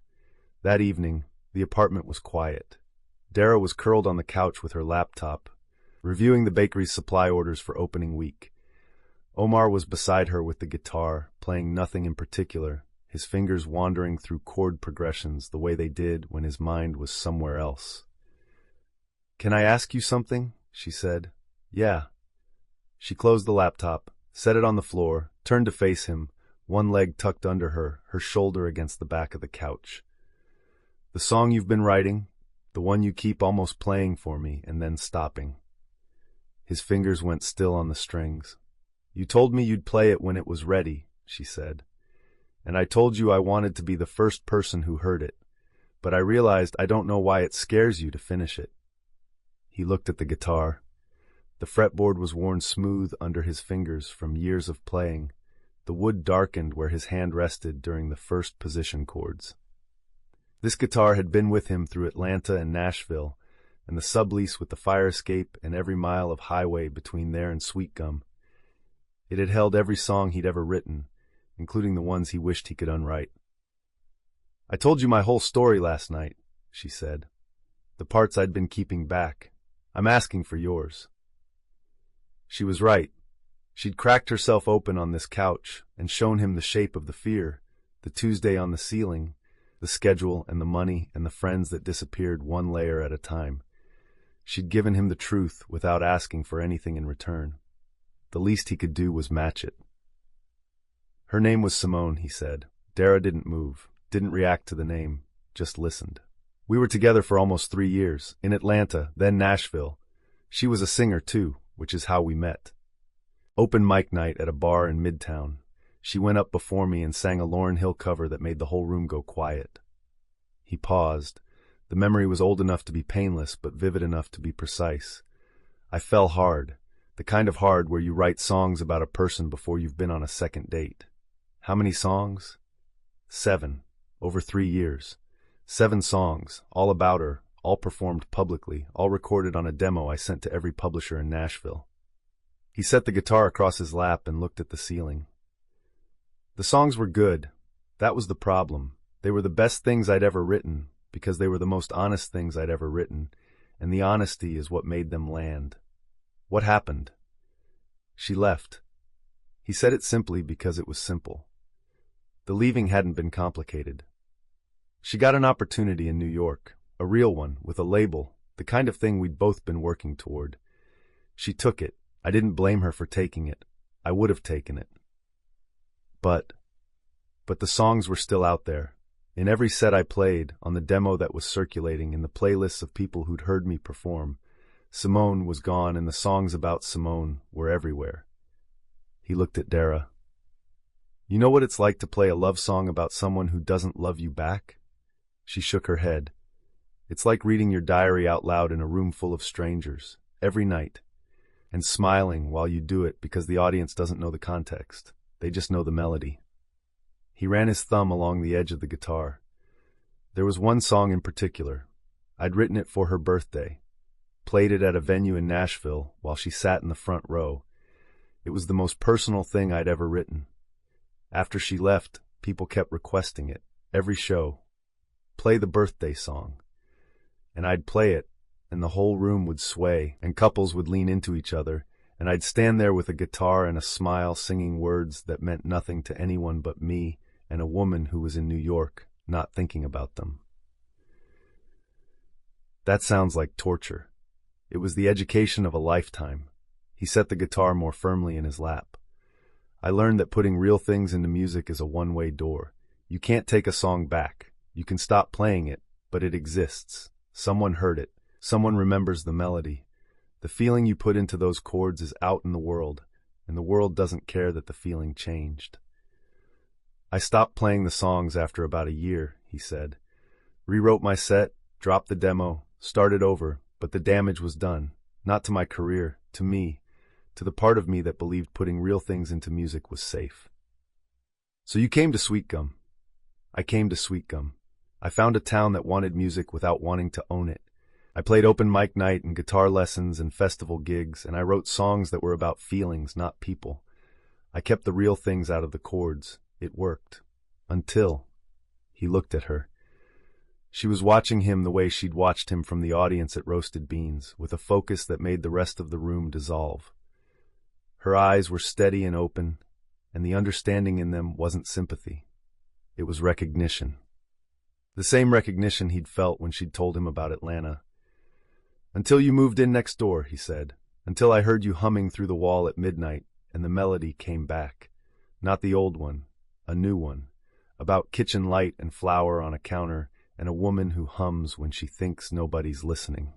That evening, the apartment was quiet. Dara was curled on the couch with her laptop, reviewing the bakery's supply orders for opening week. Omar was beside her with the guitar, playing nothing in particular, his fingers wandering through chord progressions the way they did when his mind was somewhere else. "Can I ask you something?" she said. "Yeah." She closed the laptop, set it on the floor, turned to face him, one leg tucked under her, her shoulder against the back of the couch. "The song you've been writing, the one you keep almost playing for me and then stopping." His fingers went still on the strings. "You told me you'd play it when it was ready," she said. "And I told you I wanted to be the first person who heard it, but I realized I don't know why it scares you to finish it." He looked at the guitar. The fretboard was worn smooth under his fingers from years of playing. The wood darkened where his hand rested during the first position chords. This guitar had been with him through Atlanta and Nashville, and the sublease with the fire escape and every mile of highway between there and Sweetgum. It had held every song he'd ever written, including the ones he wished he could unwrite. "I told you my whole story last night," she said. "The parts I'd been keeping back. I'm asking for yours." She was right. She'd cracked herself open on this couch and shown him the shape of the fear, the Tuesday on the ceiling, the schedule and the money and the friends that disappeared one layer at a time. She'd given him the truth without asking for anything in return. The least he could do was match it. "Her name was Simone," he said. Dara didn't move, didn't react to the name, just listened. "We were together for almost 3 years, in Atlanta, then Nashville. She was a singer too, which is how we met. Open mic night at a bar in Midtown. She went up before me and sang a Lauryn Hill cover that made the whole room go quiet." He paused. The memory was old enough to be painless, but vivid enough to be precise. "I fell hard, the kind of hard where you write songs about a person before you've been on a second date." "How many songs?" 7, over 3 years. 7 songs, all about her, all performed publicly, all recorded on a demo I sent to every publisher in Nashville. He set the guitar across his lap and looked at the ceiling. "The songs were good. That was the problem. They were the best things I'd ever written, because they were the most honest things I'd ever written, and the honesty is what made them land." "What happened?" "She left." He said it simply because it was simple. The leaving hadn't been complicated. "She got an opportunity in New York, a real one, with a label, the kind of thing we'd both been working toward. She took it. I didn't blame her for taking it. I would have taken it. But the songs were still out there. In every set I played, on the demo that was circulating, in the playlists of people who'd heard me perform, Simone was gone and the songs about Simone were everywhere." He looked at Dara. "You know what it's like to play a love song about someone who doesn't love you back?" She shook her head. "It's like reading your diary out loud in a room full of strangers, every night, and smiling while you do it because the audience doesn't know the context. They just know the melody." He ran his thumb along the edge of the guitar. "There was one song in particular. I'd written it for her birthday, played it at a venue in Nashville while she sat in the front row. It was the most personal thing I'd ever written. After she left, people kept requesting it, every show. Play the birthday song. And I'd play it, and the whole room would sway, and couples would lean into each other, and I'd stand there with a guitar and a smile singing words that meant nothing to anyone but me and a woman who was in New York, not thinking about them." "That sounds like torture." "It was the education of a lifetime." He set the guitar more firmly in his lap. "I learned that putting real things into music is a one-way door. You can't take a song back. You can stop playing it, but it exists. Someone heard it. Someone remembers the melody. The feeling you put into those chords is out in the world, and the world doesn't care that the feeling changed. I stopped playing the songs after about a year, he said. Rewrote my set, dropped the demo, started over, but the damage was done. Not to my career, to me, to the part of me that believed putting real things into music was safe. So you came to Sweetgum. I came to Sweetgum. I found a town that wanted music without wanting to own it. I played open mic night and guitar lessons and festival gigs, and I wrote songs that were about feelings, not people. I kept the real things out of the chords. It worked. Until he looked at her. She was watching him the way she'd watched him from the audience at Roasted Beans, with a focus that made the rest of the room dissolve. Her eyes were steady and open, and the understanding in them wasn't sympathy. It was recognition. The same recognition he'd felt when she'd told him about Atlanta. Until you moved in next door, he said. Until I heard you humming through the wall at midnight, and the melody came back. Not the old one, a new one, about kitchen light and flour on a counter, and a woman who hums when she thinks nobody's listening.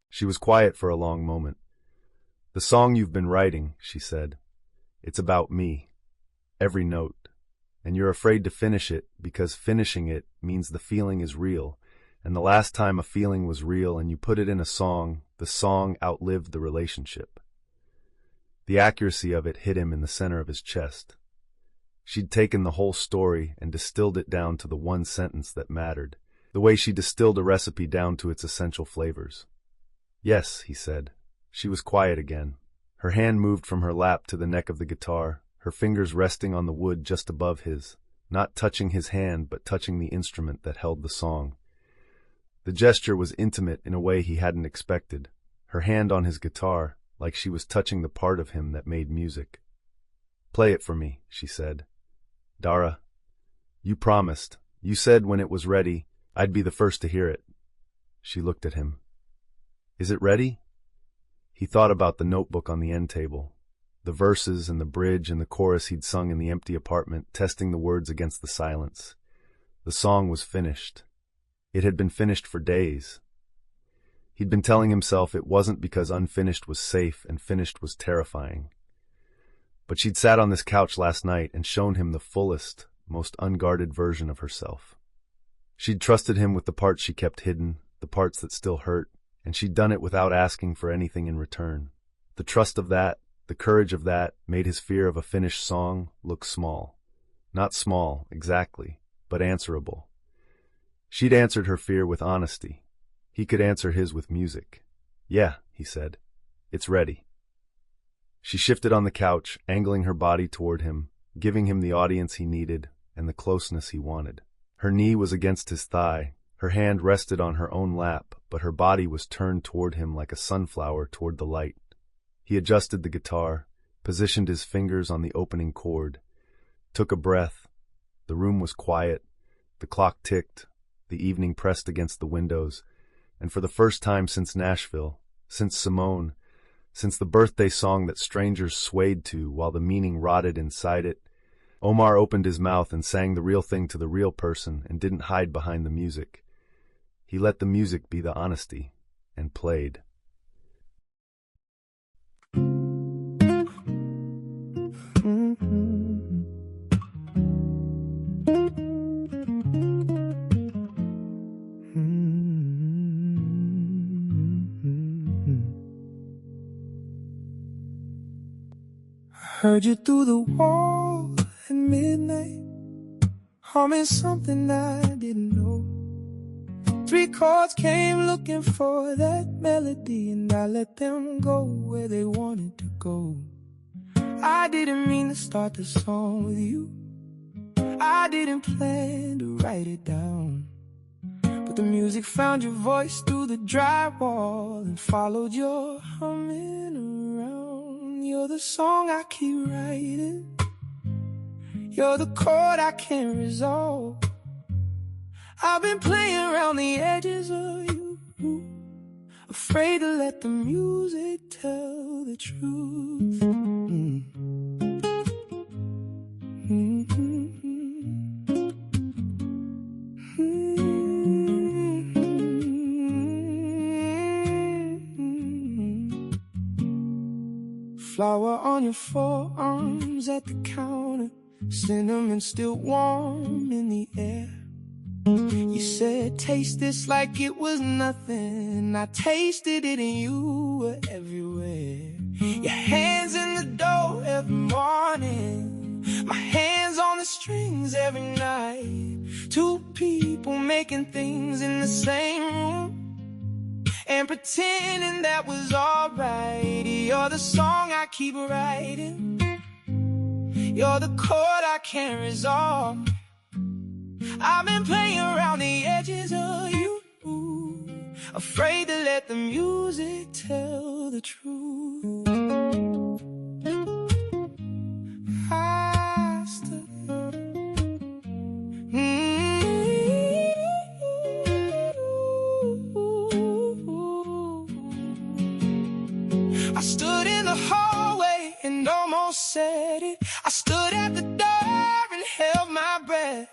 She was quiet for a long moment. The song you've been writing, she said. It's about me. Every note. And you're afraid to finish it because finishing it means the feeling is real. And the last time a feeling was real and you put it in a song, the song outlived the relationship. The accuracy of it hit him in the center of his chest. She'd taken the whole story and distilled it down to the one sentence that mattered, the way she distilled a recipe down to its essential flavors. Yes, he said. She was quiet again. Her hand moved from her lap to the neck of the guitar, her fingers resting on the wood just above his, not touching his hand but touching the instrument that held the song. The gesture was intimate in a way he hadn't expected, her hand on his guitar, like she was touching the part of him that made music. Play it for me, she said. Dara, you promised. You said when it was ready, I'd be the first to hear it. She looked at him. Is it ready? He thought about the notebook on the end table, the verses and the bridge and the chorus he'd sung in the empty apartment, testing the words against the silence. The song was finished. It had been finished for days. He'd been telling himself it wasn't because unfinished was safe and finished was terrifying. But she'd sat on this couch last night and shown him the fullest, most unguarded version of herself. She'd trusted him with the parts she kept hidden, the parts that still hurt, and she'd done it without asking for anything in return. The trust of that, the courage of that, made his fear of a finished song look small. Not small, exactly, but answerable. She'd answered her fear with honesty. He could answer his with music. Yeah, he said. It's ready. She shifted on the couch, angling her body toward him, giving him the audience he needed and the closeness he wanted. Her knee was against his thigh. Her hand rested on her own lap, but her body was turned toward him like a sunflower toward the light. He adjusted the guitar, positioned his fingers on the opening chord, took a breath. The room was quiet. The clock ticked. The evening pressed against the windows. And for the first time since Nashville, since Simone, since the birthday song that strangers swayed to while the meaning rotted inside it, Omar opened his mouth and sang the real thing to the real person and didn't hide behind the music. He let the music be the honesty and played. Heard you through the wall at midnight, humming something I didn't know. 3 chords came looking for that melody, and I let them go where they wanted to go. I didn't mean to start the song with you. I didn't plan to write it down, but the music found your voice through the drywall and followed your humming around. You're the song I keep writing. You're the chord I can't resolve. I've been playing around the edges of you, afraid to let the music tell the truth. Flour on your forearms at the counter, cinnamon still warm in the air. You said, taste this like it was nothing. I tasted it and you were everywhere. Your hands in the dough every morning, my hands on the strings every night. Two people making things in the same room and pretending that was alright. You're the song I keep writing, you're the chord I can't resolve. I've been playing around the edges of you, afraid to let the music tell the truth. I stood I stood in the hallway and almost said it. I stood at the door and held my breath.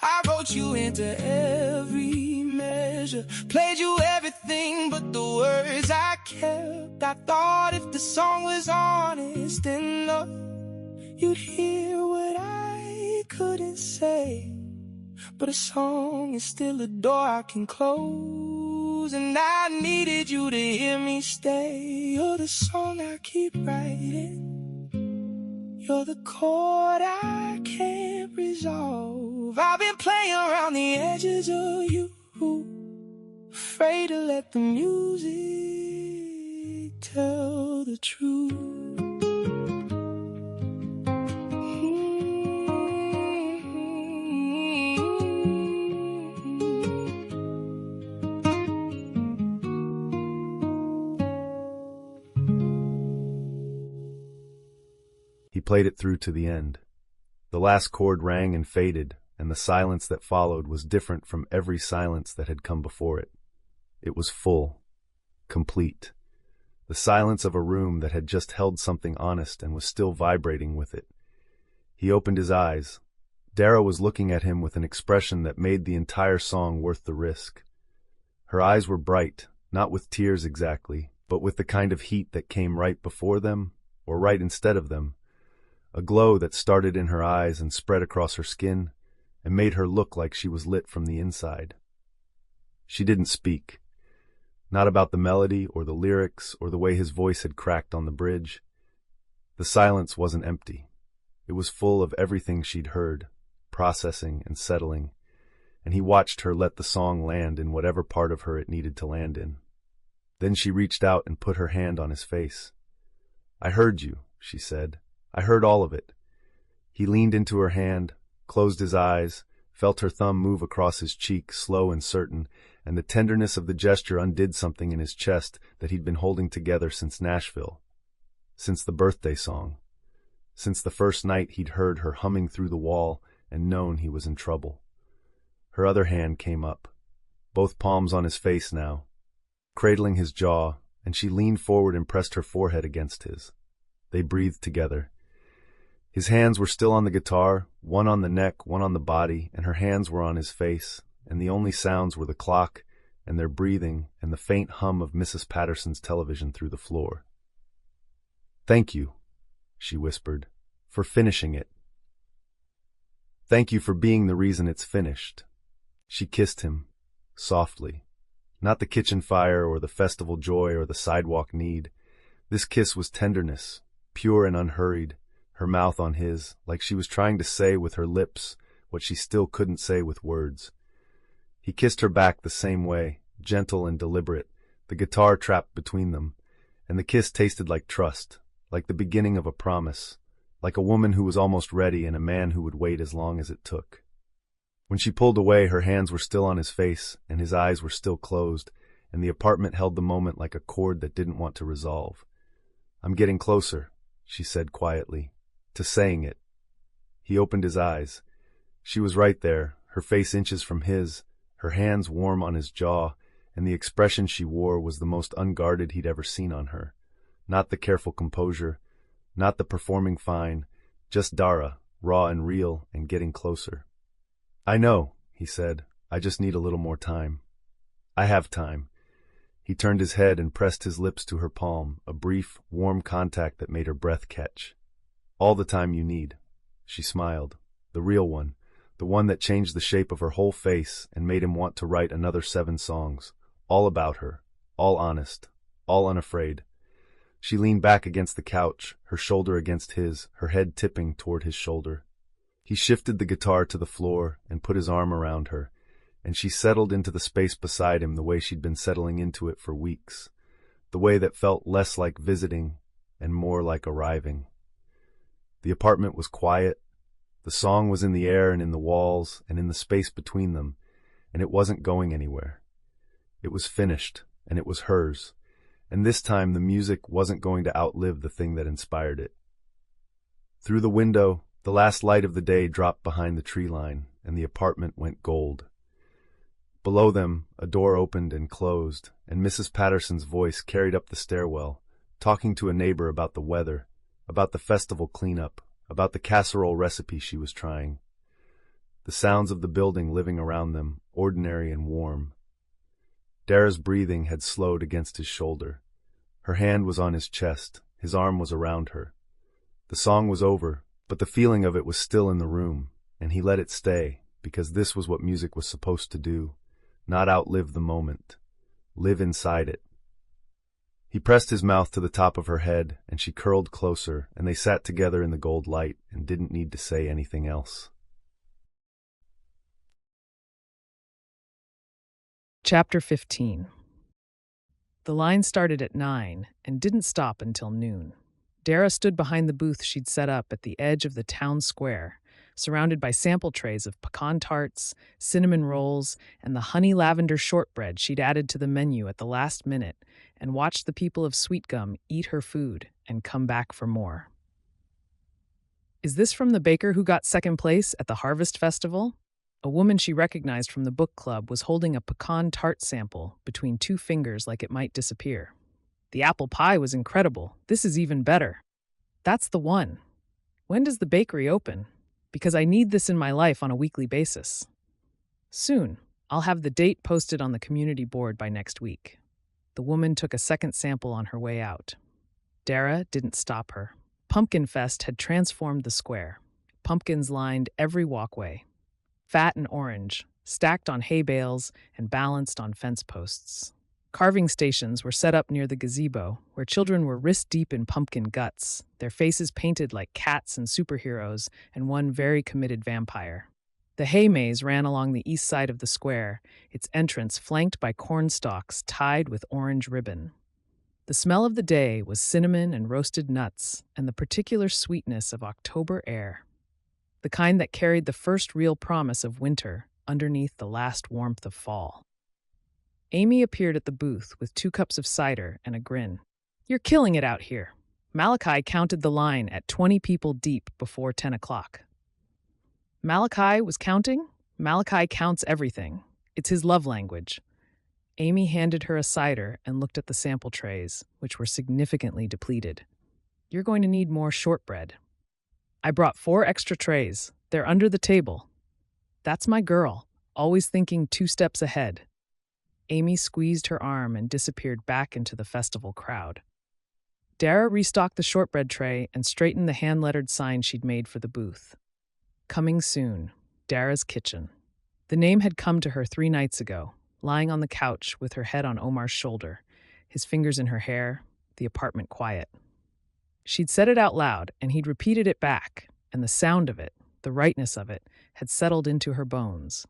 I wrote you into every measure, played you everything but the words I kept. I thought if the song was honest enough, you'd hear what I couldn't say. But a song is still a door I can close, and I needed you to hear me stay. You're the song I keep writing, you're the chord I can't resolve. I've been playing around the edges of you, afraid to let the music tell the truth. He played it through to the end. The last chord rang and faded, and the silence that followed was different from every silence that had come before it. It was full, complete. The silence of a room that had just held something honest and was still vibrating with it. He opened his eyes. Dara was looking at him with an expression that made the entire song worth the risk. Her eyes were bright, not with tears exactly, but with the kind of heat that came right before them, or right instead of them. A glow that started in her eyes and spread across her skin and made her look like she was lit from the inside. She didn't speak. Not about the melody or the lyrics or the way his voice had cracked on the bridge. The silence wasn't empty. It was full of everything she'd heard, processing and settling, and he watched her let the song land in whatever part of her it needed to land in. Then she reached out and put her hand on his face. "I heard you," she said. "I heard all of it." He leaned into her hand, closed his eyes, felt her thumb move across his cheek, slow and certain, and the tenderness of the gesture undid something in his chest that he'd been holding together since Nashville, since the birthday song, since the first night he'd heard her humming through the wall and known he was in trouble. Her other hand came up, both palms on his face now, cradling his jaw, and she leaned forward and pressed her forehead against his. They breathed together. His hands were still on the guitar, one on the neck, one on the body, and her hands were on his face, and the only sounds were the clock and their breathing and the faint hum of Mrs. Patterson's television through the floor. "Thank you," she whispered, "for finishing it. Thank you for being the reason it's finished." She kissed him, softly. Not the kitchen fire or the festival joy or the sidewalk need. This kiss was tenderness, pure and unhurried, her mouth on his, like she was trying to say with her lips what she still couldn't say with words. He kissed her back the same way, gentle and deliberate, the guitar trapped between them, and the kiss tasted like trust, like the beginning of a promise, like a woman who was almost ready and a man who would wait as long as it took. When she pulled away, her hands were still on his face, and his eyes were still closed, and the apartment held the moment like a chord that didn't want to resolve. "I'm getting closer," she said quietly, to saying it. He opened his eyes. She was right there, her face inches from his, her hands warm on his jaw, and the expression she wore was the most unguarded he'd ever seen on her. Not the careful composure, not the performing fine, just Dara, raw and real and getting closer. "I know," he said. "I just need a little more time." "I have time." He turned his head and pressed his lips to her palm, a brief, warm contact that made her breath catch. "All the time you need." She smiled. The real one. The one that changed the shape of her whole face and made him want to write another 7 songs. All about her. All honest. All unafraid. She leaned back against the couch, her shoulder against his, her head tipping toward his shoulder. He shifted the guitar to the floor and put his arm around her, and she settled into the space beside him the way she'd been settling into it for weeks, the way that felt less like visiting and more like arriving. The apartment was quiet. The song was in the air and in the walls and in the space between them, and it wasn't going anywhere. It was finished, and it was hers, and this time the music wasn't going to outlive the thing that inspired it. Through the window, the last light of the day dropped behind the tree line, and the apartment went gold. Below them, a door opened and closed, and Mrs. Patterson's voice carried up the stairwell, talking to a neighbor about the weather, about the festival cleanup, about the casserole recipe she was trying. The sounds of the building living around them, ordinary and warm. Dara's breathing had slowed against his shoulder. Her hand was on his chest, his arm was around her. The song was over, but the feeling of it was still in the room, and he let it stay, because this was what music was supposed to do, not outlive the moment, live inside it. He pressed his mouth to the top of her head, and she curled closer, and they sat together in the gold light and didn't need to say anything else. Chapter 15. The line started at 9 and didn't stop until noon. Dara stood behind the booth she'd set up at the edge of the town square, surrounded by sample trays of pecan tarts, cinnamon rolls, and the honey lavender shortbread she'd added to the menu at the last minute, and watched the people of Sweetgum eat her food and come back for more. "Is this from the baker who got second place at the Harvest Festival?" A woman she recognized from the book club was holding a pecan tart sample between 2 fingers like it might disappear. "The apple pie was incredible. This is even better." "That's the one. When does the bakery open? Because I need this in my life on a weekly basis." "Soon. I'll have the date posted on the community board by next week." The woman took a second sample on her way out. Dara didn't stop her. Pumpkin Fest had transformed the square. Pumpkins lined every walkway, fat and orange, stacked on hay bales and balanced on fence posts. Carving stations were set up near the gazebo, where children were wrist-deep in pumpkin guts, their faces painted like cats and superheroes, and one very committed vampire. The hay maze ran along the east side of the square, its entrance flanked by corn stalks tied with orange ribbon. The smell of the day was cinnamon and roasted nuts and the particular sweetness of October air, the kind that carried the first real promise of winter underneath the last warmth of fall. Amy appeared at the booth with 2 cups of cider and a grin. "You're killing it out here." Malachi counted the line at 20 people deep before 10 o'clock. Malachi was counting? Malachi counts everything. It's his love language. Amy handed her a cider and looked at the sample trays, which were significantly depleted. "You're going to need more shortbread." "I brought 4 extra trays. They're under the table." "That's my girl, always thinking 2 steps ahead." Amy squeezed her arm and disappeared back into the festival crowd. Dara restocked the shortbread tray and straightened the hand-lettered sign she'd made for the booth. "Coming soon, Dara's Kitchen." The name had come to her 3 nights ago, lying on the couch with her head on Omar's shoulder, his fingers in her hair, the apartment quiet. She'd said it out loud, and he'd repeated it back, and the sound of it, the rightness of it, had settled into her bones.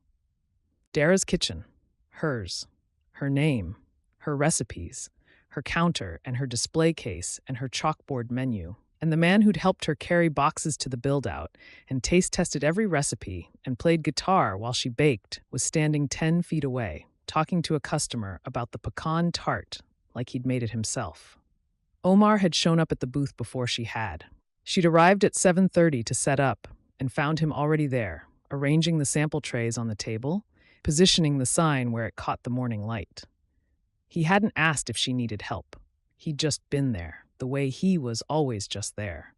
Dara's Kitchen. Hers. Her name. Her recipes. Her counter and her display case and her chalkboard menu. And the man who'd helped her carry boxes to the build-out and taste-tested every recipe and played guitar while she baked was standing 10 feet away, talking to a customer about the pecan tart like he'd made it himself. Omar had shown up at the booth before she had. She'd arrived at 7:30 to set up and found him already there, arranging the sample trays on the table, positioning the sign where it caught the morning light. He hadn't asked if she needed help. He'd just been there, the way he was always just there.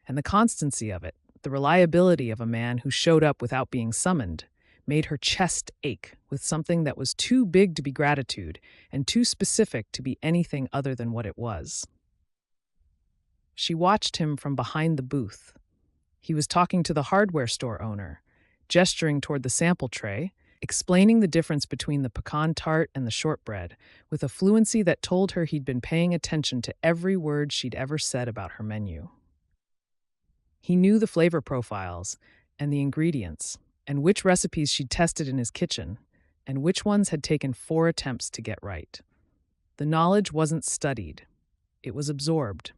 And the constancy of it, the reliability of a man who showed up without being summoned, made her chest ache with something that was too big to be gratitude and too specific to be anything other than what it was. She watched him from behind the booth. He was talking to the hardware store owner, gesturing toward the sample tray, explaining the difference between the pecan tart and the shortbread with a fluency that told her he'd been paying attention to every word she'd ever said about her menu. He knew the flavor profiles and the ingredients, and which recipes she'd tested in his kitchen, and which ones had taken 4 attempts to get right. The knowledge wasn't studied. It was absorbed.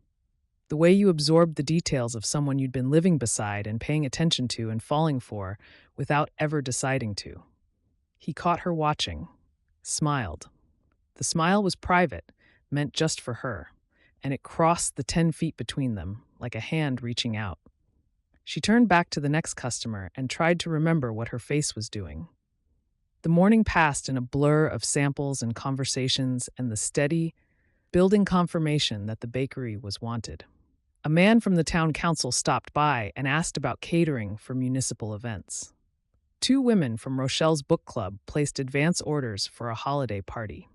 The way you absorbed the details of someone you'd been living beside and paying attention to and falling for without ever deciding to. He caught her watching, smiled. The smile was private, meant just for her, and it crossed the 10 feet between them, like a hand reaching out. She turned back to the next customer and tried to remember what her face was doing. The morning passed in a blur of samples and conversations and the steady, building confirmation that the bakery was wanted. A man from the town council stopped by and asked about catering for municipal events. 2 women from Rochelle's book club placed advance orders for a holiday party.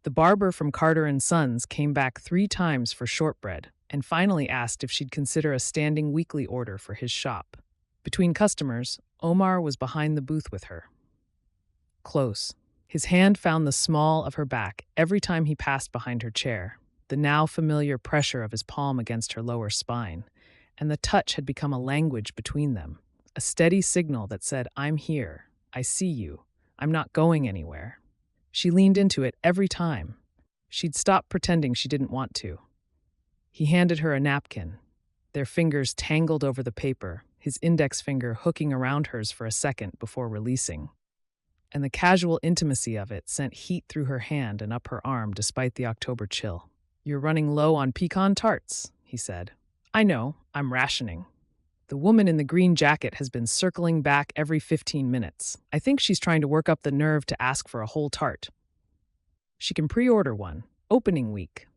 The barber from Carter & Sons came back 3 times for shortbread and finally asked if she'd consider a standing weekly order for his shop. Between customers, Omar was behind the booth with her. Close. His hand found the small of her back every time he passed behind her chair, the now familiar pressure of his palm against her lower spine, and the touch had become a language between them, a steady signal that said, "I'm here, I see you, I'm not going anywhere." She leaned into it every time. She'd stopped pretending she didn't want to. He handed her a napkin. Their fingers tangled over the paper, his index finger hooking around hers for a second before releasing. And the casual intimacy of it sent heat through her hand and up her arm despite the October chill. "You're running low on pecan tarts," he said. "I know, I'm rationing. The woman in the green jacket has been circling back every 15 minutes. I think she's trying to work up the nerve to ask for a whole tart. She can pre-order one, opening week.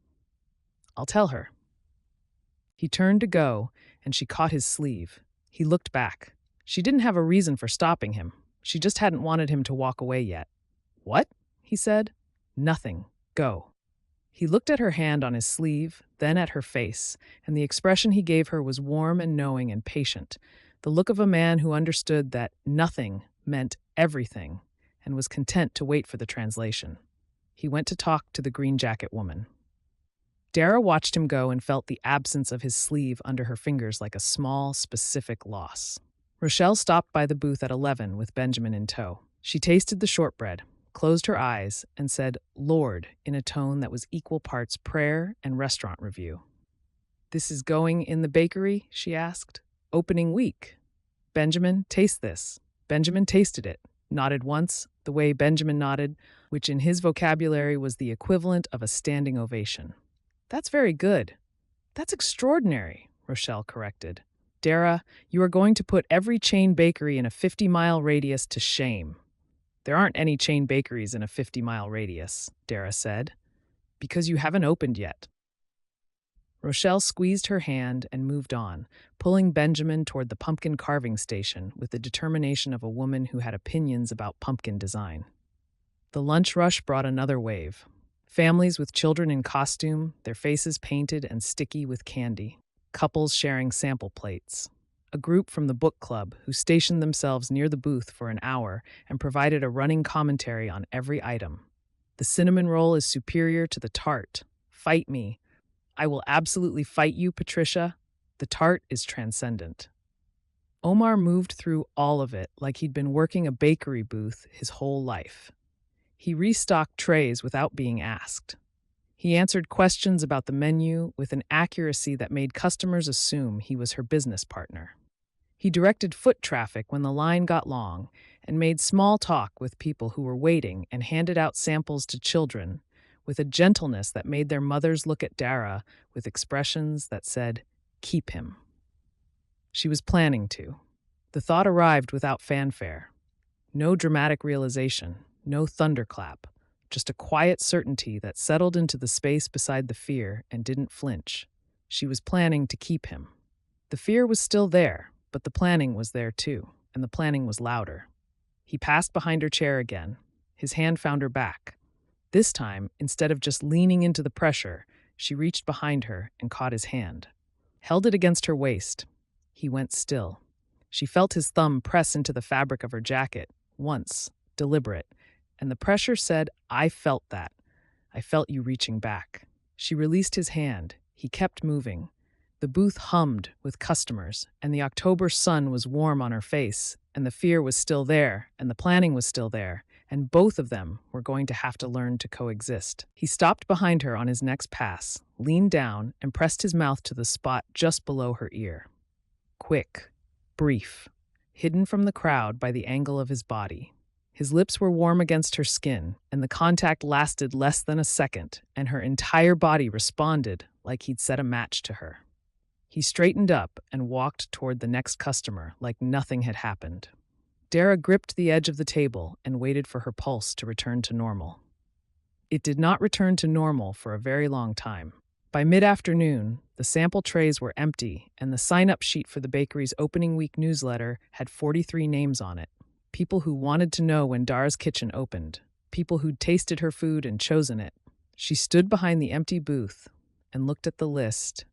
I'll tell her." He turned to go, and she caught his sleeve. He looked back. She didn't have a reason for stopping him. She just hadn't wanted him to walk away yet. "What?" he said. "Nothing. Go." He looked at her hand on his sleeve, then at her face, and the expression he gave her was warm and knowing and patient, the look of a man who understood that nothing meant everything and was content to wait for the translation. He went to talk to the green jacket woman. Dara watched him go and felt the absence of his sleeve under her fingers like a small, specific loss. Rochelle stopped by the booth at 11 with Benjamin in tow. She tasted the shortbread, closed her eyes, and said "Lord" in a tone that was equal parts prayer and restaurant review. "This is going in the bakery?" she asked. "Opening week. Benjamin, taste this." Benjamin tasted it, nodded once, the way Benjamin nodded, which in his vocabulary was the equivalent of a standing ovation. "That's very good. That's extraordinary," Rochelle corrected. "Dara, you are going to put every chain bakery in a 50-mile radius to shame." "There aren't any chain bakeries in a 50-mile radius," Dara said, "because you haven't opened yet." Rochelle squeezed her hand and moved on, pulling Benjamin toward the pumpkin carving station with the determination of a woman who had opinions about pumpkin design. The lunch rush brought another wave. Families with children in costume, their faces painted and sticky with candy. Couples sharing sample plates. A group from the book club who stationed themselves near the booth for an hour and provided a running commentary on every item. "The cinnamon roll is superior to the tart. Fight me. I will absolutely fight you, Patricia. The tart is transcendent." Omar moved through all of it like he'd been working a bakery booth his whole life. He restocked trays without being asked. He answered questions about the menu with an accuracy that made customers assume he was her business partner. He directed foot traffic when the line got long and made small talk with people who were waiting and handed out samples to children with a gentleness that made their mothers look at Dara with expressions that said, "Keep him." She was planning to. The thought arrived without fanfare. No dramatic realization, no thunderclap, just a quiet certainty that settled into the space beside the fear and didn't flinch. She was planning to keep him. The fear was still there, but the planning was there too, and the planning was louder. He passed behind her chair again. His hand found her back. This time, instead of just leaning into the pressure, she reached behind her and caught his hand. Held it against her waist. He went still. She felt his thumb press into the fabric of her jacket, once, deliberate, and the pressure said, "I felt that. I felt you reaching back." She released his hand. He kept moving. The booth hummed with customers, and the October sun was warm on her face, and the fear was still there, and the planning was still there, and both of them were going to have to learn to coexist. He stopped behind her on his next pass, leaned down, and pressed his mouth to the spot just below her ear. Quick, brief, hidden from the crowd by the angle of his body. His lips were warm against her skin, and the contact lasted less than a second, and her entire body responded like he'd set a match to her. He straightened up and walked toward the next customer like nothing had happened. Dara gripped the edge of the table and waited for her pulse to return to normal. It did not return to normal for a very long time. By mid-afternoon, the sample trays were empty, and the sign-up sheet for the bakery's opening week newsletter had 43 names on it. People who wanted to know when Dara's kitchen opened. People who'd tasted her food and chosen it. She stood behind the empty booth and looked at the list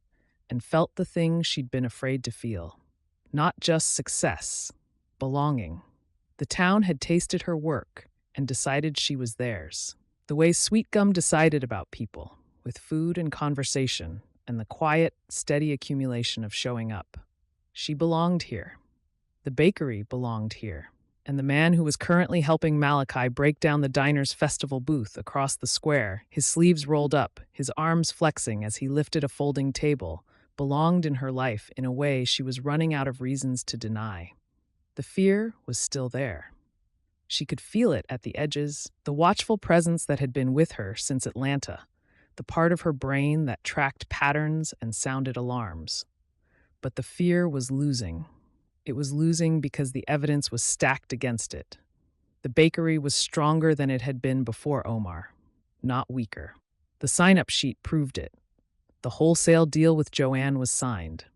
and felt the thing she'd been afraid to feel. Not just success, belonging. The town had tasted her work and decided she was theirs. The way Sweetgum decided about people, with food and conversation, and the quiet, steady accumulation of showing up. She belonged here. The bakery belonged here. And the man who was currently helping Malachi break down the diner's festival booth across the square, his sleeves rolled up, his arms flexing as he lifted a folding table, belonged in her life in a way she was running out of reasons to deny. The fear was still there. She could feel it at the edges, the watchful presence that had been with her since Atlanta, the part of her brain that tracked patterns and sounded alarms. But the fear was losing. It was losing because the evidence was stacked against it. The bakery was stronger than it had been before Omar, not weaker. The sign-up sheet proved it. The wholesale deal with Joanne was signed.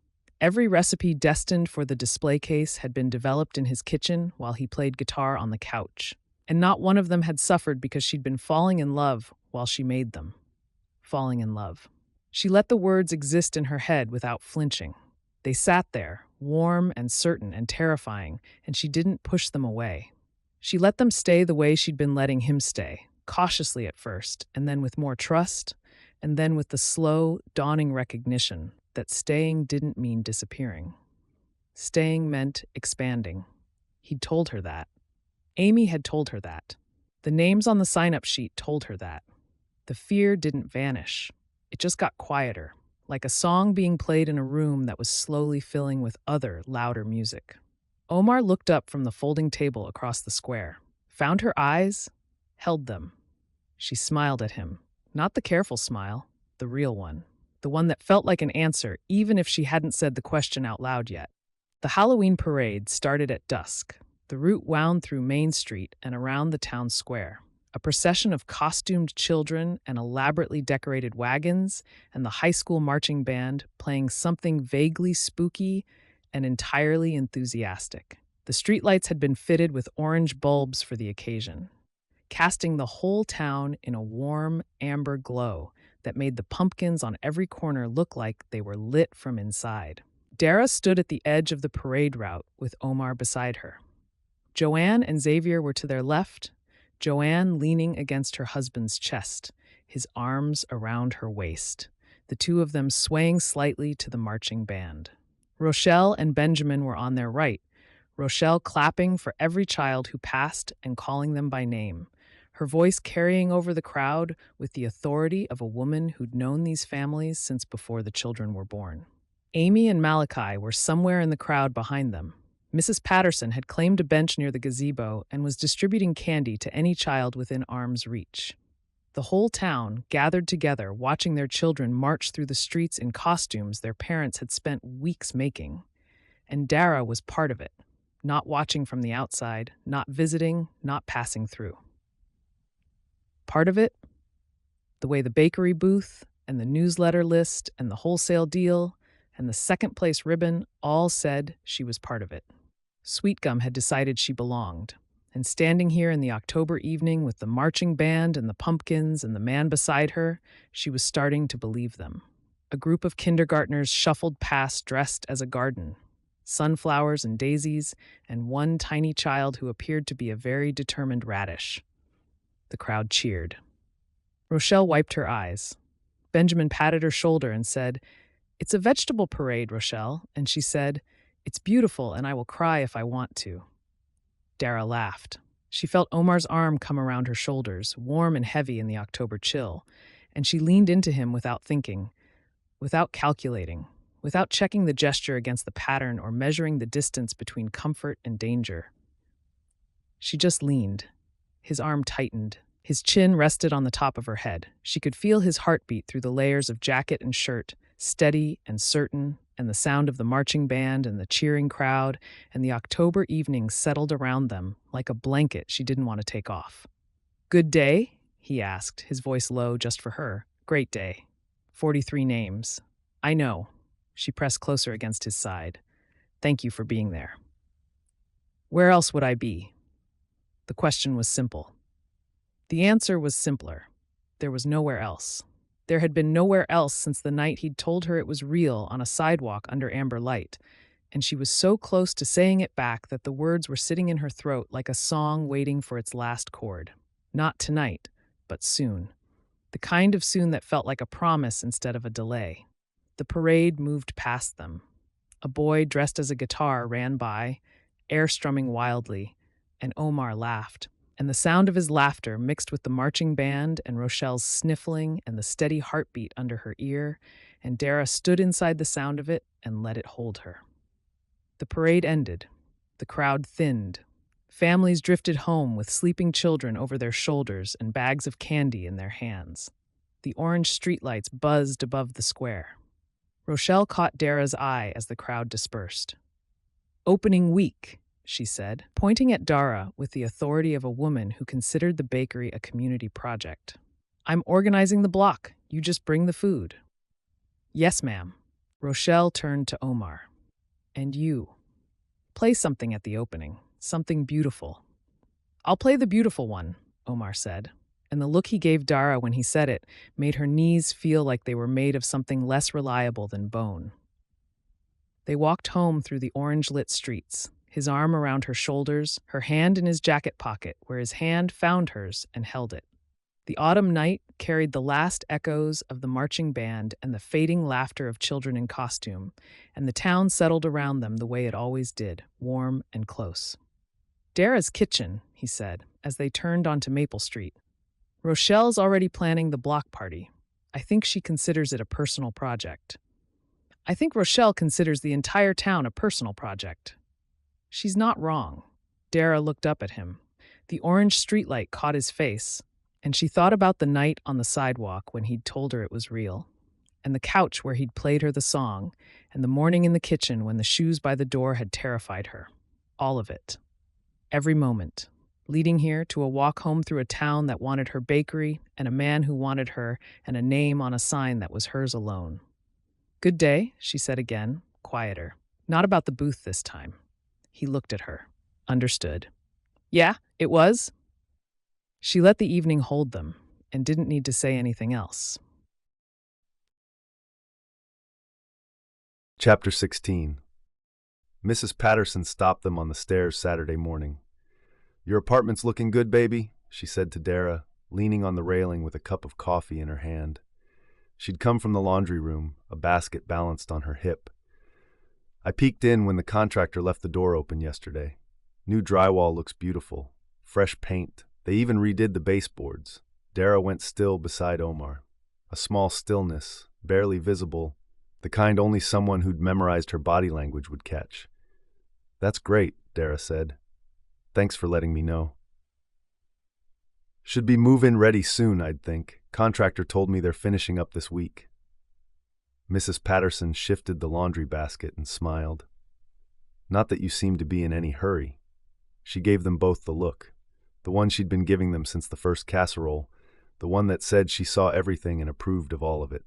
Every recipe destined for the display case had been developed in his kitchen while he played guitar on the couch. And not one of them had suffered because she'd been falling in love while she made them. Falling in love. She let the words exist in her head without flinching. They sat there, warm and certain and terrifying, and she didn't push them away. She let them stay the way she'd been letting him stay, cautiously at first, and then with more trust, and then with the slow, dawning recognition that staying didn't mean disappearing. Staying meant expanding. He'd told her that. Amy had told her that. The names on the sign-up sheet told her that. The fear didn't vanish. It just got quieter, like a song being played in a room that was slowly filling with other, louder music. Omar looked up from the folding table across the square, found her eyes, held them. She smiled at him. Not the careful smile, the real one. The one that felt like an answer, even if she hadn't said the question out loud yet. The Halloween parade started at dusk. The route wound through Main Street and around the town square. A procession of costumed children and elaborately decorated wagons, and the high school marching band playing something vaguely spooky and entirely enthusiastic. The streetlights had been fitted with orange bulbs for the occasion, casting the whole town in a warm, amber glow that made the pumpkins on every corner look like they were lit from inside. Dara stood at the edge of the parade route with Omar beside her. Joanne and Xavier were to their left, Joanne leaning against her husband's chest, his arms around her waist, the two of them swaying slightly to the marching band. Rochelle and Benjamin were on their right, Rochelle clapping for every child who passed and calling them by name, her voice carrying over the crowd with the authority of a woman who'd known these families since before the children were born. Amy and Malachi were somewhere in the crowd behind them. Mrs. Patterson had claimed a bench near the gazebo and was distributing candy to any child within arm's reach. The whole town gathered together, watching their children march through the streets in costumes their parents had spent weeks making. And Dara was part of it, not watching from the outside, not visiting, not passing through. Part of it, the way the bakery booth and the newsletter list and the wholesale deal and the second place ribbon all said she was part of it. Sweetgum had decided she belonged, And standing here in the October evening with the marching band and the pumpkins and the man beside her, she was starting to believe them. A group of kindergartners shuffled past dressed as a garden, sunflowers and daisies, and one tiny child who appeared to be a very determined radish. The crowd cheered. Rochelle wiped her eyes. Benjamin patted her shoulder and said, "It's a vegetable parade, Rochelle." And she said, "It's beautiful and I will cry if I want to." Dara laughed. She felt Omar's arm come around her shoulders, warm and heavy in the October chill, and she leaned into him without thinking, without calculating, without checking the gesture against the pattern or measuring the distance between comfort and danger. She just leaned. His arm tightened. His chin rested on the top of her head. She could feel his heartbeat through the layers of jacket and shirt, steady and certain, and the sound of the marching band and the cheering crowd, and the October evening settled around them like a blanket she didn't want to take off. "Good day?" he asked, his voice low just for her. "Great day. 43 names. I know." She pressed closer against his side. "Thank you for being there." Where else would I be? The question was simple. The answer was simpler. There was nowhere else. There had been nowhere else since the night he'd told her it was real on a sidewalk under amber light, and she was so close to saying it back that the words were sitting in her throat like a song waiting for its last chord. Not tonight, but soon. The kind of soon that felt like a promise instead of a delay. The parade moved past them. A boy dressed as a guitar ran by, air strumming wildly, and Omar laughed. And the sound of his laughter mixed with the marching band and Rochelle's sniffling and the steady heartbeat under her ear, and Dara stood inside the sound of it and let it hold her. The parade ended. The crowd thinned. Families drifted home with sleeping children over their shoulders and bags of candy in their hands. The orange streetlights buzzed above the square. Rochelle caught Dara's eye as the crowd dispersed. "Opening week," she said, pointing at Dara with the authority of a woman who considered the bakery a community project. "I'm organizing the block. You just bring the food." "Yes, ma'am." Rochelle turned to Omar. "And you. Play something at the opening, something beautiful." "I'll play the beautiful one," Omar said, and the look he gave Dara when he said it made her knees feel like they were made of something less reliable than bone. They walked home through the orange-lit streets, his arm around her shoulders, her hand in his jacket pocket where his hand found hers and held it. The autumn night carried the last echoes of the marching band and the fading laughter of children in costume, and the town settled around them the way it always did, warm and close. "Dara's kitchen," he said, as they turned onto Maple Street. "Rochelle's already planning the block party. I think she considers it a personal project. I think Rochelle considers the entire town a personal project." She's not wrong. Dara looked up at him. The orange streetlight caught his face, and she thought about the night on the sidewalk when he'd told her it was real, and the couch where he'd played her the song, and the morning in the kitchen when the shoes by the door had terrified her. All of it. Every moment. Leading here to a walk home through a town that wanted her bakery, and a man who wanted her, and a name on a sign that was hers alone. "Good day," she said again, quieter. Not about the booth this time. He looked at her. Understood. "Yeah, it was?" She let the evening hold them and didn't need to say anything else. Chapter 16. Mrs. Patterson stopped them on the stairs Saturday morning. "Your apartment's looking good, baby," she said to Dara, leaning on the railing with a cup of coffee in her hand. She'd come from the laundry room, a basket balanced on her hip. "I peeked in when the contractor left the door open yesterday. New drywall looks beautiful. Fresh paint. They even redid the baseboards." Dara went still beside Omar. A small stillness, barely visible, the kind only someone who'd memorized her body language would catch. "That's great," Dara said. "Thanks for letting me know." "Should be move-in ready soon, I'd think. Contractor told me they're finishing up this week." Mrs. Patterson shifted the laundry basket and smiled. "Not that you seem to be in any hurry." She gave them both the look, the one she'd been giving them since the first casserole, the one that said she saw everything and approved of all of it.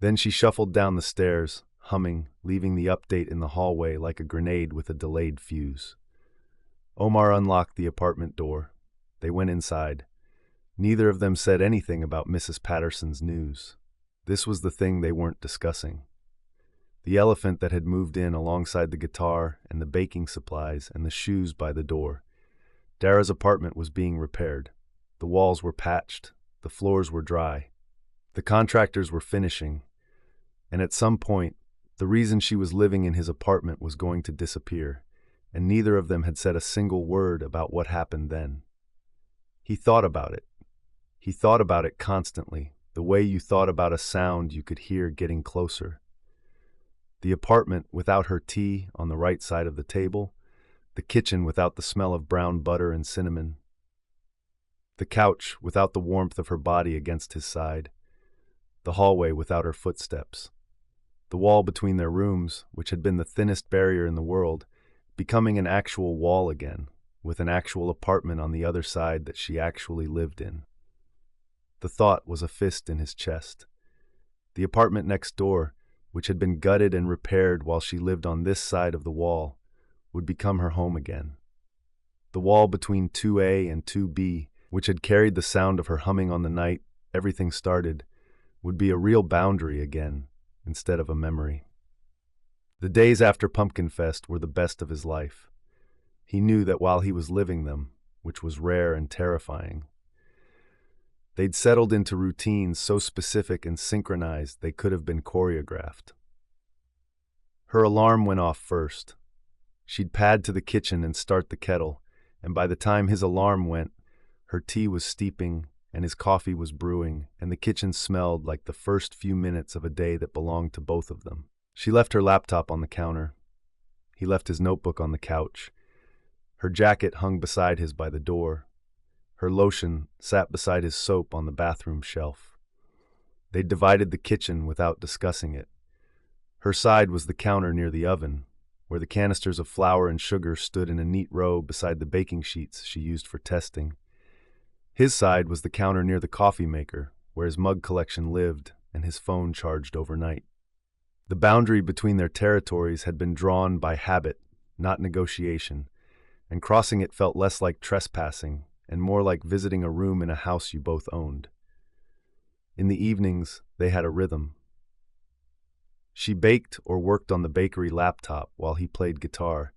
Then she shuffled down the stairs, humming, leaving the update in the hallway like a grenade with a delayed fuse. Omar unlocked the apartment door. They went inside. Neither of them said anything about Mrs. Patterson's news. This was the thing they weren't discussing. The elephant that had moved in alongside the guitar and the baking supplies and the shoes by the door. Dara's apartment was being repaired. The walls were patched. The floors were dry. The contractors were finishing. And at some point, the reason she was living in his apartment was going to disappear, and neither of them had said a single word about what happened then. He thought about it. He thought about it constantly, the way you thought about a sound you could hear getting closer. The apartment without her tea on the right side of the table, the kitchen without the smell of brown butter and cinnamon, the couch without the warmth of her body against his side, the hallway without her footsteps, the wall between their rooms, which had been the thinnest barrier in the world, becoming an actual wall again, with an actual apartment on the other side that she actually lived in. The thought was a fist in his chest. The apartment next door, which had been gutted and repaired while she lived on this side of the wall, would become her home again. The wall between 2A and 2B, which had carried the sound of her humming on the night everything started, would be a real boundary again, instead of a memory. The days after Pumpkin Fest were the best of his life. He knew that while he was living them, which was rare and terrifying, they'd settled into routines so specific and synchronized they could have been choreographed. Her alarm went off first. She'd pad to the kitchen and start the kettle, and by the time his alarm went, her tea was steeping and his coffee was brewing, and the kitchen smelled like the first few minutes of a day that belonged to both of them. She left her laptop on the counter. He left his notebook on the couch. Her jacket hung beside his by the door. Her lotion sat beside his soap on the bathroom shelf. They divided the kitchen without discussing it. Her side was the counter near the oven, where the canisters of flour and sugar stood in a neat row beside the baking sheets she used for testing. His side was the counter near the coffee maker, where his mug collection lived and his phone charged overnight. The boundary between their territories had been drawn by habit, not negotiation, and crossing it felt less like trespassing and more like visiting a room in a house you both owned. In the evenings, they had a rhythm. She baked or worked on the bakery laptop while he played guitar,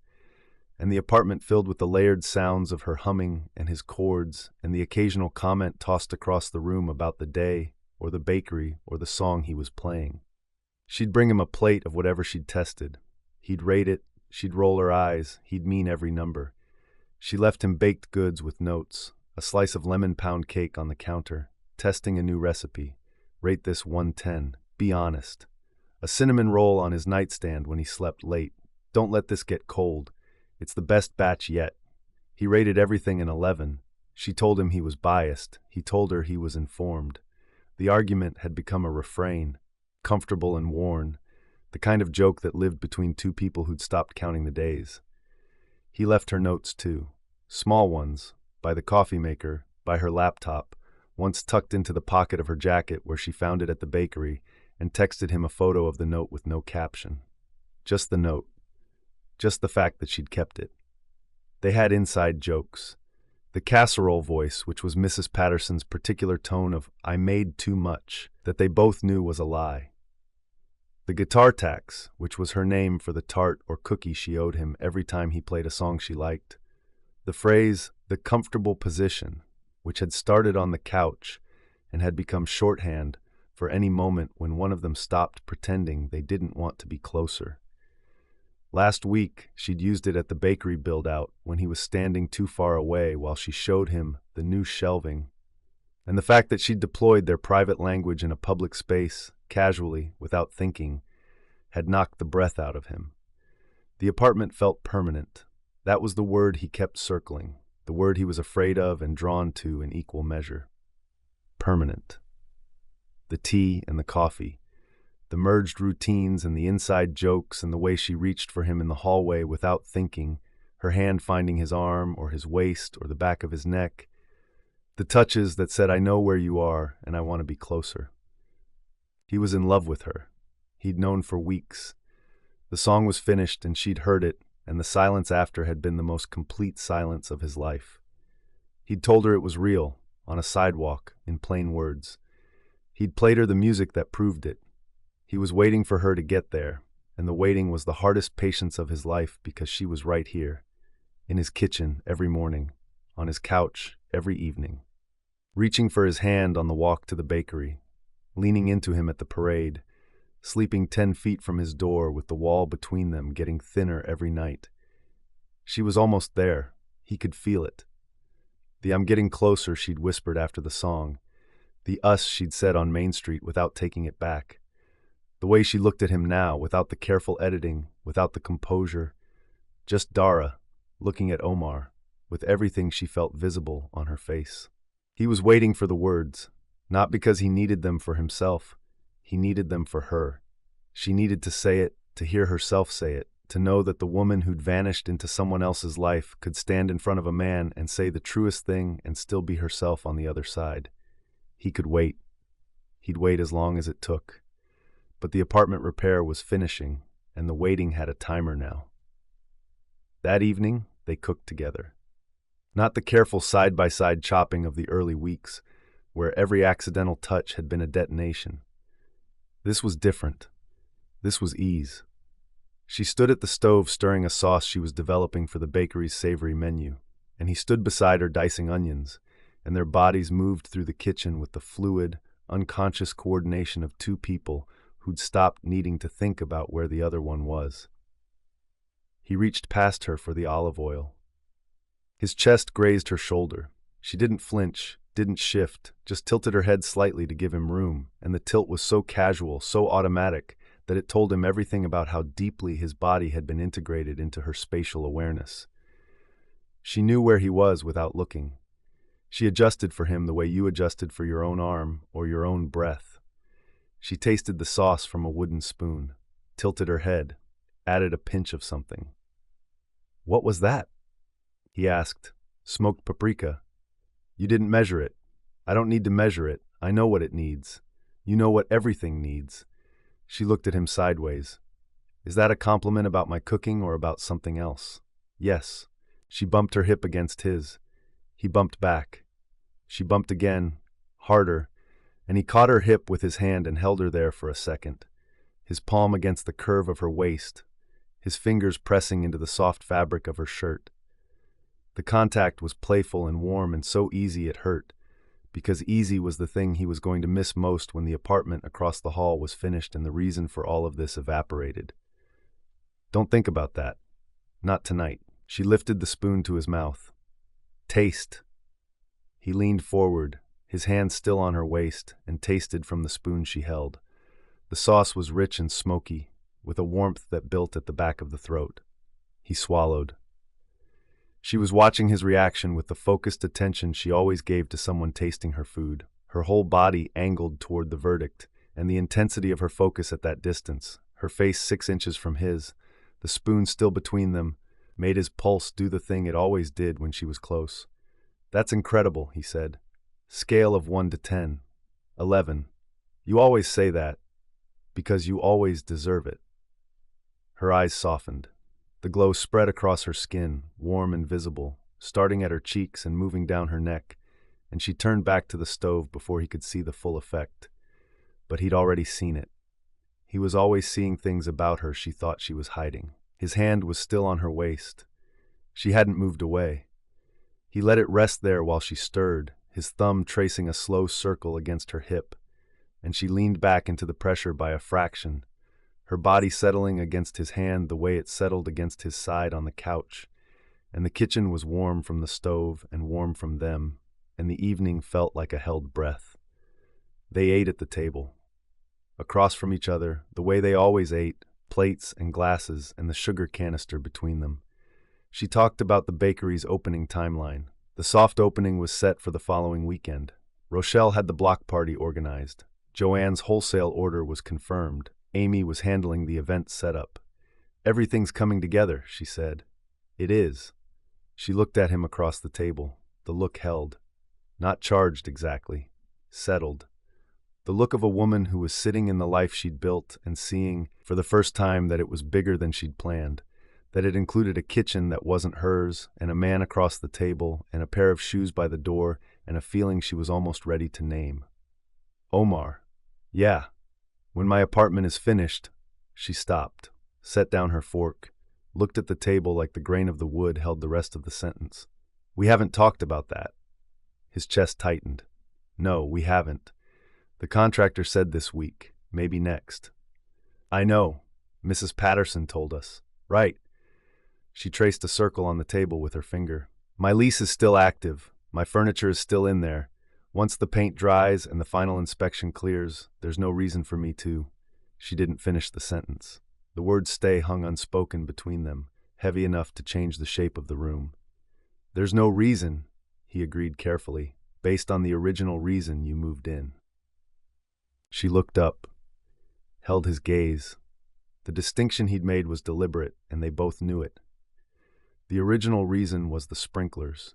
and the apartment filled with the layered sounds of her humming and his chords and the occasional comment tossed across the room about the day or the bakery or the song he was playing. She'd bring him a plate of whatever she'd tested. He'd rate it, she'd roll her eyes, he'd mean every number. She left him baked goods with notes, a slice of lemon pound cake on the counter, testing a new recipe. Rate this 110, be honest. A cinnamon roll on his nightstand when he slept late. Don't let this get cold. It's the best batch yet. He rated everything an 11. She told him he was biased. He told her he was informed. The argument had become a refrain, comfortable and worn, the kind of joke that lived between two people who'd stopped counting the days. He left her notes too, small ones, by the coffee maker, by her laptop, once tucked into the pocket of her jacket where she found it at the bakery, and texted him a photo of the note with no caption. Just the note. Just the fact that she'd kept it. They had inside jokes. The casserole voice, which was Mrs. Patterson's particular tone of "I made too much," that they both knew was a lie. The guitar tax, which was her name for the tart or cookie she owed him every time he played a song she liked. The phrase, "the comfortable position," which had started on the couch and had become shorthand for any moment when one of them stopped pretending they didn't want to be closer. Last week, she'd used it at the bakery build-out when he was standing too far away while she showed him the new shelving. And the fact that she'd deployed their private language in a public space, casually, without thinking, had knocked the breath out of him. The apartment felt permanent. That was the word he kept circling, the word he was afraid of and drawn to in equal measure. Permanent. The tea and the coffee, the merged routines and the inside jokes and the way she reached for him in the hallway without thinking, her hand finding his arm or his waist or the back of his neck, the touches that said, "I know where you are and I want to be closer." He was in love with her. He'd known for weeks. The song was finished and she'd heard it, and the silence after had been the most complete silence of his life. He'd told her it was real, on a sidewalk, in plain words. He'd played her the music that proved it. He was waiting for her to get there, and the waiting was the hardest patience of his life because she was right here, in his kitchen every morning, on his couch every evening, reaching for his hand on the walk to the bakery, leaning into him at the parade, sleeping 10 feet from his door with the wall between them getting thinner every night. She was almost there. He could feel it. The "I'm getting closer" she'd whispered after the song. The "us" she'd said on Main Street without taking it back. The way she looked at him now, without the careful editing, without the composure. Just Dara, looking at Omar, with everything she felt visible on her face. He was waiting for the words, not because he needed them for himself. He needed them for her. She needed to say it, to hear herself say it, to know that the woman who'd vanished into someone else's life could stand in front of a man and say the truest thing and still be herself on the other side. He could wait. He'd wait as long as it took. But the apartment repair was finishing, and the waiting had a timer now. That evening, they cooked together. Not the careful side-by-side chopping of the early weeks, where every accidental touch had been a detonation. This was different. This was ease. She stood at the stove stirring a sauce she was developing for the bakery's savory menu, and he stood beside her dicing onions, and their bodies moved through the kitchen with the fluid, unconscious coordination of two people who'd stopped needing to think about where the other one was. He reached past her for the olive oil. His chest grazed her shoulder. She didn't flinch, didn't shift, just tilted her head slightly to give him room, and the tilt was so casual, so automatic, that it told him everything about how deeply his body had been integrated into her spatial awareness. She knew where he was without looking. She adjusted for him the way you adjusted for your own arm or your own breath. She tasted the sauce from a wooden spoon, tilted her head, added a pinch of something. "What was that?" he asked. "Smoked paprika." "You didn't measure it." "I don't need to measure it. I know what it needs." "You know what everything needs." She looked at him sideways. "Is that a compliment about my cooking or about something else?" "Yes." She bumped her hip against his. He bumped back. She bumped again, harder, and he caught her hip with his hand and held her there for a second, his palm against the curve of her waist, his fingers pressing into the soft fabric of her shirt. The contact was playful and warm and so easy it hurt, because easy was the thing he was going to miss most when the apartment across the hall was finished and the reason for all of this evaporated. "Don't think about that. Not tonight." She lifted the spoon to his mouth. "Taste." He leaned forward, his hand still on her waist, and tasted from the spoon she held. The sauce was rich and smoky, with a warmth that built at the back of the throat. He swallowed. She was watching his reaction with the focused attention she always gave to someone tasting her food, her whole body angled toward the verdict, and the intensity of her focus at that distance, her face 6 inches from his, the spoon still between them, made his pulse do the thing it always did when she was close. "That's incredible," he said. "Scale of 1 to 10. 11. You always say that, because you always deserve it." Her eyes softened. The glow spread across her skin, warm and visible, starting at her cheeks and moving down her neck, and she turned back to the stove before he could see the full effect. But he'd already seen it. He was always seeing things about her she thought she was hiding. His hand was still on her waist. She hadn't moved away. He let it rest there while she stirred, his thumb tracing a slow circle against her hip, and she leaned back into the pressure by a fraction, her body settling against his hand the way it settled against his side on the couch, and the kitchen was warm from the stove and warm from them, and the evening felt like a held breath. They ate at the table. Across from each other, the way they always ate, plates and glasses and the sugar canister between them. She talked about the bakery's opening timeline. The soft opening was set for the following weekend. Rochelle had the block party organized. Joanne's wholesale order was confirmed. Amy was handling the event setup. "Everything's coming together," she said. "It is." She looked at him across the table. The look held. Not charged exactly. Settled. The look of a woman who was sitting in the life she'd built and seeing, for the first time, that it was bigger than she'd planned, that it included a kitchen that wasn't hers, and a man across the table, and a pair of shoes by the door, and a feeling she was almost ready to name. Omar. Yeah. When my apartment is finished. She stopped, set down her fork, looked at the table like the grain of the wood held the rest of the sentence. We haven't talked about that. His chest tightened. No, we haven't. The contractor said this week, maybe next. I know. Mrs. Patterson told us. Right. She traced a circle on the table with her finger. My lease is still active. My furniture is still in there. Once the paint dries and the final inspection clears, there's no reason for me to. She didn't finish the sentence. The word stay hung unspoken between them, heavy enough to change the shape of the room. There's no reason, he agreed carefully, based on the original reason you moved in. She looked up, held his gaze. The distinction he'd made was deliberate, and they both knew it. The original reason was the sprinklers.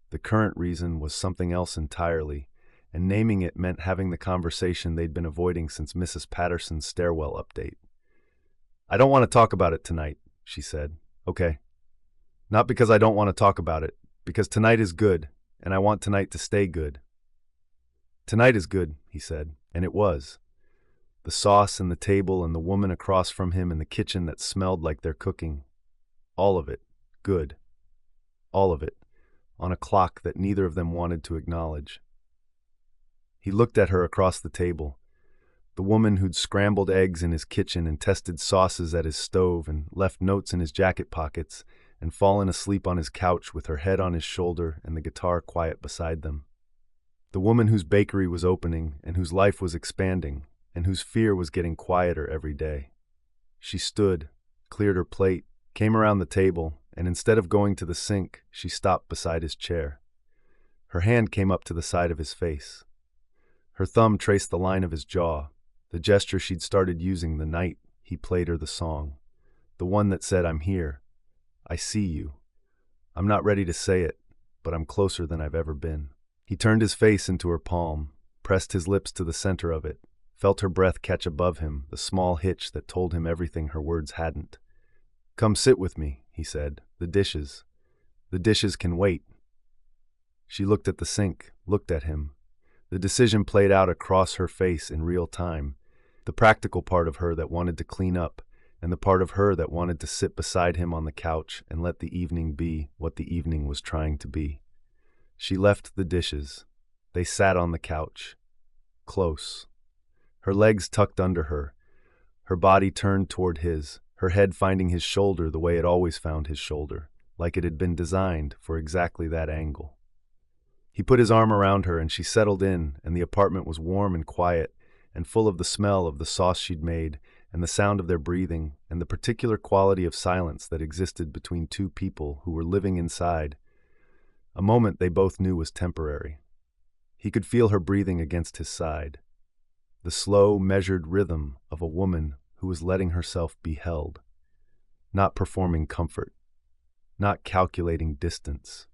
The current reason was something else entirely, and naming it meant having the conversation they'd been avoiding since Mrs. Patterson's stairwell update. I don't want to talk about it tonight, she said. Okay. Not because I don't want to talk about it, because tonight is good, and I want tonight to stay good. Tonight is good, he said, and it was. The sauce and the table and the woman across from him in the kitchen that smelled like their cooking. All of it. Good. All of it. On a clock that neither of them wanted to acknowledge. He looked at her across the table. The woman who'd scrambled eggs in his kitchen and tested sauces at his stove and left notes in his jacket pockets and fallen asleep on his couch with her head on his shoulder and the guitar quiet beside them. The woman whose bakery was opening and whose life was expanding and whose fear was getting quieter every day. She stood, cleared her plate, came around the table, and instead of going to the sink, she stopped beside his chair. Her hand came up to the side of his face. Her thumb traced the line of his jaw, the gesture she'd started using the night he played her the song, the one that said, I'm here. I see you. I'm not ready to say it, but I'm closer than I've ever been. He turned his face into her palm, pressed his lips to the center of it, felt her breath catch above him, the small hitch that told him everything her words hadn't. Come sit with me, he said. The dishes. The dishes can wait. She looked at the sink, looked at him. The decision played out across her face in real time. The practical part of her that wanted to clean up, and the part of her that wanted to sit beside him on the couch and let the evening be what the evening was trying to be. She left the dishes. They sat on the couch. Close. Her legs tucked under her. Her body turned toward his, her head finding his shoulder the way it always found his shoulder, like it had been designed for exactly that angle. He put his arm around her and she settled in, and the apartment was warm and quiet and full of the smell of the sauce she'd made and the sound of their breathing and the particular quality of silence that existed between two people who were living inside. A moment they both knew was temporary. He could feel her breathing against his side. The slow, measured rhythm of a woman who was letting herself be held, not performing comfort, not calculating distance.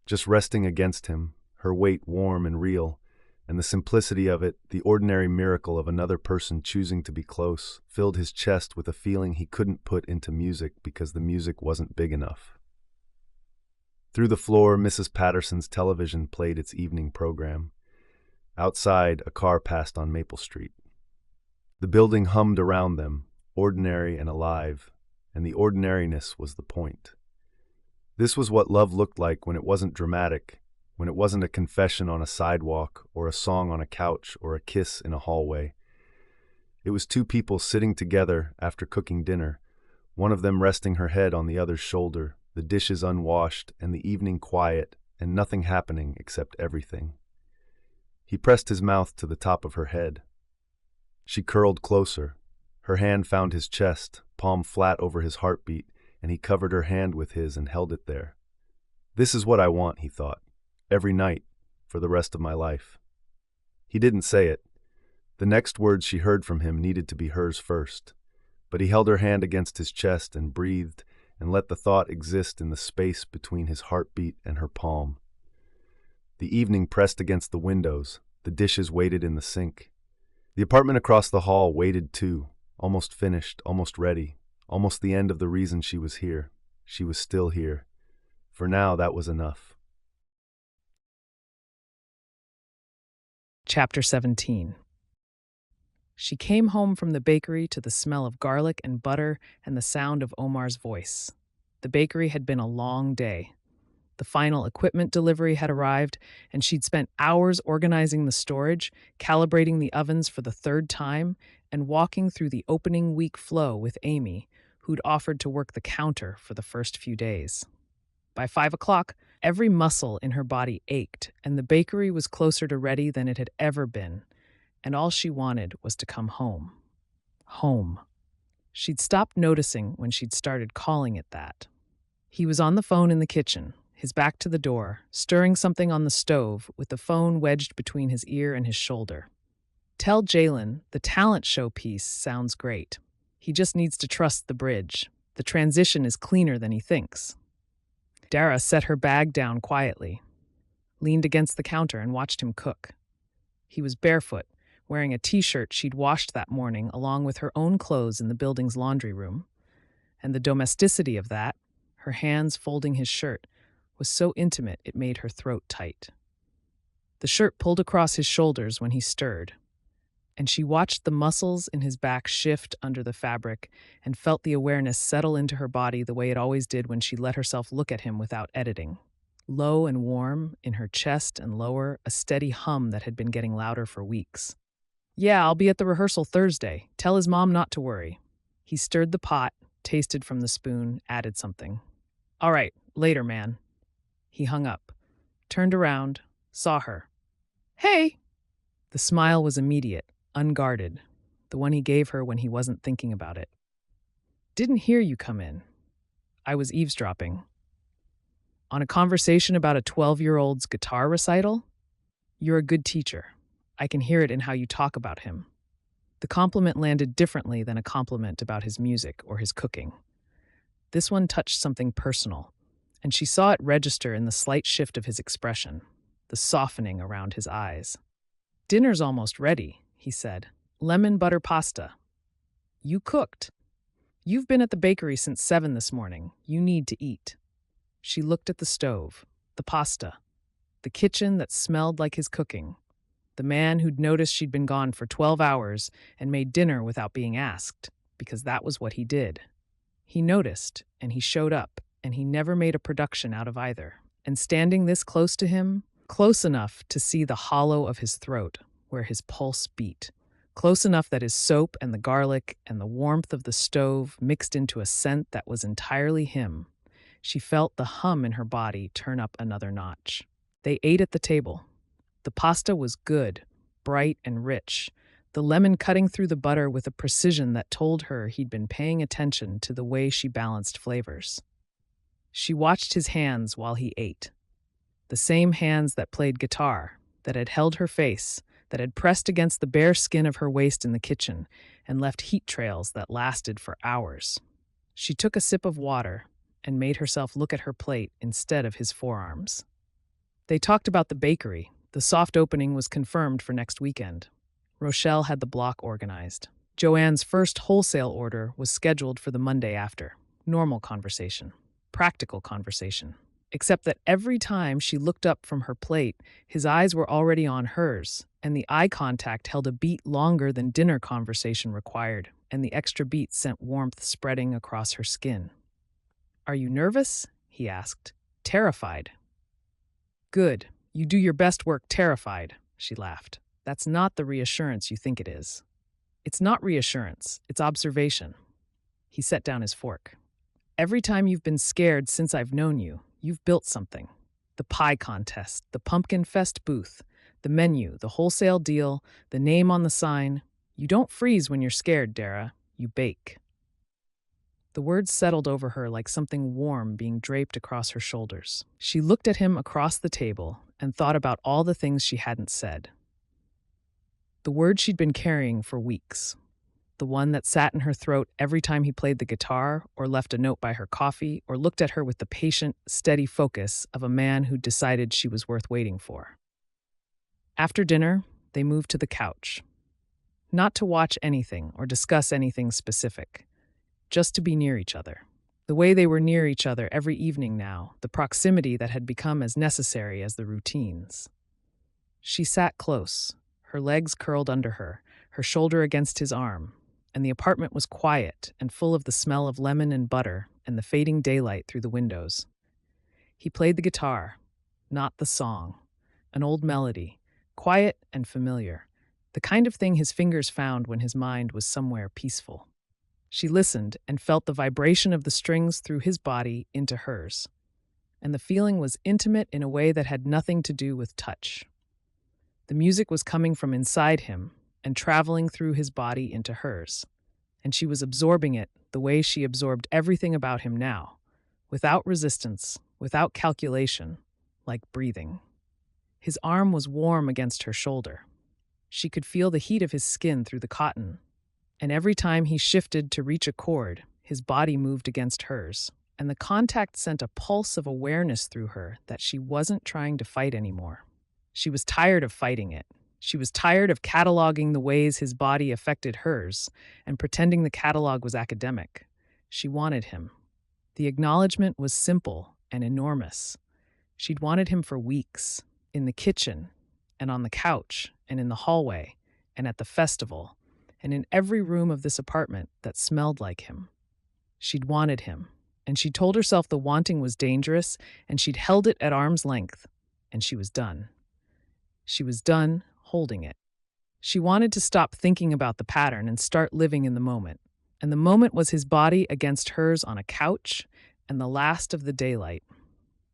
Just resting against him, her weight warm and real, and the simplicity of it, the ordinary miracle of another person choosing to be close, filled his chest with a feeling he couldn't put into music because the music wasn't big enough. Through the floor, Mrs. Patterson's television played its evening program. Outside, a car passed on Maple Street. The building hummed around them, ordinary and alive, and the ordinariness was the point. This was what love looked like when it wasn't dramatic, when it wasn't a confession on a sidewalk or a song on a couch or a kiss in a hallway. It was two people sitting together after cooking dinner, one of them resting her head on the other's shoulder, the dishes unwashed and the evening quiet and nothing happening except everything. He pressed his mouth to the top of her head. She curled closer. Her hand found his chest, palm flat over his heartbeat, and he covered her hand with his and held it there. This is what I want, he thought, every night, for the rest of my life. He didn't say it. The next words she heard from him needed to be hers first, but he held her hand against his chest and breathed and let the thought exist in the space between his heartbeat and her palm. The evening pressed against the windows, the dishes waited in the sink. The apartment across the hall waited too, almost finished, almost ready, almost the end of the reason she was here. She was still here. For now, that was enough. Chapter 17. She came home from the bakery to the smell of garlic and butter and the sound of Omar's voice. The bakery had been a long day. The final equipment delivery had arrived, and she'd spent hours organizing the storage, calibrating the ovens for the third time, and walking through the opening week flow with Amy, who'd offered to work the counter for the first few days. By 5 o'clock, every muscle in her body ached, and the bakery was closer to ready than it had ever been, and all she wanted was to come home. Home. She'd stopped noticing when she'd started calling it that. He was on the phone in the kitchen, his back to the door, stirring something on the stove with the phone wedged between his ear and his shoulder. Tell Jalen the talent show piece sounds great. He just needs to trust the bridge. The transition is cleaner than he thinks. Dara set her bag down quietly, leaned against the counter and watched him cook. He was barefoot, wearing a t-shirt she'd washed that morning along with her own clothes in the building's laundry room. And the domesticity of that, her hands folding his shirt, was so intimate it made her throat tight. The shirt pulled across his shoulders when he stirred, and she watched the muscles in his back shift under the fabric and felt the awareness settle into her body the way it always did when she let herself look at him without editing. Low and warm, in her chest and lower, a steady hum that had been getting louder for weeks. "Yeah, I'll be at the rehearsal Thursday. Tell his mom not to worry." He stirred the pot, tasted from the spoon, added something. "All right, later, man." He hung up, turned around, saw her. "Hey!" The smile was immediate, unguarded, the one he gave her when he wasn't thinking about it. "Didn't hear you come in. I was eavesdropping." "On a conversation about a 12-year-old's guitar recital? You're a good teacher. I can hear it in how you talk about him." The compliment landed differently than a compliment about his music or his cooking. This one touched something personal, and she saw it register in the slight shift of his expression, the softening around his eyes. "Dinner's almost ready," he said. "Lemon butter pasta." "You cooked. You've been at the bakery since 7 this morning. You need to eat." She looked at the stove, the pasta, the kitchen that smelled like his cooking, the man who'd noticed she'd been gone for 12 hours and made dinner without being asked, because that was what he did. He noticed, and he showed up, and he never made a production out of either. And standing this close to him, close enough to see the hollow of his throat, where his pulse beat, close enough that his soap and the garlic and the warmth of the stove mixed into a scent that was entirely him, she felt the hum in her body turn up another notch. They ate at the table. The pasta was good, bright and rich, the lemon cutting through the butter with a precision that told her he'd been paying attention to the way she balanced flavors. She watched his hands while he ate. The same hands that played guitar, that had held her face, that had pressed against the bare skin of her waist in the kitchen and left heat trails that lasted for hours. She took a sip of water and made herself look at her plate instead of his forearms. They talked about the bakery. The soft opening was confirmed for next weekend. Rochelle had the block organized. Joanne's first wholesale order was scheduled for the Monday after. Normal conversation. Practical conversation. Except that every time she looked up from her plate, his eyes were already on hers, and the eye contact held a beat longer than dinner conversation required, and the extra beat sent warmth spreading across her skin. "Are you nervous?" he asked. "Terrified." "Good. You do your best work terrified," she laughed. "That's not the reassurance you think it is." "It's not reassurance, it's observation." He set down his fork. "Every time you've been scared since I've known you, you've built something. The pie contest, the pumpkin fest booth, the menu, the wholesale deal, the name on the sign. You don't freeze when you're scared, Dara. You bake." The words settled over her like something warm being draped across her shoulders. She looked at him across the table and thought about all the things she hadn't said. The word she'd been carrying for weeks. The one that sat in her throat every time he played the guitar or left a note by her coffee or looked at her with the patient, steady focus of a man who'd decided she was worth waiting for. After dinner, they moved to the couch. Not to watch anything or discuss anything specific. just to be near each other. The way they were near each other every evening now, the proximity that had become as necessary as the routines. She sat close, her legs curled under her shoulder against his arm, and the apartment was quiet and full of the smell of lemon and butter and the fading daylight through the windows. He played the guitar, not the song, an old melody, quiet and familiar, the kind of thing his fingers found when his mind was somewhere peaceful. She listened and felt the vibration of the strings through his body into hers, and the feeling was intimate in a way that had nothing to do with touch. The music was coming from inside him and traveling through his body into hers, and she was absorbing it the way she absorbed everything about him now, without resistance, without calculation, like breathing. His arm was warm against her shoulder. She could feel the heat of his skin through the cotton, and every time he shifted to reach a chord, his body moved against hers, and the contact sent a pulse of awareness through her that she wasn't trying to fight anymore. She was tired of fighting it. She was tired of cataloging the ways his body affected hers and pretending the catalog was academic. She wanted him. The acknowledgement was simple and enormous. She'd wanted him for weeks, in the kitchen, and on the couch, and in the hallway, and at the festival, and in every room of this apartment that smelled like him. She'd wanted him, and she told herself the wanting was dangerous, and she'd held it at arm's length, and she was done. She was done holding it. She wanted to stop thinking about the pattern and start living in the moment. And the moment was his body against hers on a couch and the last of the daylight,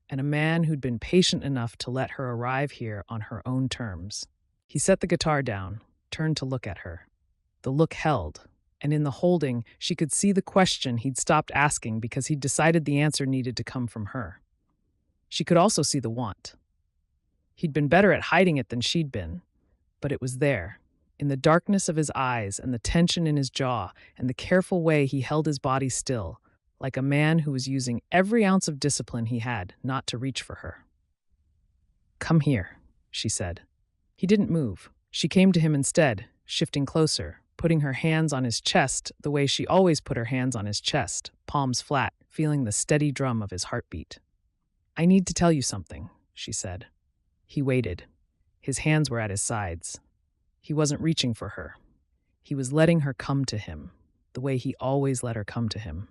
and a man who'd been patient enough to let her arrive here on her own terms. He set the guitar down, turned to look at her. The look held, and in the holding, she could see the question he'd stopped asking because he'd decided the answer needed to come from her. She could also see the want. He'd been better at hiding it than she'd been, but it was there, in the darkness of his eyes and the tension in his jaw and the careful way he held his body still, like a man who was using every ounce of discipline he had not to reach for her. "Come here," she said. He didn't move. She came to him instead, shifting closer, putting her hands on his chest the way she always put her hands on his chest, palms flat, feeling the steady drum of his heartbeat. "I need to tell you something," she said. He waited. His hands were at his sides. He wasn't reaching for her. He was letting her come to him, the way he always let her come to him.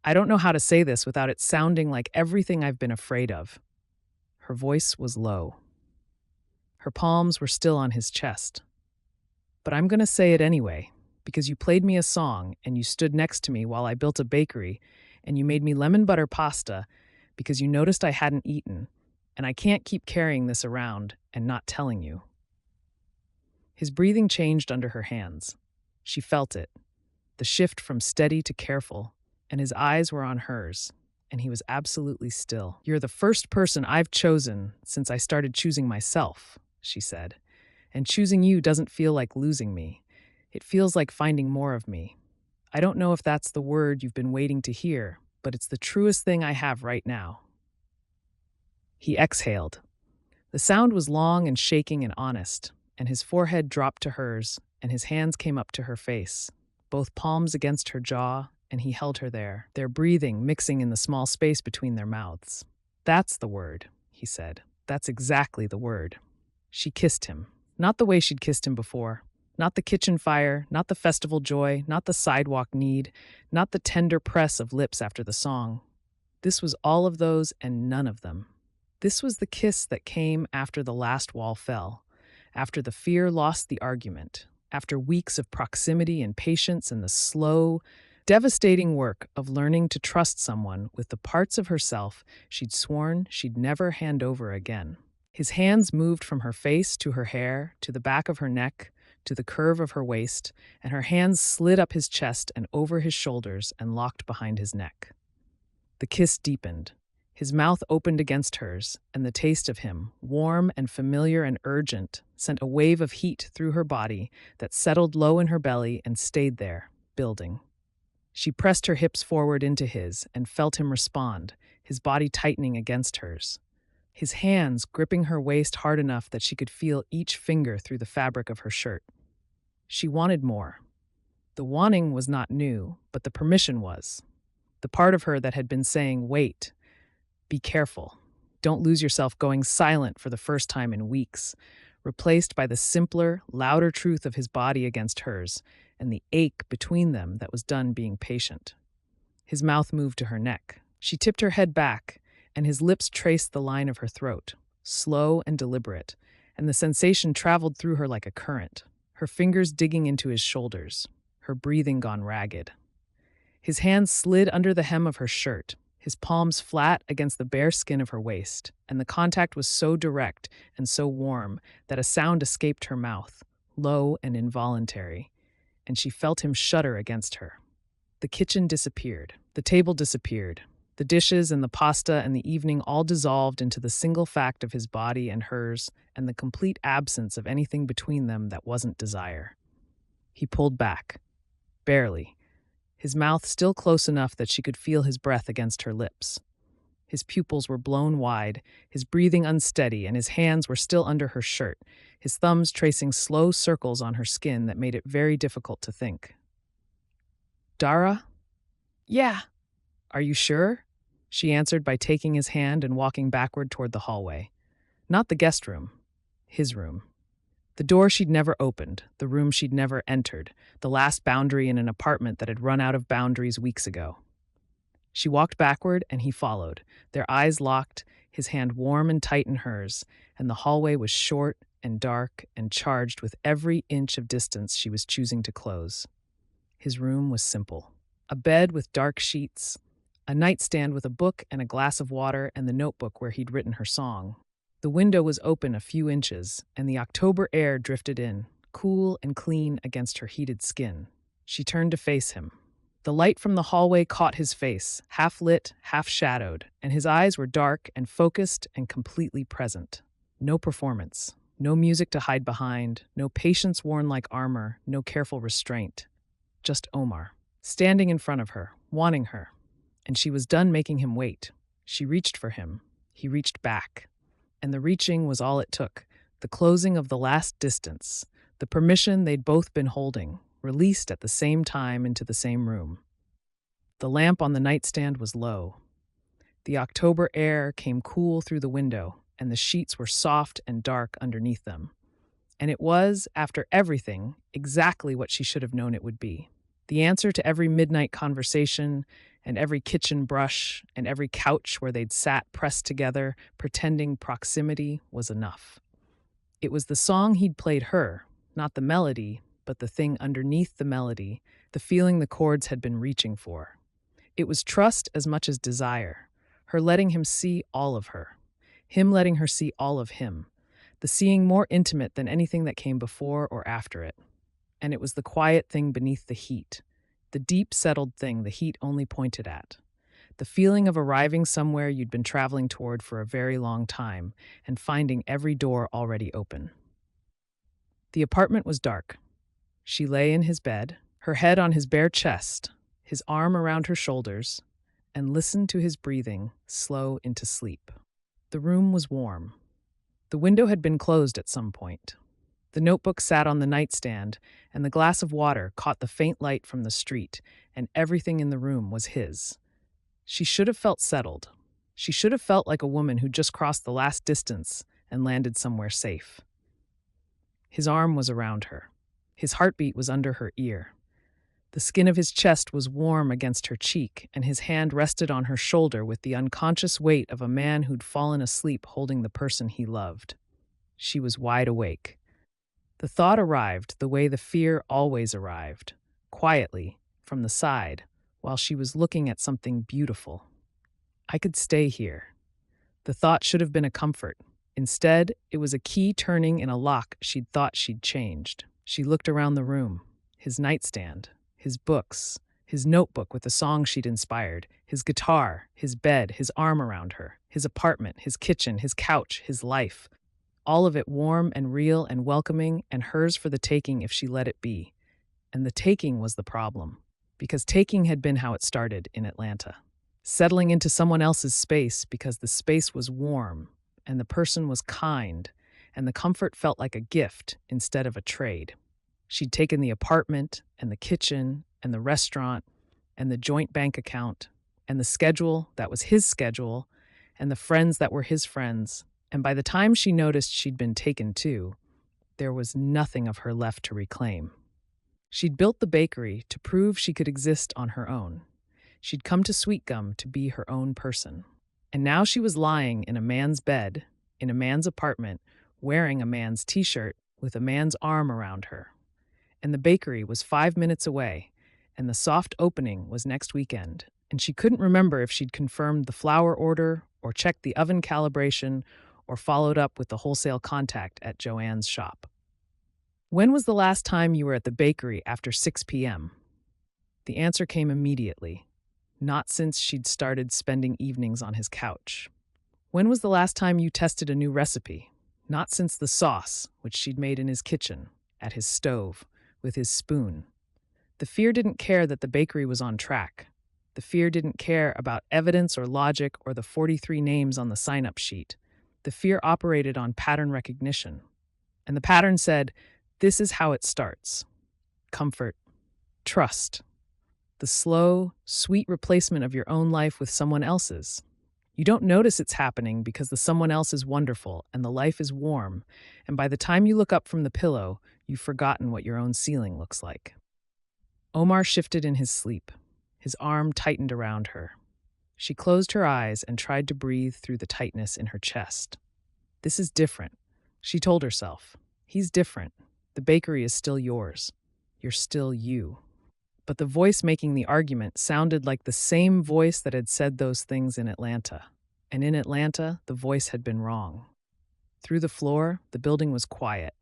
"I don't know how to say this without it sounding like everything I've been afraid of." Her voice was low. Her palms were still on his chest. "But I'm going to say it anyway, because you played me a song and you stood next to me while I built a bakery and you made me lemon butter pasta because you noticed I hadn't eaten, and I can't keep carrying this around and not telling you." His breathing changed under her hands. She felt it, the shift from steady to careful, and his eyes were on hers, and he was absolutely still. "You're the first person I've chosen since I started choosing myself," she said. "And choosing you doesn't feel like losing me. It feels like finding more of me. I don't know if that's the word you've been waiting to hear, but it's the truest thing I have right now." He exhaled. The sound was long and shaking and honest, and his forehead dropped to hers, and his hands came up to her face, both palms against her jaw, and he held her there, their breathing mixing in the small space between their mouths. "That's the word," he said. "That's exactly the word." She kissed him, not the way she'd kissed him before, not the kitchen fire, not the festival joy, not the sidewalk need, not the tender press of lips after the song. This was all of those and none of them. This was the kiss that came after the last wall fell, after the fear lost the argument, after weeks of proximity and patience and the slow, devastating work of learning to trust someone with the parts of herself she'd sworn she'd never hand over again. His hands moved from her face to her hair, to the back of her neck, to the curve of her waist, and her hands slid up his chest and over his shoulders and locked behind his neck. The kiss deepened. His mouth opened against hers, and the taste of him, warm and familiar and urgent, sent a wave of heat through her body that settled low in her belly and stayed there, building. She pressed her hips forward into his and felt him respond, his body tightening against hers. His hands gripping her waist hard enough that she could feel each finger through the fabric of her shirt. She wanted more. The wanting was not new, but the permission was. The part of her that had been saying, wait, be careful, don't lose yourself going silent for the first time in weeks, replaced by the simpler, louder truth of his body against hers and the ache between them that was done being patient. His mouth moved to her neck. She tipped her head back, and his lips traced the line of her throat, slow and deliberate, and the sensation traveled through her like a current, her fingers digging into his shoulders, her breathing gone ragged. His hands slid under the hem of her shirt, his palms flat against the bare skin of her waist, and the contact was so direct and so warm that a sound escaped her mouth, low and involuntary, and she felt him shudder against her. The kitchen disappeared, the table disappeared, the dishes and the pasta and the evening all dissolved into the single fact of his body and hers and the complete absence of anything between them that wasn't desire. He pulled back, barely, his mouth still close enough that she could feel his breath against her lips. His pupils were blown wide, his breathing unsteady, and his hands were still under her shirt, his thumbs tracing slow circles on her skin that made it very difficult to think. Dara? Yeah. Are you sure? She answered by taking his hand and walking backward toward the hallway. Not the guest room, his room. The door she'd never opened, the room she'd never entered, the last boundary in an apartment that had run out of boundaries weeks ago. She walked backward and he followed, their eyes locked, his hand warm and tight in hers, and the hallway was short and dark and charged with every inch of distance she was choosing to close. His room was simple. A bed with dark sheets, a nightstand with a book and a glass of water and the notebook where he'd written her song. The window was open a few inches, and the October air drifted in, cool and clean against her heated skin. She turned to face him. The light from the hallway caught his face, half lit, half shadowed, and his eyes were dark and focused and completely present. No performance, no music to hide behind, no patience worn like armor, no careful restraint. Just Omar, standing in front of her, wanting her. And she was done making him wait. She reached for him. He reached back. And the reaching was all it took, the closing of the last distance, the permission they'd both been holding, released at the same time into the same room. The lamp on the nightstand was low. The October air came cool through the window, and the sheets were soft and dark underneath them. And it was, after everything, exactly what she should have known it would be. The answer to every midnight conversation, and every kitchen brush, and every couch where they'd sat pressed together, pretending proximity was enough. It was the song he'd played her, not the melody, but the thing underneath the melody, the feeling the chords had been reaching for. It was trust as much as desire, her letting him see all of her, him letting her see all of him, the seeing more intimate than anything that came before or after it. And it was the quiet thing beneath the heat, the deep settled thing the heat only pointed at, the feeling of arriving somewhere you'd been traveling toward for a very long time and finding every door already open. The apartment was dark. She lay in his bed, her head on his bare chest, his arm around her shoulders, and listened to his breathing, slow into sleep. The room was warm. The window had been closed at some point. The notebook sat on the nightstand, and the glass of water caught the faint light from the street, and everything in the room was his. She should have felt settled. She should have felt like a woman who just crossed the last distance and landed somewhere safe. His arm was around her. His heartbeat was under her ear. The skin of his chest was warm against her cheek, and his hand rested on her shoulder with the unconscious weight of a man who'd fallen asleep holding the person he loved. She was wide awake. The thought arrived the way the fear always arrived, quietly, from the side, while she was looking at something beautiful. I could stay here. The thought should have been a comfort. Instead, it was a key turning in a lock she'd thought she'd changed. She looked around the room, his nightstand, his books, his notebook with the song she'd inspired, his guitar, his bed, his arm around her, his apartment, his kitchen, his couch, his life. All of it warm and real and welcoming and hers for the taking if she let it be. And the taking was the problem, because taking had been how it started in Atlanta. Settling into someone else's space because the space was warm and the person was kind and the comfort felt like a gift instead of a trade. She'd taken the apartment and the kitchen and the restaurant and the joint bank account and the schedule that was his schedule and the friends that were his friends, and by the time she noticed she'd been taken too, there was nothing of her left to reclaim. She'd built the bakery to prove she could exist on her own. She'd come to Sweetgum to be her own person. And now she was lying in a man's bed, in a man's apartment, wearing a man's t-shirt with a man's arm around her. And the bakery was 5 minutes away, and the soft opening was next weekend, and she couldn't remember if she'd confirmed the flour order or checked the oven calibration or followed up with the wholesale contact at Joanne's shop. When was the last time you were at the bakery after 6 p.m.? The answer came immediately. Not since she'd started spending evenings on his couch. When was the last time you tested a new recipe? Not since the sauce, which she'd made in his kitchen, at his stove, with his spoon. The fear didn't care that the bakery was on track. The fear didn't care about evidence or logic or the 43 names on the sign-up sheet. The fear operated on pattern recognition. And the pattern said, this is how it starts. Comfort. Trust. The slow, sweet replacement of your own life with someone else's. You don't notice it's happening because the someone else is wonderful and the life is warm, and by the time you look up from the pillow, you've forgotten what your own ceiling looks like. Omar shifted in his sleep. His arm tightened around her. She closed her eyes and tried to breathe through the tightness in her chest. This is different, she told herself. He's different. The bakery is still yours. You're still you. But the voice making the argument sounded like the same voice that had said those things in Atlanta. And in Atlanta, the voice had been wrong. Through the floor, the building was quiet.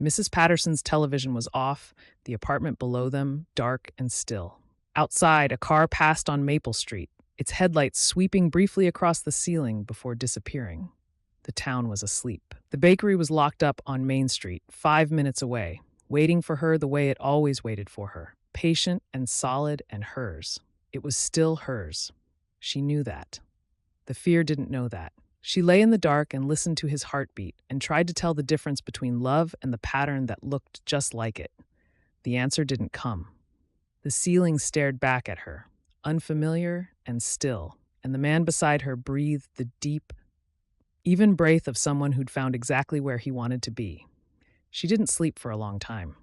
Mrs. Patterson's television was off, the apartment below them dark and still. Outside, a car passed on Maple Street, its headlights sweeping briefly across the ceiling before disappearing. The town was asleep. The bakery was locked up on Main Street, 5 minutes away, waiting for her the way it always waited for her. Patient and solid and hers. It was still hers. She knew that. The fear didn't know that. She lay in the dark and listened to his heartbeat and tried to tell the difference between love and the pattern that looked just like it. The answer didn't come. The ceiling stared back at her, unfamiliar and still, and the man beside her breathed the deep, even breath of someone who'd found exactly where he wanted to be. She didn't sleep for a long time.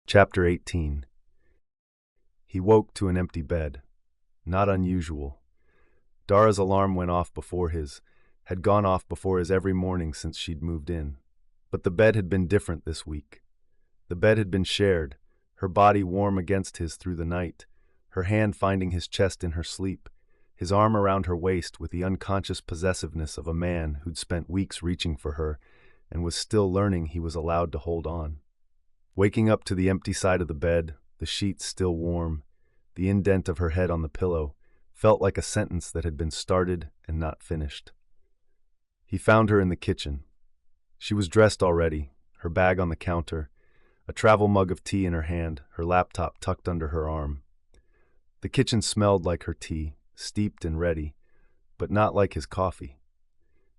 Chapter 18. He woke to an empty bed. Not unusual. Dara's alarm went off before his, had gone off before his every morning since she'd moved in. But the bed had been different this week. The bed had been shared, her body warm against his through the night, her hand finding his chest in her sleep, his arm around her waist with the unconscious possessiveness of a man who'd spent weeks reaching for her and was still learning he was allowed to hold on. Waking up to the empty side of the bed, the sheets still warm, the indent of her head on the pillow, felt like a sentence that had been started and not finished. He found her in the kitchen. She was dressed already, her bag on the counter, a travel mug of tea in her hand, her laptop tucked under her arm. The kitchen smelled like her tea, steeped and ready, but not like his coffee.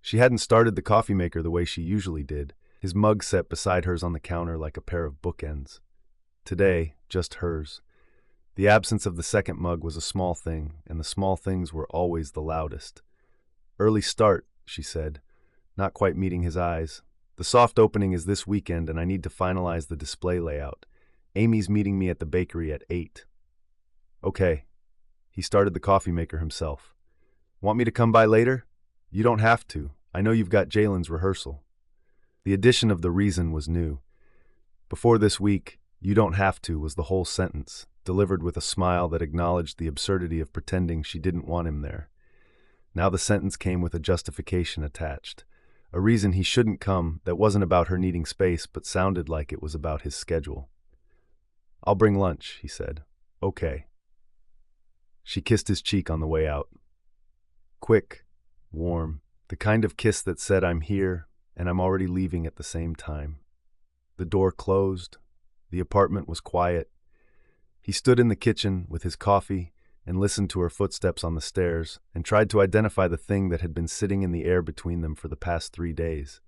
She hadn't started the coffee maker the way she usually did, his mug set beside hers on the counter like a pair of bookends. Today, just hers. The absence of the second mug was a small thing, and the small things were always the loudest. Early start, she said, not quite meeting his eyes. The soft opening is this weekend and I need to finalize the display layout. Amy's meeting me at the bakery at 8. Okay. He started the coffee maker himself. Want me to come by later? You don't have to. I know you've got Jalen's rehearsal. The addition of the reason was new. Before this week, you don't have to was the whole sentence, delivered with a smile that acknowledged the absurdity of pretending she didn't want him there. Now the sentence came with a justification attached. A reason he shouldn't come that wasn't about her needing space but sounded like it was about his schedule. I'll bring lunch, he said. Okay. She kissed his cheek on the way out. Quick, warm, the kind of kiss that said I'm here and I'm already leaving at the same time. The door closed. The apartment was quiet. He stood in the kitchen with his coffee and listened to her footsteps on the stairs and tried to identify the thing that had been sitting in the air between them for the past 3 days.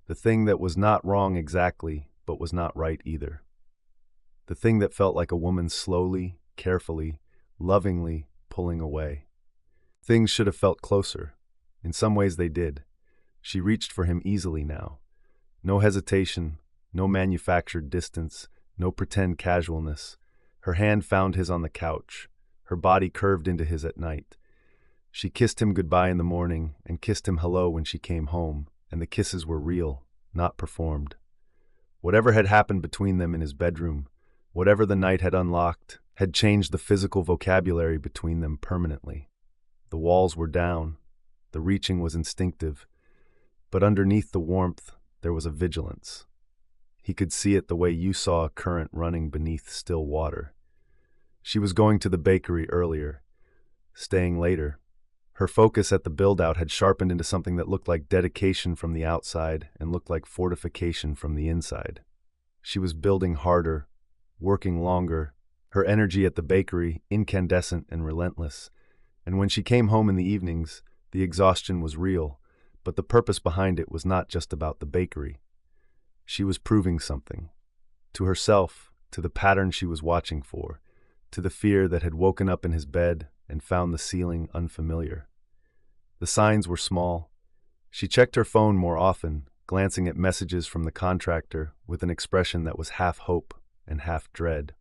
The thing that was not wrong exactly, but was not right either. The thing that felt like a woman slowly, carefully, lovingly pulling away. Things should have felt closer. In some ways they did. She reached for him easily now. No hesitation, no manufactured distance, no pretend casualness. Her hand found his on the couch. Her body curved into his at night. She kissed him goodbye in the morning and kissed him hello when she came home, and the kisses were real, not performed. Whatever had happened between them in his bedroom, whatever the night had unlocked, had changed the physical vocabulary between them permanently. The walls were down. The reaching was instinctive. But underneath the warmth, there was a vigilance. He could see it the way you saw a current running beneath still water. She was going to the bakery earlier, staying later. Her focus at the build-out had sharpened into something that looked like dedication from the outside and looked like fortification from the inside. She was building harder, working longer, her energy at the bakery incandescent and relentless. And when she came home in the evenings, the exhaustion was real, but the purpose behind it was not just about the bakery. She was proving something. To herself, to the pattern she was watching for, to the fear that had woken up in his bed and found the ceiling unfamiliar. The signs were small. She checked her phone more often, glancing at messages from the contractor with an expression that was half hope and half dread.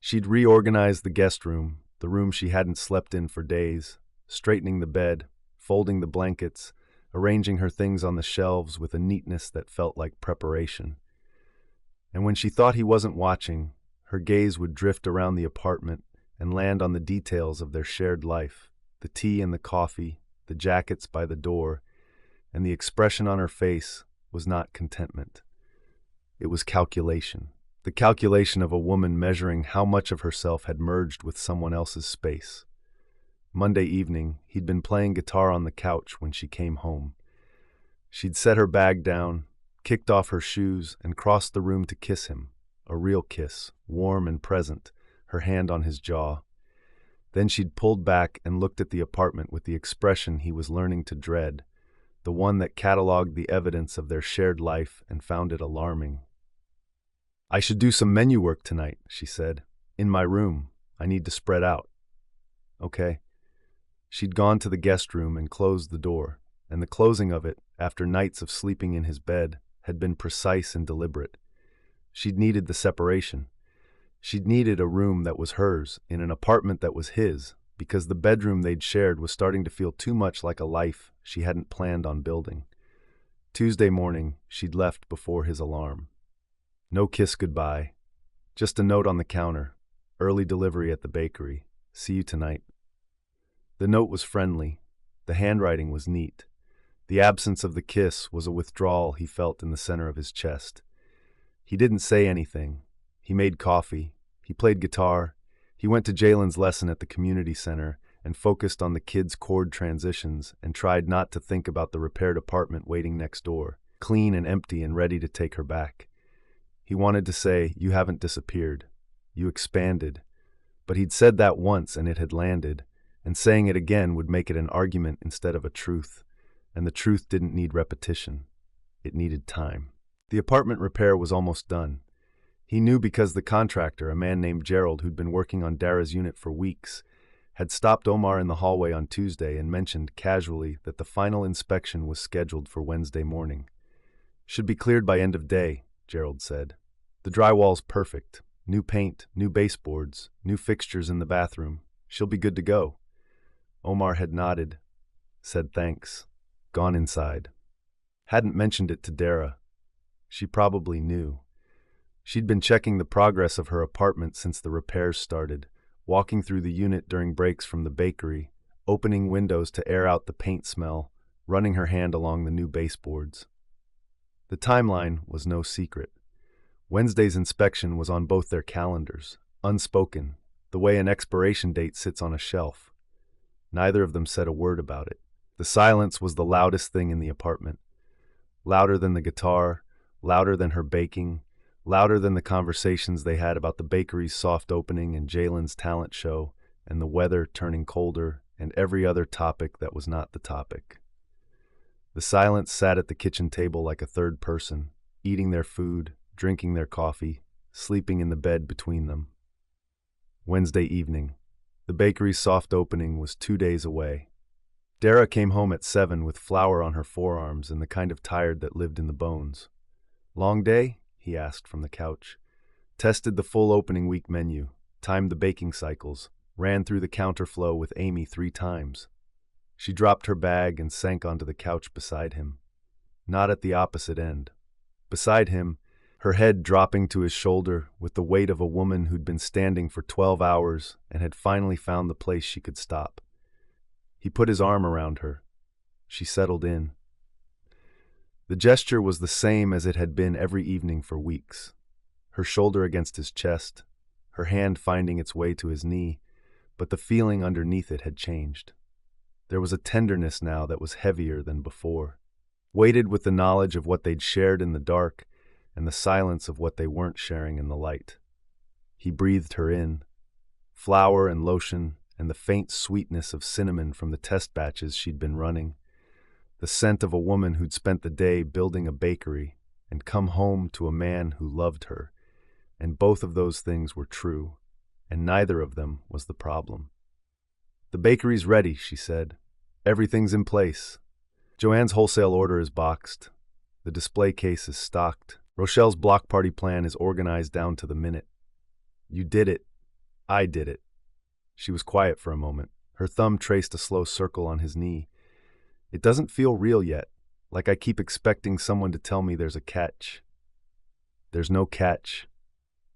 She'd reorganized the guest room, the room she hadn't slept in for days, straightening the bed, folding the blankets, arranging her things on the shelves with a neatness that felt like preparation. And when she thought he wasn't watching, her gaze would drift around the apartment and land on the details of their shared life, the tea and the coffee, the jackets by the door, and the expression on her face was not contentment. It was calculation. The calculation of a woman measuring how much of herself had merged with someone else's space. Monday evening, he'd been playing guitar on the couch when she came home. She'd set her bag down, kicked off her shoes, and crossed the room to kiss him, a real kiss, warm and present, her hand on his jaw. Then she'd pulled back and looked at the apartment with the expression he was learning to dread, the one that cataloged the evidence of their shared life and found it alarming. "I should do some menu work tonight," she said. "In my room. I need to spread out." "Okay." She'd gone to the guest room and closed the door, and the closing of it, after nights of sleeping in his bed, had been precise and deliberate. She'd needed the separation. She'd needed a room that was hers, in an apartment that was his, because the bedroom they'd shared was starting to feel too much like a life she hadn't planned on building. Tuesday morning, she'd left before his alarm. No kiss goodbye. Just a note on the counter. Early delivery at the bakery. See you tonight. The note was friendly. The handwriting was neat. The absence of the kiss was a withdrawal he felt in the center of his chest. He didn't say anything. He made coffee. He played guitar. He went to Jalen's lesson at the community center and focused on the kids' chord transitions and tried not to think about the repaired apartment waiting next door, clean and empty and ready to take her back. He wanted to say, "You haven't disappeared. You expanded." But he'd said that once and it had landed, and saying it again would make it an argument instead of a truth, and the truth didn't need repetition. It needed time. The apartment repair was almost done. He knew because the contractor, a man named Gerald who'd been working on Dara's unit for weeks, had stopped Omar in the hallway on Tuesday and mentioned casually that the final inspection was scheduled for Wednesday morning. "Should be cleared by end of day," Gerald said. "The drywall's perfect. New paint, new baseboards, new fixtures in the bathroom. She'll be good to go." Omar had nodded, said thanks, gone inside. Hadn't mentioned it to Dara. She probably knew. She'd been checking the progress of her apartment since the repairs started, walking through the unit during breaks from the bakery, opening windows to air out the paint smell, running her hand along the new baseboards. The timeline was no secret. Wednesday's inspection was on both their calendars, unspoken, the way an expiration date sits on a shelf. Neither of them said a word about it. The silence was the loudest thing in the apartment. Louder than the guitar, louder than her baking, louder than the conversations they had about the bakery's soft opening and Jalen's talent show, and the weather turning colder, and every other topic that was not the topic. The silence sat at the kitchen table like a third person, eating their food, drinking their coffee, sleeping in the bed between them. Wednesday evening. The bakery's soft opening was 2 days away. Dara came home at 7 with flour on her forearms and the kind of tired that lived in the bones. "Long day?" he asked from the couch. Tested the full opening week menu, timed the baking cycles, ran through the counterflow with Amy 3 times. She dropped her bag and sank onto the couch beside him. Not at the opposite end. Beside him, her head dropping to his shoulder with the weight of a woman who'd been standing for 12 hours and had finally found the place she could stop. He put his arm around her. She settled in. The gesture was the same as it had been every evening for weeks. Her shoulder against his chest, her hand finding its way to his knee, but the feeling underneath it had changed. There was a tenderness now that was heavier than before, weighted with the knowledge of what they'd shared in the dark and the silence of what they weren't sharing in the light. He breathed her in. Flour and lotion and the faint sweetness of cinnamon from the test batches she'd been running. The scent of a woman who'd spent the day building a bakery and come home to a man who loved her. And both of those things were true, and neither of them was the problem. "The bakery's ready," she said. "Everything's in place. Joanne's wholesale order is boxed. The display case is stocked. Rochelle's block party plan is organized down to the minute. You did it. I did it." She was quiet for a moment. Her thumb traced a slow circle on his knee. "It doesn't feel real yet, like I keep expecting someone to tell me there's a catch." "There's no catch.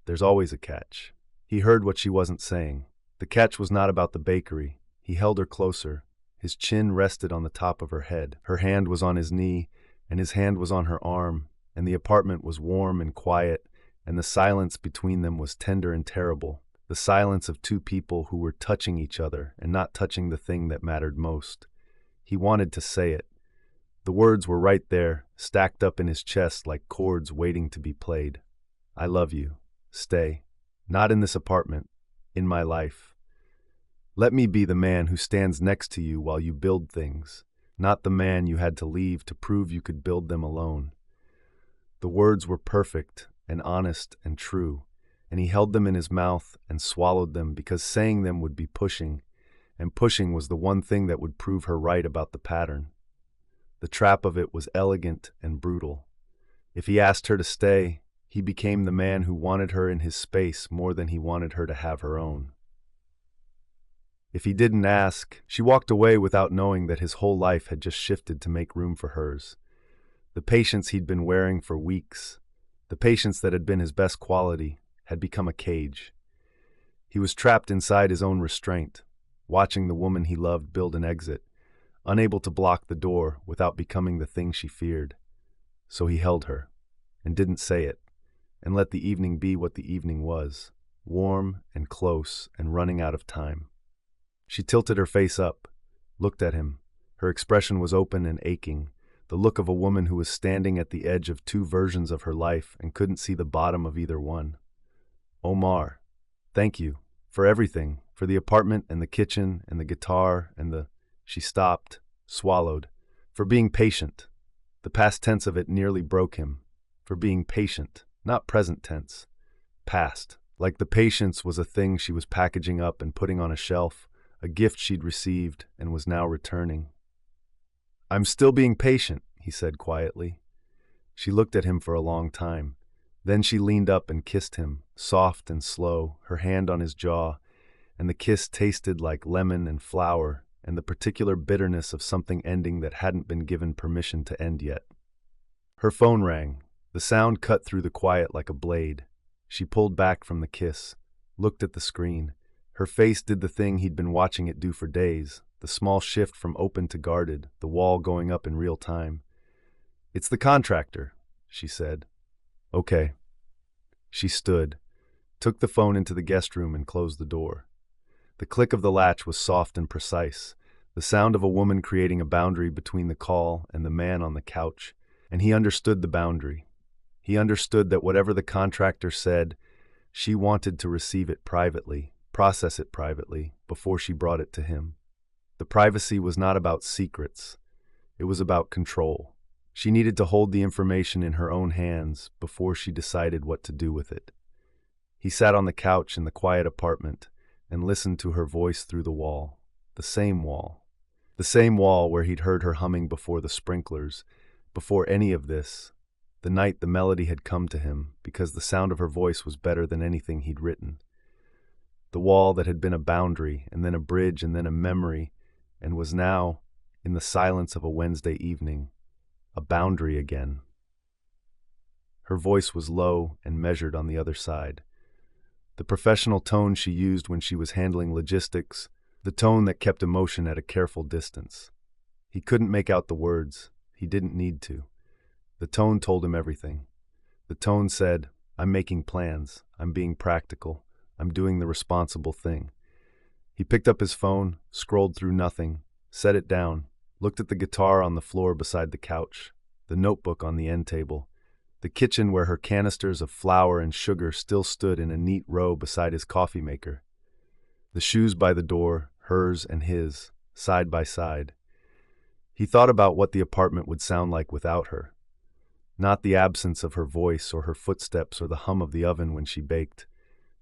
There's always a catch." He heard what she wasn't saying. The catch was not about the bakery. He held her closer. His chin rested on the top of her head. Her hand was on his knee, and his hand was on her arm, and the apartment was warm and quiet, and the silence between them was tender and terrible. The silence of two people who were touching each other and not touching the thing that mattered most. He wanted to say it. The words were right there, stacked up in his chest like chords waiting to be played. "I love you. Stay. Not in this apartment. In my life. Let me be the man who stands next to you while you build things, not the man you had to leave to prove you could build them alone." The words were perfect and honest and true, and he held them in his mouth and swallowed them because saying them would be pushing, and pushing was the one thing that would prove her right about the pattern. The trap of it was elegant and brutal. If he asked her to stay, he became the man who wanted her in his space more than he wanted her to have her own. If he didn't ask, she walked away without knowing that his whole life had just shifted to make room for hers. The patience he'd been wearing for weeks, the patience that had been his best quality, had become a cage. He was trapped inside his own restraint, watching the woman he loved build an exit, unable to block the door without becoming the thing she feared. So he held her, and didn't say it, and let the evening be what the evening was, warm and close and running out of time. She tilted her face up, looked at him. Her expression was open and aching, the look of a woman who was standing at the edge of two versions of her life and couldn't see the bottom of either one. "Omar, thank you for everything, for the apartment and the kitchen and the guitar and the—" She stopped, swallowed. "For being patient." The past tense of it nearly broke him. For being patient, not present tense. Past. Like the patience was a thing she was packaging up and putting on a shelf, a gift she'd received and was now returning. "I'm still being patient," he said quietly. She looked at him for a long time. Then she leaned up and kissed him, soft and slow, her hand on his jaw, and the kiss tasted like lemon and flour and the particular bitterness of something ending that hadn't been given permission to end yet. Her phone rang. The sound cut through the quiet like a blade. She pulled back from the kiss, looked at the screen. Her face did the thing he'd been watching it do for days, the small shift from open to guarded, the wall going up in real time. "It's the contractor," she said. "Okay." She stood, took the phone into the guest room and closed the door. The click of the latch was soft and precise, the sound of a woman creating a boundary between the call and the man on the couch, and he understood the boundary. He understood that whatever the contractor said, she wanted to receive it privately, process it privately, before she brought it to him. The privacy was not about secrets. It was about control. She needed to hold the information in her own hands before she decided what to do with it. He sat on the couch in the quiet apartment and listened to her voice through the wall. The same wall. The same wall where he'd heard her humming before the sprinklers, before any of this, the night the melody had come to him, because the sound of her voice was better than anything he'd written. The wall that had been a boundary, and then a bridge, and then a memory, and was now, in the silence of a Wednesday evening, a boundary again. Her voice was low and measured on the other side. The professional tone she used when she was handling logistics, the tone that kept emotion at a careful distance. He couldn't make out the words. He didn't need to. The tone told him everything. The tone said, "I'm making plans. I'm being practical. I'm doing the responsible thing." He picked up his phone, scrolled through nothing, set it down, looked at the guitar on the floor beside the couch, the notebook on the end table, the kitchen where her canisters of flour and sugar still stood in a neat row beside his coffee maker, the shoes by the door, hers and his, side by side. He thought about what the apartment would sound like without her. Not the absence of her voice or her footsteps or the hum of the oven when she baked,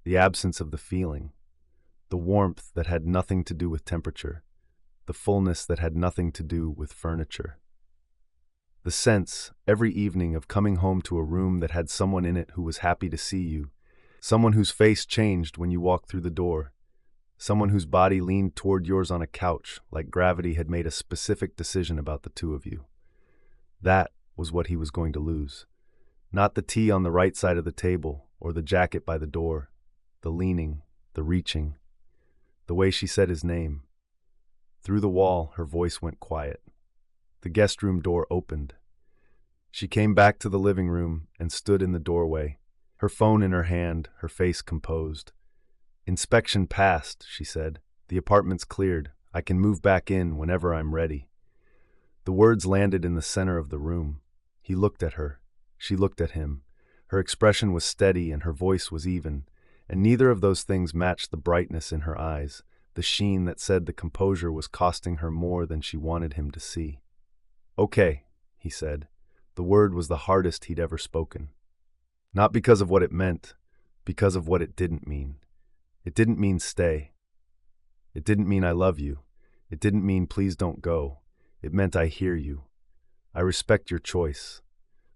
the absence of the feeling, the warmth that had nothing to do with temperature, the fullness that had nothing to do with furniture. The sense, every evening, of coming home to a room that had someone in it who was happy to see you, someone whose face changed when you walked through the door, someone whose body leaned toward yours on a couch like gravity had made a specific decision about the two of you. That was what he was going to lose. Not the tea on the right side of the table, or the jacket by the door, the leaning, the reaching, the way she said his name. Through the wall, her voice went quiet. The guest room door opened. She came back to the living room and stood in the doorway, her phone in her hand, her face composed. "Inspection passed," she said. "The apartment's cleared. I can move back in whenever I'm ready." The words landed in the center of the room. He looked at her. She looked at him. Her expression was steady and her voice was even, and neither of those things matched the brightness in her eyes, the sheen that said the composure was costing her more than she wanted him to see. "Okay," he said. The word was the hardest he'd ever spoken. Not because of what it meant, because of what it didn't mean. It didn't mean stay. It didn't mean I love you. It didn't mean please don't go. It meant I hear you. I respect your choice.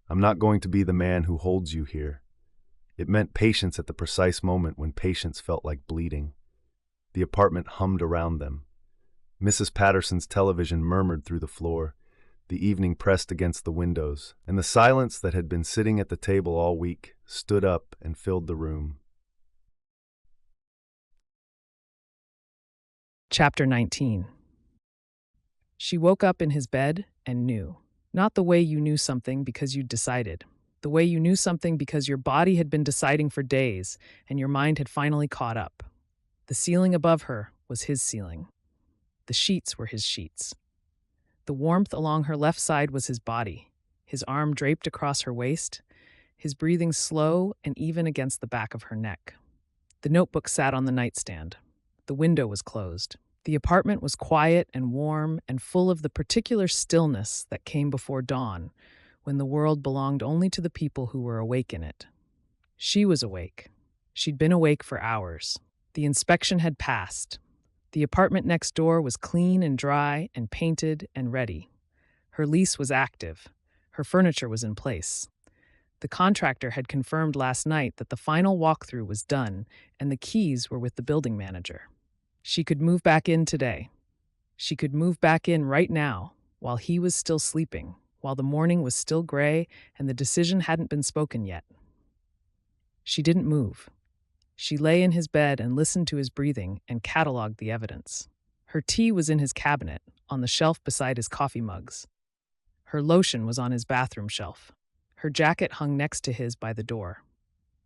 I'm not going to be the man who holds you here. It meant patience at the precise moment when patience felt like bleeding. The apartment hummed around them. Mrs. Patterson's television murmured through the floor. The evening pressed against the windows, and the silence that had been sitting at the table all week stood up and filled the room. Chapter 19. She woke up in his bed and knew. Not the way you knew something because you'd decided. The way you knew something because your body had been deciding for days and your mind had finally caught up. The ceiling above her was his ceiling. The sheets were his sheets. The warmth along her left side was his body, his arm draped across her waist, his breathing slow and even against the back of her neck. The notebook sat on the nightstand. The window was closed. The apartment was quiet and warm and full of the particular stillness that came before dawn, when the world belonged only to the people who were awake in it. She was awake. She'd been awake for hours. The inspection had passed. The apartment next door was clean and dry and painted and ready. Her lease was active. Her furniture was in place. The contractor had confirmed last night that the final walkthrough was done and the keys were with the building manager. She could move back in today. She could move back in right now, while he was still sleeping, while the morning was still gray and the decision hadn't been spoken yet. She didn't move. She lay in his bed and listened to his breathing and cataloged the evidence. Her tea was in his cabinet, on the shelf beside his coffee mugs. Her lotion was on his bathroom shelf. Her jacket hung next to his by the door.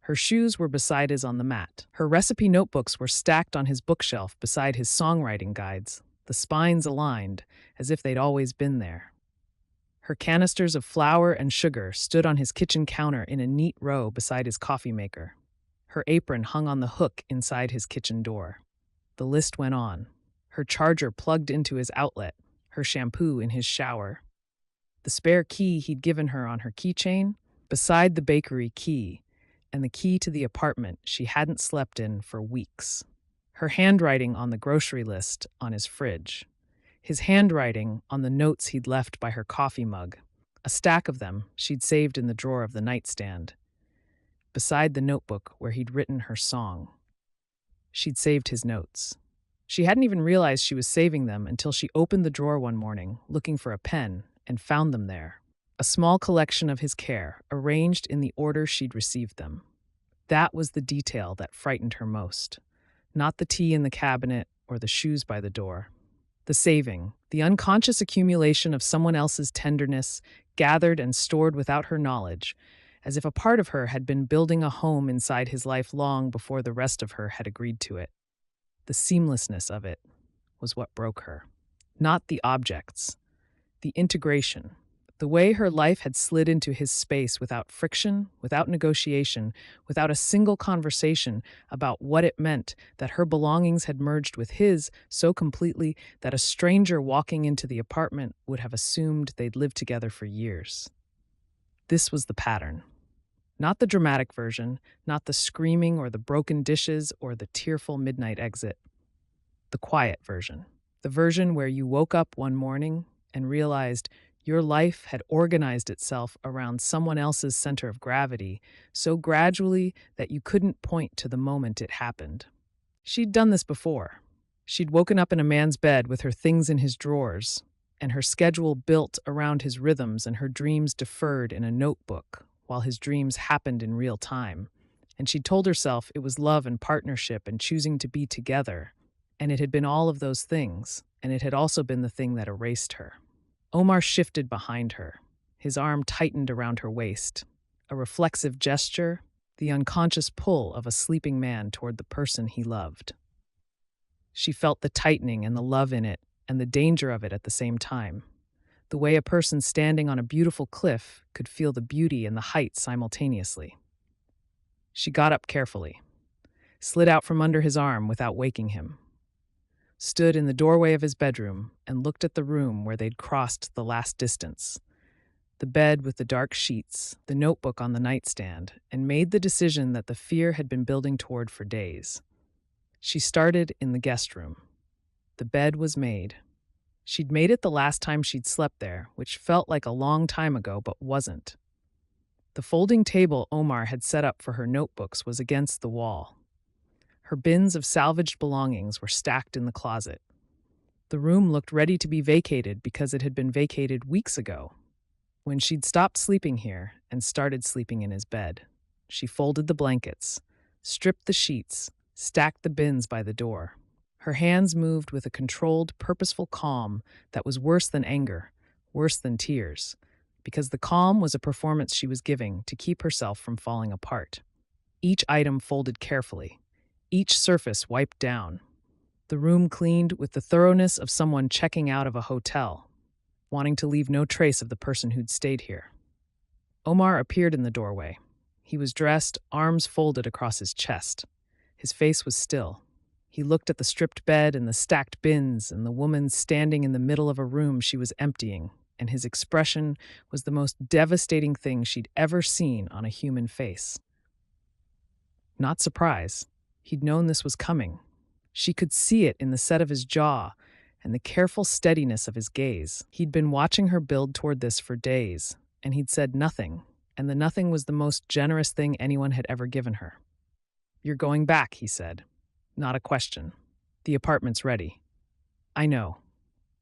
Her shoes were beside his on the mat. Her recipe notebooks were stacked on his bookshelf beside his songwriting guides, the spines aligned, as if they'd always been there. Her canisters of flour and sugar stood on his kitchen counter in a neat row beside his coffee maker. Her apron hung on the hook inside his kitchen door. The list went on. Her charger plugged into his outlet, her shampoo in his shower. The spare key he'd given her on her keychain, beside the bakery key, and the key to the apartment she hadn't slept in for weeks. Her handwriting on the grocery list on his fridge. His handwriting on the notes he'd left by her coffee mug. A stack of them she'd saved in the drawer of the nightstand. Beside the notebook where he'd written her song. She'd saved his notes. She hadn't even realized she was saving them until she opened the drawer one morning, looking for a pen, and found them there. A small collection of his care, arranged in the order she'd received them. That was the detail that frightened her most. Not the tea in the cabinet or the shoes by the door. The saving, the unconscious accumulation of someone else's tenderness, gathered and stored without her knowledge, as if a part of her had been building a home inside his life long before the rest of her had agreed to it. The seamlessness of it was what broke her. Not the objects, the integration, the way her life had slid into his space without friction, without negotiation, without a single conversation about what it meant that her belongings had merged with his so completely that a stranger walking into the apartment would have assumed they'd lived together for years. This was the pattern. Not the dramatic version, not the screaming or the broken dishes or the tearful midnight exit. The quiet version. The version where you woke up one morning and realized your life had organized itself around someone else's center of gravity so gradually that you couldn't point to the moment it happened. She'd done this before. She'd woken up in a man's bed with her things in his drawers, and her schedule built around his rhythms and her dreams deferred in a notebook while his dreams happened in real time. And she'd told herself it was love and partnership and choosing to be together. And it had been all of those things, and it had also been the thing that erased her. Omar shifted behind her. His arm tightened around her waist. A reflexive gesture, the unconscious pull of a sleeping man toward the person he loved. She felt the tightening and the love in it, and the danger of it at the same time. The way a person standing on a beautiful cliff could feel the beauty and the height simultaneously. She got up carefully, slid out from under his arm without waking him, stood in the doorway of his bedroom and looked at the room where they'd crossed the last distance, the bed with the dark sheets, the notebook on the nightstand, and made the decision that the fear had been building toward for days. She started in the guest room. The bed was made. She'd made it the last time she'd slept there, which felt like a long time ago but wasn't. The folding table Omar had set up for her notebooks was against the wall. Her bins of salvaged belongings were stacked in the closet. The room looked ready to be vacated because it had been vacated weeks ago. When she'd stopped sleeping here and started sleeping in his bed, she folded the blankets, stripped the sheets, stacked the bins by the door. Her hands moved with a controlled, purposeful calm that was worse than anger, worse than tears, because the calm was a performance she was giving to keep herself from falling apart. Each item folded carefully, each surface wiped down. The room cleaned with the thoroughness of someone checking out of a hotel, wanting to leave no trace of the person who'd stayed here. Omar appeared in the doorway. He was dressed, arms folded across his chest. His face was still. He looked at the stripped bed and the stacked bins and the woman standing in the middle of a room she was emptying, and his expression was the most devastating thing she'd ever seen on a human face. Not surprise. He'd known this was coming. She could see it in the set of his jaw and the careful steadiness of his gaze. He'd been watching her build toward this for days, and he'd said nothing, and the nothing was the most generous thing anyone had ever given her. "You're going back," he said. Not a question. "The apartment's ready." "I know."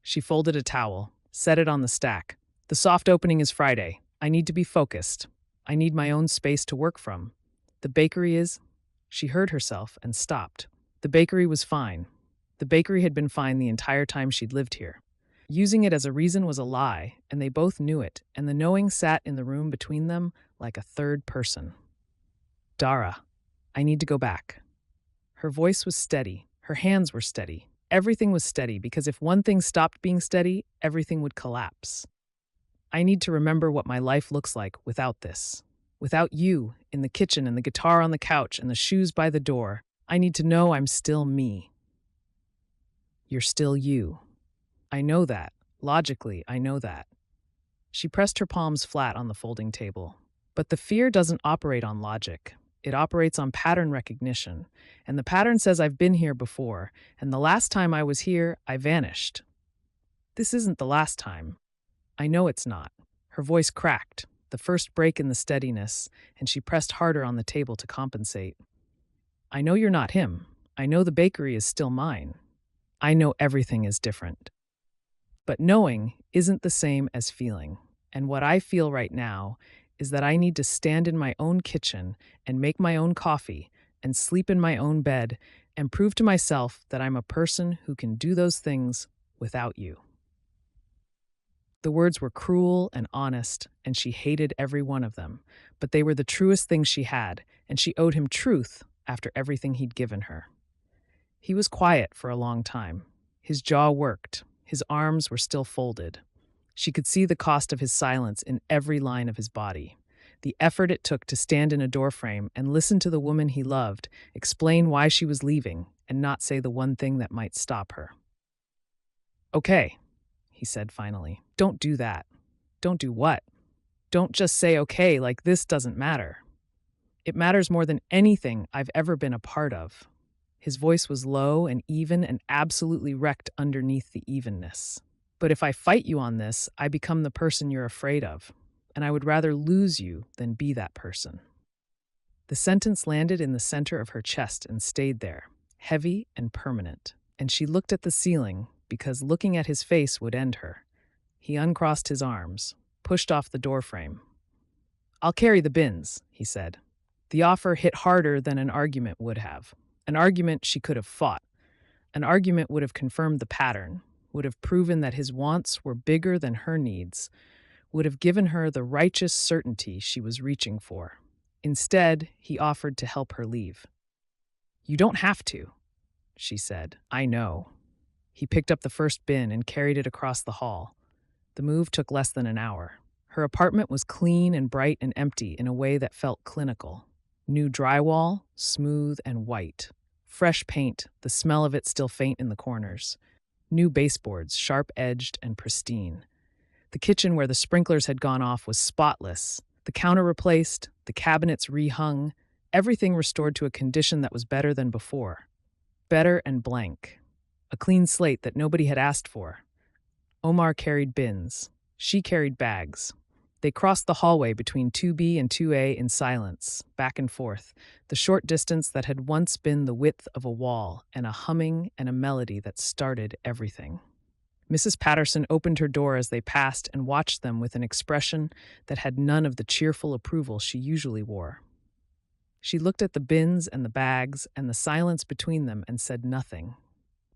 She folded a towel, set it on the stack. "The soft opening is Friday. I need to be focused. I need my own space to work from. The bakery is..." She heard herself and stopped. The bakery was fine. The bakery had been fine the entire time she'd lived here. Using it as a reason was a lie, and they both knew it, and the knowing sat in the room between them like a third person. "Dara, I need to go back." Her voice was steady. Her hands were steady. Everything was steady, because if one thing stopped being steady, everything would collapse. "I need to remember what my life looks like without this. Without you, in the kitchen and the guitar on the couch and the shoes by the door. I need to know I'm still me." "You're still you." "I know that. Logically, I know that." She pressed her palms flat on the folding table. But the fear doesn't operate on logic. It operates on pattern recognition. And the pattern says I've been here before, and the last time I was here, I vanished. This isn't the last time. I know it's not. Her voice cracked, the first break in the steadiness, and she pressed harder on the table to compensate. I know you're not him. I know the bakery is still mine. I know everything is different. But knowing isn't the same as feeling. And what I feel right now is that I need to stand in my own kitchen and make my own coffee and sleep in my own bed and prove to myself that I'm a person who can do those things without you. The words were cruel and honest, and she hated every one of them, but they were the truest things she had, and she owed him truth after everything he'd given her. He was quiet for a long time. His jaw worked. His arms were still folded. She could see the cost of his silence in every line of his body. The effort it took to stand in a doorframe and listen to the woman he loved explain why she was leaving and not say the one thing that might stop her. Okay, he said finally. Don't do that. Don't do what? Don't just say okay like this doesn't matter. It matters more than anything I've ever been a part of. His voice was low and even and absolutely wrecked underneath the evenness. But if I fight you on this, I become the person you're afraid of, and I would rather lose you than be that person. The sentence landed in the center of her chest and stayed there, heavy and permanent, and she looked at the ceiling because looking at his face would end her. He uncrossed his arms, pushed off the doorframe. I'll carry the bins, he said. The offer hit harder than an argument would have. An argument she could have fought. An argument would have confirmed the pattern, would have proven that his wants were bigger than her needs, would have given her the righteous certainty she was reaching for. Instead, he offered to help her leave. You don't have to, she said. I know. He picked up the first bin and carried it across the hall. The move took less than an hour. Her apartment was clean and bright and empty in a way that felt clinical. New drywall, smooth and white. Fresh paint, the smell of it still faint in the corners. New baseboards, sharp-edged and pristine. The kitchen where the sprinklers had gone off was spotless. The counter replaced, the cabinets rehung, everything restored to a condition that was better than before. Better and blank. A clean slate that nobody had asked for. Omar carried bins. She carried bags. They crossed the hallway between 2B and 2A in silence, back and forth, the short distance that had once been the width of a wall, and a humming and a melody that started everything. Mrs. Patterson opened her door as they passed and watched them with an expression that had none of the cheerful approval she usually wore. She looked at the bins and the bags and the silence between them and said nothing.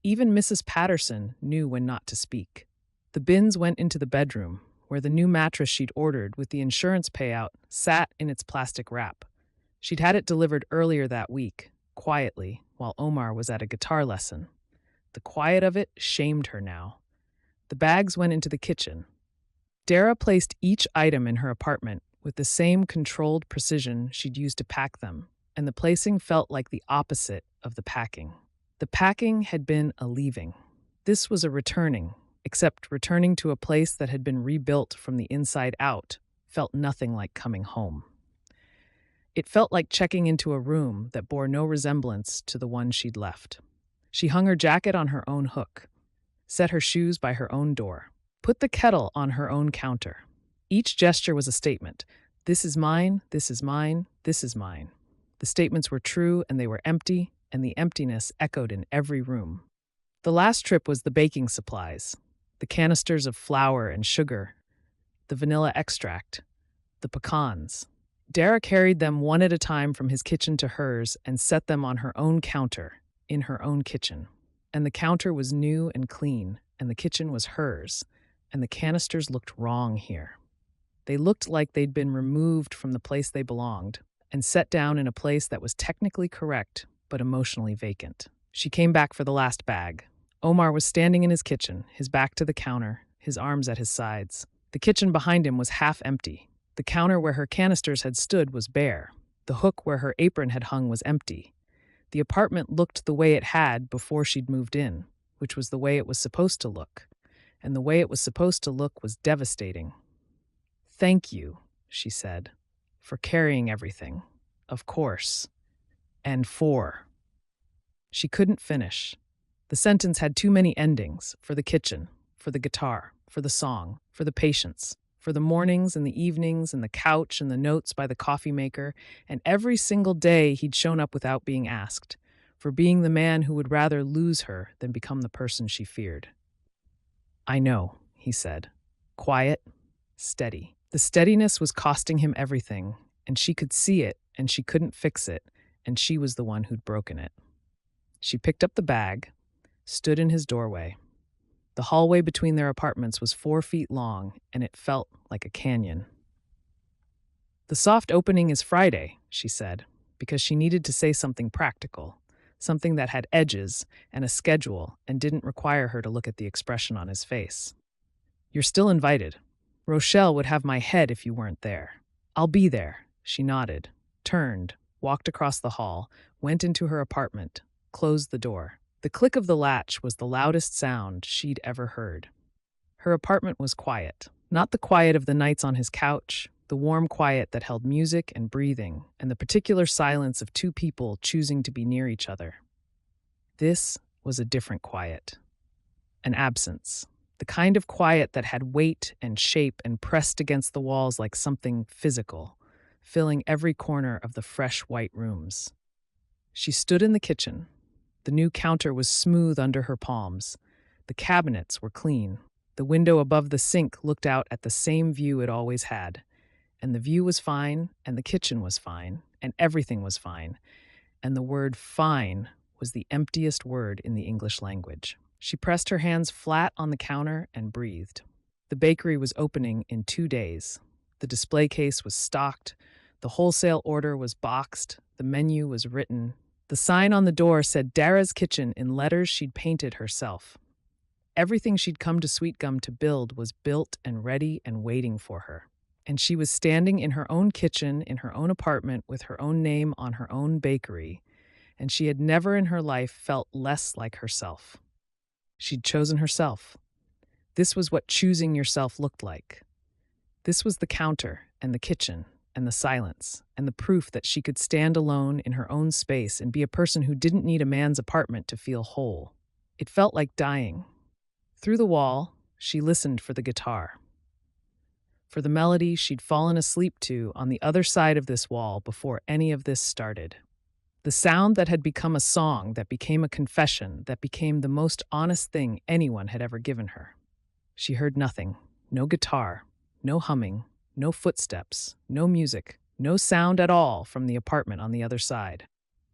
Even Mrs. Patterson knew when not to speak. The bins went into the bedroom, where the new mattress she'd ordered with the insurance payout sat in its plastic wrap. She'd had it delivered earlier that week, quietly, while Omar was at a guitar lesson. The quiet of it shamed her now. The bags went into the kitchen. Dara placed each item in her apartment with the same controlled precision she'd used to pack them, and the placing felt like the opposite of the packing. The packing had been a leaving. This was a returning, except returning to a place that had been rebuilt from the inside out felt nothing like coming home. It felt like checking into a room that bore no resemblance to the one she'd left. She hung her jacket on her own hook, set her shoes by her own door, put the kettle on her own counter. Each gesture was a statement. This is mine, this is mine, this is mine. The statements were true and they were empty, and the emptiness echoed in every room. The last trip was the baking supplies, the canisters of flour and sugar, the vanilla extract, the pecans. Dara carried them one at a time from his kitchen to hers and set them on her own counter, in her own kitchen. And the counter was new and clean, and the kitchen was hers, and the canisters looked wrong here. They looked like they'd been removed from the place they belonged and set down in a place that was technically correct, but emotionally vacant. She came back for the last bag. Omar was standing in his kitchen, his back to the counter, his arms at his sides. The kitchen behind him was half empty. The counter where her canisters had stood was bare. The hook where her apron had hung was empty. The apartment looked the way it had before she'd moved in, which was the way it was supposed to look. And the way it was supposed to look was devastating. Thank you, she said, for carrying everything. Of course. And for. She couldn't finish. The sentence had too many endings for the kitchen, for the guitar, for the song, for the patience, for the mornings and the evenings and the couch and the notes by the coffee maker, and every single day he'd shown up without being asked, for being the man who would rather lose her than become the person she feared. I know, he said. Quiet, steady. The steadiness was costing him everything, and she could see it, and she couldn't fix it, and she was the one who'd broken it. She picked up the bag, stood in his doorway. The hallway between their apartments was 4 feet long, and it felt like a canyon. The soft opening is Friday, she said, because she needed to say something practical, something that had edges and a schedule and didn't require her to look at the expression on his face. You're still invited. Rochelle would have my head if you weren't there. I'll be there, she nodded, turned, walked across the hall, went into her apartment, closed the door. The click of the latch was the loudest sound she'd ever heard. Her apartment was quiet, not the quiet of the nights on his couch, the warm quiet that held music and breathing, and the particular silence of two people choosing to be near each other. This was a different quiet. An absence. The kind of quiet that had weight and shape and pressed against the walls like something physical, filling every corner of the fresh white rooms. She stood in the kitchen. The new counter was smooth under her palms. The cabinets were clean. The window above the sink looked out at the same view it always had. And the view was fine, and the kitchen was fine, and everything was fine. And the word fine was the emptiest word in the English language. She pressed her hands flat on the counter and breathed. The bakery was opening in 2 days. The display case was stocked. The wholesale order was boxed. The menu was written. The sign on the door said Dara's Kitchen in letters she'd painted herself. Everything she'd come to Sweetgum to build was built and ready and waiting for her. And she was standing in her own kitchen, in her own apartment, with her own name on her own bakery, and she had never in her life felt less like herself. She'd chosen herself. This was what choosing yourself looked like. This was the counter and the kitchen and the silence and the proof that she could stand alone in her own space and be a person who didn't need a man's apartment to feel whole. It felt like dying. Through the wall, she listened for the guitar, for the melody she'd fallen asleep to on the other side of this wall before any of this started. The sound that had become a song, that became a confession, that became the most honest thing anyone had ever given her. She heard nothing. No guitar, no humming, no footsteps, no music, no sound at all from the apartment on the other side.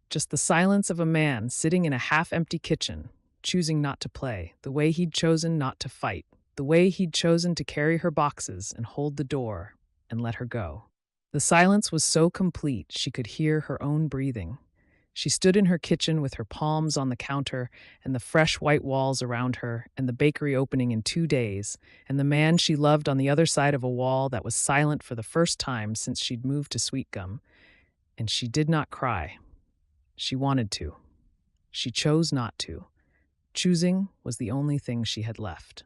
Just the silence of a man sitting in a half-empty kitchen, choosing not to play, the way he'd chosen not to fight, the way he'd chosen to carry her boxes and hold the door and let her go. The silence was so complete she could hear her own breathing. She stood in her kitchen with her palms on the counter and the fresh white walls around her and the bakery opening in 2 days and the man she loved on the other side of a wall that was silent for the first time since she'd moved to Sweetgum. And she did not cry. She wanted to. She chose not to. Choosing was the only thing she had left.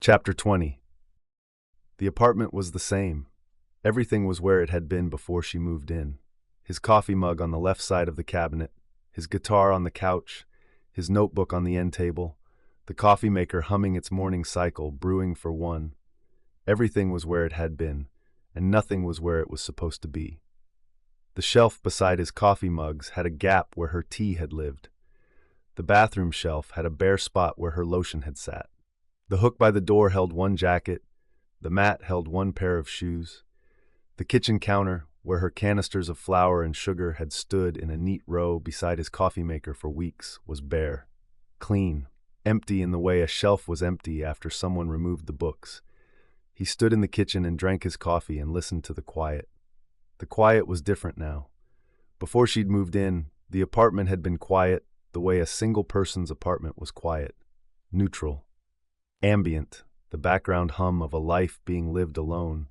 Chapter 20. The apartment was the same. Everything was where it had been before she moved in. His coffee mug on the left side of the cabinet, his guitar on the couch, his notebook on the end table, the coffee maker humming its morning cycle, brewing for one. Everything was where it had been, and nothing was where it was supposed to be. The shelf beside his coffee mugs had a gap where her tea had lived. The bathroom shelf had a bare spot where her lotion had sat. The hook by the door held one jacket. The mat held one pair of shoes. The kitchen counter, where her canisters of flour and sugar had stood in a neat row beside his coffee maker for weeks, was bare, clean, empty in the way a shelf was empty after someone removed the books. He stood in the kitchen and drank his coffee and listened to the quiet. The quiet was different now. Before she'd moved in, the apartment had been quiet the way a single person's apartment was quiet, neutral, ambient, the background hum of a life being lived alone.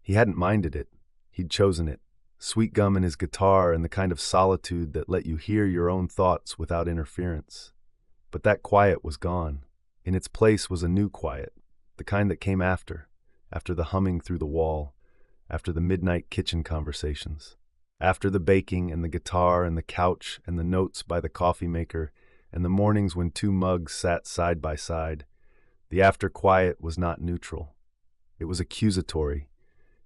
He hadn't minded it. He'd chosen it. Sweetgum and his guitar and the kind of solitude that let you hear your own thoughts without interference. But that quiet was gone. In its place was a new quiet, the kind that came after the humming through the wall, after the midnight kitchen conversations, after the baking and the guitar and the couch and the notes by the coffee maker and the mornings when two mugs sat side by side. The after quiet was not neutral. It was accusatory.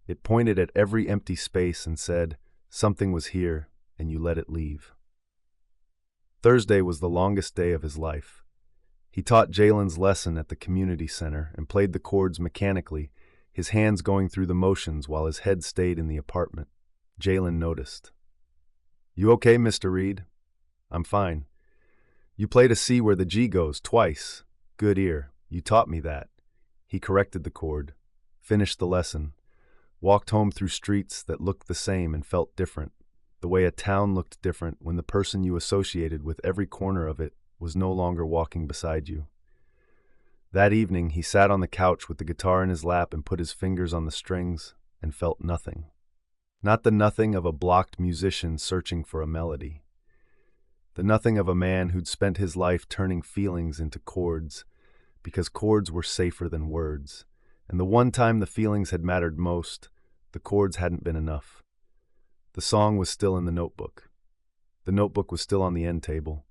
It pointed at every empty space and said, something was here, and you let it leave. Thursday was the longest day of his life. He taught Jalen's lesson at the community center and played the chords mechanically, his hands going through the motions while his head stayed in the apartment. Jalen noticed. "You okay, Mr. Reid?" "I'm fine." "You played a C where the G goes, twice. Good ear. You taught me that." He corrected the chord, finished the lesson, walked home through streets that looked the same and felt different, the way a town looked different when the person you associated with every corner of it was no longer walking beside you. That evening, he sat on the couch with the guitar in his lap and put his fingers on the strings and felt nothing. Not the nothing of a blocked musician searching for a melody. The nothing of a man who'd spent his life turning feelings into chords, because chords were safer than words, and the one time the feelings had mattered most, the chords hadn't been enough. The song was still in the notebook. The notebook was still on the end table.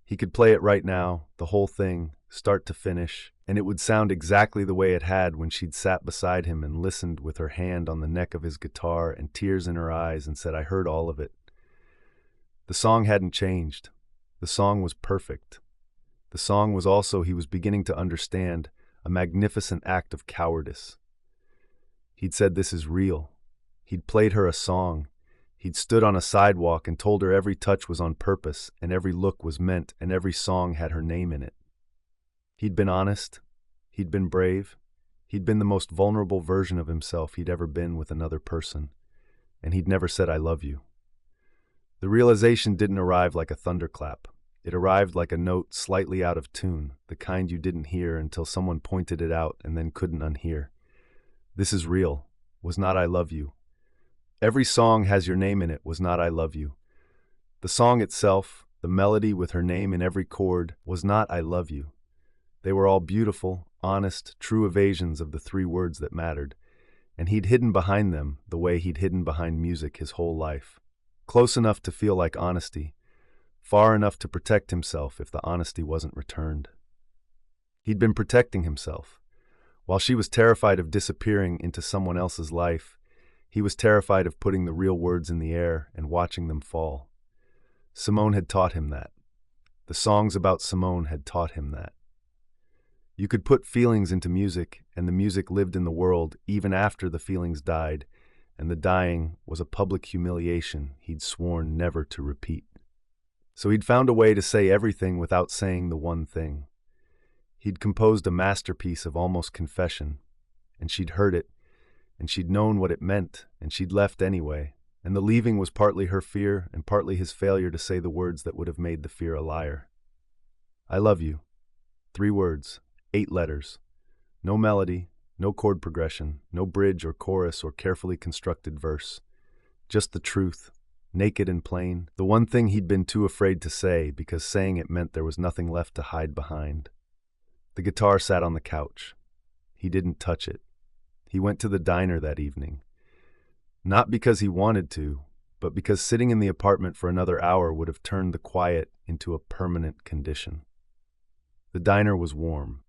He could play it right now, the whole thing, start to finish, and it would sound exactly the way it had when she'd sat beside him and listened with her hand on the neck of his guitar and tears in her eyes and said, "I heard all of it." The song hadn't changed. The song was perfect. The song was also, he was beginning to understand, a magnificent act of cowardice. He'd said, "This is real." He'd played her a song. He'd stood on a sidewalk and told her every touch was on purpose and every look was meant and every song had her name in it. He'd been honest. He'd been brave. He'd been the most vulnerable version of himself he'd ever been with another person. And he'd never said, "I love you." The realization didn't arrive like a thunderclap. It arrived like a note slightly out of tune, the kind you didn't hear until someone pointed it out and then couldn't unhear. "This is real," was not "I love you." Every song has your name in it was not "I love you." The song itself, the melody with her name in every chord, was not "I love you." They were all beautiful, honest, true evasions of the three words that mattered, and he'd hidden behind them the way he'd hidden behind music his whole life. Close enough to feel like honesty, far enough to protect himself if the honesty wasn't returned. He'd been protecting himself. While she was terrified of disappearing into someone else's life, he was terrified of putting the real words in the air and watching them fall. Simone had taught him that. The songs about Simone had taught him that. You could put feelings into music, and the music lived in the world even after the feelings died, and the dying was a public humiliation he'd sworn never to repeat. So he'd found a way to say everything without saying the one thing. He'd composed a masterpiece of almost confession, and she'd heard it, and she'd known what it meant, and she'd left anyway, and the leaving was partly her fear and partly his failure to say the words that would have made the fear a liar. "I love you." 3 words, 8 letters. No melody, no chord progression, no bridge or chorus or carefully constructed verse. Just the truth, naked and plain, the one thing he'd been too afraid to say because saying it meant there was nothing left to hide behind. The guitar sat on the couch. He didn't touch it. He went to the diner that evening. Not because he wanted to, but because sitting in the apartment for another hour would have turned the quiet into a permanent condition. The diner was warm.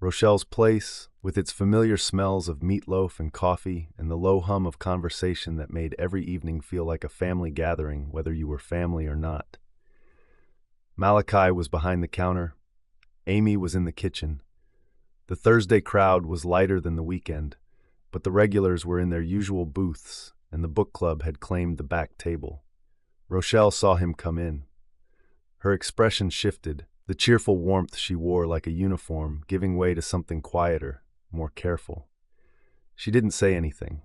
Rochelle's place, with its familiar smells of meatloaf and coffee and the low hum of conversation that made every evening feel like a family gathering, whether you were family or not. Malachi was behind the counter. Amy was in the kitchen. The Thursday crowd was lighter than the weekend, but the regulars were in their usual booths, and the book club had claimed the back table. Rochelle saw him come in. Her expression shifted, the cheerful warmth she wore like a uniform giving way to something quieter, more careful. She didn't say anything.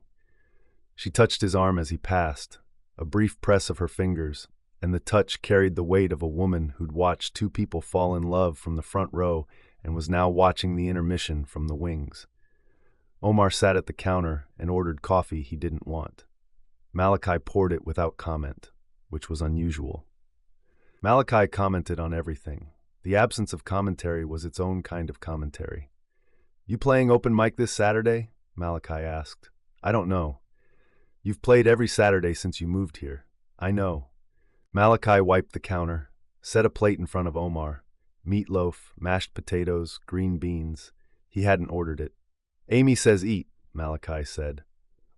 She touched his arm as he passed, a brief press of her fingers, and the touch carried the weight of a woman who'd watched 2 people fall in love from the front row and was now watching the intermission from the wings. Omar sat at the counter and ordered coffee he didn't want. Malachi poured it without comment, which was unusual. Malachi commented on everything. The absence of commentary was its own kind of commentary. "You playing open mic this Saturday?" Malachi asked. "I don't know." "You've played every Saturday since you moved here." "I know." Malachi wiped the counter, set a plate in front of Omar. Meatloaf, mashed potatoes, green beans. He hadn't ordered it. "Amy says eat," Malachi said.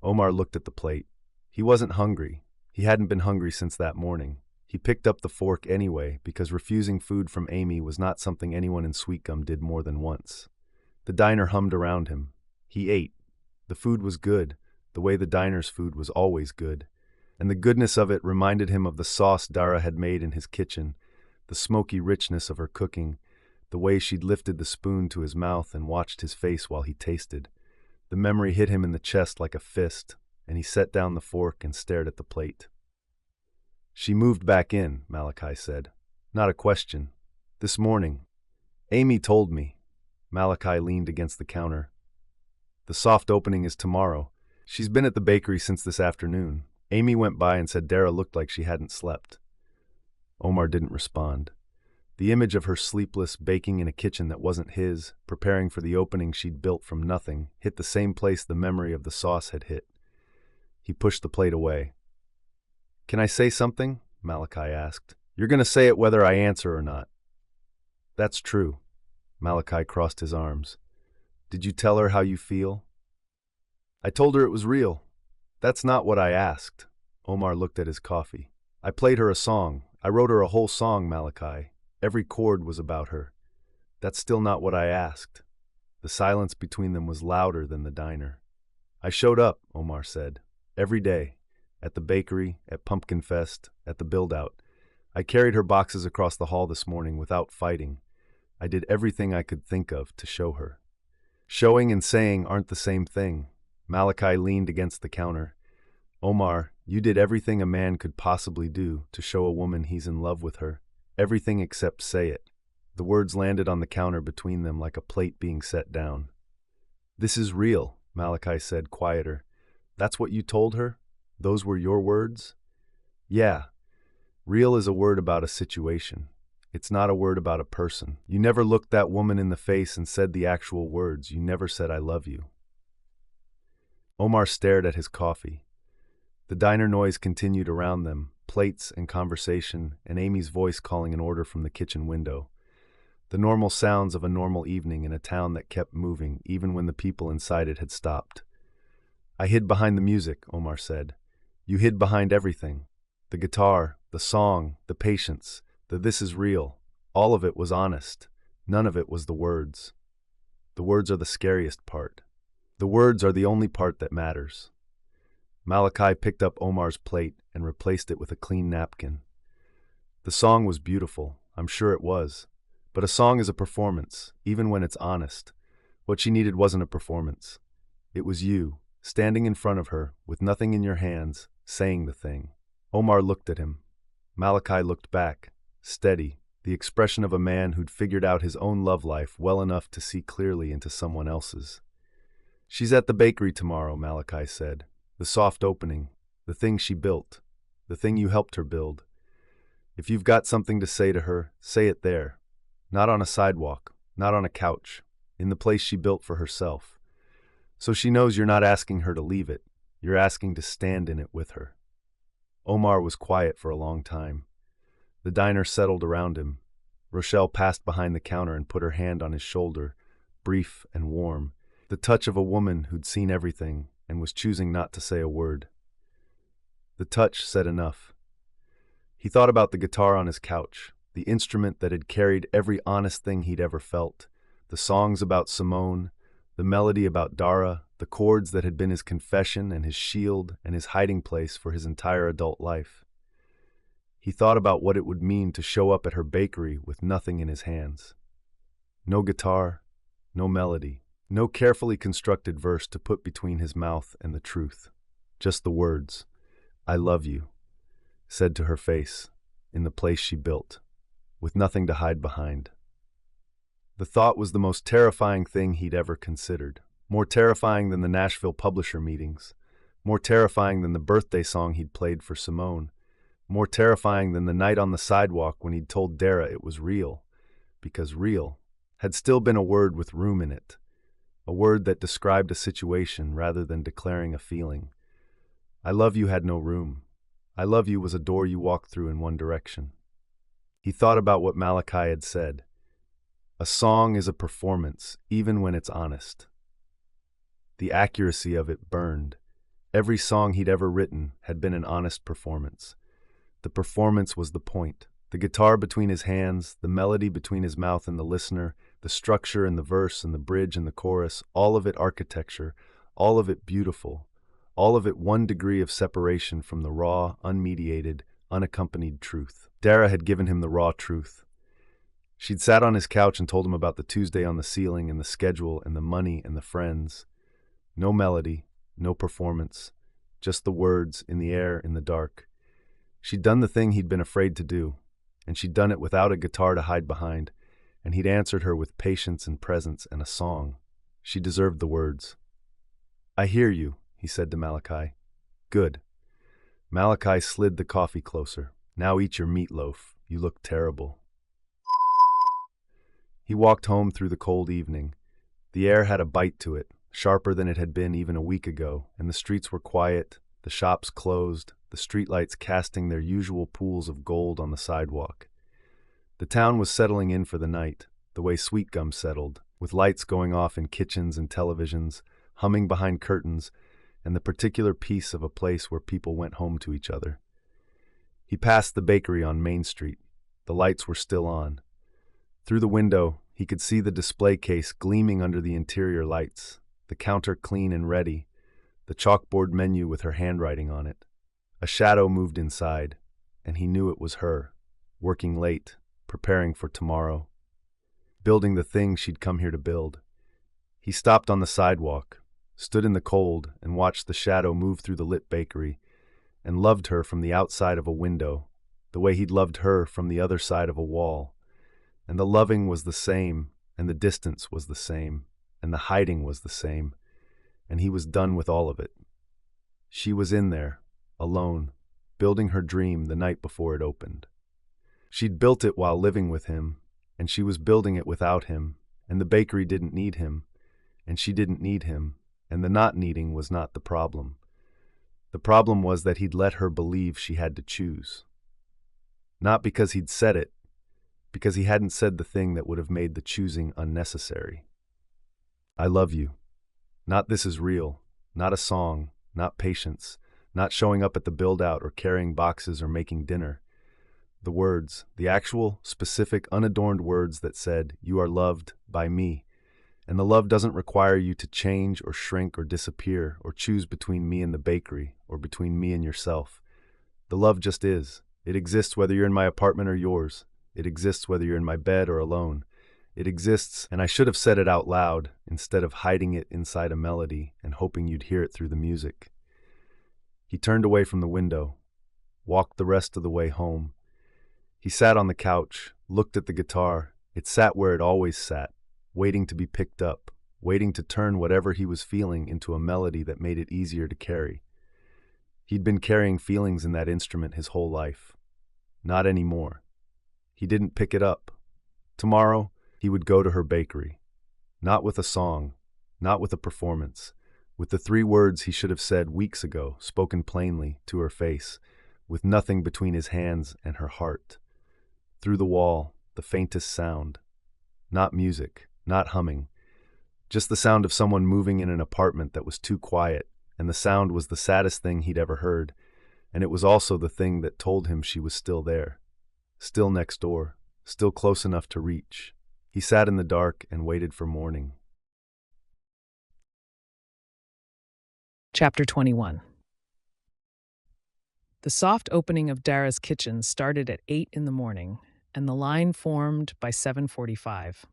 Omar looked at the plate. He wasn't hungry. He hadn't been hungry since that morning. He picked up the fork anyway, because refusing food from Amy was not something anyone in Sweetgum did more than once. The diner hummed around him. He ate. The food was good, the way the diner's food was always good. And the goodness of it reminded him of the sauce Dara had made in his kitchen, the smoky richness of her cooking, the way she'd lifted the spoon to his mouth and watched his face while he tasted. The memory hit him in the chest like a fist, and he set down the fork and stared at the plate. "She moved back in," Malachi said. "Not a question. This morning. Amy told me." Malachi leaned against the counter. "The soft opening is tomorrow. She's been at the bakery since this afternoon. Amy went by and said Dara looked like she hadn't slept." Omar didn't respond. The image of her sleepless, baking in a kitchen that wasn't his, preparing for the opening she'd built from nothing, hit the same place the memory of the sauce had hit. He pushed the plate away. "Can I say something?" Malachi asked. "You're going to say it whether I answer or not." "That's true." Malachi crossed his arms. "Did you tell her how you feel?" "I told her it was real." "That's not what I asked." Omar looked at his coffee. "I played her a song. I wrote her a whole song, Malachi. Every chord was about her." "That's still not what I asked." The silence between them was louder than the diner. "I showed up," Omar said. "Every day. At the bakery, at Pumpkin Fest, at the build-out. I carried her boxes across the hall this morning without fighting. I did everything I could think of to show her." "Showing and saying aren't the same thing." Malachi leaned against the counter. "Omar, you did everything a man could possibly do to show a woman he's in love with her. Everything except say it." The words landed on the counter between them like a plate being set down. "This is real," Malachi said, quieter. "That's what you told her? Those were your words?" "Yeah. Real is a word about a situation. It's not a word about a person. You never looked that woman in the face and said the actual words. You never said I love you." Omar stared at his coffee. The diner noise continued around them, plates and conversation, and Amy's voice calling an order from the kitchen window. The normal sounds of a normal evening in a town that kept moving even when the people inside it had stopped. "I hid behind the music," Omar said. "You hid behind everything. The guitar, the song, the patience, the this is real. All of it was honest. None of it was the words. The words are the scariest part. The words are the only part that matters." Malachi picked up Omar's plate and replaced it with a clean napkin. "The song was beautiful, I'm sure it was. But a song is a performance, even when it's honest. What she needed wasn't a performance. It was you, standing in front of her, with nothing in your hands, saying the thing." Omar looked at him. Malachi looked back, steady, the expression of a man who'd figured out his own love life well enough to see clearly into someone else's. "She's at the bakery tomorrow," Malachi said. "The soft opening, the thing she built, the thing you helped her build. If you've got something to say to her, say it there. Not on a sidewalk, not on a couch, in the place she built for herself. So she knows you're not asking her to leave it, you're asking to stand in it with her." Omar was quiet for a long time. The diner settled around him. Rochelle passed behind the counter and put her hand on his shoulder, brief and warm, the touch of a woman who'd seen everything and was choosing not to say a word. The touch said enough. He thought about the guitar on his couch, the instrument that had carried every honest thing he'd ever felt, the songs about Simone, the melody about Dara, the chords that had been his confession and his shield and his hiding place for his entire adult life. He thought about what it would mean to show up at her bakery with nothing in his hands. No guitar, no melody, no carefully constructed verse to put between his mouth and the truth. Just the words, "I love you," said to her face, in the place she built, with nothing to hide behind. The thought was the most terrifying thing he'd ever considered, more terrifying than the Nashville publisher meetings, more terrifying than the birthday song he'd played for Simone, more terrifying than the night on the sidewalk when he'd told Dara it was real, because real had still been a word with room in it, a word that described a situation rather than declaring a feeling. I love you had no room. I love you was a door you walked through in one direction. He thought about what Malachi had said. A song is a performance, even when it's honest. The accuracy of it burned. Every song he'd ever written had been an honest performance. The performance was the point. The guitar between his hands, the melody between his mouth and the listener, the structure and the verse and the bridge and the chorus, all of it architecture, all of it beautiful, all of it one degree of separation from the raw, unmediated, unaccompanied truth. Dara had given him the raw truth. She'd sat on his couch and told him about the Tuesday on the ceiling and the schedule and the money and the friends. No melody, no performance, just the words in the air in the dark. She'd done the thing he'd been afraid to do, and she'd done it without a guitar to hide behind, and he'd answered her with patience and presence and a song. She deserved the words. I hear you, he said to Malachi. Good. Malachi slid the coffee closer. Now eat your meatloaf. You look terrible. He walked home through the cold evening. The air had a bite to it, sharper than it had been even a week ago, and the streets were quiet, the shops closed, the streetlights casting their usual pools of gold on the sidewalk. The town was settling in for the night, the way Sweetgum settled, with lights going off in kitchens and televisions, humming behind curtains, and the particular peace of a place where people went home to each other. He passed the bakery on Main Street. The lights were still on. Through the window, he could see the display case gleaming under the interior lights, the counter clean and ready, the chalkboard menu with her handwriting on it. A shadow moved inside, and he knew it was her, working late, preparing for tomorrow, building the thing she'd come here to build. He stopped on the sidewalk, stood in the cold, and watched the shadow move through the lit bakery, and loved her from the outside of a window, the way he'd loved her from the other side of a wall. And the loving was the same, and the distance was the same, and the hiding was the same, and he was done with all of it. She was in there, alone, building her dream the night before it opened. She'd built it while living with him, and she was building it without him, and the bakery didn't need him, and she didn't need him, and the not needing was not the problem. The problem was that he'd let her believe she had to choose. Not because he'd said it, because he hadn't said the thing that would have made the choosing unnecessary. I love you. Not this is real, not a song, not patience, not showing up at the build-out or carrying boxes or making dinner. The words, the actual, specific, unadorned words that said, you are loved by me, and the love doesn't require you to change or shrink or disappear or choose between me and the bakery or between me and yourself. The love just is. It exists whether you're in my apartment or yours. It exists whether you're in my bed or alone. It exists, and I should have said it out loud instead of hiding it inside a melody and hoping you'd hear it through the music. He turned away from the window, walked the rest of the way home. He sat on the couch, looked at the guitar. It sat where it always sat, waiting to be picked up, waiting to turn whatever he was feeling into a melody that made it easier to carry. He'd been carrying feelings in that instrument his whole life. Not anymore. He didn't pick it up. Tomorrow, he would go to her bakery. Not with a song, not with a performance, with the 3 words he should have said weeks ago, spoken plainly to her face, with nothing between his hands and her heart. Through the wall, the faintest sound. Not music, not humming. Just the sound of someone moving in an apartment that was too quiet, and the sound was the saddest thing he'd ever heard, and it was also the thing that told him she was still there. Still next door, still close enough to reach. He sat in the dark and waited for morning. Chapter 21. The soft opening of Dara's kitchen started at 8 in the morning, and the line formed by 7:45.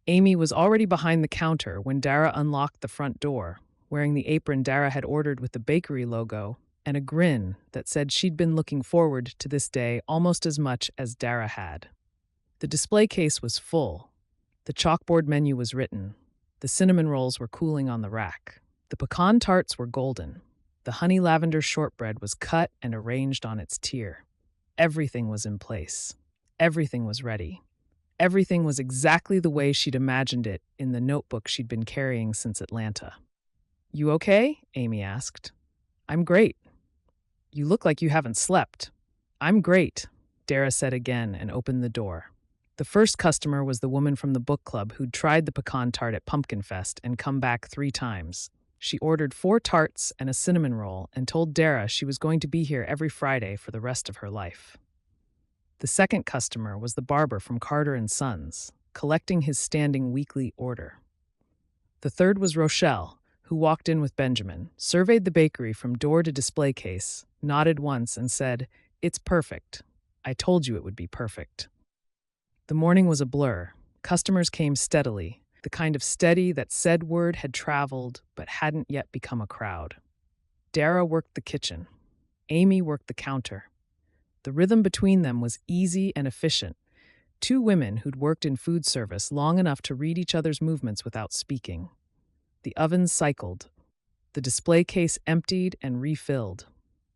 Amy was already behind the counter when Dara unlocked the front door, wearing the apron Dara had ordered with the bakery logo and a grin that said she'd been looking forward to this day almost as much as Dara had. The display case was full. The chalkboard menu was written. The cinnamon rolls were cooling on the rack. The pecan tarts were golden. The honey lavender shortbread was cut and arranged on its tier. Everything was in place. Everything was ready. Everything was exactly the way she'd imagined it in the notebook she'd been carrying since Atlanta. "You okay?" Amy asked. "I'm great." "You look like you haven't slept." "I'm great," Dara said again and opened the door. The first customer was the woman from the book club who'd tried the pecan tart at Pumpkin Fest and come back 3 times. She ordered 4 tarts and a cinnamon roll and told Dara she was going to be here every Friday for the rest of her life. The second customer was the barber from Carter and Sons, collecting his standing weekly order. The third was Rochelle, who walked in with Benjamin, surveyed the bakery from door to display case, nodded once and said, "It's perfect. I told you it would be perfect." The morning was a blur. Customers came steadily, the kind of steady that said word had traveled but hadn't yet become a crowd. Dara worked the kitchen. Amy worked the counter. The rhythm between them was easy and efficient. 2 women who'd worked in food service long enough to read each other's movements without speaking. The ovens cycled. The display case emptied and refilled.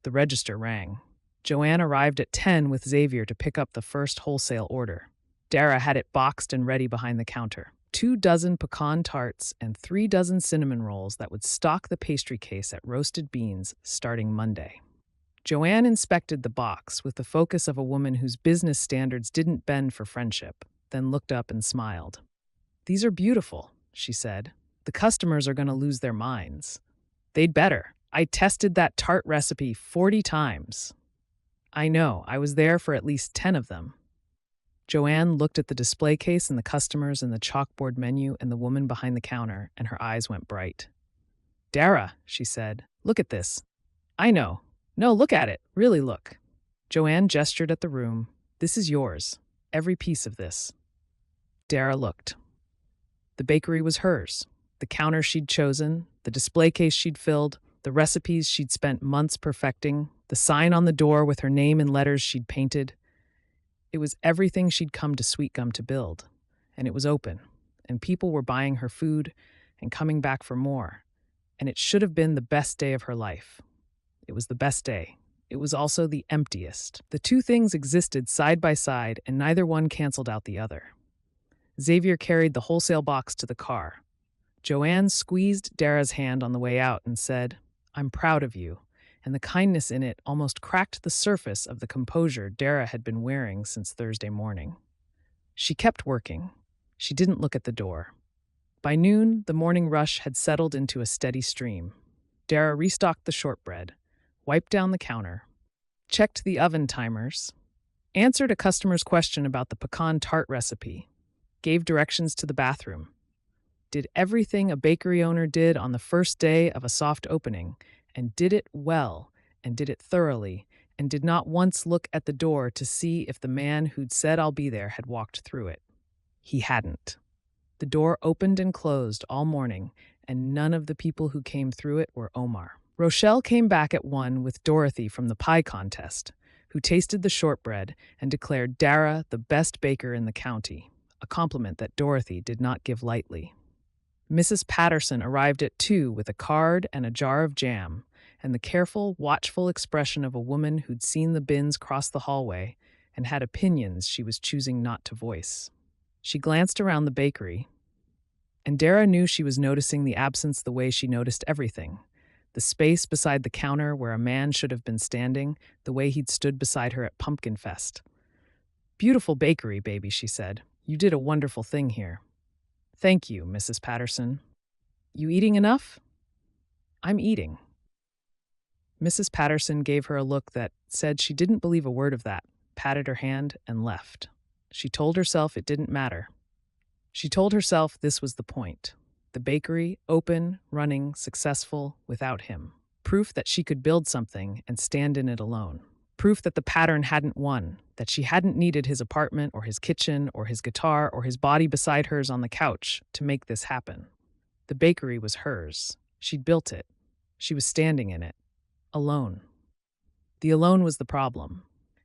The register rang. Joanne arrived at 10 with Xavier to pick up the first wholesale order. Dara had it boxed and ready behind the counter. 2 dozen pecan tarts and 3 dozen cinnamon rolls that would stock the pastry case at Roasted Beans starting Monday. Joanne inspected the box with the focus of a woman whose business standards didn't bend for friendship, then looked up and smiled. "These are beautiful," she said. "The customers are going to lose their minds." "They'd better. I tested that tart recipe 40 times. "I know. I was there for at least 10 of them." Joanne looked at the display case and the customers and the chalkboard menu and the woman behind the counter, and her eyes went bright. "Dara," she said, "look at this." "I know. No, look at it. Really look." Joanne gestured at the room. "This is yours. Every piece of this." Dara looked. The bakery was hers. The counter she'd chosen, the display case she'd filled, the recipes she'd spent months perfecting, the sign on the door with her name in letters she'd painted. It was everything she'd come to Sweetgum to build, and it was open, and people were buying her food and coming back for more, and it should have been the best day of her life. It was the best day. It was also the emptiest. The 2 things existed side by side, and neither one canceled out the other. Xavier carried the wholesale box to the car. Joanne squeezed Dara's hand on the way out and said, "I'm proud of you," and the kindness in it almost cracked the surface of the composure Dara had been wearing since Thursday morning. She kept working. She didn't look at the door. By noon, the morning rush had settled into a steady stream. Dara restocked the shortbread, wiped down the counter, checked the oven timers, answered a customer's question about the pecan tart recipe, gave directions to the bathroom, did everything a bakery owner did on the first day of a soft opening, and did it well, and did it thoroughly, and did not once look at the door to see if the man who'd said "I'll be there" had walked through it. He hadn't. The door opened and closed all morning, and none of the people who came through it were Omar. Rochelle came back at 1 with Dorothy from the pie contest, who tasted the shortbread and declared Dara the best baker in the county, a compliment that Dorothy did not give lightly. Mrs. Patterson arrived at 2 with a card and a jar of jam, and the careful, watchful expression of a woman who'd seen the bins cross the hallway and had opinions she was choosing not to voice. She glanced around the bakery, and Dara knew she was noticing the absence the way she noticed everything. The space beside the counter where a man should have been standing, the way he'd stood beside her at Pumpkin Fest. "Beautiful bakery, baby," she said. "You did a wonderful thing here." "Thank you, Mrs. Patterson." "You eating enough?" "I'm eating." Mrs. Patterson gave her a look that said she didn't believe a word of that, patted her hand, and left. She told herself it didn't matter. She told herself this was the point. The bakery, open, running, successful, without him. Proof that she could build something and stand in it alone. Proof that the pattern hadn't won, that she hadn't needed his apartment or his kitchen or his guitar or his body beside hers on the couch to make this happen. The bakery was hers. She'd built it. She was standing in it. Alone. The alone was the problem.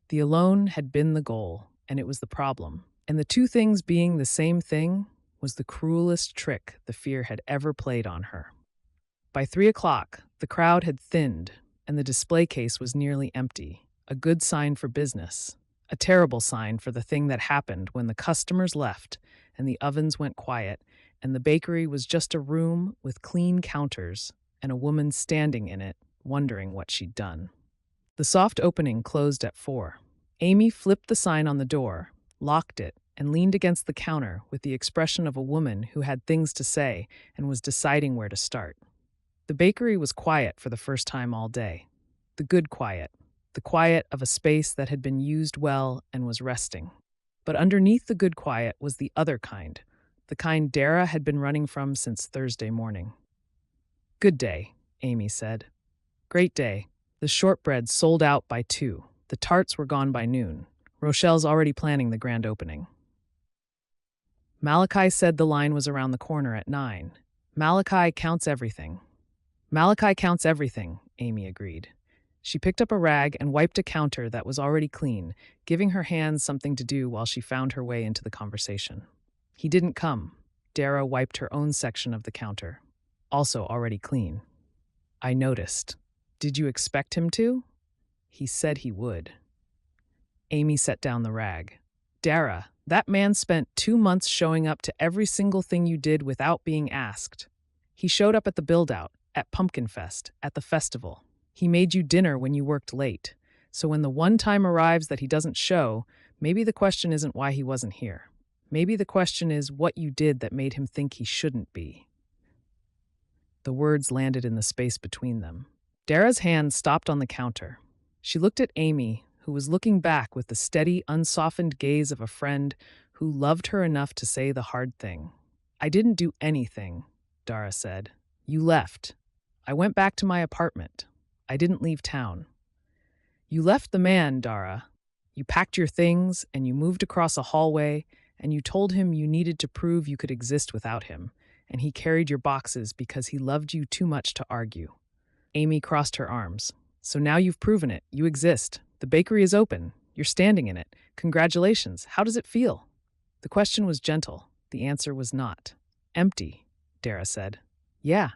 The alone had been the goal, and it was the problem. And the 2 things being the same thing was the cruelest trick the fear had ever played on her. By 3 o'clock, the crowd had thinned, and the display case was nearly empty, a good sign for business, A terrible sign for the thing that happened when the customers left and the ovens went quiet and the bakery was just a room with clean counters and a woman standing in it, wondering what she'd done. The soft opening closed at 4. Amy flipped the sign on the door, locked it, and leaned against the counter with the expression of a woman who had things to say and was deciding where to start. The bakery was quiet for the first time all day. The good quiet. The quiet of a space that had been used well and was resting. But underneath the good quiet was the other kind, the kind Dara had been running from since Thursday morning. "Good day," Amy said. "Great day. The shortbread sold out by 2. The tarts were gone by noon. Rochelle's already planning the grand opening." Malachi said the line was around the corner at 9. "Malachi counts everything." "Malachi counts everything," Amy agreed. She picked up a rag and wiped a counter that was already clean, giving her hands something to do while she found her way into the conversation. "He didn't come." Dara wiped her own section of the counter, also already clean. "I noticed. Did you expect him to?" "He said he would." Amy set down the rag. "Dara, that man spent 2 months showing up to every single thing you did without being asked. He showed up at the build-out, at Pumpkin Fest, at the festival. He made you dinner when you worked late. So when the one time arrives that he doesn't show, maybe the question isn't why he wasn't here. Maybe the question is what you did that made him think he shouldn't be." The words landed in the space between them. Dara's hand stopped on the counter. She looked at Amy, who was looking back with the steady, unsoftened gaze of a friend who loved her enough to say the hard thing. "I didn't do anything," Dara said. "You left. I went back to my apartment. I didn't leave town." "You left the man, Dara. You packed your things and you moved across a hallway and you told him you needed to prove you could exist without him, and he carried your boxes because he loved you too much to argue." Amy crossed her arms. "So now you've proven it. You exist. The bakery is open. You're standing in it. Congratulations. How does it feel?" The question was gentle. The answer was not. "Empty," Dara said. "Yeah."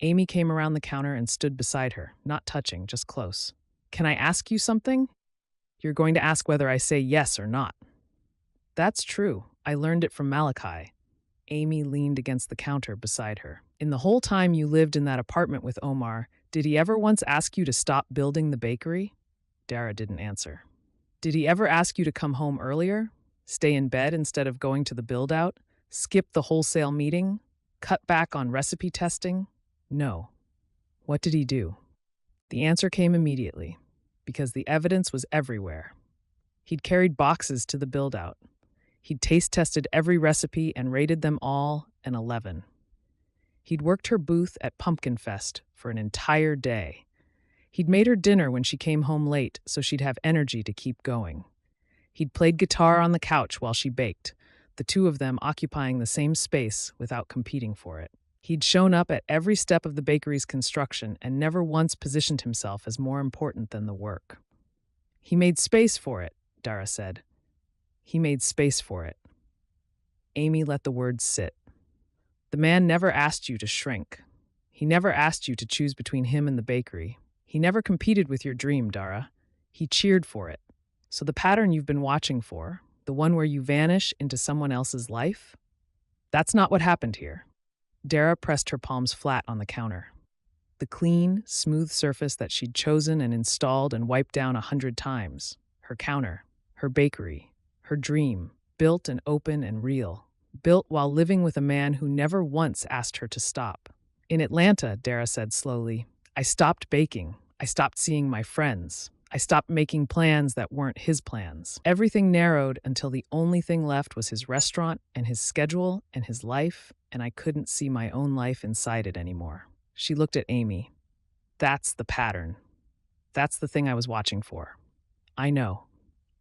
Amy came around the counter and stood beside her, not touching, just close. "Can I ask you something?" "You're going to ask whether I say yes or not." "That's true. I learned it from Malachi." Amy leaned against the counter beside her. "In the whole time you lived in that apartment with Omar, did he ever once ask you to stop building the bakery?" Dara didn't answer. "Did he ever ask you to come home earlier? Stay in bed instead of going to the build-out? Skip the wholesale meeting? Cut back on recipe testing?" "No." "What did he do?" The answer came immediately, because the evidence was everywhere. He'd carried boxes to the build-out. He'd taste-tested every recipe and rated them all an 11. He'd worked her booth at Pumpkin Fest for an entire day. He'd made her dinner when she came home late so she'd have energy to keep going. He'd played guitar on the couch while she baked, the two of them occupying the same space without competing for it. He'd shown up at every step of the bakery's construction and never once positioned himself as more important than the work. "He made space for it," Dara said. "He made space for it." Amy let the words sit. "The man never asked you to shrink. He never asked you to choose between him and the bakery. He never competed with your dream, Dara. He cheered for it. So the pattern you've been watching for, the one where you vanish into someone else's life, that's not what happened here." Dara pressed her palms flat on the counter. The clean, smooth surface that she'd chosen and installed and wiped down 100 times. Her counter, her bakery, her dream, built and open and real. Built while living with a man who never once asked her to stop. "In Atlanta," Dara said slowly, "I stopped baking. I stopped seeing my friends. I stopped making plans that weren't his plans. Everything narrowed until the only thing left was his restaurant and his schedule and his life, and I couldn't see my own life inside it anymore." She looked at Amy. "That's the pattern. That's the thing I was watching for." "I know."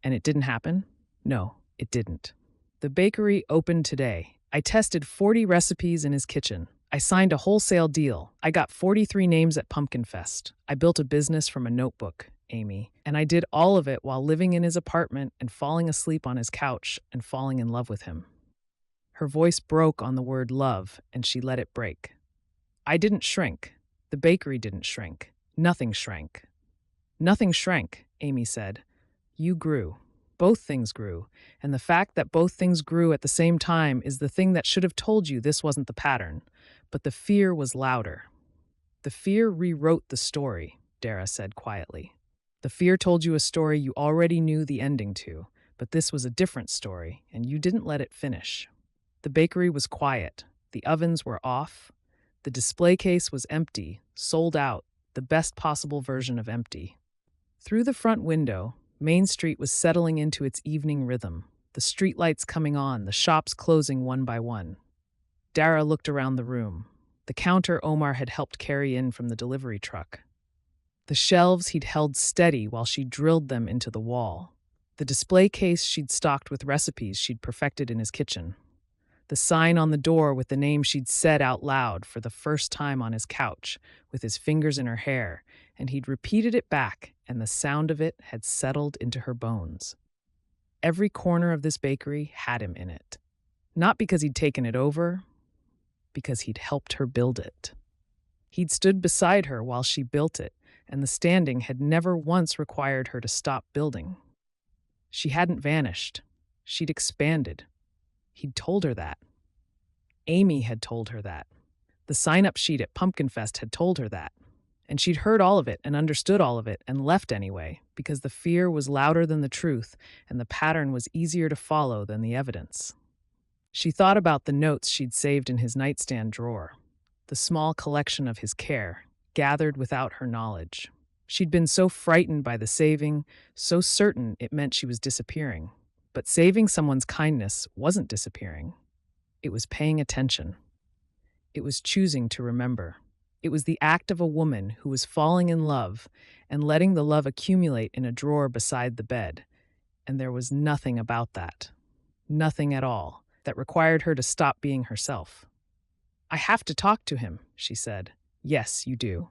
"And it didn't happen?" "No, it didn't." "The bakery opened today. I tested 40 recipes in his kitchen. I signed a wholesale deal. I got 43 names at Pumpkin Fest. I built a business from a notebook, Amy, and I did all of it while living in his apartment and falling asleep on his couch and falling in love with him." Her voice broke on the word love, and she let it break. "I didn't shrink. The bakery didn't shrink. Nothing shrank." "Nothing shrank," Amy said. "You grew. Both things grew, and the fact that both things grew at the same time is the thing that should have told you this wasn't the pattern. But the fear was louder. The fear rewrote the story, Dara said quietly. The fear told you a story you already knew the ending to, but this was a different story, and you didn't let it finish. The bakery was quiet. The ovens were off. The display case was empty, sold out, the best possible version of empty. Through the front window, Main Street was settling into its evening rhythm, the streetlights coming on, the shops closing one by one. Dara looked around the room. The counter Omar had helped carry in from the delivery truck. The shelves he'd held steady while she drilled them into the wall. The display case she'd stocked with recipes she'd perfected in his kitchen. The sign on the door with the name she'd said out loud for the first time on his couch, with his fingers in her hair, and he'd repeated it back, and the sound of it had settled into her bones. Every corner of this bakery had him in it. Not because he'd taken it over, because he'd helped her build it. He'd stood beside her while she built it, and the standing had never once required her to stop building. She hadn't vanished. She'd expanded. He'd told her that. Amy had told her that. The sign-up sheet at Pumpkin Fest had told her that. And she'd heard all of it and understood all of it and left anyway, because the fear was louder than the truth and the pattern was easier to follow than the evidence. She thought about the notes she'd saved in his nightstand drawer, the small collection of his care, gathered without her knowledge. She'd been so frightened by the saving, so certain it meant she was disappearing. But saving someone's kindness wasn't disappearing. It was paying attention. It was choosing to remember. It was the act of a woman who was falling in love and letting the love accumulate in a drawer beside the bed. And there was nothing about that. Nothing at all that required her to stop being herself. "I have to talk to him," she said. "Yes, you do."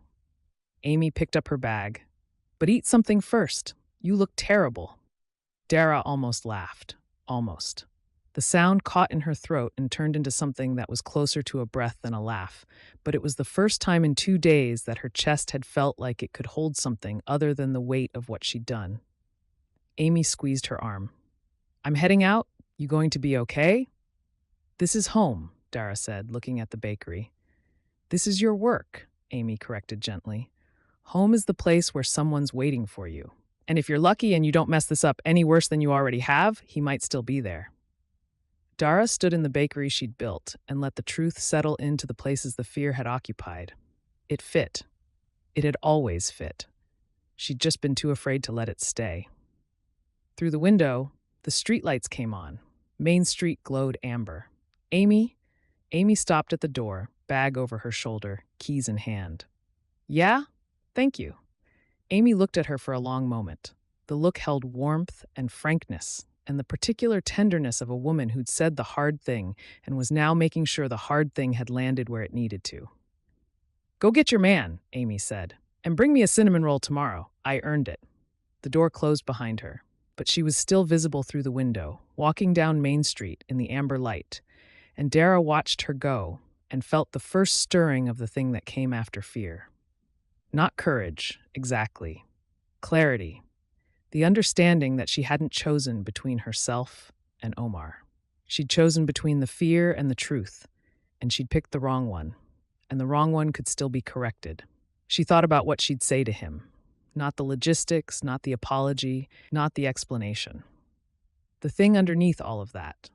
Amy picked up her bag. "But eat something first. You look terrible." Dara almost laughed. Almost. The sound caught in her throat and turned into something that was closer to a breath than a laugh, but it was the first time in 2 days that her chest had felt like it could hold something other than the weight of what she'd done. Amy squeezed her arm. "I'm heading out. You going to be okay?" "This is home," Dara said, looking at the bakery. "This is your work," Amy corrected gently. "Home is the place where someone's waiting for you. And if you're lucky and you don't mess this up any worse than you already have, he might still be there." Dara stood in the bakery she'd built and let the truth settle into the places the fear had occupied. It fit. It had always fit. She'd just been too afraid to let it stay. Through the window, the streetlights came on. Main Street glowed amber. Amy stopped at the door, bag over her shoulder, keys in hand. "Yeah? Thank you." Amy looked at her for a long moment. The look held warmth and frankness, and the particular tenderness of a woman who'd said the hard thing and was now making sure the hard thing had landed where it needed to. "Go get your man," Amy said, "and bring me a cinnamon roll tomorrow. I earned it." The door closed behind her, but she was still visible through the window, walking down Main Street in the amber light, and Dara watched her go and felt the first stirring of the thing that came after fear. Not courage, exactly. Clarity. The understanding that she hadn't chosen between herself and Omar. She'd chosen between the fear and the truth, and she'd picked the wrong one, and the wrong one could still be corrected. She thought about what she'd say to him. Not the logistics, not the apology, not the explanation. The thing underneath all of that.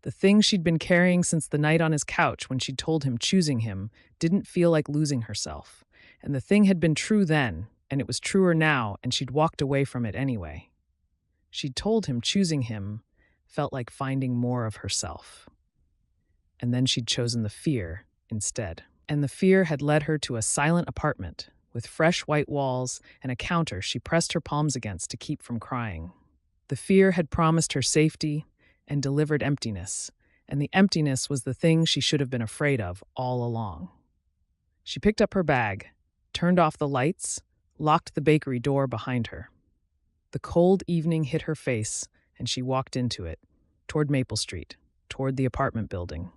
The thing she'd been carrying since the night on his couch when she'd told him choosing him didn't feel like losing herself. And the thing had been true then, and it was truer now, and she'd walked away from it anyway. She'd told him choosing him felt like finding more of herself. And then she'd chosen the fear instead. And the fear had led her to a silent apartment with fresh white walls and a counter she pressed her palms against to keep from crying. The fear had promised her safety and delivered emptiness, and the emptiness was the thing she should have been afraid of all along. She picked up her bag, turned off the lights, locked the bakery door behind her. The cold evening hit her face, and she walked into it, toward Maple Street, toward the apartment building,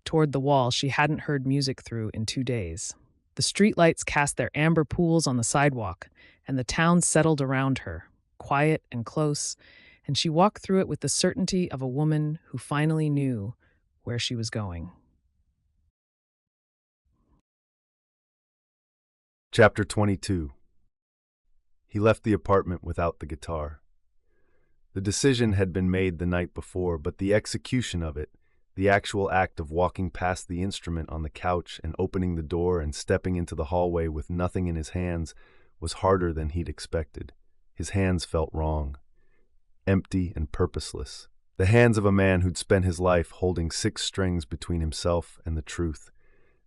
toward the wall she hadn't heard music through in 2 days. The streetlights cast their amber pools on the sidewalk, and the town settled around her, quiet and close, and she walked through it with the certainty of a woman who finally knew where she was going. Chapter 22. He left the apartment without the guitar. The decision had been made the night before, but the execution of it, the actual act of walking past the instrument on the couch and opening the door and stepping into the hallway with nothing in his hands, was harder than he'd expected. His hands felt wrong, empty and purposeless. The hands of a man who'd spent his life holding 6 strings between himself and the truth,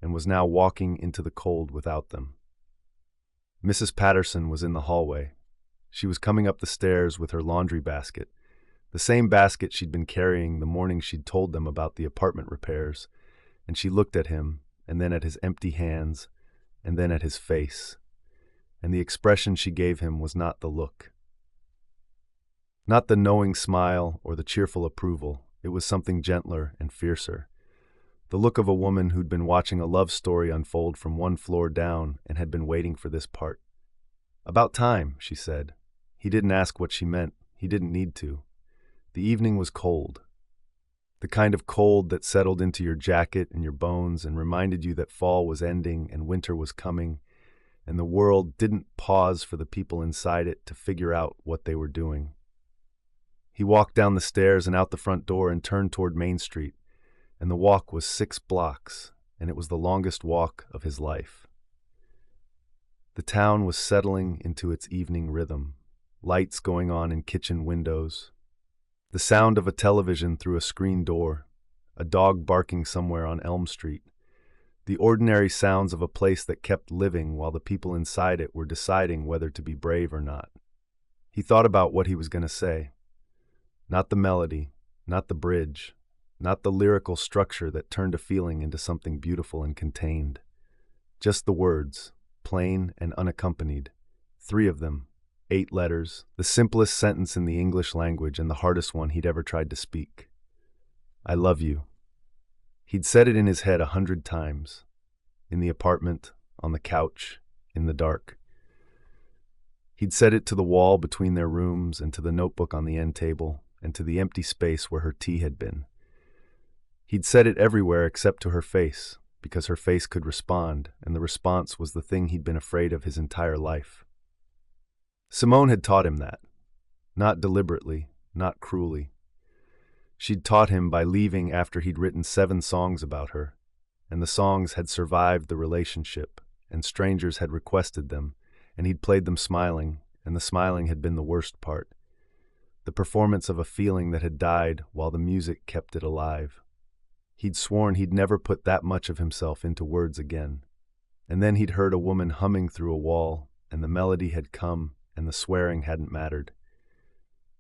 and was now walking into the cold without them. Mrs. Patterson was in the hallway. She was coming up the stairs with her laundry basket, the same basket she'd been carrying the morning she'd told them about the apartment repairs, and she looked at him, and then at his empty hands, and then at his face, and the expression she gave him was not the look. Not the knowing smile or the cheerful approval, it was something gentler and fiercer. The look of a woman who'd been watching a love story unfold from one floor down and had been waiting for this part. "About time," she said. He didn't ask what she meant. He didn't need to. The evening was cold. The kind of cold that settled into your jacket and your bones and reminded you that fall was ending and winter was coming, and the world didn't pause for the people inside it to figure out what they were doing. He walked down the stairs and out the front door and turned toward Main Street, and the walk was 6 blocks, and it was the longest walk of his life. The town was settling into its evening rhythm, lights going on in kitchen windows, the sound of a television through a screen door, a dog barking somewhere on Elm Street, the ordinary sounds of a place that kept living while the people inside it were deciding whether to be brave or not. He thought about what he was going to say. Not the melody, not the bridge, not the lyrical structure that turned a feeling into something beautiful and contained. Just the words, plain and unaccompanied. 3 of them, 8 letters, the simplest sentence in the English language and the hardest one he'd ever tried to speak. "I love you." He'd said it in his head 100 times. In the apartment, on the couch, in the dark. He'd said it to the wall between their rooms and to the notebook on the end table and to the empty space where her tea had been. He'd said it everywhere except to her face, because her face could respond, and the response was the thing he'd been afraid of his entire life. Simone had taught him that. Not deliberately, not cruelly. She'd taught him by leaving after he'd written 7 songs about her, and the songs had survived the relationship, and strangers had requested them, and he'd played them smiling, and the smiling had been the worst part. The performance of a feeling that had died while the music kept it alive. He'd sworn he'd never put that much of himself into words again. And then he'd heard a woman humming through a wall, and the melody had come, and the swearing hadn't mattered.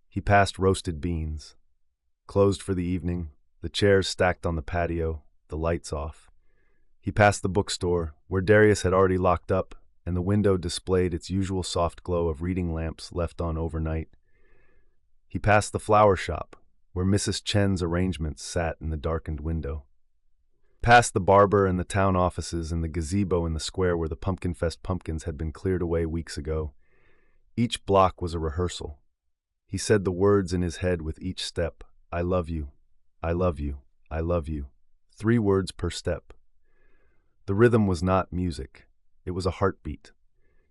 He passed roasted beans. Closed for the evening, the chairs stacked on the patio, the lights off. He passed the bookstore, where Darius had already locked up, and the window displayed its usual soft glow of reading lamps left on overnight. He passed the flower shop, where Mrs. Chen's arrangements sat in the darkened window. Past the barber and the town offices and the gazebo in the square where the Pumpkin Fest pumpkins had been cleared away weeks ago. Each block was a rehearsal. He said the words in his head with each step. "I love you, I love you, I love you." 3 words per step. The rhythm was not music. It was a heartbeat.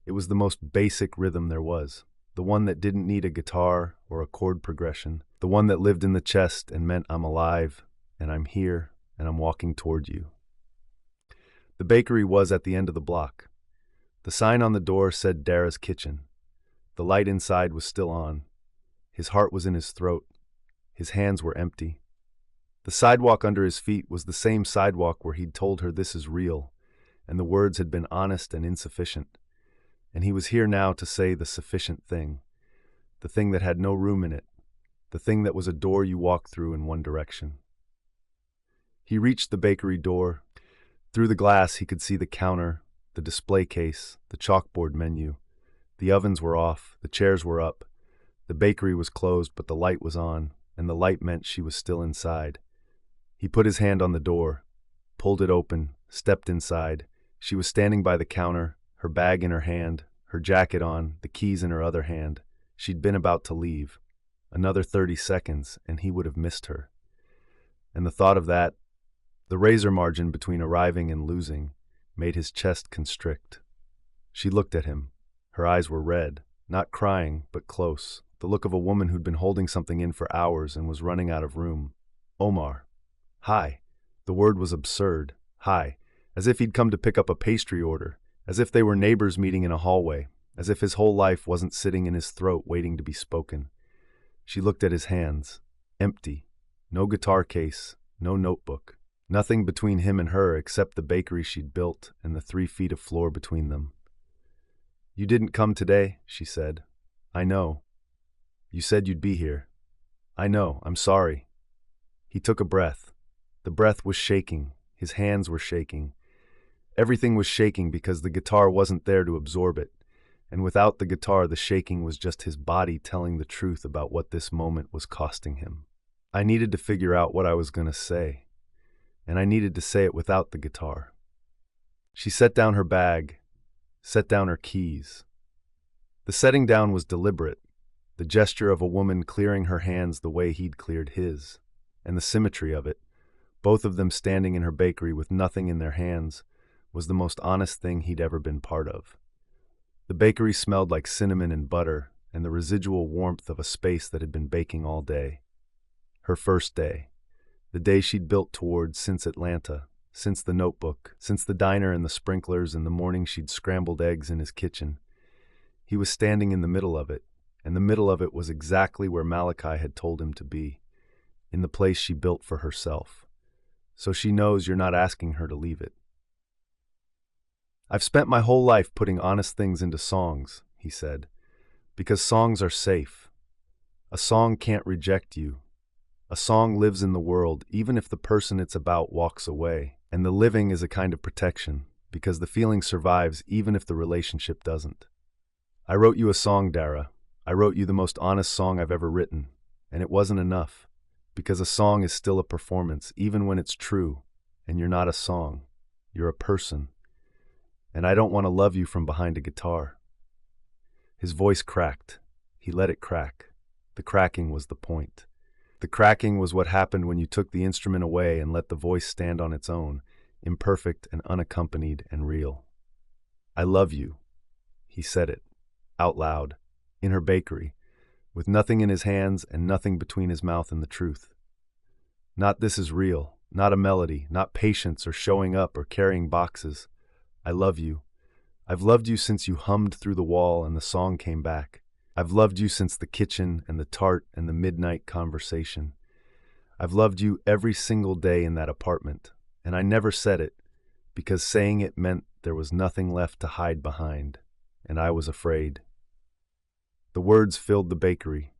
It was the most basic rhythm there was. The one that didn't need a guitar or a chord progression, the one that lived in the chest and meant I'm alive, and I'm here, and I'm walking toward you. The bakery was at the end of the block. The sign on the door said Dara's Kitchen. The light inside was still on. His heart was in his throat. His hands were empty. The sidewalk under his feet was the same sidewalk where he'd told her this is real, and the words had been honest and insufficient. And he was here now to say the sufficient thing, the thing that had no room in it, the thing that was a door you walk through in one direction. He reached the bakery door. Through the glass he could see the counter, the display case, the chalkboard menu. The ovens were off, the chairs were up. The bakery was closed, but the light was on, and the light meant she was still inside. He put his hand on the door, pulled it open, stepped inside. She was standing by the counter, her bag in her hand, her jacket on, the keys in her other hand. She'd been about to leave. Another 30 seconds, and he would have missed her. And the thought of that, the razor margin between arriving and losing, made his chest constrict. She looked at him. Her eyes were red, not crying, but close, the look of a woman who'd been holding something in for hours and was running out of room. Omar. Hi. The word was absurd. Hi. As if he'd come to pick up a pastry order, as if they were neighbors meeting in a hallway, as if his whole life wasn't sitting in his throat waiting to be spoken. She looked at his hands. Empty. No guitar case, no notebook. Nothing between him and her except the bakery she'd built and the 3 feet of floor between them. You didn't come today, she said. I know. You said you'd be here. I know, I'm sorry. He took a breath. The breath was shaking. His hands were shaking. Everything was shaking because the guitar wasn't there to absorb it. And without the guitar, the shaking was just his body telling the truth about what this moment was costing him. I needed to figure out what I was going to say. And I needed to say it without the guitar. She set down her bag, set down her keys. The setting down was deliberate, the gesture of a woman clearing her hands the way he'd cleared his, and the symmetry of it, both of them standing in her bakery with nothing in their hands, was the most honest thing he'd ever been part of. The bakery smelled like cinnamon and butter and the residual warmth of a space that had been baking all day. Her first day. The day she'd built towards since Atlanta, since the notebook, since the diner and the sprinklers and the morning she'd scrambled eggs in his kitchen. He was standing in the middle of it, and the middle of it was exactly where Malachi had told him to be, in the place she built for herself. So she knows you're not asking her to leave it. I've spent my whole life putting honest things into songs, he said, because songs are safe. A song can't reject you. A song lives in the world, even if the person it's about walks away. And the living is a kind of protection, because the feeling survives even if the relationship doesn't. I wrote you a song, Dara. I wrote you the most honest song I've ever written. And it wasn't enough, because a song is still a performance, even when it's true. And you're not a song. You're a person. And I don't want to love you from behind a guitar. His voice cracked. He let it crack. The cracking was the point. The cracking was what happened when you took the instrument away and let the voice stand on its own, imperfect and unaccompanied and real. I love you. He said it, out loud, in her bakery, with nothing in his hands and nothing between his mouth and the truth. Not this is real, not a melody, not patience or showing up or carrying boxes. I love you. I've loved you since you hummed through the wall and the song came back. I've loved you since the kitchen and the tart and the midnight conversation. I've loved you every single day in that apartment, and I never said it, because saying it meant there was nothing left to hide behind, and I was afraid. The words filled the bakery.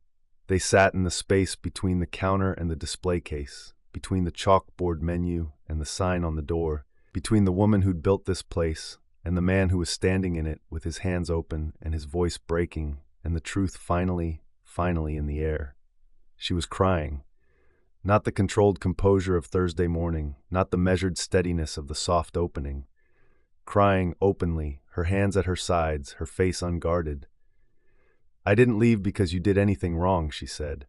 They sat in the space between the counter and the display case, between the chalkboard menu and the sign on the door, between the woman who'd built this place and the man who was standing in it with his hands open and his voice breaking, and the truth finally in the air. She was crying. Not the controlled composure of Thursday morning, not the measured steadiness of the soft opening. Crying openly, her hands at her sides, her face unguarded. I didn't leave because you did anything wrong, she said.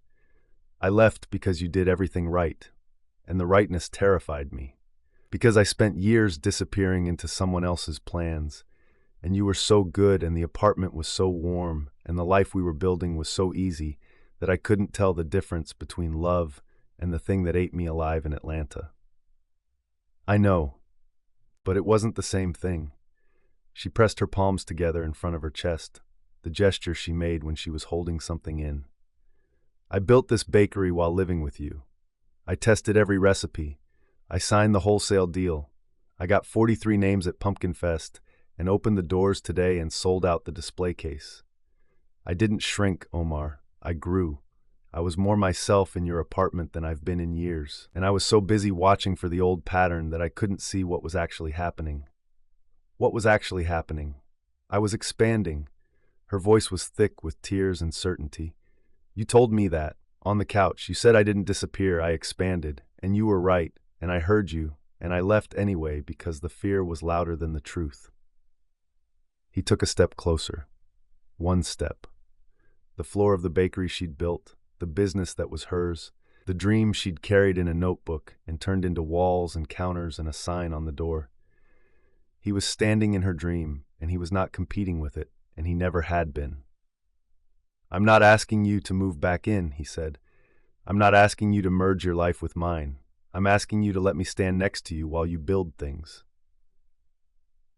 I left because you did everything right, and the rightness terrified me. Because I spent years disappearing into someone else's plans, and you were so good and the apartment was so warm and the life we were building was so easy that I couldn't tell the difference between love and the thing that ate me alive in Atlanta. I know, but it wasn't the same thing. She pressed her palms together in front of her chest, the gesture she made when she was holding something in. I built this bakery while living with you. I tested every recipe. I signed the wholesale deal. I got 43 names at Pumpkin Fest and opened the doors today and sold out the display case. I didn't shrink, Omar. I grew. I was more myself in your apartment than I've been in years, and I was so busy watching for the old pattern that I couldn't see what was actually happening. What was actually happening? I was expanding. Her voice was thick with tears and certainty. You told me that, on the couch. You said I didn't disappear, I expanded, and you were right, and I heard you, and I left anyway because the fear was louder than the truth. He took a step closer. One step. The floor of the bakery she'd built, the business that was hers, the dream she'd carried in a notebook and turned into walls and counters and a sign on the door. He was standing in her dream, and he was not competing with it, and he never had been. "I'm not asking you to move back in," he said. "I'm not asking you to merge your life with mine. I'm asking you to let me stand next to you while you build things.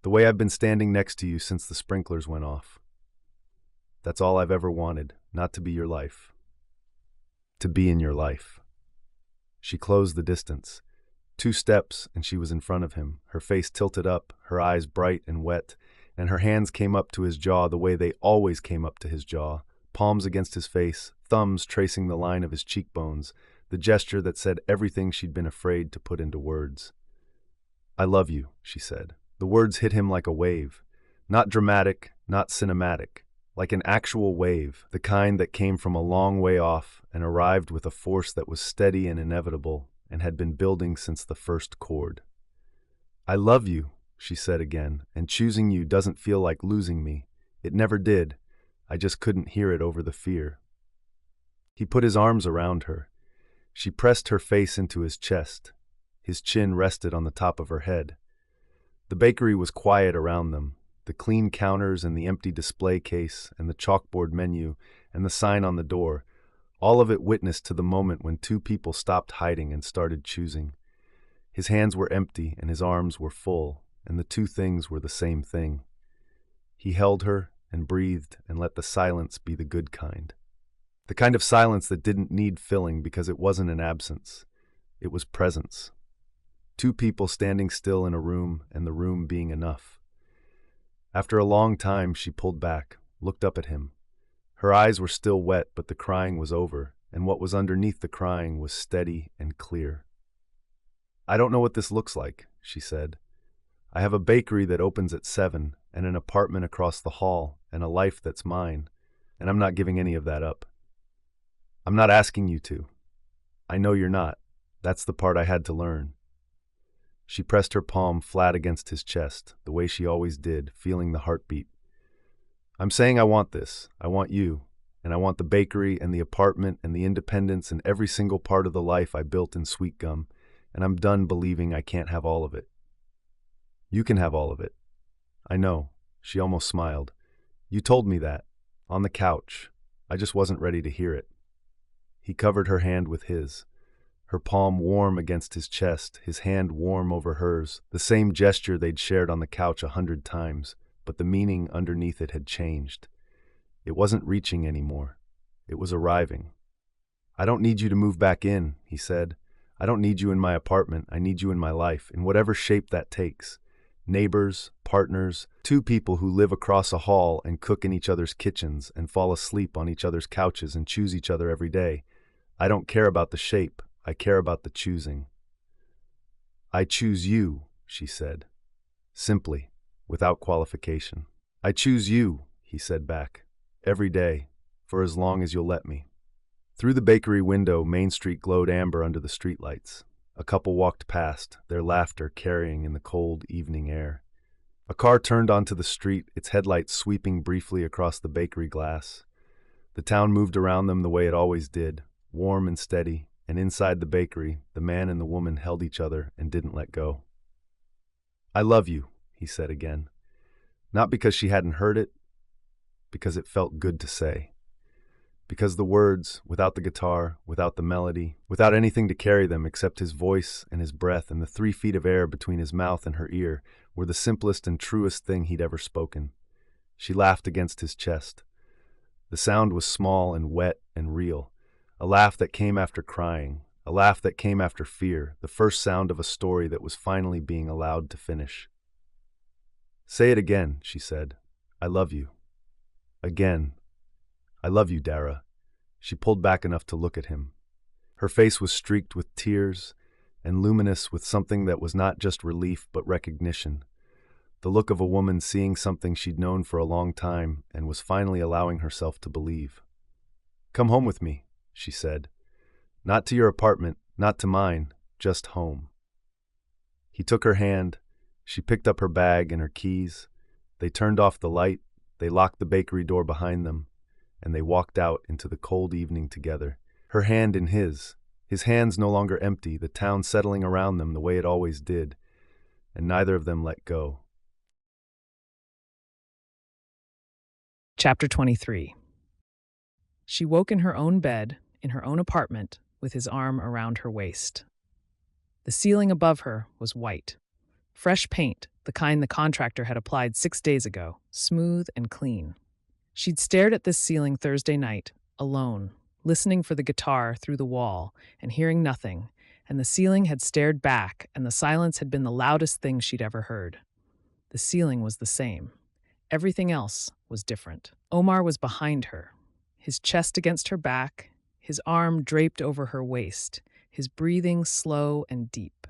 The way I've been standing next to you since the sprinklers went off. That's all I've ever wanted, not to be your life. To be in your life." She closed the distance. 2 steps, and she was in front of him, her face tilted up, her eyes bright and wet, and her hands came up to his jaw the way they always came up to his jaw, palms against his face, thumbs tracing the line of his cheekbones, the gesture that said everything she'd been afraid to put into words. "I love you," she said. The words hit him like a wave. Not dramatic, not cinematic. Like an actual wave, the kind that came from a long way off and arrived with a force that was steady and inevitable and had been building since the first chord. "I love you," she said again, "and choosing you doesn't feel like losing me. It never did. I just couldn't hear it over the fear." He put his arms around her. She pressed her face into his chest. His chin rested on the top of her head. The bakery was quiet around them. The clean counters and the empty display case and the chalkboard menu and the sign on the door, all of it witnessed to the moment when 2 people stopped hiding and started choosing. His hands were empty and his arms were full, and the 2 things were the same thing. He held her and breathed and let the silence be the good kind. The kind of silence that didn't need filling because it wasn't an absence. It was presence. 2 people standing still in a room and the room being enough. After a long time, she pulled back, looked up at him. Her eyes were still wet, but the crying was over, and what was underneath the crying was steady and clear. "I don't know what this looks like," she said. "I have a bakery that opens at 7, and an apartment across the hall, and a life that's mine, and I'm not giving any of that up. I'm not asking you to. I know you're not. That's the part I had to learn." She pressed her palm flat against his chest, the way she always did, feeling the heartbeat. "I'm saying I want this. I want you. And I want the bakery and the apartment and the independence and every single part of the life I built in Sweetgum, and I'm done believing I can't have all of it. You can have all of it. I know." She almost smiled. "You told me that. On the couch. I just wasn't ready to hear it." He covered her hand with his. Her palm warm against his chest, his hand warm over hers, the same gesture they'd shared on the couch 100 times, but the meaning underneath it had changed. It wasn't reaching anymore. It was arriving. "I don't need you to move back in," he said. "I don't need you in my apartment. I need you in my life, in whatever shape that takes. Neighbors, partners, 2 people who live across a hall and cook in each other's kitchens and fall asleep on each other's couches and choose each other every day. I don't care about the shape. I care about the choosing." "I choose you," she said, simply, without qualification. "I choose you," he said back, "every day, for as long as you'll let me." Through the bakery window, Main Street glowed amber under the streetlights. A couple walked past, their laughter carrying in the cold evening air. A car turned onto the street, its headlights sweeping briefly across the bakery glass. The town moved around them the way it always did, warm and steady, and inside the bakery, the man and the woman held each other and didn't let go. "I love you," he said again. Not because she hadn't heard it, because it felt good to say. Because the words, without the guitar, without the melody, without anything to carry them except his voice and his breath and the 3 feet of air between his mouth and her ear, were the simplest and truest thing he'd ever spoken. She laughed against his chest. The sound was small and wet and real. A laugh that came after crying, a laugh that came after fear, the first sound of a story that was finally being allowed to finish. "Say it again," she said. "I love you." Again. "I love you, Dara." She pulled back enough to look at him. Her face was streaked with tears and luminous with something that was not just relief but recognition. The look of a woman seeing something she'd known for a long time and was finally allowing herself to believe. "Come home with me," she said. "Not to your apartment, not to mine, just home." He took her hand. She picked up her bag and her keys. They turned off the light. They locked the bakery door behind them, and they walked out into the cold evening together, her hand in his hands no longer empty, the town settling around them the way it always did, and neither of them let go. Chapter 23. She woke in her own bed, in her own apartment, with his arm around her waist. The ceiling above her was white. Fresh paint, the kind the contractor had applied 6 days ago, smooth and clean. She'd stared at this ceiling Thursday night, alone, listening for the guitar through the wall and hearing nothing, and the ceiling had stared back, and the silence had been the loudest thing she'd ever heard. The ceiling was the same. Everything else was different. Omar was behind her, his chest against her back, his arm draped over her waist, his breathing slow and deep.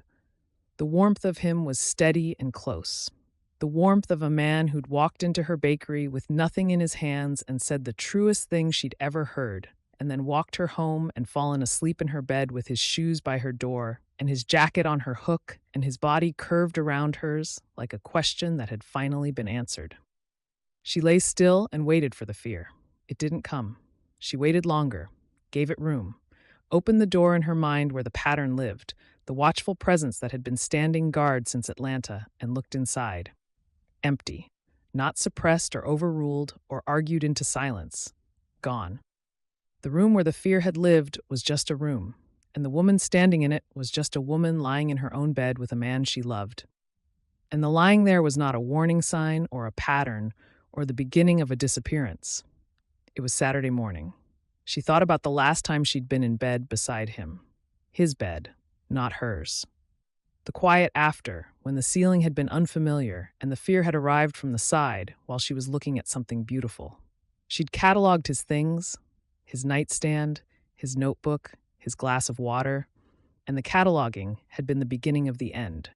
The warmth of him was steady and close. The warmth of a man who'd walked into her bakery with nothing in his hands and said the truest thing she'd ever heard, and then walked her home and fallen asleep in her bed with his shoes by her door and his jacket on her hook and his body curved around hers like a question that had finally been answered. She lay still and waited for the fear. It didn't come. She waited longer, gave it room, opened the door in her mind where the pattern lived, the watchful presence that had been standing guard since Atlanta, and looked inside. Empty, not suppressed or overruled or argued into silence. Gone. The room where the fear had lived was just a room, and the woman standing in it was just a woman lying in her own bed with a man she loved. And the lying there was not a warning sign or a pattern or the beginning of a disappearance. It was Saturday morning. She thought about the last time she'd been in bed beside him. His bed, not hers. The quiet after, when the ceiling had been unfamiliar and the fear had arrived from the side while she was looking at something beautiful. She'd cataloged his things, his nightstand, his notebook, his glass of water, and the cataloging had been the beginning of the end.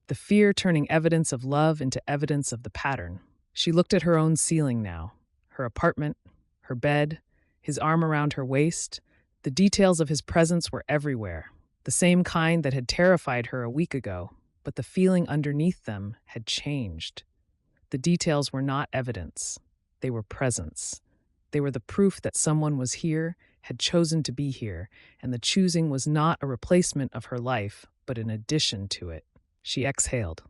The fear turning evidence of love into evidence of the pattern. She looked at her own ceiling now, her apartment, her bed, his arm around her waist. The details of his presence were everywhere, the same kind that had terrified her a week ago, but the feeling underneath them had changed. The details were not evidence. They were presence. They were the proof that someone was here, had chosen to be here, and the choosing was not a replacement of her life, but an addition to it. She exhaled.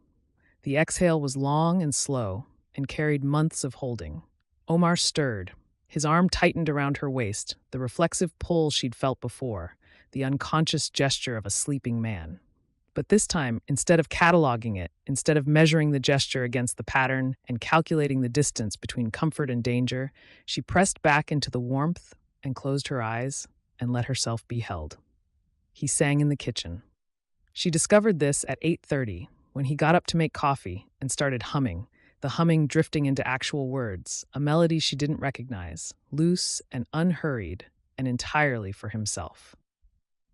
The exhale was long and slow, and carried months of holding. Omar stirred. His arm tightened around her waist, the reflexive pull she'd felt before, the unconscious gesture of a sleeping man. But this time, instead of cataloging it, instead of measuring the gesture against the pattern and calculating the distance between comfort and danger, she pressed back into the warmth and closed her eyes and let herself be held. He sang in the kitchen. She discovered this at 8:30 when he got up to make coffee and started humming, the humming drifting into actual words, a melody she didn't recognize, loose and unhurried and entirely for himself.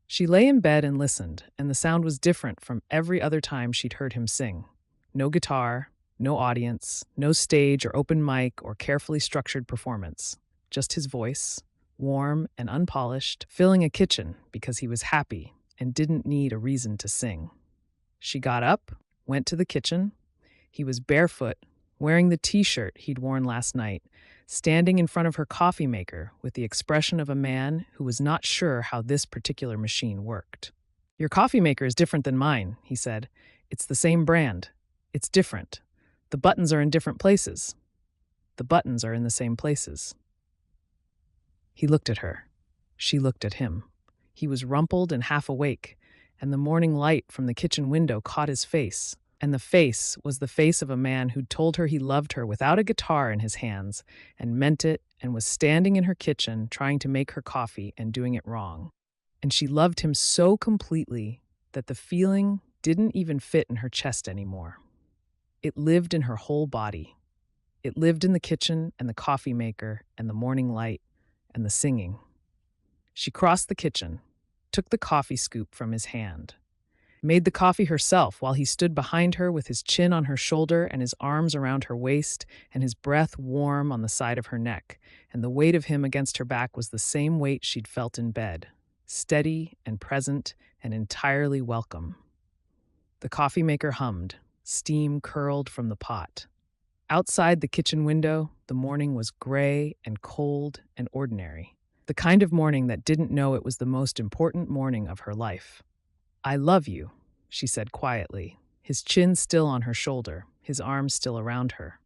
She lay in bed and listened, and the sound was different from every other time she'd heard him sing. No guitar, no audience, no stage or open mic or carefully structured performance. Just his voice, warm and unpolished, filling a kitchen because he was happy and didn't need a reason to sing. She got up, went to the kitchen. He was barefoot, wearing the t-shirt he'd worn last night, standing in front of her coffee maker with the expression of a man who was not sure how this particular machine worked. "Your coffee maker is different than mine," he said. "It's the same brand. It's different. The buttons are in different places." "The buttons are in the same places." He looked at her. She looked at him. He was rumpled and half awake, and the morning light from the kitchen window caught his face. And the face was the face of a man who'd told her he loved her without a guitar in his hands, and meant it, and was standing in her kitchen trying to make her coffee and doing it wrong. And she loved him so completely that the feeling didn't even fit in her chest anymore. It lived in her whole body. It lived in the kitchen and the coffee maker and the morning light and the singing. She crossed the kitchen, took the coffee scoop from his hand, made the coffee herself while he stood behind her with his chin on her shoulder and his arms around her waist and his breath warm on the side of her neck, and the weight of him against her back was the same weight she'd felt in bed, steady and present and entirely welcome. The coffee maker hummed, steam curled from the pot. Outside the kitchen window, the morning was gray and cold and ordinary. The kind of morning that didn't know it was the most important morning of her life. "I love you," she said quietly, his chin still on her shoulder, his arms still around her.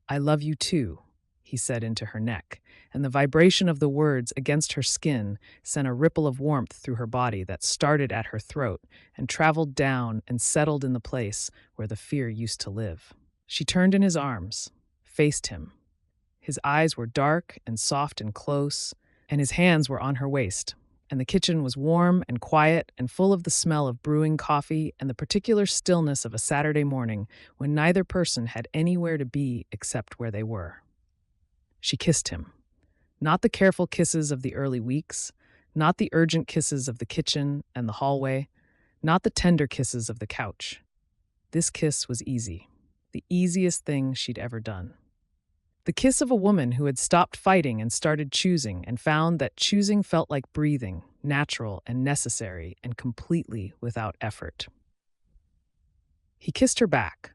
"I love you too," he said into her neck, and the vibration of the words against her skin sent a ripple of warmth through her body that started at her throat and traveled down and settled in the place where the fear used to live. She turned in his arms, faced him. His eyes were dark and soft and close, and his hands were on her waist, and the kitchen was warm and quiet and full of the smell of brewing coffee and the particular stillness of a Saturday morning when neither person had anywhere to be except where they were. She kissed him. Not the careful kisses of the early weeks, not the urgent kisses of the kitchen and the hallway, not the tender kisses of the couch. This kiss was easy, the easiest thing she'd ever done. The kiss of a woman who had stopped fighting and started choosing and found that choosing felt like breathing, natural and necessary and completely without effort. He kissed her back.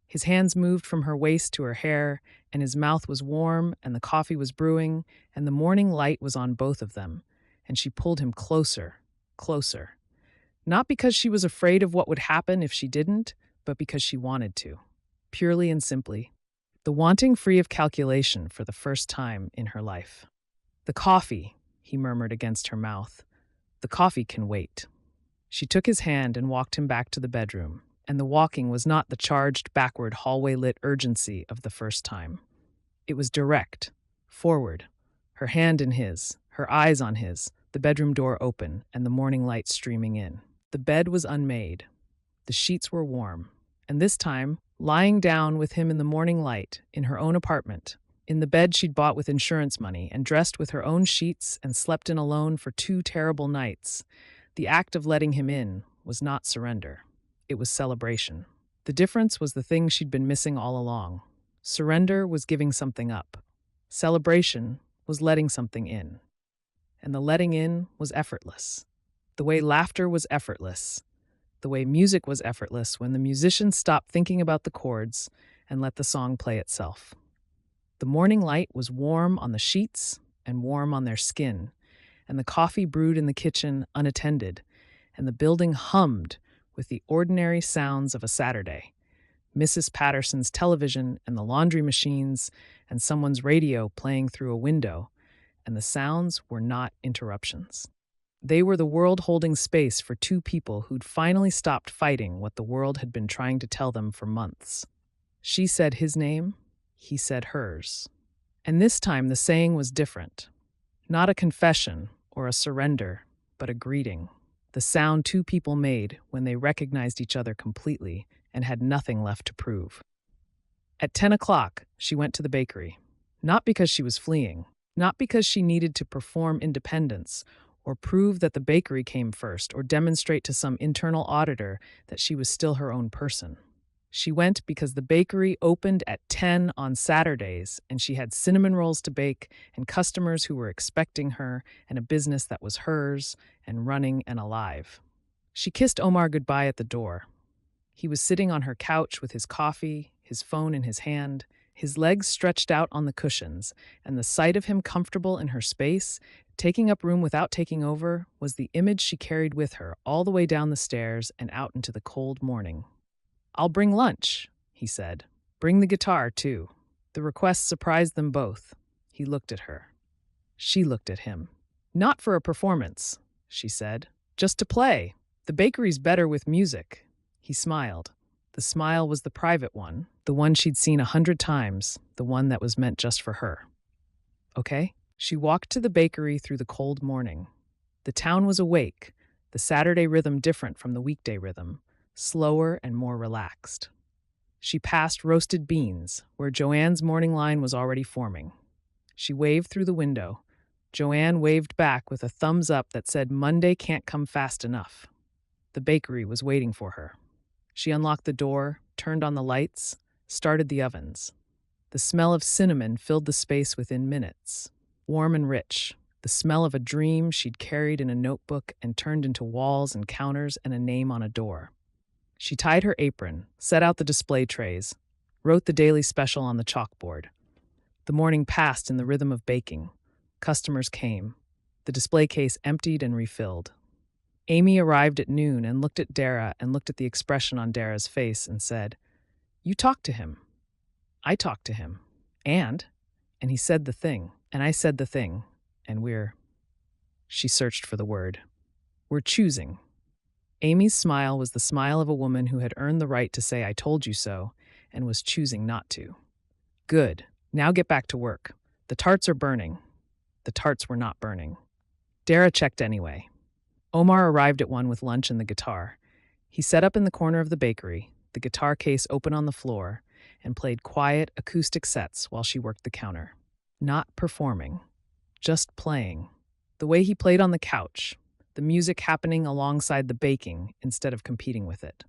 His hands moved from her waist to her hair, and his mouth was warm, and the coffee was brewing, and the morning light was on both of them, and she pulled him closer, closer. Not because she was afraid of what would happen if she didn't, but because she wanted to, purely and simply. The wanting free of calculation for the first time in her life. "The coffee," he murmured against her mouth. "The coffee can wait." She took his hand and walked him back to the bedroom, and the walking was not the charged, backward, hallway-lit urgency of the first time. It was direct, forward, her hand in his, her eyes on his, the bedroom door open, and the morning light streaming in. The bed was unmade. The sheets were warm, and this time, lying down with him in the morning light, in her own apartment, in the bed she'd bought with insurance money and dressed with her own sheets and slept in alone for 2 terrible nights, the act of letting him in was not surrender. It was celebration. The difference was the thing she'd been missing all along. Surrender was giving something up. Celebration was letting something in. And the letting in was effortless. The way laughter was effortless. The way music was effortless when the musician stopped thinking about the chords and let the song play itself. The morning light was warm on the sheets and warm on their skin, and the coffee brewed in the kitchen unattended, and the building hummed with the ordinary sounds of a Saturday. Mrs. Patterson's television and the laundry machines and someone's radio playing through a window, and the sounds were not interruptions. They were the world holding space for 2 people who'd finally stopped fighting what the world had been trying to tell them for months. She said his name, he said hers. And this time the saying was different. Not a confession or a surrender, but a greeting. The sound 2 people made when they recognized each other completely and had nothing left to prove. At 10 o'clock, she went to the bakery. Not because she was fleeing, not because she needed to perform independence or prove that the bakery came first or demonstrate to some internal auditor that she was still her own person. She went because the bakery opened at 10 on Saturdays and she had cinnamon rolls to bake and customers who were expecting her and a business that was hers and running and alive. She kissed Omar goodbye at the door. He was sitting on her couch with his coffee, his phone in his hand, his legs stretched out on the cushions, and the sight of him comfortable in her space, taking up room without taking over, was the image she carried with her all the way down the stairs and out into the cold morning. "I'll bring lunch," he said. "Bring the guitar, too." The request surprised them both. He looked at her. She looked at him. "Not for a performance," she said. "Just to play. The bakery's better with music." He smiled. The smile was the private one, the one she'd seen 100 times, the one that was meant just for her. "Okay?" She walked to the bakery through the cold morning. The town was awake, the Saturday rhythm different from the weekday rhythm, slower and more relaxed. She passed Roasted Beans, where Joanne's morning line was already forming. She waved through the window. Joanne waved back with a thumbs up that said Monday can't come fast enough. The bakery was waiting for her. She unlocked the door, turned on the lights, started the ovens. The smell of cinnamon filled the space within minutes. Warm and rich, the smell of a dream she'd carried in a notebook and turned into walls and counters and a name on a door. She tied her apron, set out the display trays, wrote the daily special on the chalkboard. The morning passed in the rhythm of baking. Customers came. The display case emptied and refilled. Amy arrived at noon and looked at Dara and looked at the expression on Dara's face and said, "You talked to him. I talked to him. And he said the thing, and I said the thing, and she searched for the word. We're choosing." Amy's smile was the smile of a woman who had earned the right to say "I told you so" and was choosing not to. Good. Now get back to work. The tarts are burning. The tarts were not burning. Dara checked anyway. Omar arrived at one with lunch and the guitar. He sat up in the corner of the bakery, the guitar case open on the floor, and played quiet, acoustic sets while she worked the counter. Not performing, just playing. The way he played on the couch, the music happening alongside the baking instead of competing with it.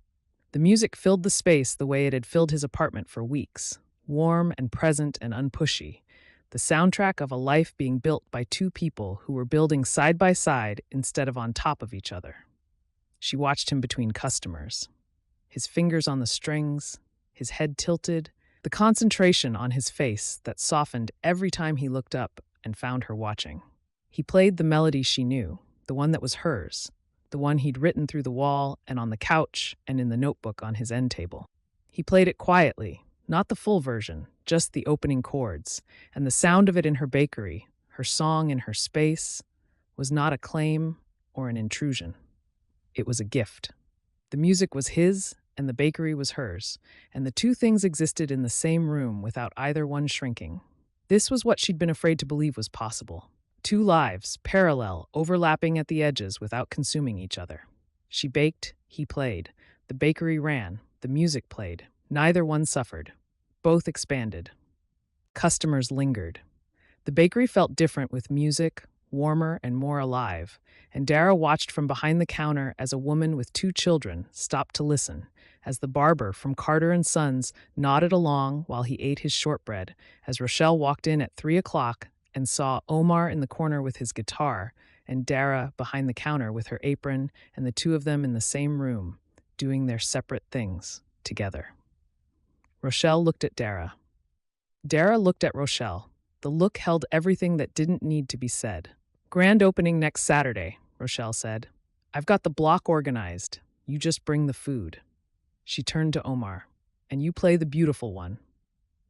The music filled the space the way it had filled his apartment for weeks, warm and present and unpushy, the soundtrack of a life being built by two people who were building side by side instead of on top of each other. She watched him between customers. His fingers on the strings, his head tilted, the concentration on his face that softened every time he looked up and found her watching. He played the melody she knew, the one that was hers, the one he'd written through the wall and on the couch and in the notebook on his end table. He played it quietly, not the full version, just the opening chords, and the sound of it in her bakery, her song in her space, was not a claim or an intrusion. It was a gift. The music was his and the bakery was hers, and the two things existed in the same room without either one shrinking. This was what she'd been afraid to believe was possible. Two lives, parallel, overlapping at the edges without consuming each other. She baked, he played. The bakery ran, the music played. Neither one suffered. Both expanded. Customers lingered. The bakery felt different with music, warmer and more alive, and Dara watched from behind the counter as a woman with two children stopped to listen, as the barber from Carter & Sons nodded along while he ate his shortbread, as Rochelle walked in at 3 o'clock and saw Omar in the corner with his guitar and Dara behind the counter with her apron, and the two of them in the same room, doing their separate things together. Rochelle looked at Dara. Dara looked at Rochelle. The look held everything that didn't need to be said. "Grand opening next Saturday," Rochelle said. "I've got the block organized. You just bring the food." She turned to Omar. "And you play the beautiful one."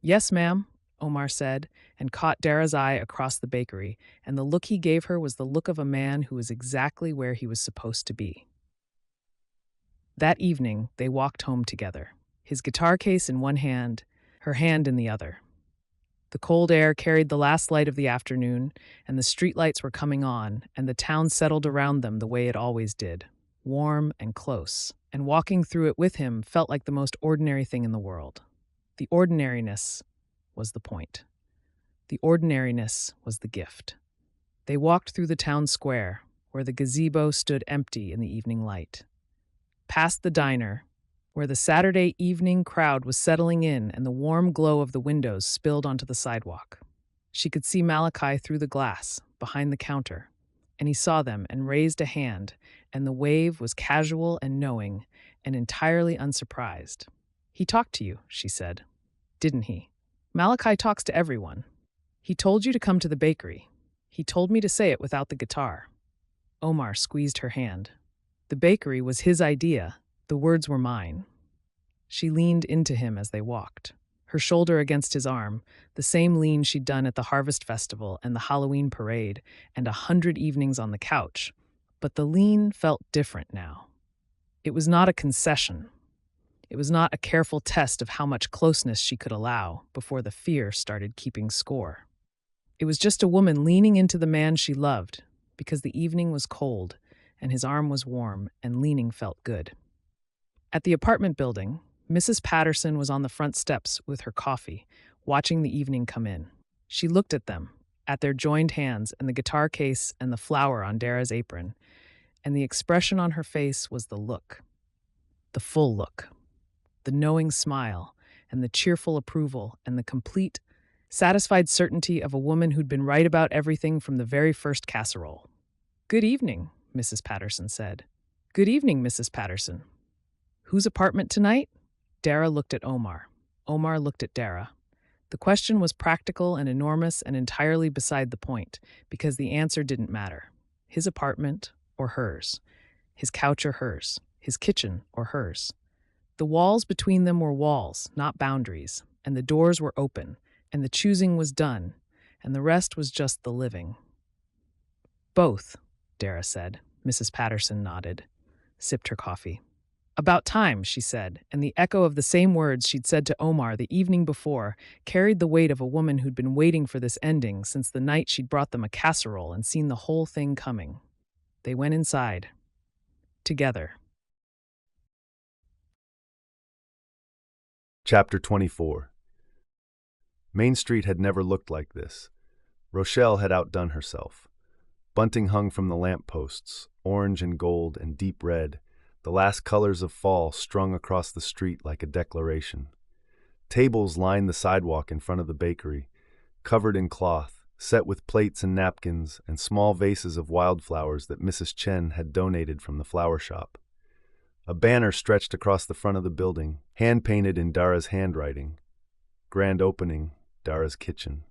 "Yes, ma'am," Omar said, and caught Dara's eye across the bakery, and the look he gave her was the look of a man who was exactly where he was supposed to be. That evening, they walked home together, his guitar case in one hand, her hand in the other. The cold air carried the last light of the afternoon, and the streetlights were coming on, and the town settled around them the way it always did, warm and close, and walking through it with him felt like the most ordinary thing in the world. The ordinariness was the point. The ordinariness was the gift. They walked through the town square, where the gazebo stood empty in the evening light. Past the diner, where the Saturday evening crowd was settling in and the warm glow of the windows spilled onto the sidewalk. She could see Malachi through the glass, behind the counter, and he saw them and raised a hand, and the wave was casual and knowing and entirely unsurprised. "He talked to you," she said. "Didn't he? Malachi talks to everyone. He told you to come to the bakery. He told me to say it without the guitar." Omar squeezed her hand. "The bakery was his idea. The words were mine." She leaned into him as they walked, her shoulder against his arm, the same lean she'd done at the Harvest Festival and the Halloween parade and 100 evenings on the couch, but the lean felt different now. It was not a concession. It was not a careful test of how much closeness she could allow before the fear started keeping score. It was just a woman leaning into the man she loved because the evening was cold and his arm was warm and leaning felt good. At the apartment building, Mrs. Patterson was on the front steps with her coffee, watching the evening come in. She looked at them, at their joined hands and the guitar case and the flower on Dara's apron, and the expression on her face was the look. The full look. The knowing smile and the cheerful approval and the complete, satisfied certainty of a woman who'd been right about everything from the very first casserole. "Good evening," Mrs. Patterson said. "Good evening, Mrs. Patterson. Whose apartment tonight?" Dara looked at Omar. Omar looked at Dara. The question was practical and enormous and entirely beside the point, because the answer didn't matter. his apartment or hers, his couch or hers, his kitchen or hers. The walls between them were walls, not boundaries, and the doors were open, and the choosing was done, and the rest was just the living. Both, Dara said. Mrs. Patterson nodded, sipped her coffee. About time, she said, and the echo of the same words she'd said to Omar the evening before carried the weight of a woman who'd been waiting for this ending since the night she'd brought them a casserole and seen the whole thing coming. They went inside. Together. Chapter 24. Main Street had never looked like this. Rochelle had outdone herself. Bunting hung from the lampposts, orange and gold and deep red, the last colors of fall strung across the street like a declaration. Tables lined the sidewalk in front of the bakery, covered in cloth, set with plates and napkins and small vases of wildflowers that Mrs. Chen had donated from the flower shop. A banner stretched across the front of the building, hand-painted in Dara's handwriting. Grand opening, Dara's kitchen.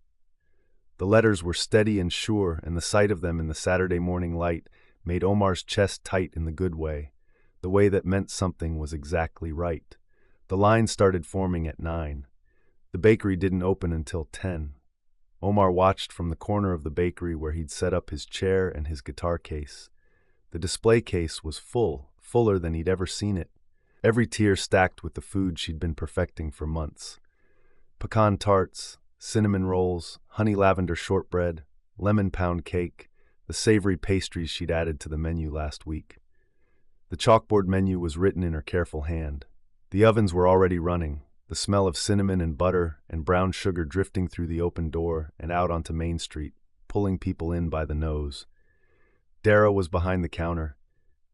The letters were steady and sure, and the sight of them in the Saturday morning light made Omar's chest tight in the good way, the way that meant something was exactly right. The line started forming at 9. The bakery didn't open until 10. Omar watched from the corner of the bakery where he'd set up his chair and his guitar case. The display case was full, fuller than he'd ever seen it, every tier stacked with the food she'd been perfecting for months. Pecan tarts, cinnamon rolls, honey lavender shortbread, lemon pound cake, the savory pastries she'd added to the menu last week. The chalkboard menu was written in her careful hand. The ovens were already running, the smell of cinnamon and butter and brown sugar drifting through the open door and out onto Main Street, pulling people in by the nose. Dara was behind the counter,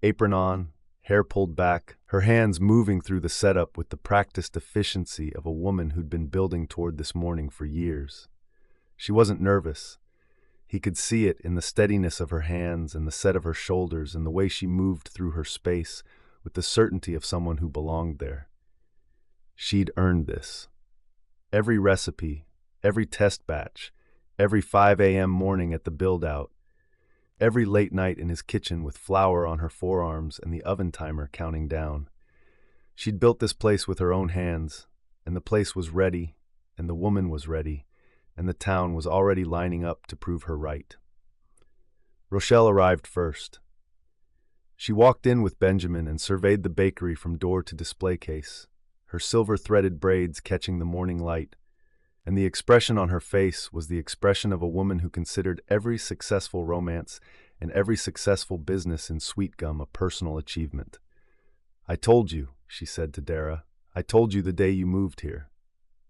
apron on, hair pulled back, her hands moving through the setup with the practiced efficiency of a woman who'd been building toward this morning for years. She wasn't nervous. He could see it in the steadiness of her hands and the set of her shoulders and the way she moved through her space with the certainty of someone who belonged there. She'd earned this. Every recipe, every test batch, every 5 a.m. morning at the build-out, every late night in his kitchen with flour on her forearms and the oven timer counting down. She'd built this place with her own hands, and the place was ready, and the woman was ready, and the town was already lining up to prove her right. Rochelle arrived first. She walked in with Benjamin and surveyed the bakery from door to display case, her silver-threaded braids catching the morning light, and the expression on her face was the expression of a woman who considered every successful romance and every successful business in Sweetgum a personal achievement. "I told you," she said to Dara. "I told you the day you moved here.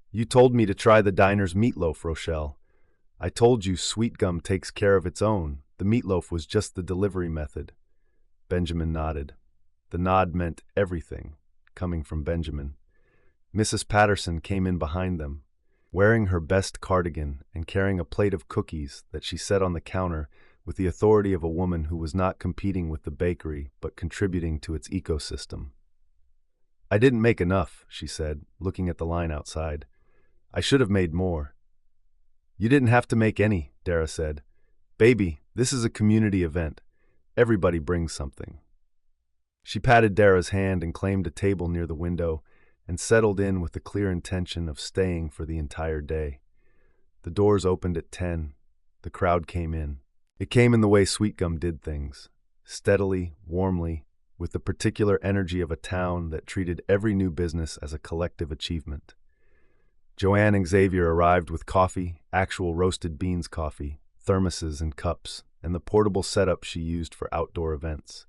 You told me to try the diner's meatloaf, Rochelle. I told you Sweetgum takes care of its own. The meatloaf was just the delivery method." Benjamin nodded. The nod meant everything, coming from Benjamin. Mrs. Patterson came in behind them, wearing her best cardigan and carrying a plate of cookies that she set on the counter with the authority of a woman who was not competing with the bakery but contributing to its ecosystem. "I didn't make enough," she said, looking at the line outside. "I should have made more." "You didn't have to make any," Dara said. "Baby, this is a community event. Everybody brings something." She patted Dara's hand and claimed a table near the window and settled in with the clear intention of staying for the entire day. The doors opened at 10. The crowd came in. It came in the way Sweetgum did things, steadily, warmly, with the particular energy of a town that treated every new business as a collective achievement. Joanne and Xavier arrived with coffee, actual roasted beans coffee, thermoses and cups, and the portable setup she used for outdoor events.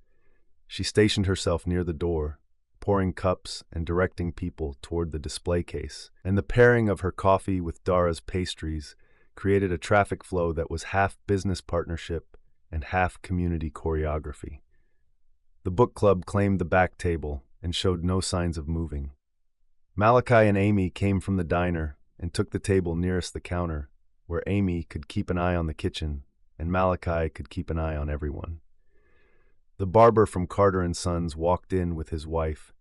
She stationed herself near the door, pouring cups and directing people toward the display case, and the pairing of her coffee with Dara's pastries created a traffic flow that was half business partnership and half community choreography. The book club claimed the back table and showed no signs of moving. Malachi and Amy came from the diner and took the table nearest the counter, where Amy could keep an eye on the kitchen and Malachi could keep an eye on everyone. The barber from Carter & Sons walked in with his wife,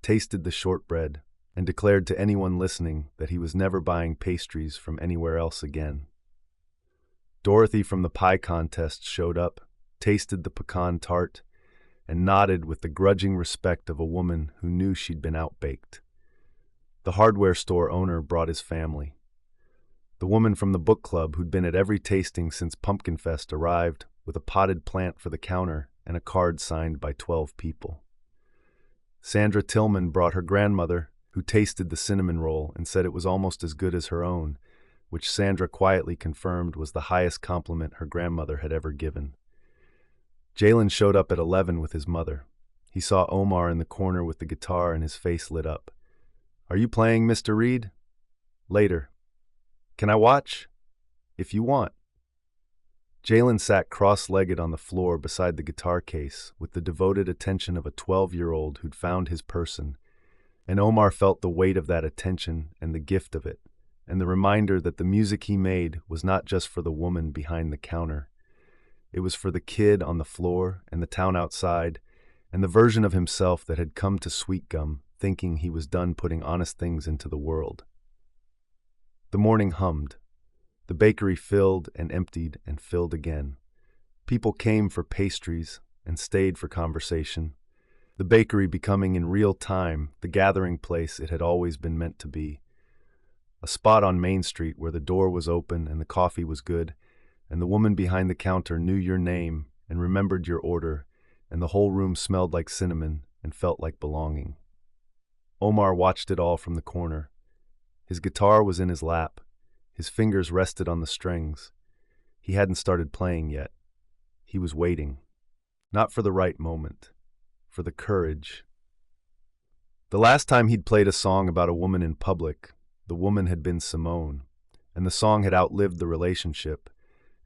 tasted the shortbread, and declared to anyone listening that he was never buying pastries from anywhere else again. Dorothy from the pie contest showed up, tasted the pecan tart, and nodded with the grudging respect of a woman who knew she'd been outbaked. The hardware store owner brought his family. The woman from the book club who'd been at every tasting since Pumpkin Fest arrived with a potted plant for the counter and a card signed by 12 people. Sandra Tillman brought her grandmother, who tasted the cinnamon roll and said it was almost as good as her own, which Sandra quietly confirmed was the highest compliment her grandmother had ever given. Jalen showed up at 11 with his mother. He saw Omar in the corner with the guitar and his face lit up. "Are you playing, Mr. Reid?" "Later." "Can I watch?" "If you want." Jalen sat cross-legged on the floor beside the guitar case with the devoted attention of a 12-year-old who'd found his person, and Omar felt the weight of that attention and the gift of it, and the reminder that the music he made was not just for the woman behind the counter. It was for the kid on the floor and the town outside, and the version of himself that had come to Sweetgum thinking he was done putting honest things into the world. The morning hummed. The bakery filled and emptied and filled again. People came for pastries and stayed for conversation, the bakery becoming in real time the gathering place it had always been meant to be. A spot on Main Street where the door was open and the coffee was good, and the woman behind the counter knew your name and remembered your order, and the whole room smelled like cinnamon and felt like belonging. Omar watched it all from the corner. His guitar was in his lap. His fingers rested on the strings. He hadn't started playing yet. He was waiting. Not for the right moment. For the courage. The last time he'd played a song about a woman in public, the woman had been Simone, and the song had outlived the relationship,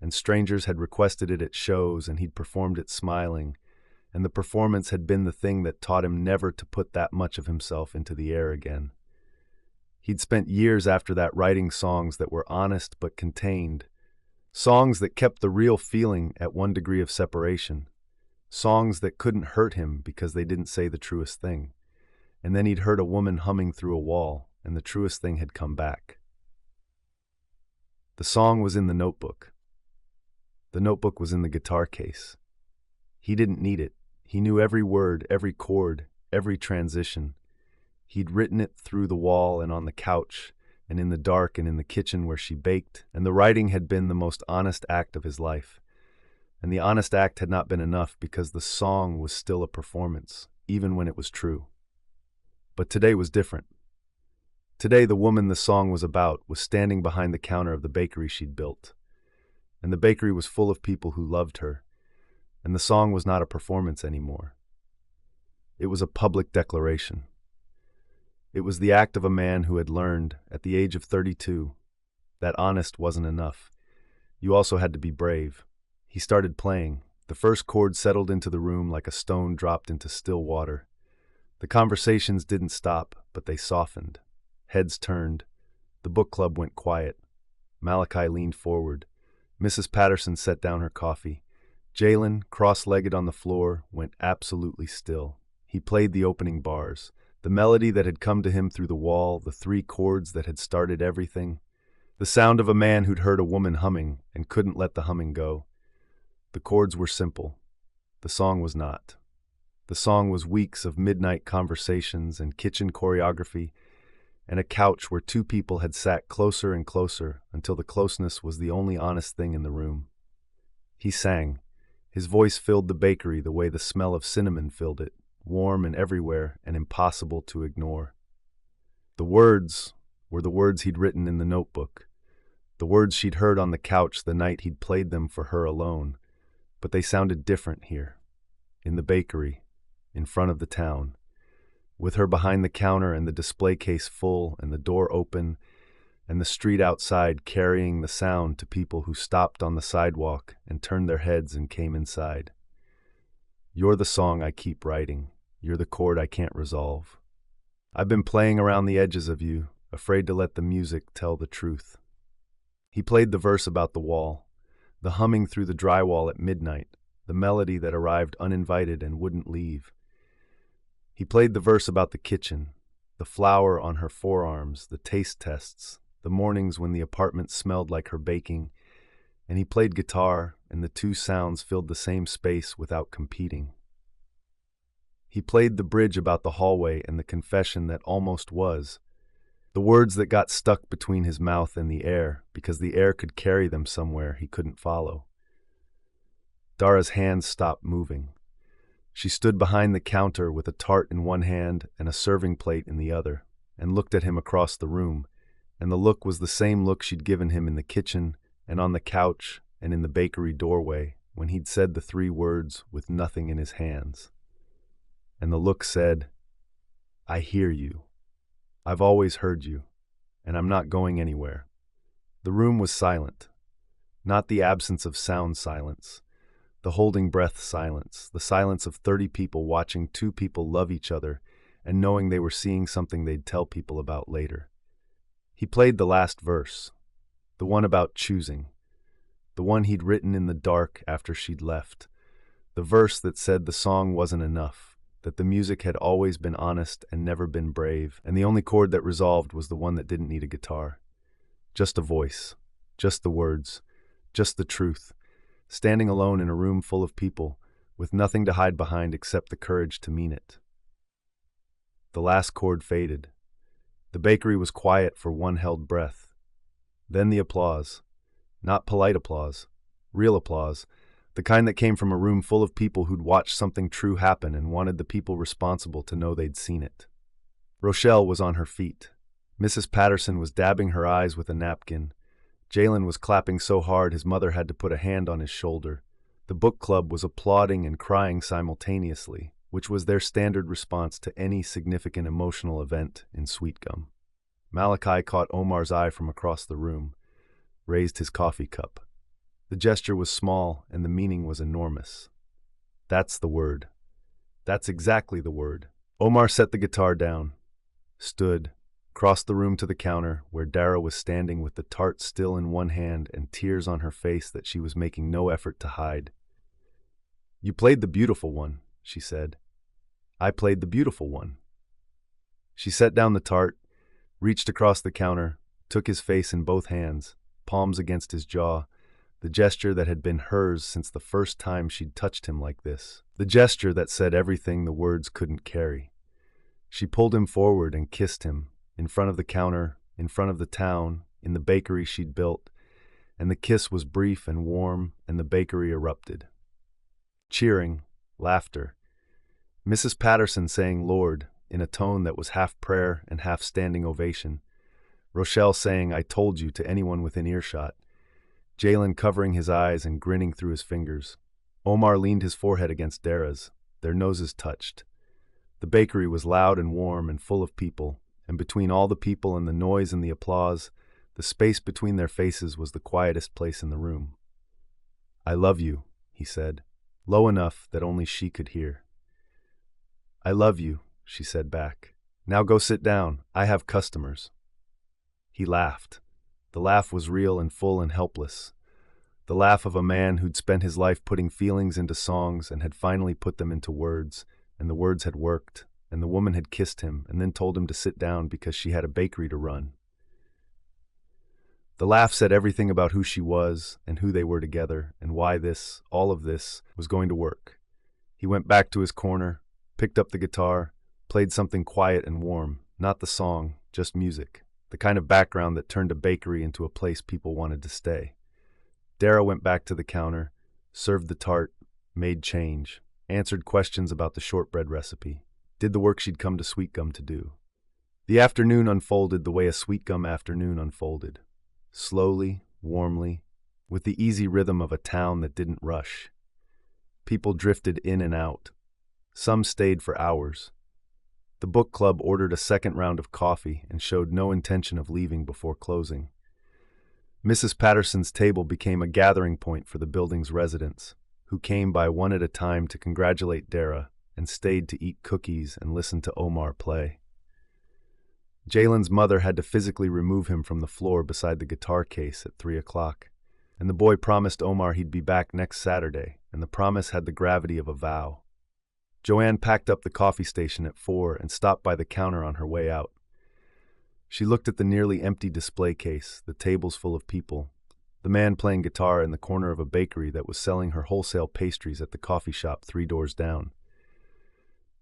and strangers had requested it at shows and he'd performed it smiling, and the performance had been the thing that taught him never to put that much of himself into the air again. He'd spent years after that writing songs that were honest but contained, songs that kept the real feeling at 1 degree of separation, songs that couldn't hurt him because they didn't say the truest thing. And then he'd heard a woman humming through a wall, and the truest thing had come back. The song was in the notebook. The notebook was in the guitar case. He didn't need it. He knew every word, every chord, every transition. He'd written it through the wall and on the couch, and in the dark and in the kitchen where she baked, and the writing had been the most honest act of his life. And the honest act had not been enough because the song was still a performance, even when it was true. But today was different. Today the woman the song was about was standing behind the counter of the bakery she'd built. And the bakery was full of people who loved her, and the song was not a performance anymore. It was a public declaration. It was the act of a man who had learned, at the age of 32, that honest wasn't enough. You also had to be brave. He started playing. The first chord settled into the room like a stone dropped into still water. The conversations didn't stop, but they softened. Heads turned. The book club went quiet. Malachi leaned forward. Mrs. Patterson set down her coffee. Jalen, cross-legged on the floor, went absolutely still. He played the opening bars. The melody that had come to him through the wall, the 3 chords that had started everything. The sound of a man who'd heard a woman humming and couldn't let the humming go. The chords were simple. The song was not. The song was weeks of midnight conversations and kitchen choreography, and a couch where 2 people had sat closer and closer until the closeness was the only honest thing in the room. He sang. His voice filled the bakery the way the smell of cinnamon filled it, warm and everywhere and impossible to ignore. The words were the words he'd written in the notebook, the words she'd heard on the couch the night he'd played them for her alone, but they sounded different here, in the bakery, in front of the town, with her behind the counter and the display case full and the door open and the street outside carrying the sound to people who stopped on the sidewalk and turned their heads and came inside. You're the song I keep writing. You're the chord I can't resolve. I've been playing around the edges of you, afraid to let the music tell the truth. He played the verse about the wall, the humming through the drywall at midnight, the melody that arrived uninvited and wouldn't leave. He played the verse about the kitchen, the flour on her forearms, the taste tests, the mornings when the apartment smelled like her baking, and he played guitar and the two sounds filled the same space without competing. He played the bridge about the hallway and the confession that almost was, the words that got stuck between his mouth and the air because the air could carry them somewhere he couldn't follow. Dara's hands stopped moving. She stood behind the counter with a tart in one hand and a serving plate in the other, and looked at him across the room, and the look was the same look she'd given him in the kitchen and on the couch and in the bakery doorway when he'd said the three words with nothing in his hands. And the look said, "I hear you. I've always heard you, and I'm not going anywhere." The room was silent, not the absence of sound silence, the holding breath silence, the silence of 30 people watching two people love each other and knowing they were seeing something they'd tell people about later. He played the last verse, the one about choosing, the one he'd written in the dark after she'd left, the verse that said the song wasn't enough, that the music had always been honest and never been brave, and the only chord that resolved was the one that didn't need a guitar. Just a voice, just the words, just the truth, standing alone in a room full of people, with nothing to hide behind except the courage to mean it. The last chord faded. The bakery was quiet for one held breath. Then the applause. Not polite applause, real applause, the kind that came from a room full of people who'd watched something true happen and wanted the people responsible to know they'd seen it. Rochelle was on her feet. Mrs. Patterson was dabbing her eyes with a napkin. Jalen was clapping so hard his mother had to put a hand on his shoulder. The book club was applauding and crying simultaneously, which was their standard response to any significant emotional event in Sweetgum. Malachi caught Omar's eye from across the room, raised his coffee cup. The gesture was small and the meaning was enormous. That's the word. That's exactly the word. Omar set the guitar down, stood, crossed the room to the counter where Dara was standing with the tart still in one hand and tears on her face that she was making no effort to hide. "You played the beautiful one," she said. "I played the beautiful one." She set down the tart, reached across the counter, took his face in both hands, palms against his jaw, the gesture that had been hers since the first time she'd touched him like this, the gesture that said everything the words couldn't carry. She pulled him forward and kissed him, in front of the counter, in front of the town, in the bakery she'd built, and the kiss was brief and warm, and the bakery erupted. Cheering, laughter. Mrs. Patterson saying "Lord" in a tone that was half prayer and half standing ovation. Rochelle saying "I told you" to anyone within earshot. Jalen covering his eyes and grinning through his fingers. Omar leaned his forehead against Dara's. Their noses touched. The bakery was loud and warm and full of people, and between all the people and the noise and the applause, the space between their faces was the quietest place in the room. "I love you," he said, low enough that only she could hear. "I love you," she said back. "Now go sit down. I have customers." He laughed. The laugh was real and full and helpless. The laugh of a man who'd spent his life putting feelings into songs and had finally put them into words, and the words had worked, and the woman had kissed him and then told him to sit down because she had a bakery to run. The laugh said everything about who she was and who they were together and why this, all of this, was going to work. He went back to his corner, picked up the guitar, played something quiet and warm, not the song, just music, the kind of background that turned a bakery into a place people wanted to stay. Dara went back to the counter, served the tart, made change, answered questions about the shortbread recipe, did the work she'd come to Sweetgum to do. The afternoon unfolded the way a Sweetgum afternoon unfolded. Slowly, warmly, with the easy rhythm of a town that didn't rush. People drifted in and out. Some stayed for hours. The book club ordered a second round of coffee and showed no intention of leaving before closing. Mrs. Patterson's table became a gathering point for the building's residents, who came by one at a time to congratulate Dara and stayed to eat cookies and listen to Omar play. Jalen's mother had to physically remove him from the floor beside the guitar case at 3 o'clock, and the boy promised Omar he'd be back next Saturday, and the promise had the gravity of a vow. Joanne packed up the coffee station at 4 and stopped by the counter on her way out. She looked at the nearly empty display case, the tables full of people, the man playing guitar in the corner of a bakery that was selling her wholesale pastries at the coffee shop 3 doors down.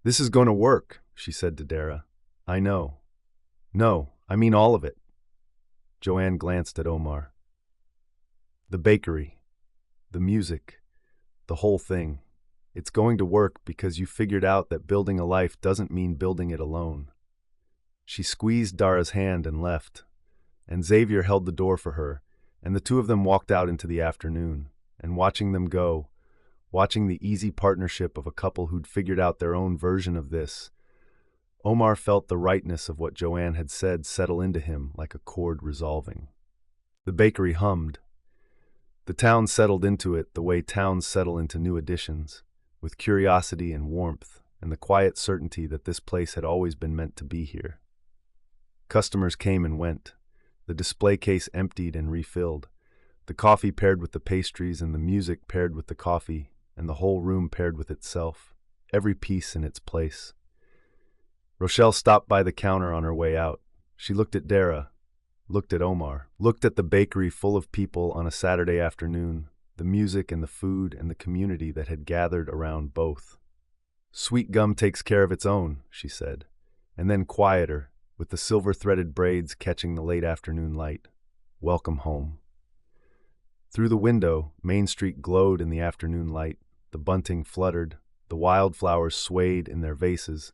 "This is going to work," she said to Dara. "I know." "No, I mean all of it." Joanne glanced at Omar. "The bakery, the music, the whole thing. It's going to work because you figured out that building a life doesn't mean building it alone." She squeezed Dara's hand and left, and Xavier held the door for her, and the two of them walked out into the afternoon. And watching them go, watching the easy partnership of a couple who'd figured out their own version of this, Omar felt the rightness of what Joanne had said settle into him like a chord resolving. The bakery hummed. The town settled into it the way towns settle into new additions, with curiosity and warmth, and the quiet certainty that this place had always been meant to be here. Customers came and went. The display case emptied and refilled. The coffee paired with the pastries, and the music paired with the coffee, and the whole room paired with itself, every piece in its place. Rochelle stopped by the counter on her way out. She looked at Dara, looked at Omar, looked at the bakery full of people on a Saturday afternoon, the music and the food and the community that had gathered around both. "Sweetgum takes care of its own," she said, and then quieter, with the silver-threaded braids catching the late afternoon light. "Welcome home." Through the window, Main Street glowed in the afternoon light. The bunting fluttered, the wildflowers swayed in their vases,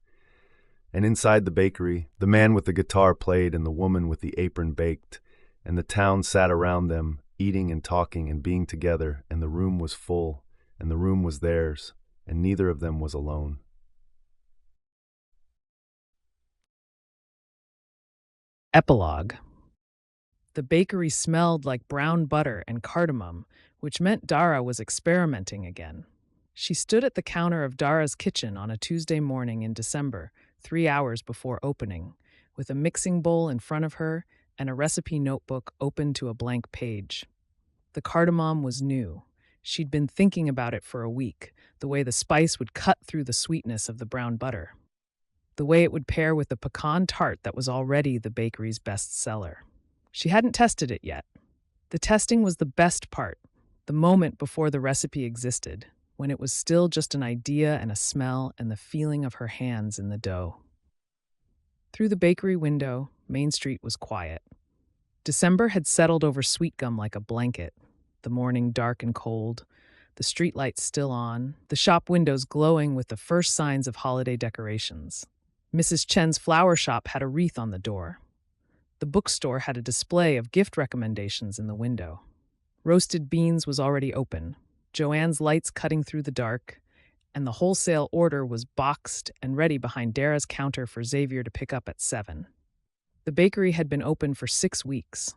and inside the bakery, the man with the guitar played and the woman with the apron baked, and the town sat around them, eating and talking and being together, and the room was full, and the room was theirs, and neither of them was alone. Epilogue. The bakery smelled like brown butter and cardamom, which meant Dara was experimenting again. She stood at the counter of Dara's kitchen on a Tuesday morning in December, 3 hours before opening, with a mixing bowl in front of her and a recipe notebook open to a blank page. The cardamom was new. She'd been thinking about it for a week, the way the spice would cut through the sweetness of the brown butter, the way it would pair with the pecan tart that was already the bakery's best seller. She hadn't tested it yet. The testing was the best part, the moment before the recipe existed, when it was still just an idea and a smell and the feeling of her hands in the dough. Through the bakery window, Main Street was quiet. December had settled over Sweetgum like a blanket, the morning dark and cold, the streetlights still on, the shop windows glowing with the first signs of holiday decorations. Mrs. Chen's flower shop had a wreath on the door. The bookstore had a display of gift recommendations in the window. Roasted Beans was already open, Joanne's lights cutting through the dark, and the wholesale order was boxed and ready behind Dara's counter for Xavier to pick up at 7. The bakery had been open for 6 weeks.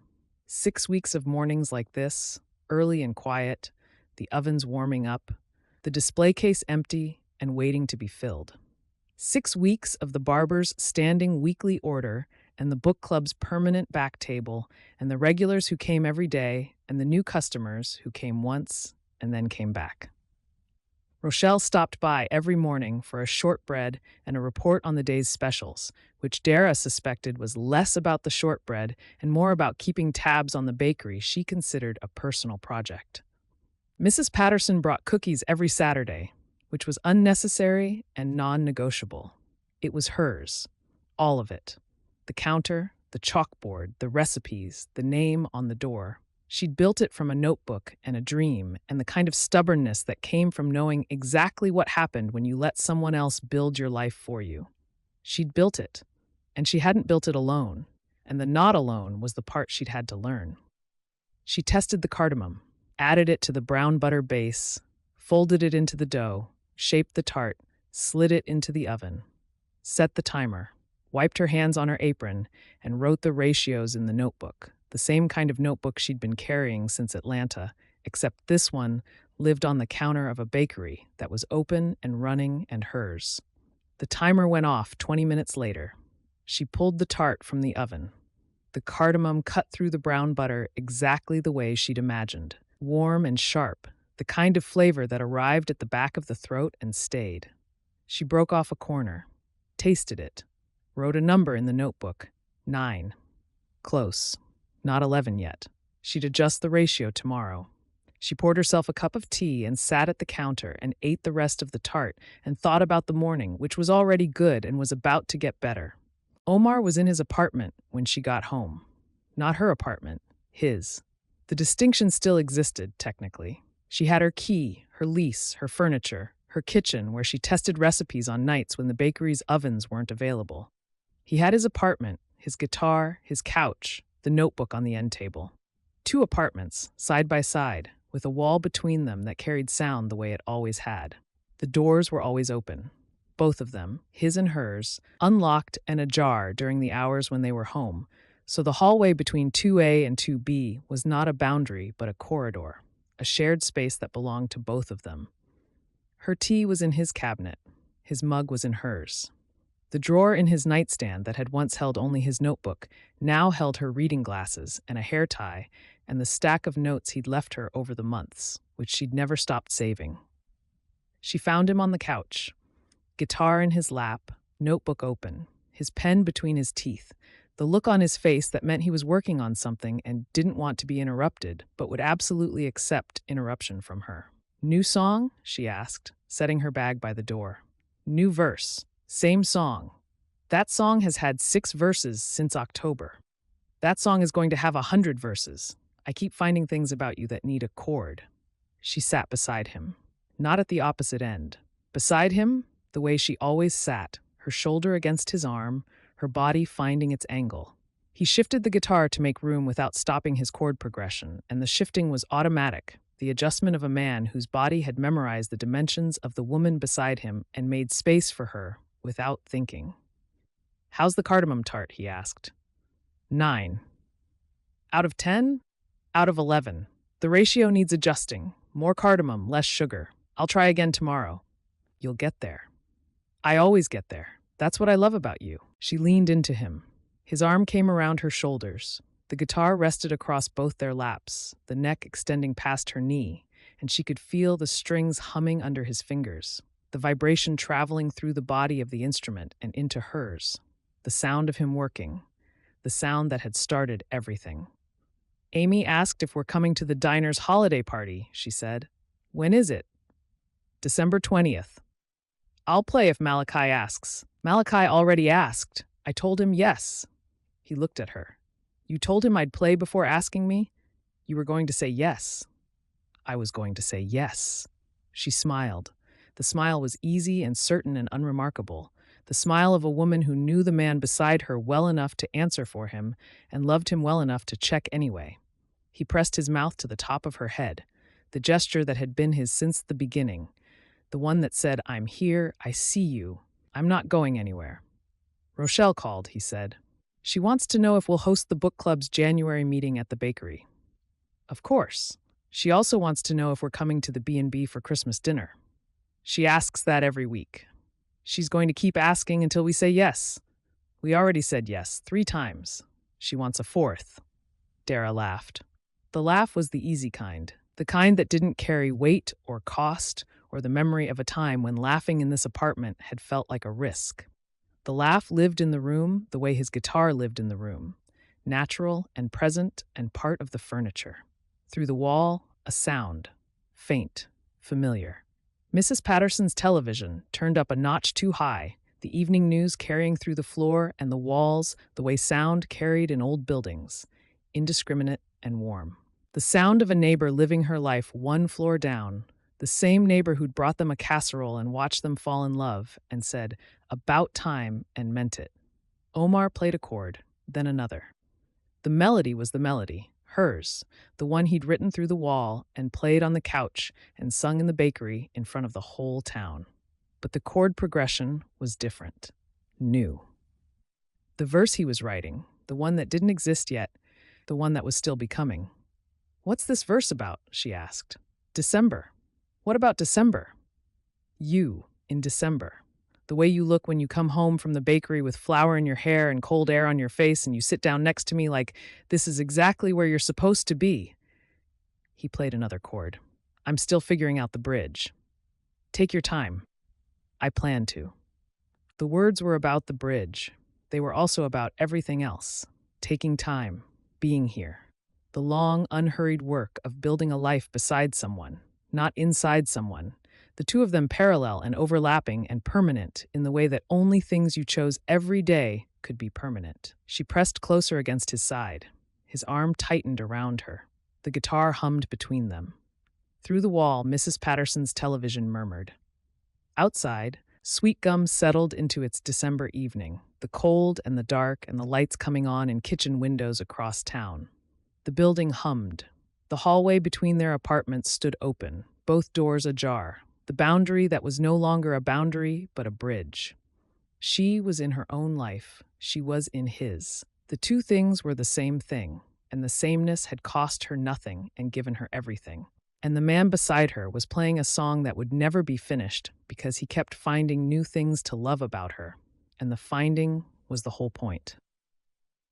6 weeks of mornings like this, early and quiet, the ovens warming up, the display case empty and waiting to be filled. 6 weeks of the barber's standing weekly order and the book club's permanent back table and the regulars who came every day and the new customers who came once and then came back. Rochelle stopped by every morning for a shortbread and a report on the day's specials, which Dara suspected was less about the shortbread and more about keeping tabs on the bakery she considered a personal project. Mrs. Patterson brought cookies every Saturday, which was unnecessary and non-negotiable. It was hers, all of it. The counter, the chalkboard, the recipes, the name on the door. She'd built it from a notebook and a dream and the kind of stubbornness that came from knowing exactly what happened when you let someone else build your life for you. She'd built it, and she hadn't built it alone, and the not alone was the part she'd had to learn. She tested the cardamom, added it to the brown butter base, folded it into the dough, shaped the tart, slid it into the oven, set the timer, wiped her hands on her apron, and wrote the ratios in the notebook, the same kind of notebook she'd been carrying since Atlanta, except this one lived on the counter of a bakery that was open and running and hers. The timer went off 20 minutes later. She pulled the tart from the oven. The cardamom cut through the brown butter exactly the way she'd imagined, warm and sharp, the kind of flavor that arrived at the back of the throat and stayed. She broke off a corner, tasted it, wrote a number in the notebook, 9. Close. Not 11 yet. She'd adjust the ratio tomorrow. She poured herself a cup of tea and sat at the counter and ate the rest of the tart and thought about the morning, which was already good and was about to get better. Omar was in his apartment when she got home. Not her apartment, his. The distinction still existed, technically. She had her key, her lease, her furniture, her kitchen where she tested recipes on nights when the bakery's ovens weren't available. He had his apartment, his guitar, his couch, the notebook on the end table. 2 apartments, side by side, with a wall between them that carried sound the way it always had. The doors were always open. Both of them, his and hers, unlocked and ajar during the hours when they were home, so the hallway between 2A and 2B was not a boundary but a corridor, a shared space that belonged to both of them. Her tea was in his cabinet. His mug was in hers. The drawer in his nightstand that had once held only his notebook now held her reading glasses and a hair tie and the stack of notes he'd left her over the months, which she'd never stopped saving. She found him on the couch, guitar in his lap, notebook open, his pen between his teeth, the look on his face that meant he was working on something and didn't want to be interrupted, but would absolutely accept interruption from her. "New song?" she asked, setting her bag by the door. "New verse. Same song. That song has had 6 verses since October. That song is going to have 100 verses. I keep finding things about you that need a chord." She sat beside him, not at the opposite end. Beside him, the way she always sat, her shoulder against his arm, her body finding its angle. He shifted the guitar to make room without stopping his chord progression, and the shifting was automatic, the adjustment of a man whose body had memorized the dimensions of the woman beside him and made space for her without thinking. "How's the cardamom tart?" he asked. 9. Out of 10? Out of 11. The ratio needs adjusting. More cardamom, less sugar. I'll try again tomorrow. You'll get there. I always get there. That's what I love about you. She leaned into him. His arm came around her shoulders. The guitar rested across both their laps, the neck extending past her knee, and she could feel the strings humming under his fingers, the vibration traveling through the body of the instrument and into hers, the sound of him working, the sound that had started everything. "Amy asked if we're coming to the diner's holiday party," she said. "When is it?" "December 20th. I'll play if Malachi asks." "Malachi already asked. I told him yes." He looked at her. "You told him I'd play before asking me? You were going to say yes." "I was going to say yes." She smiled. The smile was easy and certain and unremarkable, the smile of a woman who knew the man beside her well enough to answer for him and loved him well enough to check anyway. He pressed his mouth to the top of her head, the gesture that had been his since the beginning, the one that said, "I'm here, I see you, I'm not going anywhere." "Rochelle called," he said. "She wants to know if we'll host the book club's January meeting at the bakery." "Of course. She also wants to know if we're coming to the B&B for Christmas dinner." "She asks that every week. She's going to keep asking until we say yes. We already said yes 3 times. She wants a 4th. Dara laughed. The laugh was the easy kind, the kind that didn't carry weight or cost or the memory of a time when laughing in this apartment had felt like a risk. The laugh lived in the room the way his guitar lived in the room, natural and present and part of the furniture. Through the wall, a sound, faint, familiar. Mrs. Patterson's television turned up a notch too high, the evening news carrying through the floor and the walls the way sound carried in old buildings, indiscriminate and warm. The sound of a neighbor living her life 1 floor down, the same neighbor who'd brought them a casserole and watched them fall in love and said, "About time," and meant it. Omar played a chord, then another. The melody was the melody, hers, the one he'd written through the wall and played on the couch and sung in the bakery in front of the whole town. But the chord progression was different, new. The verse he was writing, the one that didn't exist yet, the one that was still becoming. "What's this verse about?" she asked. "December. What about December?" "You, in December. The way you look when you come home from the bakery with flour in your hair and cold air on your face and you sit down next to me like, this is exactly where you're supposed to be." He played another chord. "I'm still figuring out the bridge." "Take your time." "I plan to." The words were about the bridge. They were also about everything else. Taking time, being here. the long, unhurried work of building a life beside someone, not inside someone. The two of them parallel and overlapping and permanent in the way that only things you chose every day could be permanent. She pressed closer against his side. His arm tightened around her. The guitar hummed between them. Through the wall, Mrs. Patterson's television murmured. Outside, Sweetgum settled into its December evening, the cold and the dark and the lights coming on in kitchen windows across town. The building hummed. The hallway between their apartments stood open, both doors ajar, the boundary that was no longer a boundary but a bridge. She was in her own life. She was in his. The two things were the same thing, and the sameness had cost her nothing and given her everything. And the man beside her was playing a song that would never be finished because he kept finding new things to love about her, and the finding was the whole point.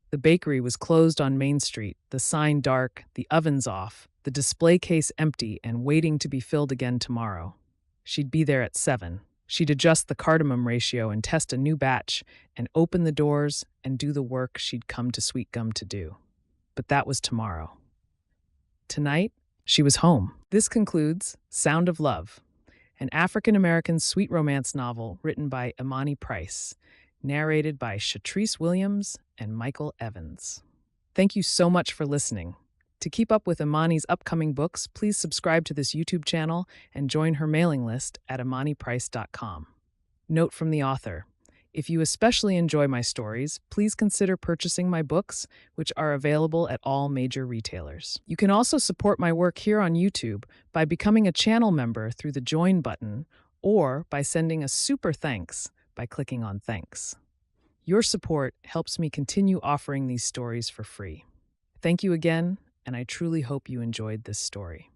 The bakery was closed on Main Street, the sign dark, the ovens off, the display case empty and waiting to be filled again tomorrow. She'd be there at 7. She'd adjust the cardamom ratio and test a new batch and open the doors and do the work she'd come to Sweetgum to do. But that was tomorrow. Tonight, she was home. This concludes Sound of Love, an African-American sweet romance novel written by Imani Price, narrated by Shatrice Williams and Michael Evans. Thank you so much for listening. To keep up with Imani's upcoming books, please subscribe to this YouTube channel and join her mailing list at imaniprice.com. Note from the author: if you especially enjoy my stories, please consider purchasing my books, which are available at all major retailers. You can also support my work here on YouTube by becoming a channel member through the Join button or by sending a super thanks by clicking on Thanks. Your support helps me continue offering these stories for free. Thank you again, and I truly hope you enjoyed this story.